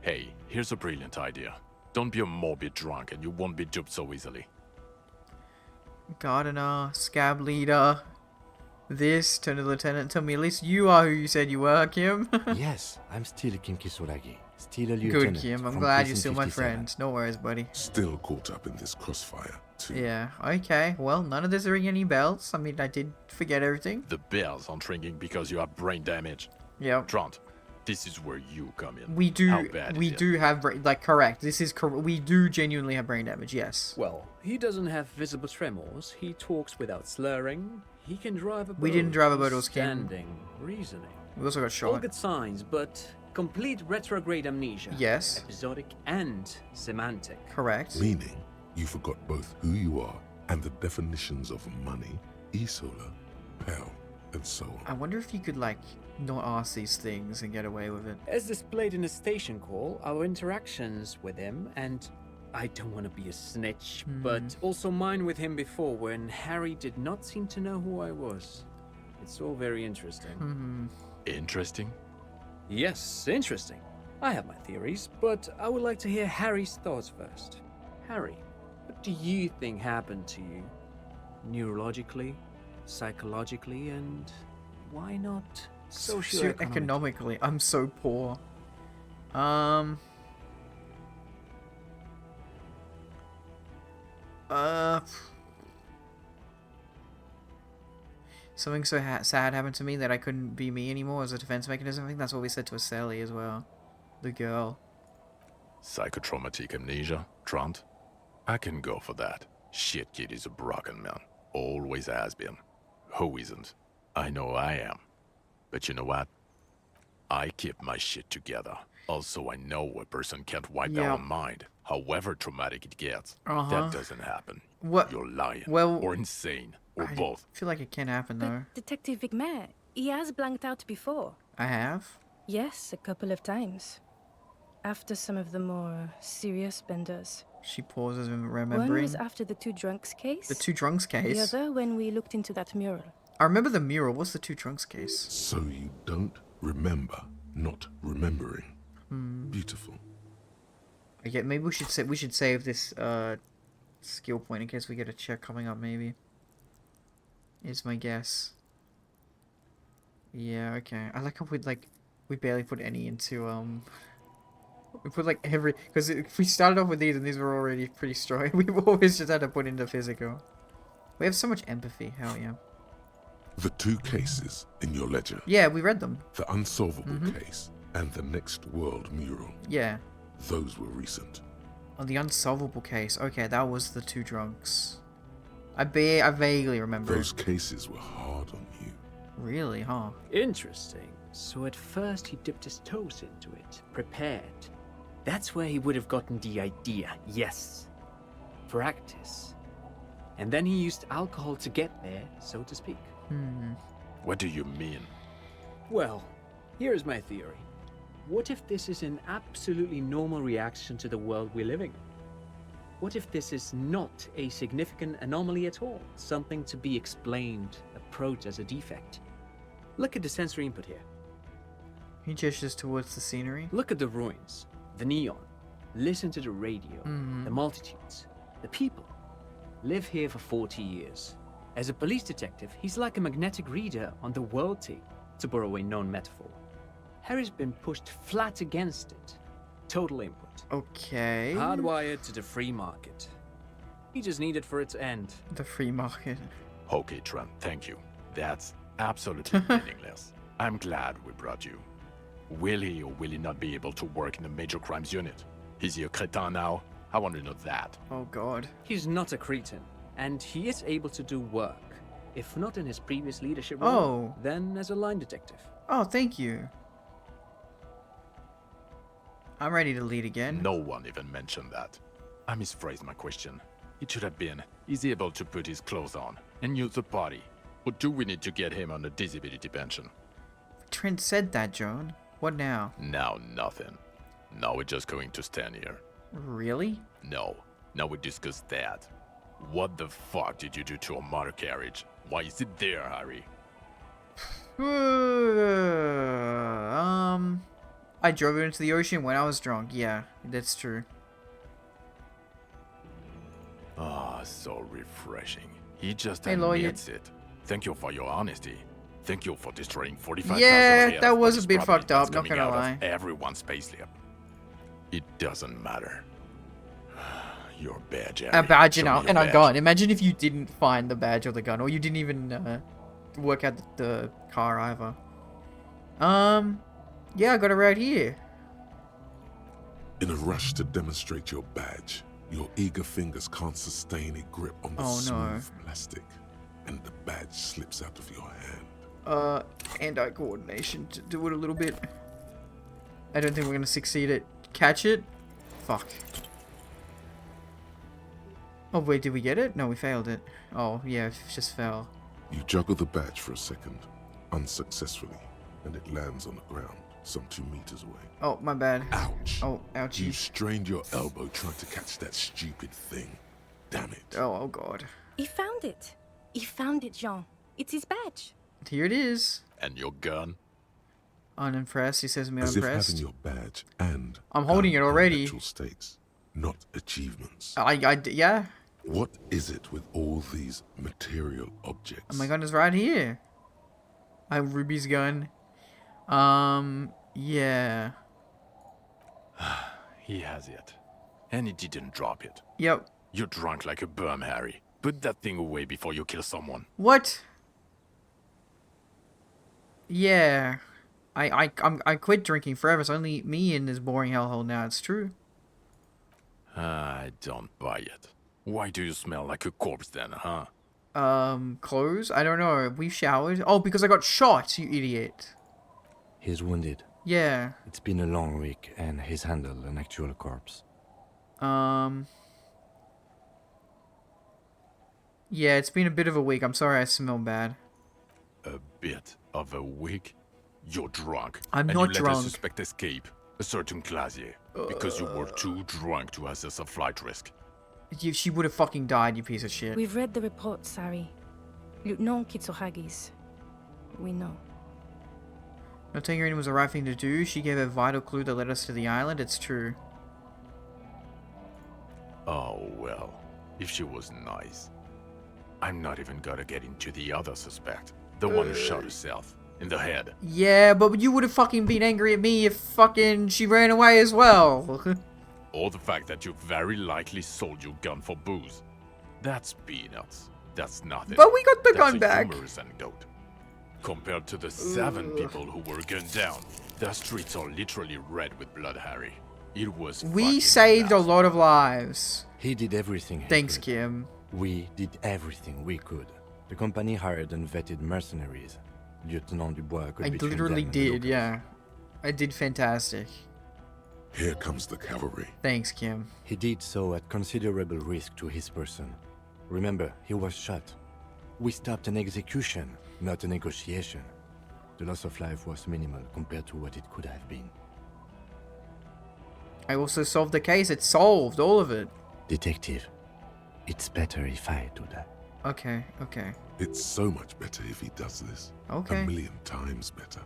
Hey, here's a brilliant idea. Don't be a morbid drunk and you won't be duped so easily. Gardener, scab leader, this, turn to lieutenant. Tell me at least you are who you said you were, Kim. Yes, I'm still Kim Kisuragi. Still a Good, lieutenant. Kim. I'm glad you're still my friend. No worries, buddy. Still caught up in this crossfire, too. Yeah, okay. Well, none of this are ringing any bells. I mean, I did forget everything. The bells aren't ringing because you have brain damage. Yeah. Trant, this is where you come in. We do. How bad We is it? do have correct. This is correct. We do genuinely have brain damage. Yes. Well, he doesn't have visible tremors. He talks without slurring. He can drive a boat. We didn't drive a boat. It was Kim. Standing, reasoning. We also got shot. All good signs, but complete retrograde amnesia. Yes. Episodic and semantic. Correct. Meaning, you forgot both who you are and the definitions of money, Isola, Pell, and so on. I wonder if you could, like, not ask these things and get away with it. As displayed in the station call, our interactions with him, and I don't want to be a snitch, but also mine with him before when Harry did not seem to know who I was. It's all very interesting. Interesting? Yes, interesting. I have my theories, but I would like to hear Harry's thoughts first. Harry, what do you think happened to you? Neurologically, psychologically, and why not socioeconomically? I'm so poor. Something so sad happened to me that I couldn't be me anymore as a defense mechanism. I think that's what we said to Sally as well. The girl. Psychotraumatic amnesia, Trant? I can go for that. Shit kid is a broken man. Always has been. Who isn't? I know I am. But you know what? I keep my shit together. Also, I know a person can't wipe their own mind, however traumatic it gets. That doesn't happen. What? You're lying. Well, or insane. Or I both. feel like it can happen, though. Detective Vigmer, he has blanked out before. I have? Yes, a couple of times. After some of the more serious benders. She pauses, remembering. One was after the two drunks case. The two drunks case? The other when we looked into that mural. I remember the mural. What's the two drunks case? So you don't remember not remembering. Beautiful. Okay, maybe we should save this skill point in case we get a check coming up. Maybe is my guess. Yeah. Okay. I like how we barely put any into We put like every because if we started off with these and these were already pretty strong, we've always just had to put into physical. We have so much empathy. Hell yeah. The two cases in your ledger. Yeah, we read them. The unsolvable case and the next world mural. Yeah. Those were recent. Oh, the unsolvable case. Okay, that was the two drunks. I vaguely remember. Those cases were hard on you. Really, huh? Interesting. So at first he dipped his toes into it, prepared. That's where he would have gotten the idea, yes. Practice. And then he used alcohol to get there, so to speak. What do you mean? Well, here's my theory. What if this is an absolutely normal reaction to the world we're living in? What if this is not a significant anomaly at all? Something to be explained, approached as a defect? Look at the sensory input here. He gestures towards the scenery. Look at the ruins, the neon. Listen to the radio, the multitudes, the people. Live here for 40 years. As a police detective, he's like a magnetic reader on the world tape, to borrow a known metaphor. Harry's been pushed flat against it. Total input. Okay. Hardwired to the free market. He just needed for it to end. The free market. Okay, Trent, thank you. That's absolutely meaningless. I'm glad we brought you. Will he or will he not be able to work in the major crimes unit? Is he a cretin now? I want to know that. Oh god. He's not a cretin, and he is able to do work. If not in his previous leadership role, then as a line detective. Oh, thank you. I'm ready to lead again. No one even mentioned that. I misphrased my question. It should have been, is he able to put his clothes on and use the body? Or do we need to get him on a disability pension? Trent said that, Joan. What now? Now nothing. Now we're just going to stand here. Really? No. Now we discuss that. What the fuck did you do to a motor carriage? Why is it there, Harry? I drove it into the ocean when I was drunk. Yeah, that's true. Ah, so refreshing. He just admits it. Thank you for your honesty. Thank you for destroying 45,000 Yeah, that was a bit fucked up, not gonna lie. Everyone's payslip. It doesn't matter. Your badge, Harry. A badge and a gun. Imagine if you didn't find the badge or the gun, or you didn't even work out the car either. Yeah, I got it right here. In a rush to demonstrate your badge, your eager fingers can't sustain a grip on the smooth plastic, and the badge slips out of your hand. Hand-eye coordination to do it a little bit. I don't think we're gonna succeed at catch it. Fuck. Oh wait, did we get it? No, we failed it. Oh yeah, it just fell. You juggle the badge for a second, unsuccessfully, and it lands on the ground, some 2 meters away. Oh, my bad. Ouch. Oh, ouchie. You strained your elbow trying to catch that stupid thing. Damn it. Oh god. He found it. He found it, Jean. It's his badge. Here it is. And your gun? Unimpressed. He says me As unimpressed. if having your badge and I'm holding it already. Actual stakes, not achievements. Yeah. What is it with all these material objects? Oh, my gun is right here. I have Ruby's gun. Yeah. He has it. And he didn't drop it. Yep. You're drunk like a bum, Harry. Put that thing away before you kill someone. What? Yeah. I quit drinking forever. It's only me in this boring hellhole now. It's true. I don't buy it. Why do you smell like a corpse then, huh? Clothes? I don't know. We showered. Oh, because I got shot, you idiot. He's wounded. Yeah. It's been a long week, and he's handled an actual corpse. Yeah, it's been a bit of a week. I'm sorry I smell bad. A bit of a week? You're drunk. I'm not and you drunk. Let a suspect escape. A certain Clasier. Because you were too drunk to assess a flight risk. She would have fucking died, you piece of shit. We've read the report, Sari. Lieutenant Kitsuragis. We know. Not taking her in was the right thing to do. She gave a vital clue that led us to the island. It's true. Oh, well. If she was nice. I'm not even gonna get into the other suspect. The one who shot herself. In the head. Yeah, but you would have fucking been angry at me if fucking she ran away as well. Or the fact that you very likely sold your gun for booze. That's peanuts. That's nothing. But we got the That's gun a back. Humorous anecdote. Compared to the 7 people who were gunned down, the streets are literally red with blood, Harry. It was We saved a lot of lives. He did everything he Thanks, could. Kim. We did everything we could. The company hired and vetted mercenaries. Lieutenant Dubois could I between literally them and the did, locals. yeah. I did fantastic. Here comes the cavalry. Thanks, Kim. He did so at considerable risk to his person. Remember, he was shot. We stopped an execution, not a negotiation. The loss of life was minimal compared to what it could have been. I also solved the case. It's solved, all of it. Detective, it's better if I do that. Okay, okay. It's so much better if he does this. Okay. 1,000,000 times better.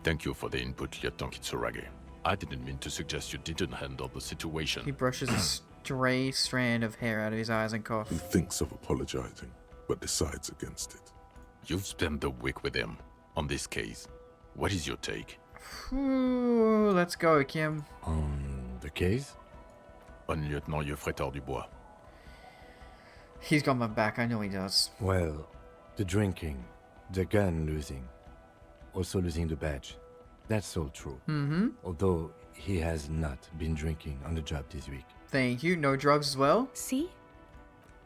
Thank you for the input, Lieutenant Kitsuragi. I didn't mean to suggest you didn't handle the situation. He brushes a stray strand of hair out of his eyes and coughs. He thinks of apologizing, but decides against it. You've spent the week with him on this case. What is your take? Ooh, let's go, Kim. On the case? On Lieutenant Geoffrey Dubois. He's got my back, I know he does. Well, the drinking, the gun losing. also losing the badge. That's all true. Although he has not been drinking on the job this week. Thank you. No drugs as well? See?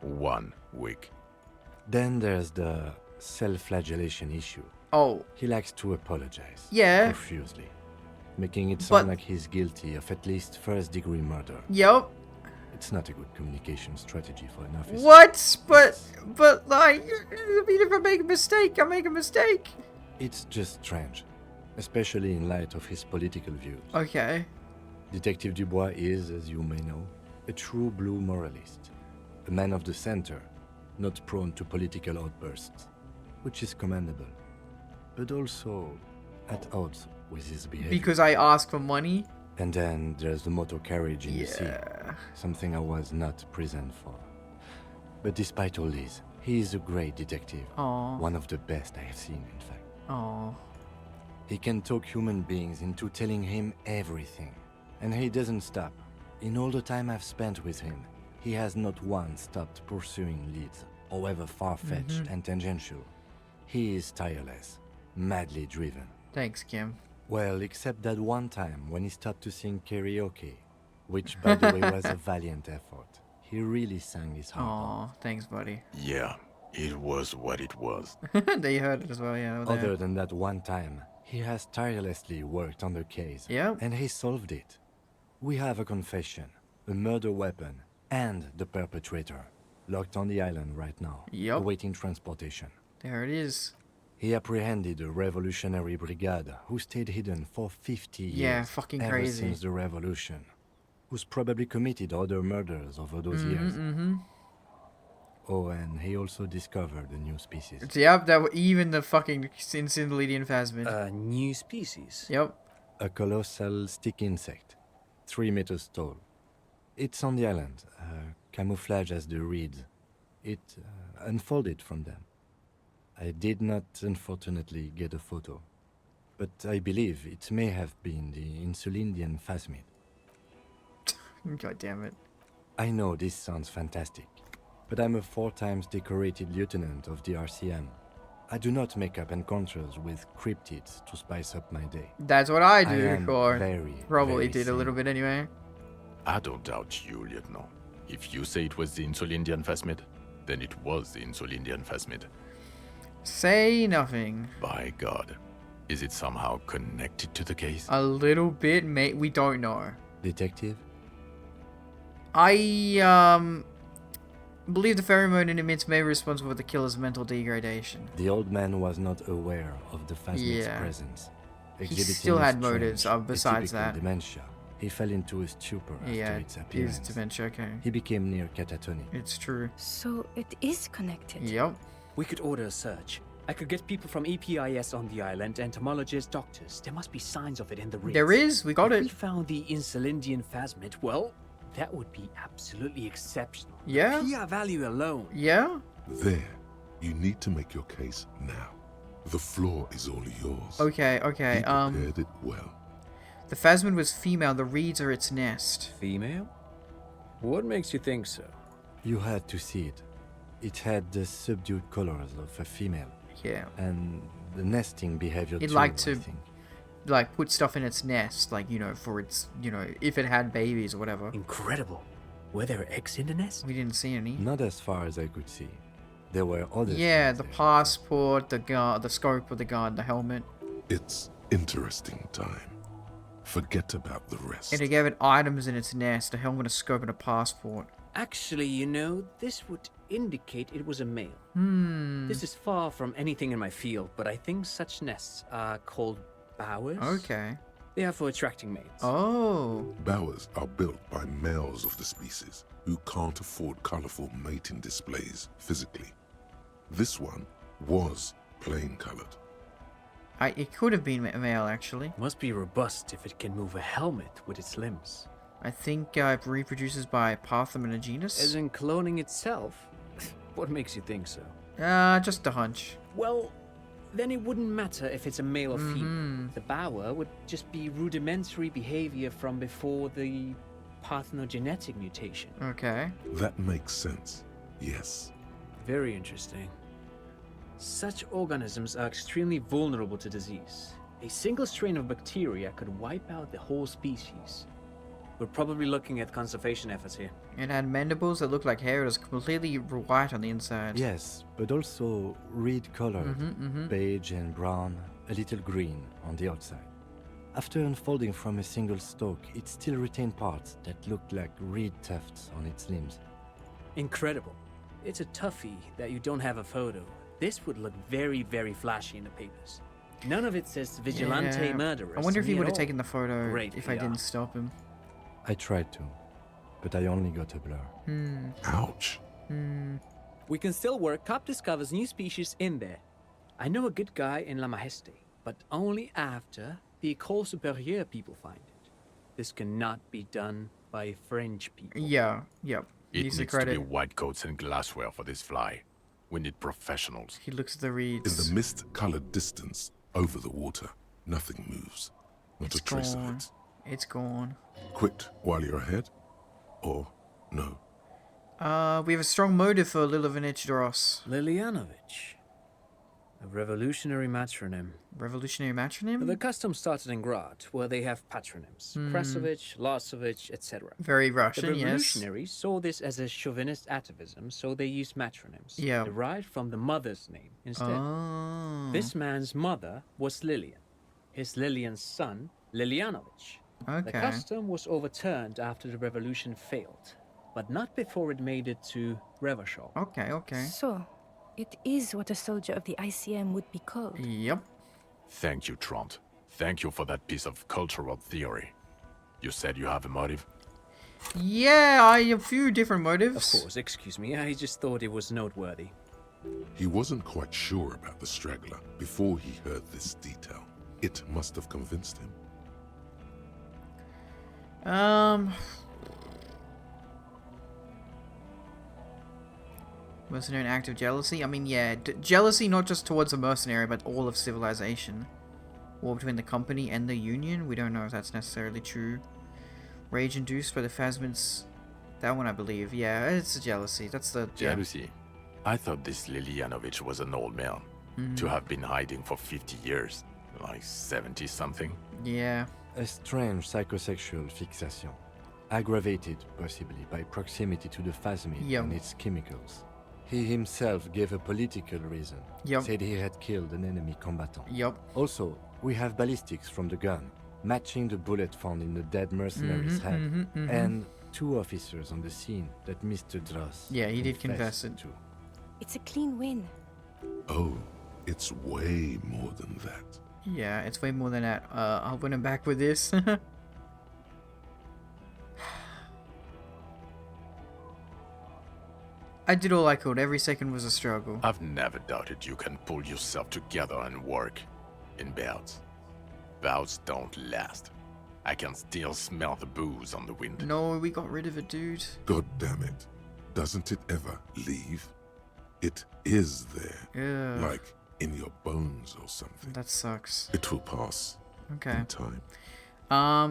1 week. Then there's the self-flagellation issue. Oh. He likes to apologize. Yeah. Profusely. Making it sound like he's guilty of at least first-degree murder. Yep. It's not a good communication strategy for an officer. What? But like, I mean, if I make a mistake, I make a mistake. It's just strange. Especially in light of his political views. Okay. Detective Dubois is, as you may know, a true blue moralist. A man of the center, not prone to political outbursts, which is commendable. But also at odds with his behavior. Because I ask for money? And then there's the motor carriage in the sea. Something I was not present for. But despite all this, he is a great detective. Aww. One of the best I have seen, in fact. Aww. He can talk human beings into telling him everything. And he doesn't stop. In all the time I've spent with him, he has not once stopped pursuing leads, however far-fetched and tangential. He is tireless, madly driven. Thanks, Kim. Well, except that one time when he stopped to sing karaoke, which, by the way, was a valiant effort. He really sang his heart out. Aw, thanks, buddy. Yeah, it was what it was. They heard it as well, yeah. Other than that one time, he has tirelessly worked on the case. Yeah. And he solved it. We have a confession, a murder weapon, and the perpetrator, locked on the island right now, awaiting transportation. There it is. He apprehended a revolutionary brigade who stayed hidden for 50 years. Yeah, fucking ever crazy. Since the revolution. Who's probably committed other murders over those years. Oh, and he also discovered a new species. Yep, that even the fucking Elysium phasmid. A new species? Yep. A colossal stick insect, 3 meters tall. It's on the island, camouflage as the reeds. It unfolded from them. I did not, unfortunately, get a photo, but I believe it may have been the Insulindian phasmid. God damn it. I know this sounds fantastic, but I'm a 4 times decorated lieutenant of the RCM. I do not make up encounters with cryptids to spice up my day. That's what I do, am or probably very did a little bit anyway. I don't doubt you, Lieutenant. If you say it was the Insulindian phasmid, then it was the Insulindian phasmid. Say nothing. By God. Is it somehow connected to the case? A little bit, mate. We don't know. Detective? I, believe the pheromone it emits may be responsible for the killer's mental degradation. The old man was not aware of the phasmid's presence. He still had motives besides that. Dementia. He fell into a stupor after its appearance. It is dementia, okay. He became near catatonic. It's true. So it is connected. Yep. We could order a search. I could get people from EPIS on the island, entomologists, doctors. There must be signs of it in the reeds. There is. We got it. If we found the Insulindian phasmid, well, that would be absolutely exceptional. Yeah. The PR value alone. Yeah. There. You need to make your case now. The floor is all yours. Okay. He prepared it well. The phasmid was female. The reeds are its nest. Female? What makes you think so? You had to see it. It had the subdued colors of a female. Yeah. And the nesting behavior It too, liked to, I think. like, put stuff in its nest, like, you know, for its, you know, if it had babies or whatever. Incredible. Were there eggs in the nest? We didn't see any. Not as far as I could see. There were other Yeah, things the there. passport, the gun, the scope of the gun, the helmet. It's interesting time. Forget about the rest. And it gave it items in its nest, a helmet, a scope, and a passport. Actually, you know, this would indicate it was a male. Hmm. This is far from anything in my field, but I think such nests are called bowers. Okay. They are for attracting mates. Oh. Bowers are built by males of the species who can't afford colorful mating displays physically. This one was plain colored. It could have been a male, actually. Must be robust if it can move a helmet with its limbs. I think it reproduces by parthenogenesis. As in cloning itself? What makes you think so? Just a hunch. Well, then it wouldn't matter if it's a male or female. The bower would just be rudimentary behavior from before the parthenogenetic mutation. Okay. That makes sense. Yes. Very interesting. Such organisms are extremely vulnerable to disease. A single strain of bacteria could wipe out the whole species. We're probably looking at conservation efforts here. It had mandibles that looked like hair. It was completely white on the inside. Yes, but also reed colored, beige and brown, a little green on the outside. After unfolding from a single stalk, it still retained parts that looked like reed tufts on its limbs. Incredible. It's a toughie that you don't have a photo. This would look very, very flashy in the papers. None of it says vigilante murderers. I wonder if he would have all. taken the photo Great if PR. I didn't stop him. I tried to, but I only got a blur. Ouch. We can still work. Cop discovers new species in there. I know a good guy in La Majesté, but only after the École Supérieure people find it. This cannot be done by French people. Yeah, yep. It Needs needs the to credit. be white coats and glassware for this fly. We need professionals. He looks at the In reeds. the mist-colored distance, over the water, nothing moves. Not It's a trace gone. of it. It's gone. Quit while you're ahead? Or no? We have a strong motive for Lilovinich Dross. Lilianovich. A revolutionary matronym. Revolutionary matronym? The custom started in Grad, where they have patronyms. Krasovich, Lasovich, etc. Very Russian, The yes. revolutionaries saw this as a chauvinist atavism, so they used matronyms, Yeah. derived from the mother's name instead. Oh. This man's mother was Lilian. His Lilian's son, Lilianovich. The Okay. custom was overturned after the revolution failed, but not before it made it to Revachol. Okay, okay. So, it is what a soldier of the ICM would be called. Yep. Thank you, Trant. Thank you for that piece of cultural theory. You said you have a motive? Yeah, I have a few different motives. Of course, excuse me, I just thought it was noteworthy. He wasn't quite sure about the straggler before he heard this detail. It must have convinced him. Mercenary act of jealousy? I mean, yeah, jealousy not just towards a mercenary, but all of civilization. War between the company and the union? We don't know if that's necessarily true. Rage induced by the Phasmids. That one, I believe. Yeah, it's a jealousy. That's the... Jealousy? I thought this Lilianovich was an old man. To have been hiding for 50 years. Like 70-something. Yeah. A strange psychosexual fixation, aggravated possibly by proximity to the phasmid Yep. and its chemicals. He himself gave a political reason, Yep. said he had killed an enemy combatant. Yep. Also, we have ballistics from the gun, matching the bullet found in the dead mercenary's head, and 2 officers on the scene that Mr. Dross Yeah, he did confessed confess it. to. It's a clean win. Oh, it's way more than that. Yeah, it's way more than that. I'll win him back with this. I did all I could. Every second was a struggle. I've never doubted you can pull yourself together and work. In bouts. Bouts don't last. I can still smell the booze on the wind. No, we got rid of it, dude. God damn it. Doesn't it ever leave? It is there. Yeah. Like in your bones or something. That sucks. It will pass. Okay. In time.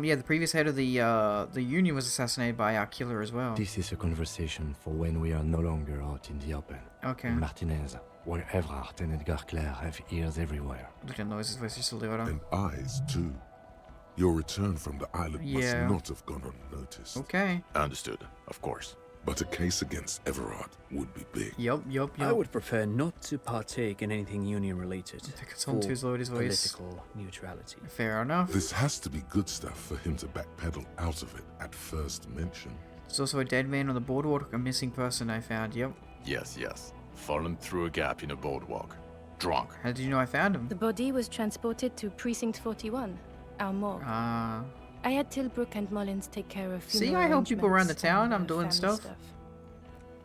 Yeah, the previous head of the union was assassinated by our killer as well. This is a conversation for when we are no longer out in the open. Okay. In Martinez, where Everard and Edgar Clare have ears everywhere. I didn't know his voice just a little. And eyes too. Your return from the island Yeah. must not have gone unnoticed. Okay. Understood, of course. But a case against Everard would be big. Yup. I would prefer not to partake in anything union-related. It's on to his load his voice. Political neutrality. Fair enough. This has to be good stuff for him to backpedal out of it at first mention. There's also a dead man on the boardwalk, a missing person I found. Yep. Yes. Fallen through a gap in a boardwalk. Drunk. How did you know I found him? The body was transported to Precinct 41, our morgue. Ah. I had Tilbrook and Mullins take care of See, funeral I help people around the arrangements town. and, I'm doing family stuff.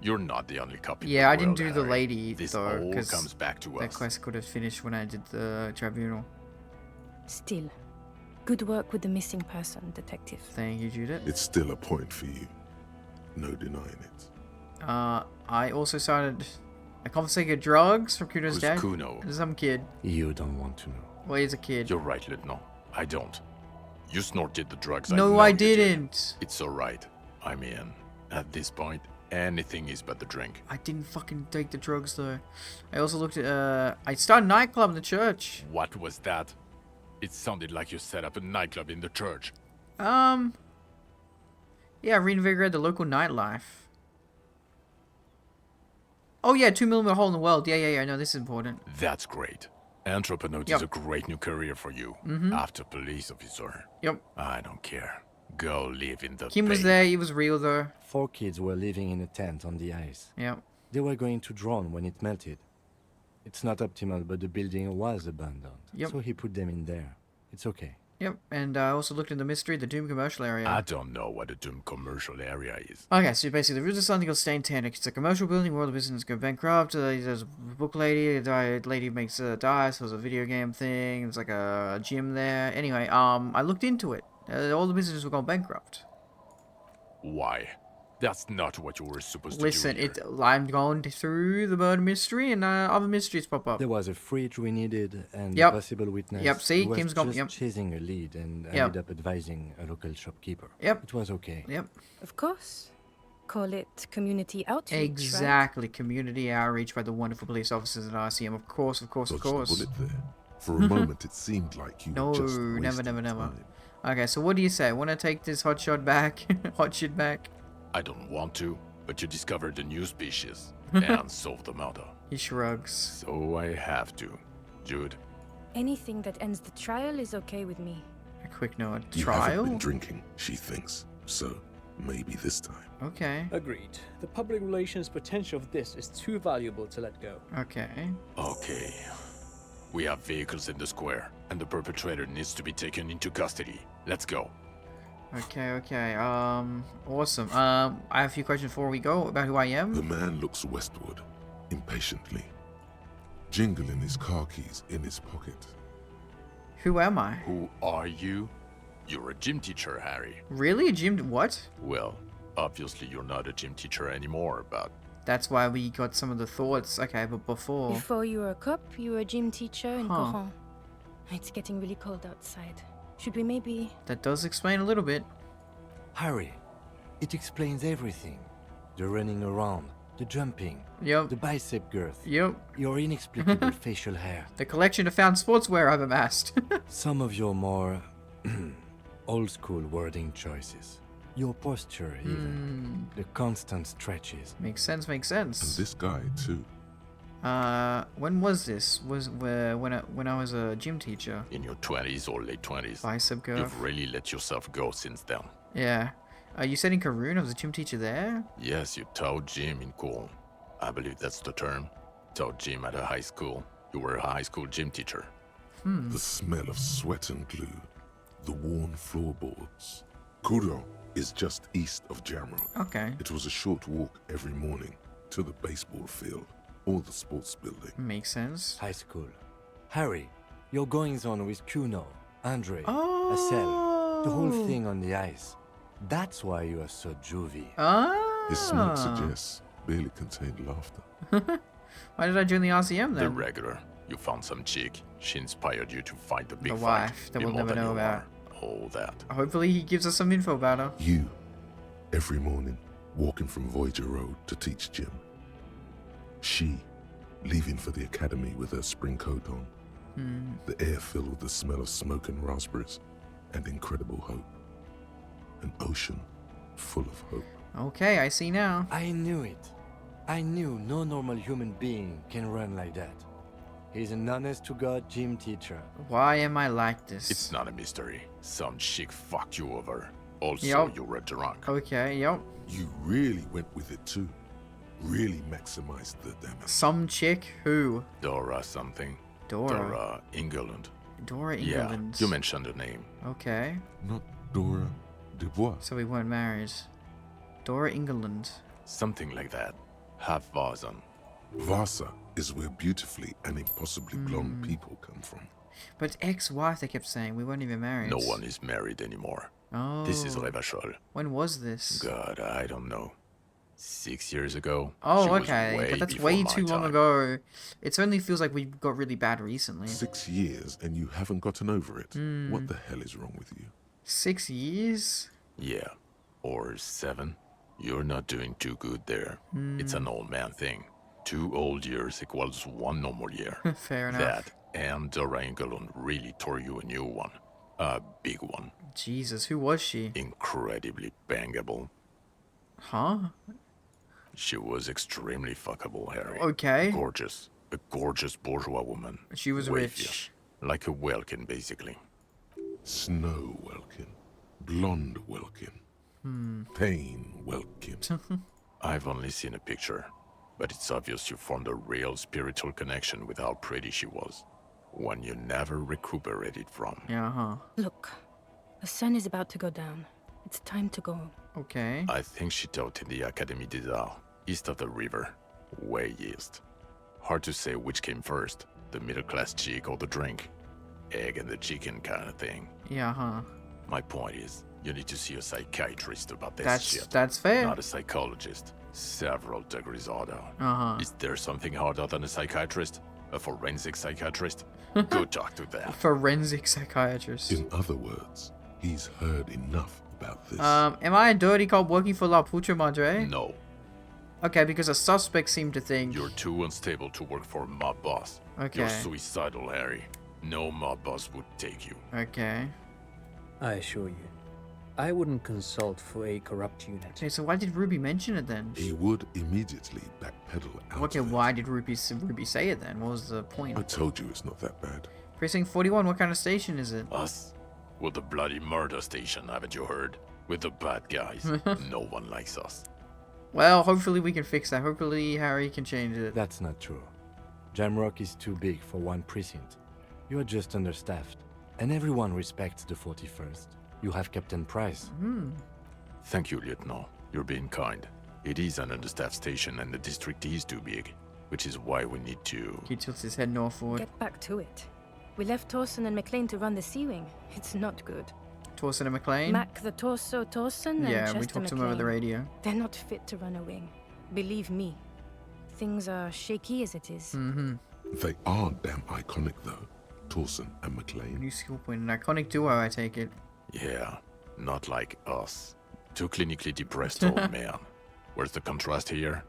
You're not the only copy. Yeah, I didn't do the lady This though, all because comes back to that us. quest could have finished when I did the tribunal. Still, good work with the missing person, detective. Thank you, Judith. It's still a point for you. No denying it. I also started a confiscated drugs from Kuno's Who's dad. Kuno? Some kid. You don't want to know. Well, he's a kid. You're right, Lieutenant. I don't. You snorted the drugs. No, know I you did. didn't. It's alright. I mean, at this point, Anything is but the drink. I didn't fucking take the drugs though. I also looked at I started a nightclub in the church. What was that? It sounded like you set up a nightclub in the church. Yeah, reinvigorate the local nightlife. Oh yeah, 2mm hole in the world. Yeah, I know this is important. That's great. Entrepreneurship is a great new career for you. After police officer. Yep. I don't care. Go live in the Kim was there, he was real though. 4 kids were living in a tent on the ice. Yep. They were going to drown when it melted. It's not optimal, but the building was abandoned. Yep. So he put them in there. It's okay. Yep, and I also looked in the mystery, the Doom commercial area. I don't know what a Doom commercial area is. Okay, so basically, the root of something called Stain Tannic. It's a commercial building where all the business go bankrupt. There's a book lady, the lady makes dice, so there's a video game thing, there's like a gym there. Anyway, I looked into it. All the businesses were going bankrupt. Why? That's not what you were supposed Listen, to do here. I'm going through the murder mystery, and other mysteries pop up. There was a fridge we needed, and Yep. a possible witness. Yep, see, who was Kim's gone. just Yep. chasing a lead and Yep. ended up advising a local shopkeeper. Yep. It was okay. Yep. Of course. Call it community outreach, Exactly, community outreach by the wonderful police officers at RCM. Of course. Dodged a bullet there. For a moment, it seemed like you No, were just never. wasting time. Okay, so what do you say? Want to take this hot shot back? Hot shit back? I don't want to, but you discovered a new species and solved the murder. He shrugs. So I have to. Jude, Anything that ends the trial is okay with me. A quick note. You haven't Trial? been drinking, she thinks. So, maybe this time. Okay. Agreed. The public relations potential of this is too valuable to let go. Okay. Okay. We have vehicles in the square, and the perpetrator needs to be taken into custody. Let's go. Okay. Awesome. I have a few questions before we go about who I am. The man looks westward, impatiently, jingling his car keys in his pocket. Who am I? Who are you? You're a gym teacher, Harry. Really? A gym? What? Well, obviously you're not a gym teacher anymore, but That's why we got some of the thoughts. Okay, but before. Before you were a cop, you were a gym teacher in Huh. Coron. It's getting really cold outside. Should we maybe... That does explain a little bit. Harry, it explains everything. The running around, the jumping, Yep. the bicep girth, Yep. your inexplicable facial hair. The collection of found sportswear I've amassed. Some of your more old-school wording choices. Your posture, even. The constant stretches. Makes sense. And this guy, too. When was this? When I was a gym teacher? in your 20s or late 20s. Bicep girth. You've really let yourself go since then. Yeah. You said in Karoon I was a gym teacher there? Yes, you taught gym in Cool. I believe that's the term. Taught gym at a high school. You were a high school gym teacher. The smell of sweat and glue. The worn floorboards. Kuro is just east of Jamrock. Okay. It was a short walk every morning to the baseball field or the sports building. Makes sense. High school. Harry, your goings-on with Kuno, Andre, Oh. Acel, the whole thing on the ice. That's why you are so juvie. His smirk suggests barely contained laughter. Why did I join the RCM The then? regular. You found some chick. She inspired you to fight the big The fight. wife that Be we'll more never than know you about. are. All that. Hopefully he gives us some info about her. You, every morning, walking from Voyager Road to teach gym. She, leaving for the academy with her spring coat on. The air filled with the smell of smoke and raspberries and incredible hope. An ocean full of hope. Okay, I see now. I knew it. I knew no normal human being can run like that. He's an honest-to-God gym teacher. Why am I like this? It's not a mystery. Some chick fucked you over. Also, Yup. you were drunk. Okay, yep. You really went with it too. Really maximized the damage. Some chick who? Dora something. Dora. Dora England. Dora Yeah, England. you mentioned the name. Okay. Not Dora Dubois. So we weren't married. Dora England. Something like that. Half Vazan. Vasa is where beautifully and impossibly blonde people come from. But ex-wife, they kept saying. We weren't even married. No one is married anymore. Oh. This is Revachol. When was this? God, I don't know. 6 years ago. Oh, She was okay. way But that's before way my too long time. ago. It certainly feels like we got really bad recently. 6 years and you haven't gotten over it. Hmm. What the hell is wrong with you? 6 years? Yeah. Or 7. You're not doing too good there. It's an old man thing. 2 old years equals 1 normal year. Fair enough. That and Dorangalon really tore you a new one. A big one. Jesus, who was she? Incredibly bangable. Huh? She was extremely fuckable, Harry. Okay. Gorgeous. A gorgeous bourgeois woman. She was Way rich. fierce. Like a Welkin, basically. Snow Welkin. Blonde Welkin. Pain Welkin. I've only seen a picture, but it's obvious you formed a real spiritual connection with how pretty she was. One you never recuperated from. Yeah, huh. Look, the sun is about to go down. It's time to go. Okay. I think she taught in the Académie des Arts, east of the river. Way east. Hard to say which came first, the middle-class chick or the drink. Egg and the chicken kind of thing. Yeah, huh. My point is, you need to see a psychiatrist about this shit. That's fair. Not a psychologist. Several degrees harder. Uh-huh. Is there something harder than a psychiatrist? A forensic psychiatrist? Go talk to them. Forensic psychiatrist. In other words, he's heard enough about this. Am I a dirty cop working for La Putre Madre? No. Okay, because a suspect seemed to think... You're too unstable to work for a mob boss. Okay. You're suicidal, Harry. No mob boss would take you. Okay. I assure you, I wouldn't consult for a corrupt unit. Okay, so why did Ruby mention it then? He would immediately backpedal out. Okay, why did Ruby say it then? What was the point? I told you it's not that bad. Precinct 41, what kind of station is it? Us? Well, the bloody murder station, haven't you heard? With the bad guys. No one likes us. Well, hopefully we can fix that. Hopefully Harry can change it. That's not true. Jamrock is too big for one precinct. You are just understaffed, and everyone respects the 41st. You have Captain Price. Thank you, Lieutenant. You're being kind. It is an understaffed station and the district is too big, which is why we need to... He tilts his head northward. Get back to it. We left Torsen and McLean to run the Sea Wing. It's not good. Torsen and McLean? Mac the Torso Torsen and yeah, Chester we talked to McLean. him over the radio. They're not fit to run a wing. Believe me. Things are shaky as it is. They are damn iconic, though. Torsen and McLean. New skill point. An iconic duo, I take it. Yeah, not like us. Two clinically depressed old men. Where's the contrast here?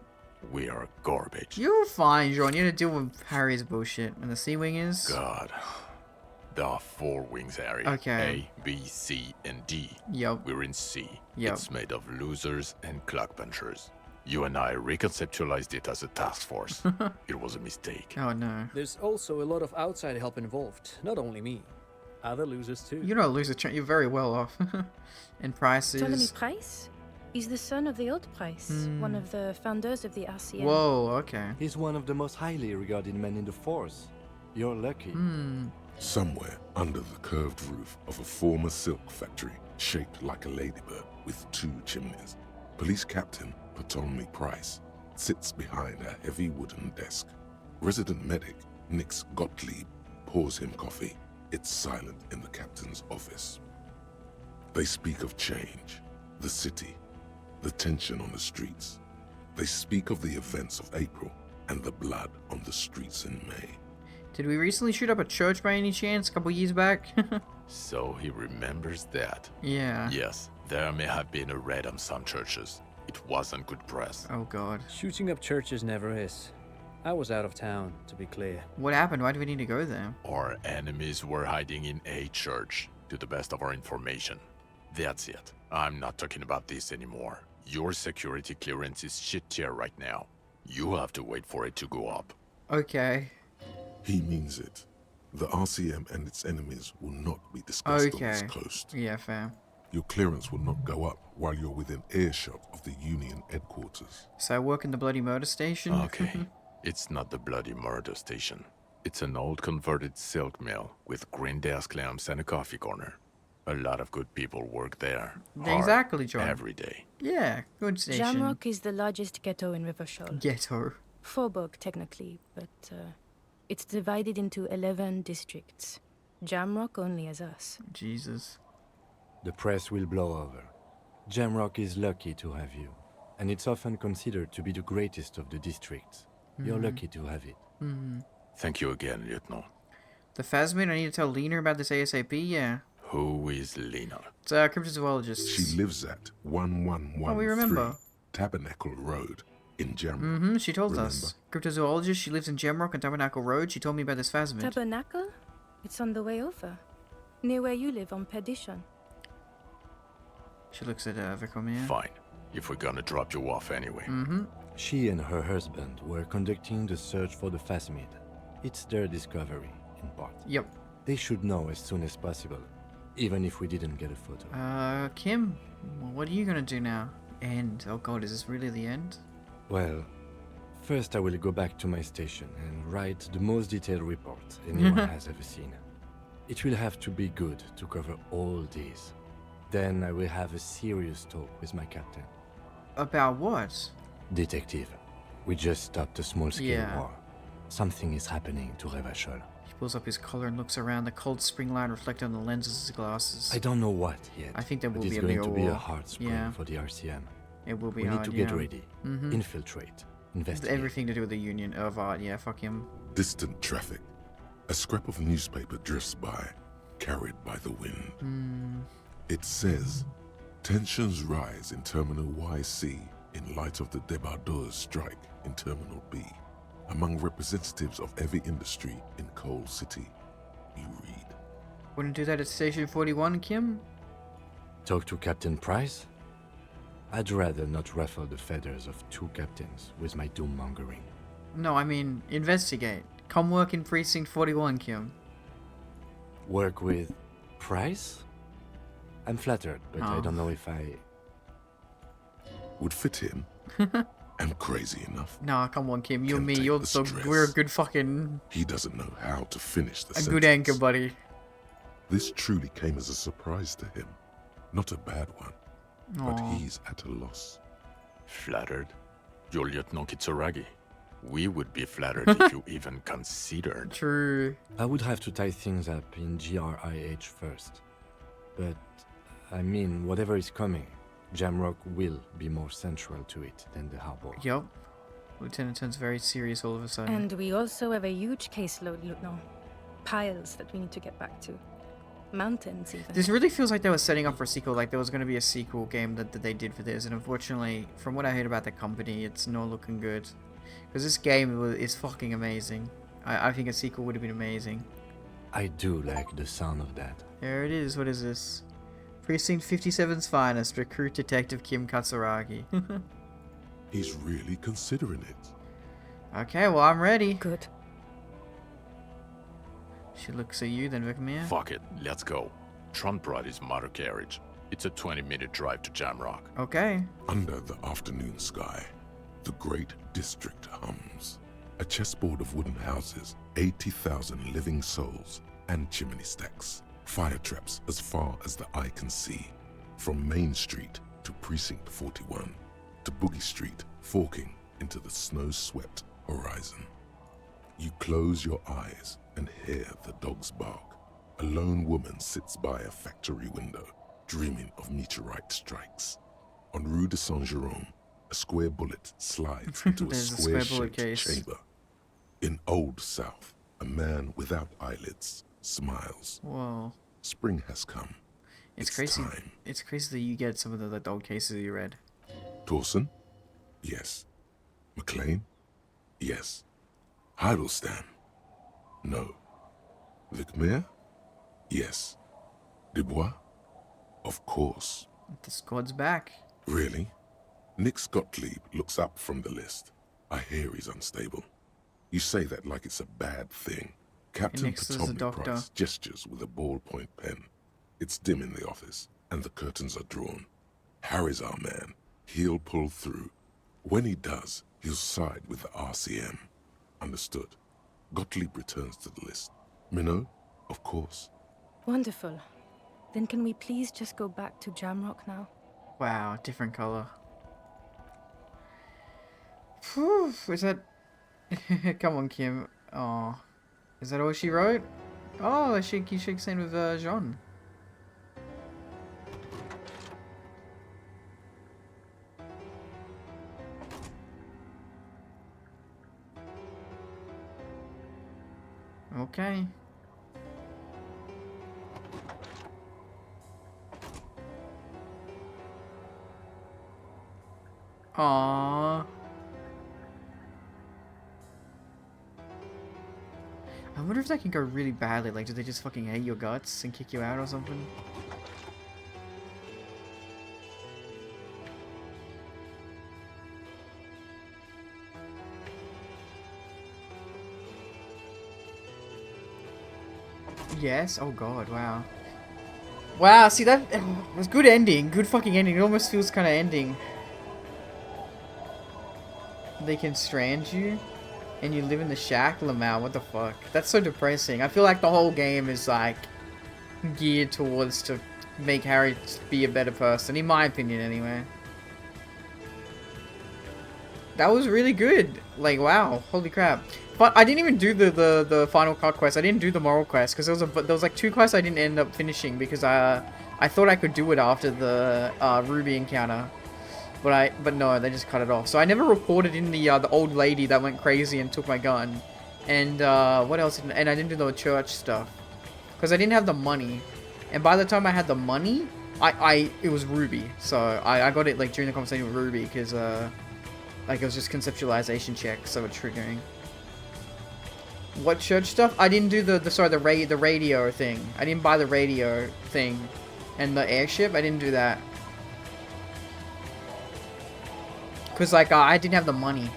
We are garbage. You're fine, John. You had to deal with Harry's bullshit. And the Sea Wing is... God. There are 4 wings, Harry. Okay. A, B, C, and D. Yep. We're in C. Yep. It's made of losers and clock punchers. You and I reconceptualized it as a task force. It was a mistake. Oh, no. There's also a lot of outside help involved, not only me. Other losers too. You're not a loser, you're very well off. And Price is... Ptolemy Price? He's the son of the old Price, one of the founders of the RCM. Whoa, okay. He's one of the most highly regarded men in the force. You're lucky. Somewhere under the curved roof of a former silk factory, shaped like a ladybird with 2 chimneys, Police Captain Ptolemy Price sits behind a heavy wooden desk. Resident medic Nix Gottlieb pours him coffee. It's silent in the captain's office. They speak of change, the city, the tension on the streets. They speak of the events of April and the blood on the streets in May. Did we recently shoot up a church by any chance? A couple years back? So he remembers that. Yeah. Yes, there may have been a raid on some churches. It wasn't good press. Oh, God. Shooting up churches never is. I was out of town, to be clear. What happened? Why do we need to go there? Our enemies were hiding in a church, to the best of our information. That's it. I'm not talking about this anymore. Your security clearance is shit tier right now. You have to wait for it to go up. Okay. He means it. The RCM and its enemies will not be discussed on this coast. Yeah, fair. Your clearance will not go up while you're within earshot of the Union headquarters. So I work in the bloody murder station? Okay. It's not the bloody murder station. It's an old converted silk mill with green desk lamps and a coffee corner. A lot of good people work there. Exactly, John. Every day. Yeah, good station. Jamrock is the largest ghetto in Rivershoal. Ghetto. Faubourg, technically, but it's divided into 11 districts. Jamrock only has us. Jesus. The press will blow over. Jamrock is lucky to have you, and it's often considered to be the greatest of the districts. You're lucky to have it. Thank you again, Lieutenant. The Phasmid, I need to tell Lena about this ASAP, yeah. Who is Lena? It's a cryptozoologist. She lives at 1113. Oh, we remember. Tabernacle Road in Jamrock. She told us. Cryptozoologist, she lives in Jamrock on Tabernacle Road. She told me about this phasmid. Tabernacle? It's on the way over. Near where you live on Perdition. She looks at Vicomir. Fine, if we're gonna drop you off anyway. She and her husband were conducting the search for the phasmid. It's their discovery, in part. Yep. They should know as soon as possible, even if we didn't get a photo. Kim, what are you gonna do now? End. Oh god, is this really the end? Well, first I will go back to my station and write the most detailed report anyone has ever seen. It will have to be good to cover all these. Then I will have a serious talk with my captain. About what? Detective, we just stopped a small-scale war. Something is happening to Revachol. He pulls up his collar and looks around. The cold spring light reflected on the lenses of his glasses. I don't know what yet. I think there will but be it's a bigger going to be war. a hard spring for the RCM. It will be We hard, need to get ready. Infiltrate. Investigate. Everything to do with the Union of Art. Yeah, fuck him. Distant traffic. A scrap of newspaper drifts by, carried by the wind. It says, tensions rise in Terminal YC in light of the débardeurs strike in Terminal B. Among representatives of every industry in Coal City, you read. Wouldn't do that at Station 41, Kim? Talk to Captain Price? I'd rather not ruffle the feathers of two captains with my doom-mongering. No, I mean, investigate. Come work in Precinct 41, Kim. Work with Price? I'm flattered, but I don't know if I... Would fit him. I'm crazy enough. Nah, come on, Kim. You and me, we're a good fucking... He doesn't know how to finish the sentence. good anchor, buddy. This truly came as a surprise to him. Not a bad one. But he's at a loss. Flattered? You're Lieutenant Kitsuragi. We would be flattered if you even considered. True. I would have to tie things up in GRIH first. But, I mean, whatever is coming, Jamrock will be more central to it than the harbor. Yup. Lieutenant turns very serious all of a sudden. And we also have a huge caseload, Lieutenant. Piles that we need to get back to. Mountains, even. This really feels like they were setting up for a sequel, like there was going to be a sequel game that they did for this, and unfortunately, from what I heard about the company, it's not looking good. Because this game is fucking amazing. I think a sequel would have been amazing. I do like the sound of that. There it is. What is this? Precinct 57's finest, recruit Detective Kim Katsuragi. He's really considering it. Okay, well, I'm ready. Good. She looks at you, then Vicomir. Fuck it, let's go. Tron brought his motor carriage. It's a 20-minute drive to Jamrock. Okay. Under the afternoon sky, the great district hums. A chessboard of wooden houses, 80,000 living souls, and chimney stacks. Fire traps as far as the eye can see. From Main Street to Precinct 41, to Boogie Street, forking into the snow-swept horizon. You close your eyes and hear the dogs bark. A lone woman sits by a factory window, dreaming of meteorite strikes. On Rue de Saint-Jérôme, a square bullet slides into a square-shaped chamber. In Old South, a man without eyelids smiles. Whoa. Spring has come. It's crazy. Time. It's crazy that you get some of the dog cases you read. Torsen? Yes. McLean? Yes. Heidelstein? No. Vicomir? Yes. Dubois? Of course. The squad's back. Really? Nix Gottlieb looks up from the list. I hear he's unstable. You say that like it's a bad thing. Captain Potomac Price gestures with a ballpoint pen. It's dim in the office, and the curtains are drawn. Harry's our man. He'll pull through. When he does, he'll side with the RCM. Understood. Gottlieb returns to the list. Minot? Of course. Wonderful. Then can we please just go back to Jamrock now? Wow, different color. Whew, is that... Come on, Kim. Oh. Is that all she wrote? Oh, she shakes hands with Jean. Okay. Aww. I wonder if that can go really badly. Like, do they just fucking hate your guts and kick you out or something? Yes? Oh god, wow. Wow, see that was good ending. Good fucking ending. It almost feels kind of ending. They can strand you and you live in the shack? Lamau, what the fuck? That's so depressing. I feel like the whole game is like geared towards to make Harry be a better person, in my opinion anyway. That was really good. Like, wow, holy crap. But I didn't even do the final cut quest. I didn't do the moral quest because there was like 2 quests I didn't end up finishing because I thought I could do it after the Ruby encounter. But no, they just cut it off. So I never reported in the old lady that went crazy and took my gun. And what else? And I didn't do the church stuff because I didn't have the money. And by the time I had the money, it was Ruby. So I got it like during the conversation with Ruby because like it was just conceptualization checks, so it's triggering. What church stuff? I didn't do the radio thing. I didn't buy the radio thing, and the airship. I didn't do that because like I didn't have the money,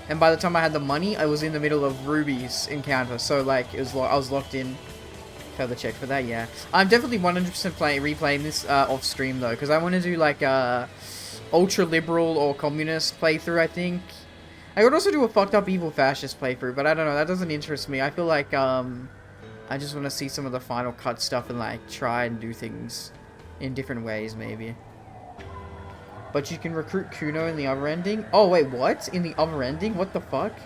and by the time I had the money, I was in the middle of Ruby's encounter. So like it was I was locked in. Further check for that. Yeah, I'm definitely 100% replaying this off stream though, because I want to do like a ultra liberal or communist playthrough. I think. I would also do a fucked up evil fascist playthrough, but I don't know, that doesn't interest me. I feel like, I just want to see some of the final cut stuff and, like, try and do things in different ways, maybe. But you can recruit Kuno in the other ending? Oh, wait, what? In the other ending? What the fuck?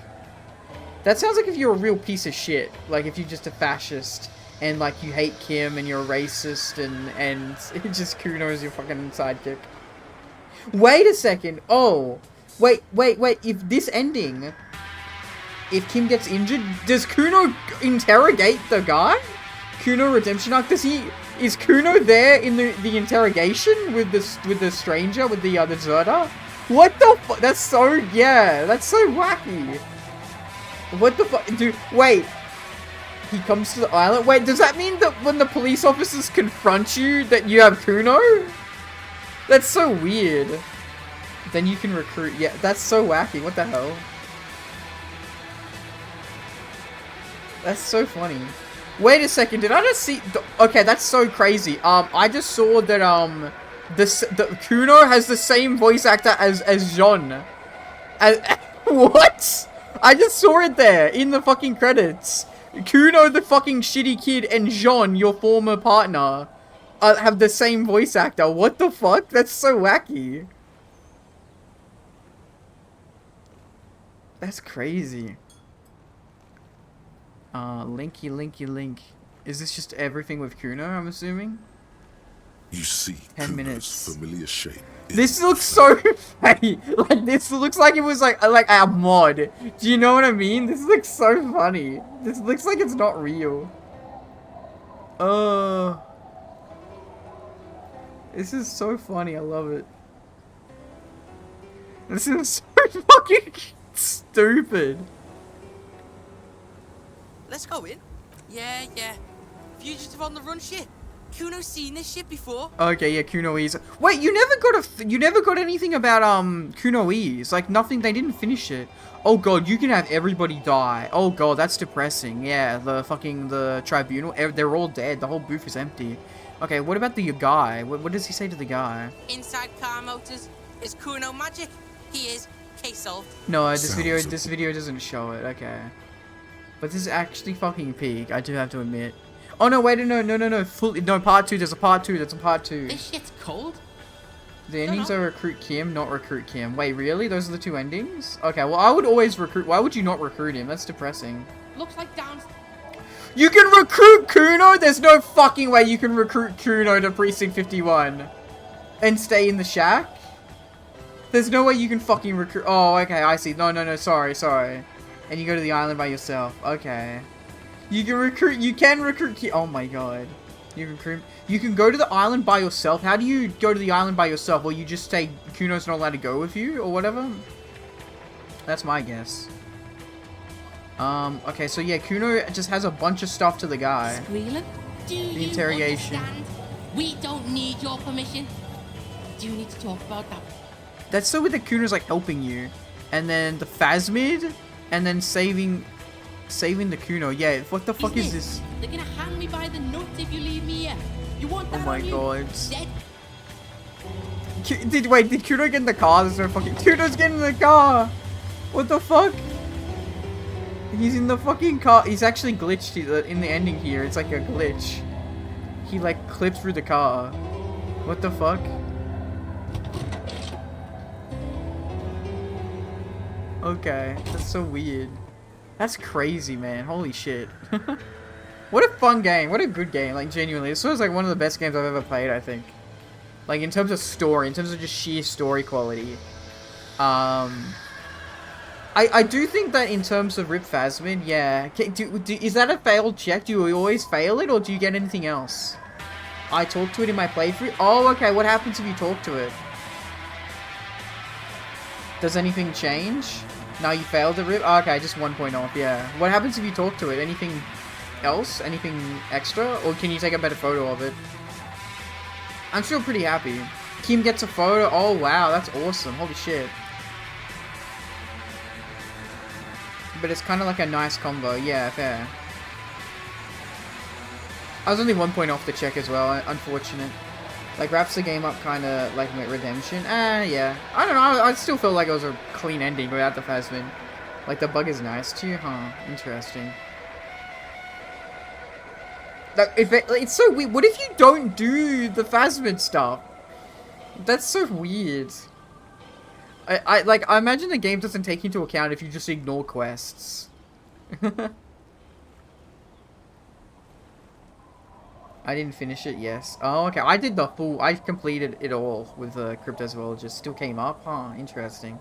That sounds like if you're a real piece of shit. Like, if you're just a fascist, and, like, you hate Kim, and you're a racist, and just Kuno is your fucking sidekick. Wait a second. Oh... Wait, if this ending, if Kim gets injured, does Kuno interrogate the guy? Kuno redemption arc, is Kuno there in the interrogation with the stranger, with the deserter? What the fuck? That's so, yeah, that's so wacky. What the fuck, dude, wait. He comes to the island? Wait, does that mean that when the police officers confront you, that you have Kuno? That's so weird. Then you can recruit. Yeah, that's so wacky. What the hell? That's so funny. Wait a second. Did I just see? Okay, that's so crazy. I just saw that the Kuno has the same voice actor as Jean. What? I just saw it there in the fucking credits. Kuno, the fucking shitty kid, and Jean, your former partner, have the same voice actor. What the fuck? That's so wacky. That's crazy. Link. Is this just everything with Kuno, I'm assuming? You see 10 minutes. Familiar shape. This looks so funny. Like, this looks like it was like a mod. Do you know what I mean? This looks so funny. This looks like it's not real. This is so funny. I love it. This is so fucking stupid. Let's go in. Yeah. Fugitive on the run shit. Kuno's seen this shit before. Okay, yeah, Kunoese. Wait, you never got anything about Kunoese. Like nothing. They didn't finish it. Oh god, you can have everybody die. Oh god, that's depressing. Yeah, the tribunal. They're all dead. The whole booth is empty. Okay, what about the guy? What does he say to the guy? Inside car motors is Kuno magic. He is. Case solved. No, this video doesn't show it. Okay, but this is actually fucking peak. I do have to admit. Oh no! Wait, no! Part 2. There's a part 2. That's a part 2. This shit's cold. The endings are recruit Kim, not recruit Kim. Wait, really? Those are the 2 endings? Okay, well I would always recruit. Why would you not recruit him? That's depressing. Looks like down. You can recruit Kuno? There's no fucking way you can recruit Kuno to Precinct 51 and stay in the shack. There's no way you can fucking recruit. Oh, okay, I see. No, sorry. And you go to the island by yourself. Okay. You can recruit. Oh my god. You can go to the island by yourself. How do you go to the island by yourself? Or you just say Kuno's not allowed to go with you or whatever? That's my guess. Okay, so yeah, Kuno just has a bunch of stuff to the guy. Squealer? The interrogation. We don't need your permission. Do you need to talk about that? That's so weird that Kuno's like helping you. And then the Phasmid, and then saving the Kuno. Yeah, what the fuck is this? They're gonna hang me by the nuts if you leave me here. You want that? Oh my god. Dead? Did Kuno get in the car? There's no fucking Kuno's getting in the car. What the fuck? He's in the fucking car. He's actually glitched in the ending here. It's like a glitch. He like clipped through the car. What the fuck? Okay, that's so weird. That's crazy, man. Holy shit. What a fun game. What a good game. Like, genuinely. This was like one of the best games I've ever played, I think. Like, in terms of story, in terms of just sheer story quality. I do think that in terms of Rip Phasmid, yeah. Is that a failed check? Do you always fail it, or do you get anything else? I talked to it in my playthrough? Oh, okay. What happens if you talk to it? Does anything change? Now you failed at Rip? Oh, okay, just 1 point off, yeah. What happens if you talk to it? Anything else? Anything extra? Or can you take a better photo of it? I'm still pretty happy. Kim gets a photo. Oh, wow, that's awesome. Holy shit. But it's kind of like a nice combo. Yeah, fair. I was only 1 point off the check as well. Unfortunate. Like, wraps the game up kind of like Redemption. Yeah. I don't know. I still feel like it was a clean ending without the Phasmid. Like, the bug is nice too. Huh. Interesting. Like, it's so weird. What if you don't do the Phasmid stuff? That's so weird. I imagine the game doesn't take into account if you just ignore quests. I didn't finish it, yes. Oh, okay. I did the full... I completed it all with the Cryptozoologist. Still came up? Huh, interesting.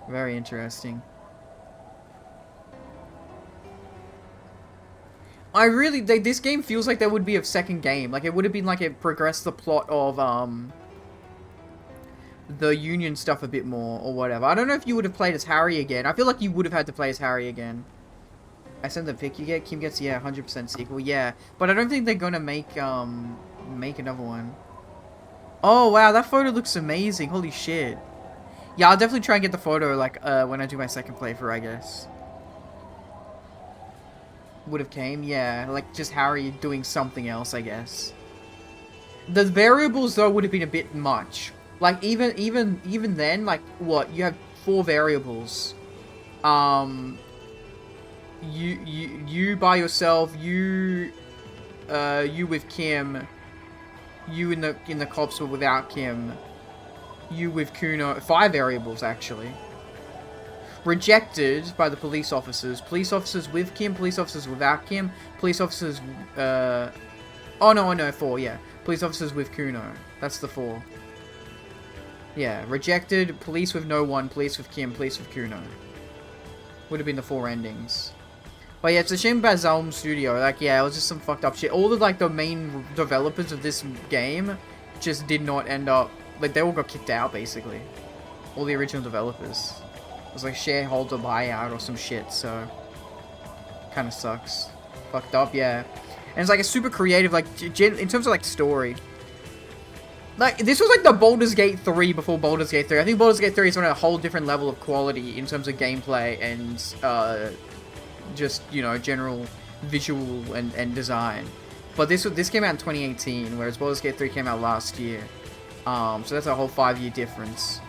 Very interesting. I really... this game feels like there would be a second game. Like, it would have been like it progressed the plot of, the Union stuff a bit more, or whatever. I don't know if you would have played as Harry again. I feel like you would have had to play as Harry again. I sent the pic you get. Kim gets, yeah, 100% sequel. Yeah, but I don't think they're gonna make another one. Oh, wow, that photo looks amazing. Holy shit. Yeah, I'll definitely try and get the photo, like, when I do my second playthrough, I guess. Would have came, yeah. Like, just Harry doing something else, I guess. The variables, though, would have been a bit much. Like, even then, like, what? You have 4 variables. You by yourself, you with Kim, you in the cops but without Kim, you with Kuno. 5 variables, actually. Rejected by the police officers with Kim, police officers without Kim, police officers, oh no, 4, yeah. Police officers with Kuno. That's the 4. Yeah, rejected, police with no one, police with Kim, police with Kuno. Would have been the 4 endings. But yeah, it's a shame about Zalm Studio. Like, yeah, it was just some fucked up shit. All the, like, the main developers of this game just did not end up... Like, they all got kicked out, basically. All the original developers. It was like shareholder buyout or some shit, so... Kinda sucks. Fucked up, yeah. And it's like a super creative, like, in terms of, like, story. Like, this was like the Baldur's Gate 3 before Baldur's Gate 3. I think Baldur's Gate 3 is on a whole different level of quality in terms of gameplay and, just, you know, general visual and design. But this came out in 2018, whereas Baldur's Gate 3 came out last year. So that's a whole 5-year difference.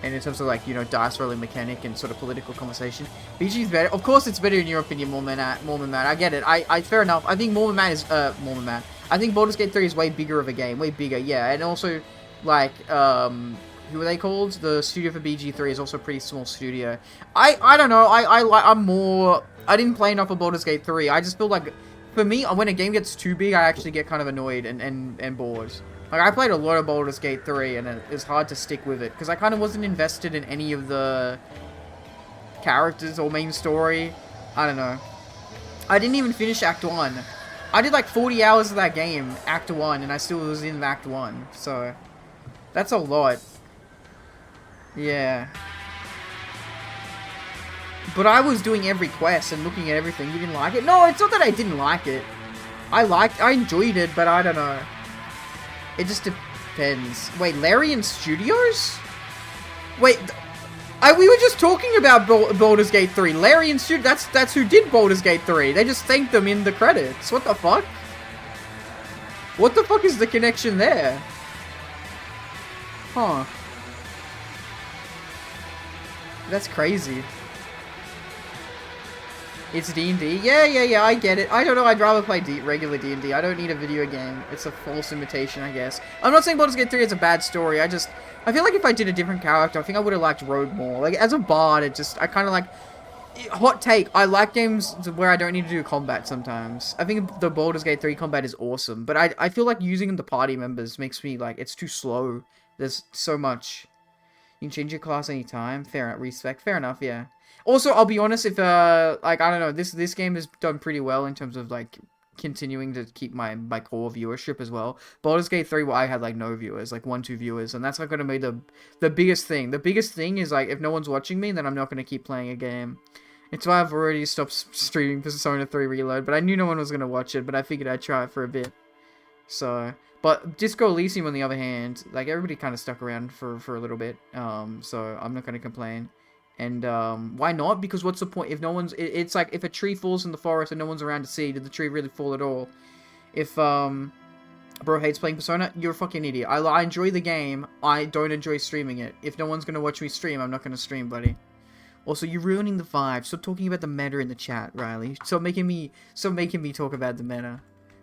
And in terms of, like, you know, dice rolling mechanic and sort of political conversation, BG is better. Of course it's better in your opinion, Mormon Matt. I get it. Fair enough. I think Mormon Matt is, Mormon Matt. I think Baldur's Gate 3 is way bigger of a game. Way bigger, yeah. And also, like, who are they called? The studio for BG3 is also a pretty small studio. I don't know. I'm more... I didn't play enough of Baldur's Gate 3. I just feel like, for me, when a game gets too big, I actually get kind of annoyed and bored. Like, I played a lot of Baldur's Gate 3, and it's hard to stick with it. Because I kind of wasn't invested in any of the characters or main story. I don't know. I didn't even finish Act 1. I did like 40 hours of that game, Act 1, and I still was in Act 1, so that's a lot. Yeah. But I was doing every quest and looking at everything. You didn't like it? No, it's not that I didn't like it. I enjoyed it, but I don't know. It just depends. Wait, Larian Studios? Wait, we were just talking about Baldur's Gate 3. Larian Studios, that's who did Baldur's Gate 3. They just thanked them in the credits. What the fuck? What the fuck is the connection there? Huh. That's crazy. It's D&D? Yeah, I get it. I don't know, I'd rather play regular D&D. I don't need a video game. It's a false imitation, I guess. I'm not saying Baldur's Gate 3 is a bad story, I feel like if I did a different character, I think I would have liked Rogue more. Like, as a bard, I kind of like... Hot take, I like games where I don't need to do combat sometimes. I think the Baldur's Gate 3 combat is awesome, but I feel like using the party members makes me, like, it's too slow. There's so much. You can change your class anytime. Fair enough, respect. Fair enough, yeah. Also, I'll be honest, if, like, I don't know, this game has done pretty well in terms of, like, continuing to keep my core viewership as well. Baldur's Gate 3, where I had, like, no viewers, like, 1-2 viewers, and that's, like, gonna be the biggest thing. The biggest thing is, like, if no one's watching me, then I'm not gonna keep playing a game. It's why I've already stopped streaming Persona 3 Reload, but I knew no one was gonna watch it, but I figured I'd try it for a bit. So... But Disco Elysium, on the other hand, like, everybody kind of stuck around for a little bit, so I'm not gonna complain. And, why not? Because what's the point? If no one's... It's like, if a tree falls in the forest and no one's around to see, did the tree really fall at all? If, bro hates playing Persona, you're a fucking idiot. I enjoy the game, I don't enjoy streaming it. If no one's gonna watch me stream, I'm not gonna stream, buddy. Also, you're ruining the vibe. Stop talking about the meta in the chat, Riley. Stop making me talk about the meta.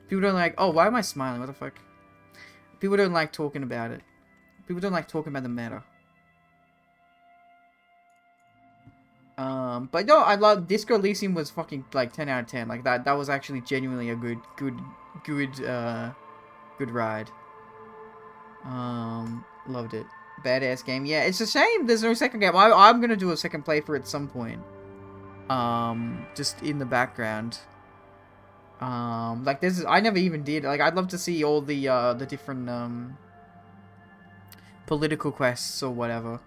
People don't like... Oh, why am I smiling? What the fuck? People don't like talking about it. People don't like talking about the meta. But no, I love Disco Elysium was fucking like 10 out of 10. Like that was actually genuinely a good ride. Loved it. Badass game. Yeah, it's a shame there's no second game. I'm gonna do a second playthrough at some point. Just in the background. Like this, I never even did. Like, I'd love to see all the different political quests or whatever.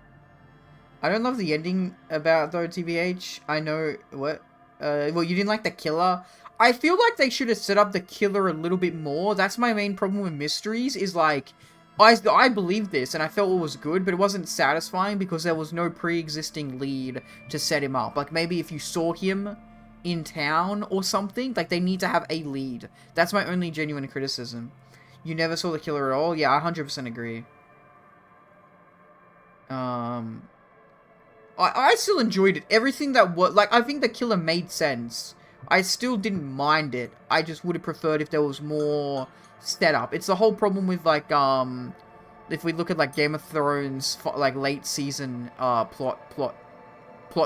I don't love the ending about though, TBH. I know what. Well, you didn't like the killer. I feel like they should have set up the killer a little bit more. That's my main problem with mysteries. Is like, I believed this and I felt it was good, but it wasn't satisfying because there was no pre-existing lead to set him up. Like maybe if you saw him in town or something, like they need to have a lead. That's my only genuine criticism. You never saw the killer at all? Yeah, I 100% agree. I still enjoyed it. Everything that was, like, I think the killer made sense. I still didn't mind it. I just would have preferred if there was more setup. It's the whole problem with, like, if we look at, like, Game of Thrones, like, late season, plot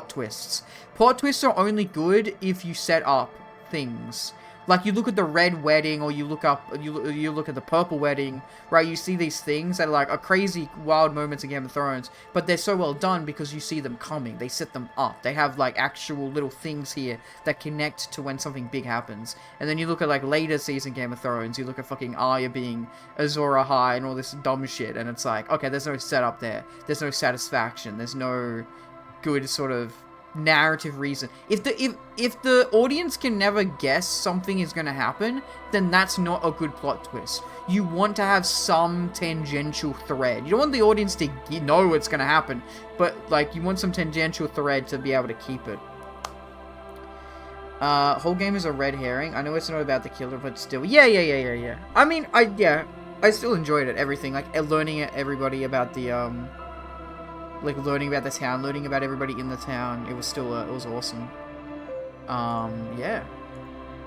twists. Plot twists are only good if you set up things. Like, you look at the red wedding, or you look at the purple wedding, right? You see these things that are, like, are crazy, wild moments in Game of Thrones, but they're so well done because you see them coming. They set them up. They have, like, actual little things here that connect to when something big happens. And then you look at, like, later season Game of Thrones, you look at fucking Arya being Azor Ahai and all this dumb shit, and it's like, okay, there's no setup there. There's no satisfaction. There's no good sort of narrative reason. If the audience can never guess something is going to happen, then that's not a good plot twist. You want to have some tangential thread. You don't want the audience to know what's going to happen, but like you want some tangential thread to be able to keep it. Whole game is a red herring. I know it's not about the killer, but still. Yeah. I mean, I still enjoyed it, everything. Like learning everybody about the like learning about the town, learning about everybody in the town. It was still, it was awesome. Yeah.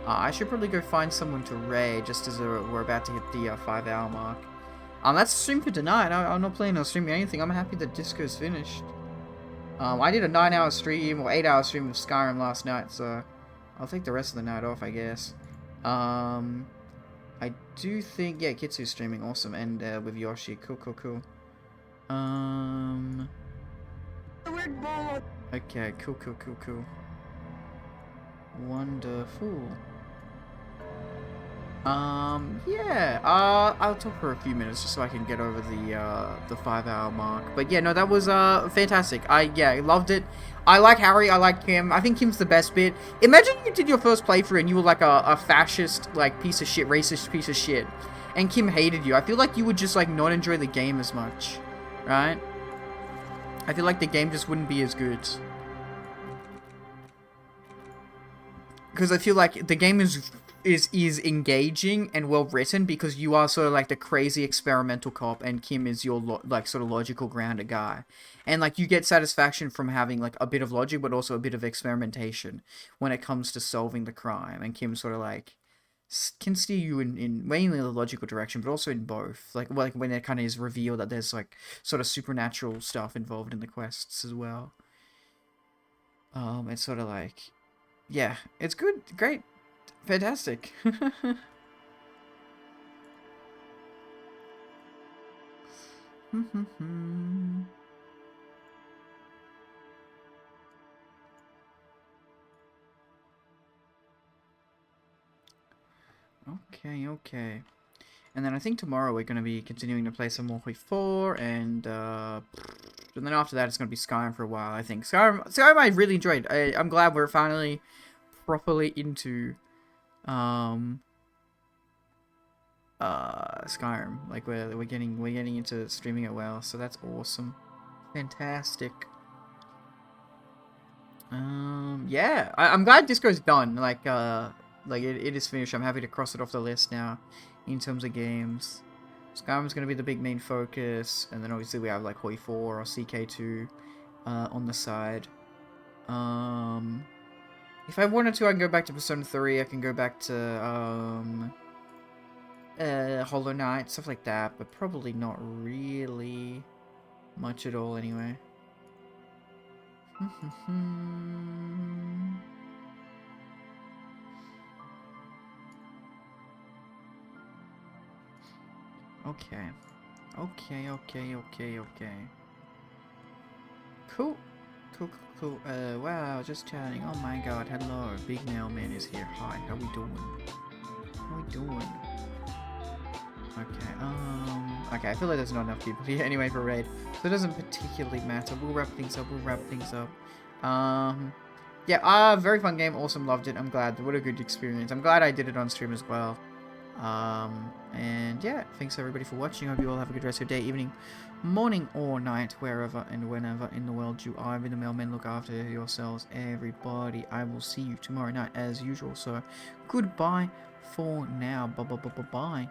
I should probably go find someone to raid just as we're about to hit the 5-hour mark. That's the stream for tonight. I'm not planning on streaming anything. I'm happy that Disco's finished. I did a 9-hour stream or 8-hour stream of Skyrim last night, so I'll take the rest of the night off, I guess. I do think, yeah, Kitsu's streaming, awesome, and with Yoshi, cool. Okay, cool. Wonderful. Yeah, I'll talk for a few minutes just so I can get over the 5-hour mark. But yeah, no, that was, fantastic. I loved it. I like Harry, I like Kim. I think Kim's the best bit. Imagine you did your first playthrough and you were like a fascist, like, piece of shit, racist piece of shit. And Kim hated you. I feel like you would just, like, not enjoy the game as much. Right? I feel like the game just wouldn't be as good. Because I feel like the game is engaging and well written because you are sort of like the crazy experimental cop and Kim is your like sort of logical grounded guy, and like you get satisfaction from having like a bit of logic but also a bit of experimentation when it comes to solving the crime, and Kim sort of like can steer you in mainly the logical direction but also in both, like when it kind of is revealed that there's like sort of supernatural stuff involved in the quests as well. It's sort of like, yeah, it's good, great. Fantastic. Okay. And then I think tomorrow we're going to be continuing to play some more Hoi 4, and then after that it's going to be Skyrim for a while, I think. Skyrim I really enjoyed. I'm glad we're finally properly into Skyrim. Like we're getting into streaming it well, so that's awesome. Fantastic. Yeah, I'm glad Disco's done. Like it is finished. I'm happy to cross it off the list now in terms of games. Skyrim's gonna be the big main focus, and then obviously we have like Hoi 4 or CK2 on the side. If I wanted to, I can go back to Persona 3, I can go back to Hollow Knight, stuff like that, but probably not really much at all anyway. Okay. Cool. Wow, just chatting. Oh my god, hello. Big Mailman is here. Hi, how we doing? Okay, I feel like there's not enough people here anyway for raid, so it doesn't particularly matter. We'll wrap things up. Yeah, very fun game. Awesome, loved it. I'm glad. What a good experience. I'm glad I did it on stream as well. And yeah, thanks everybody for watching. I hope you all have a good rest of your day, evening, morning, or night, wherever and whenever in the world you are. I've been the Mailman. Look after yourselves, everybody. I will see you tomorrow night as usual. So, goodbye for now. Bye.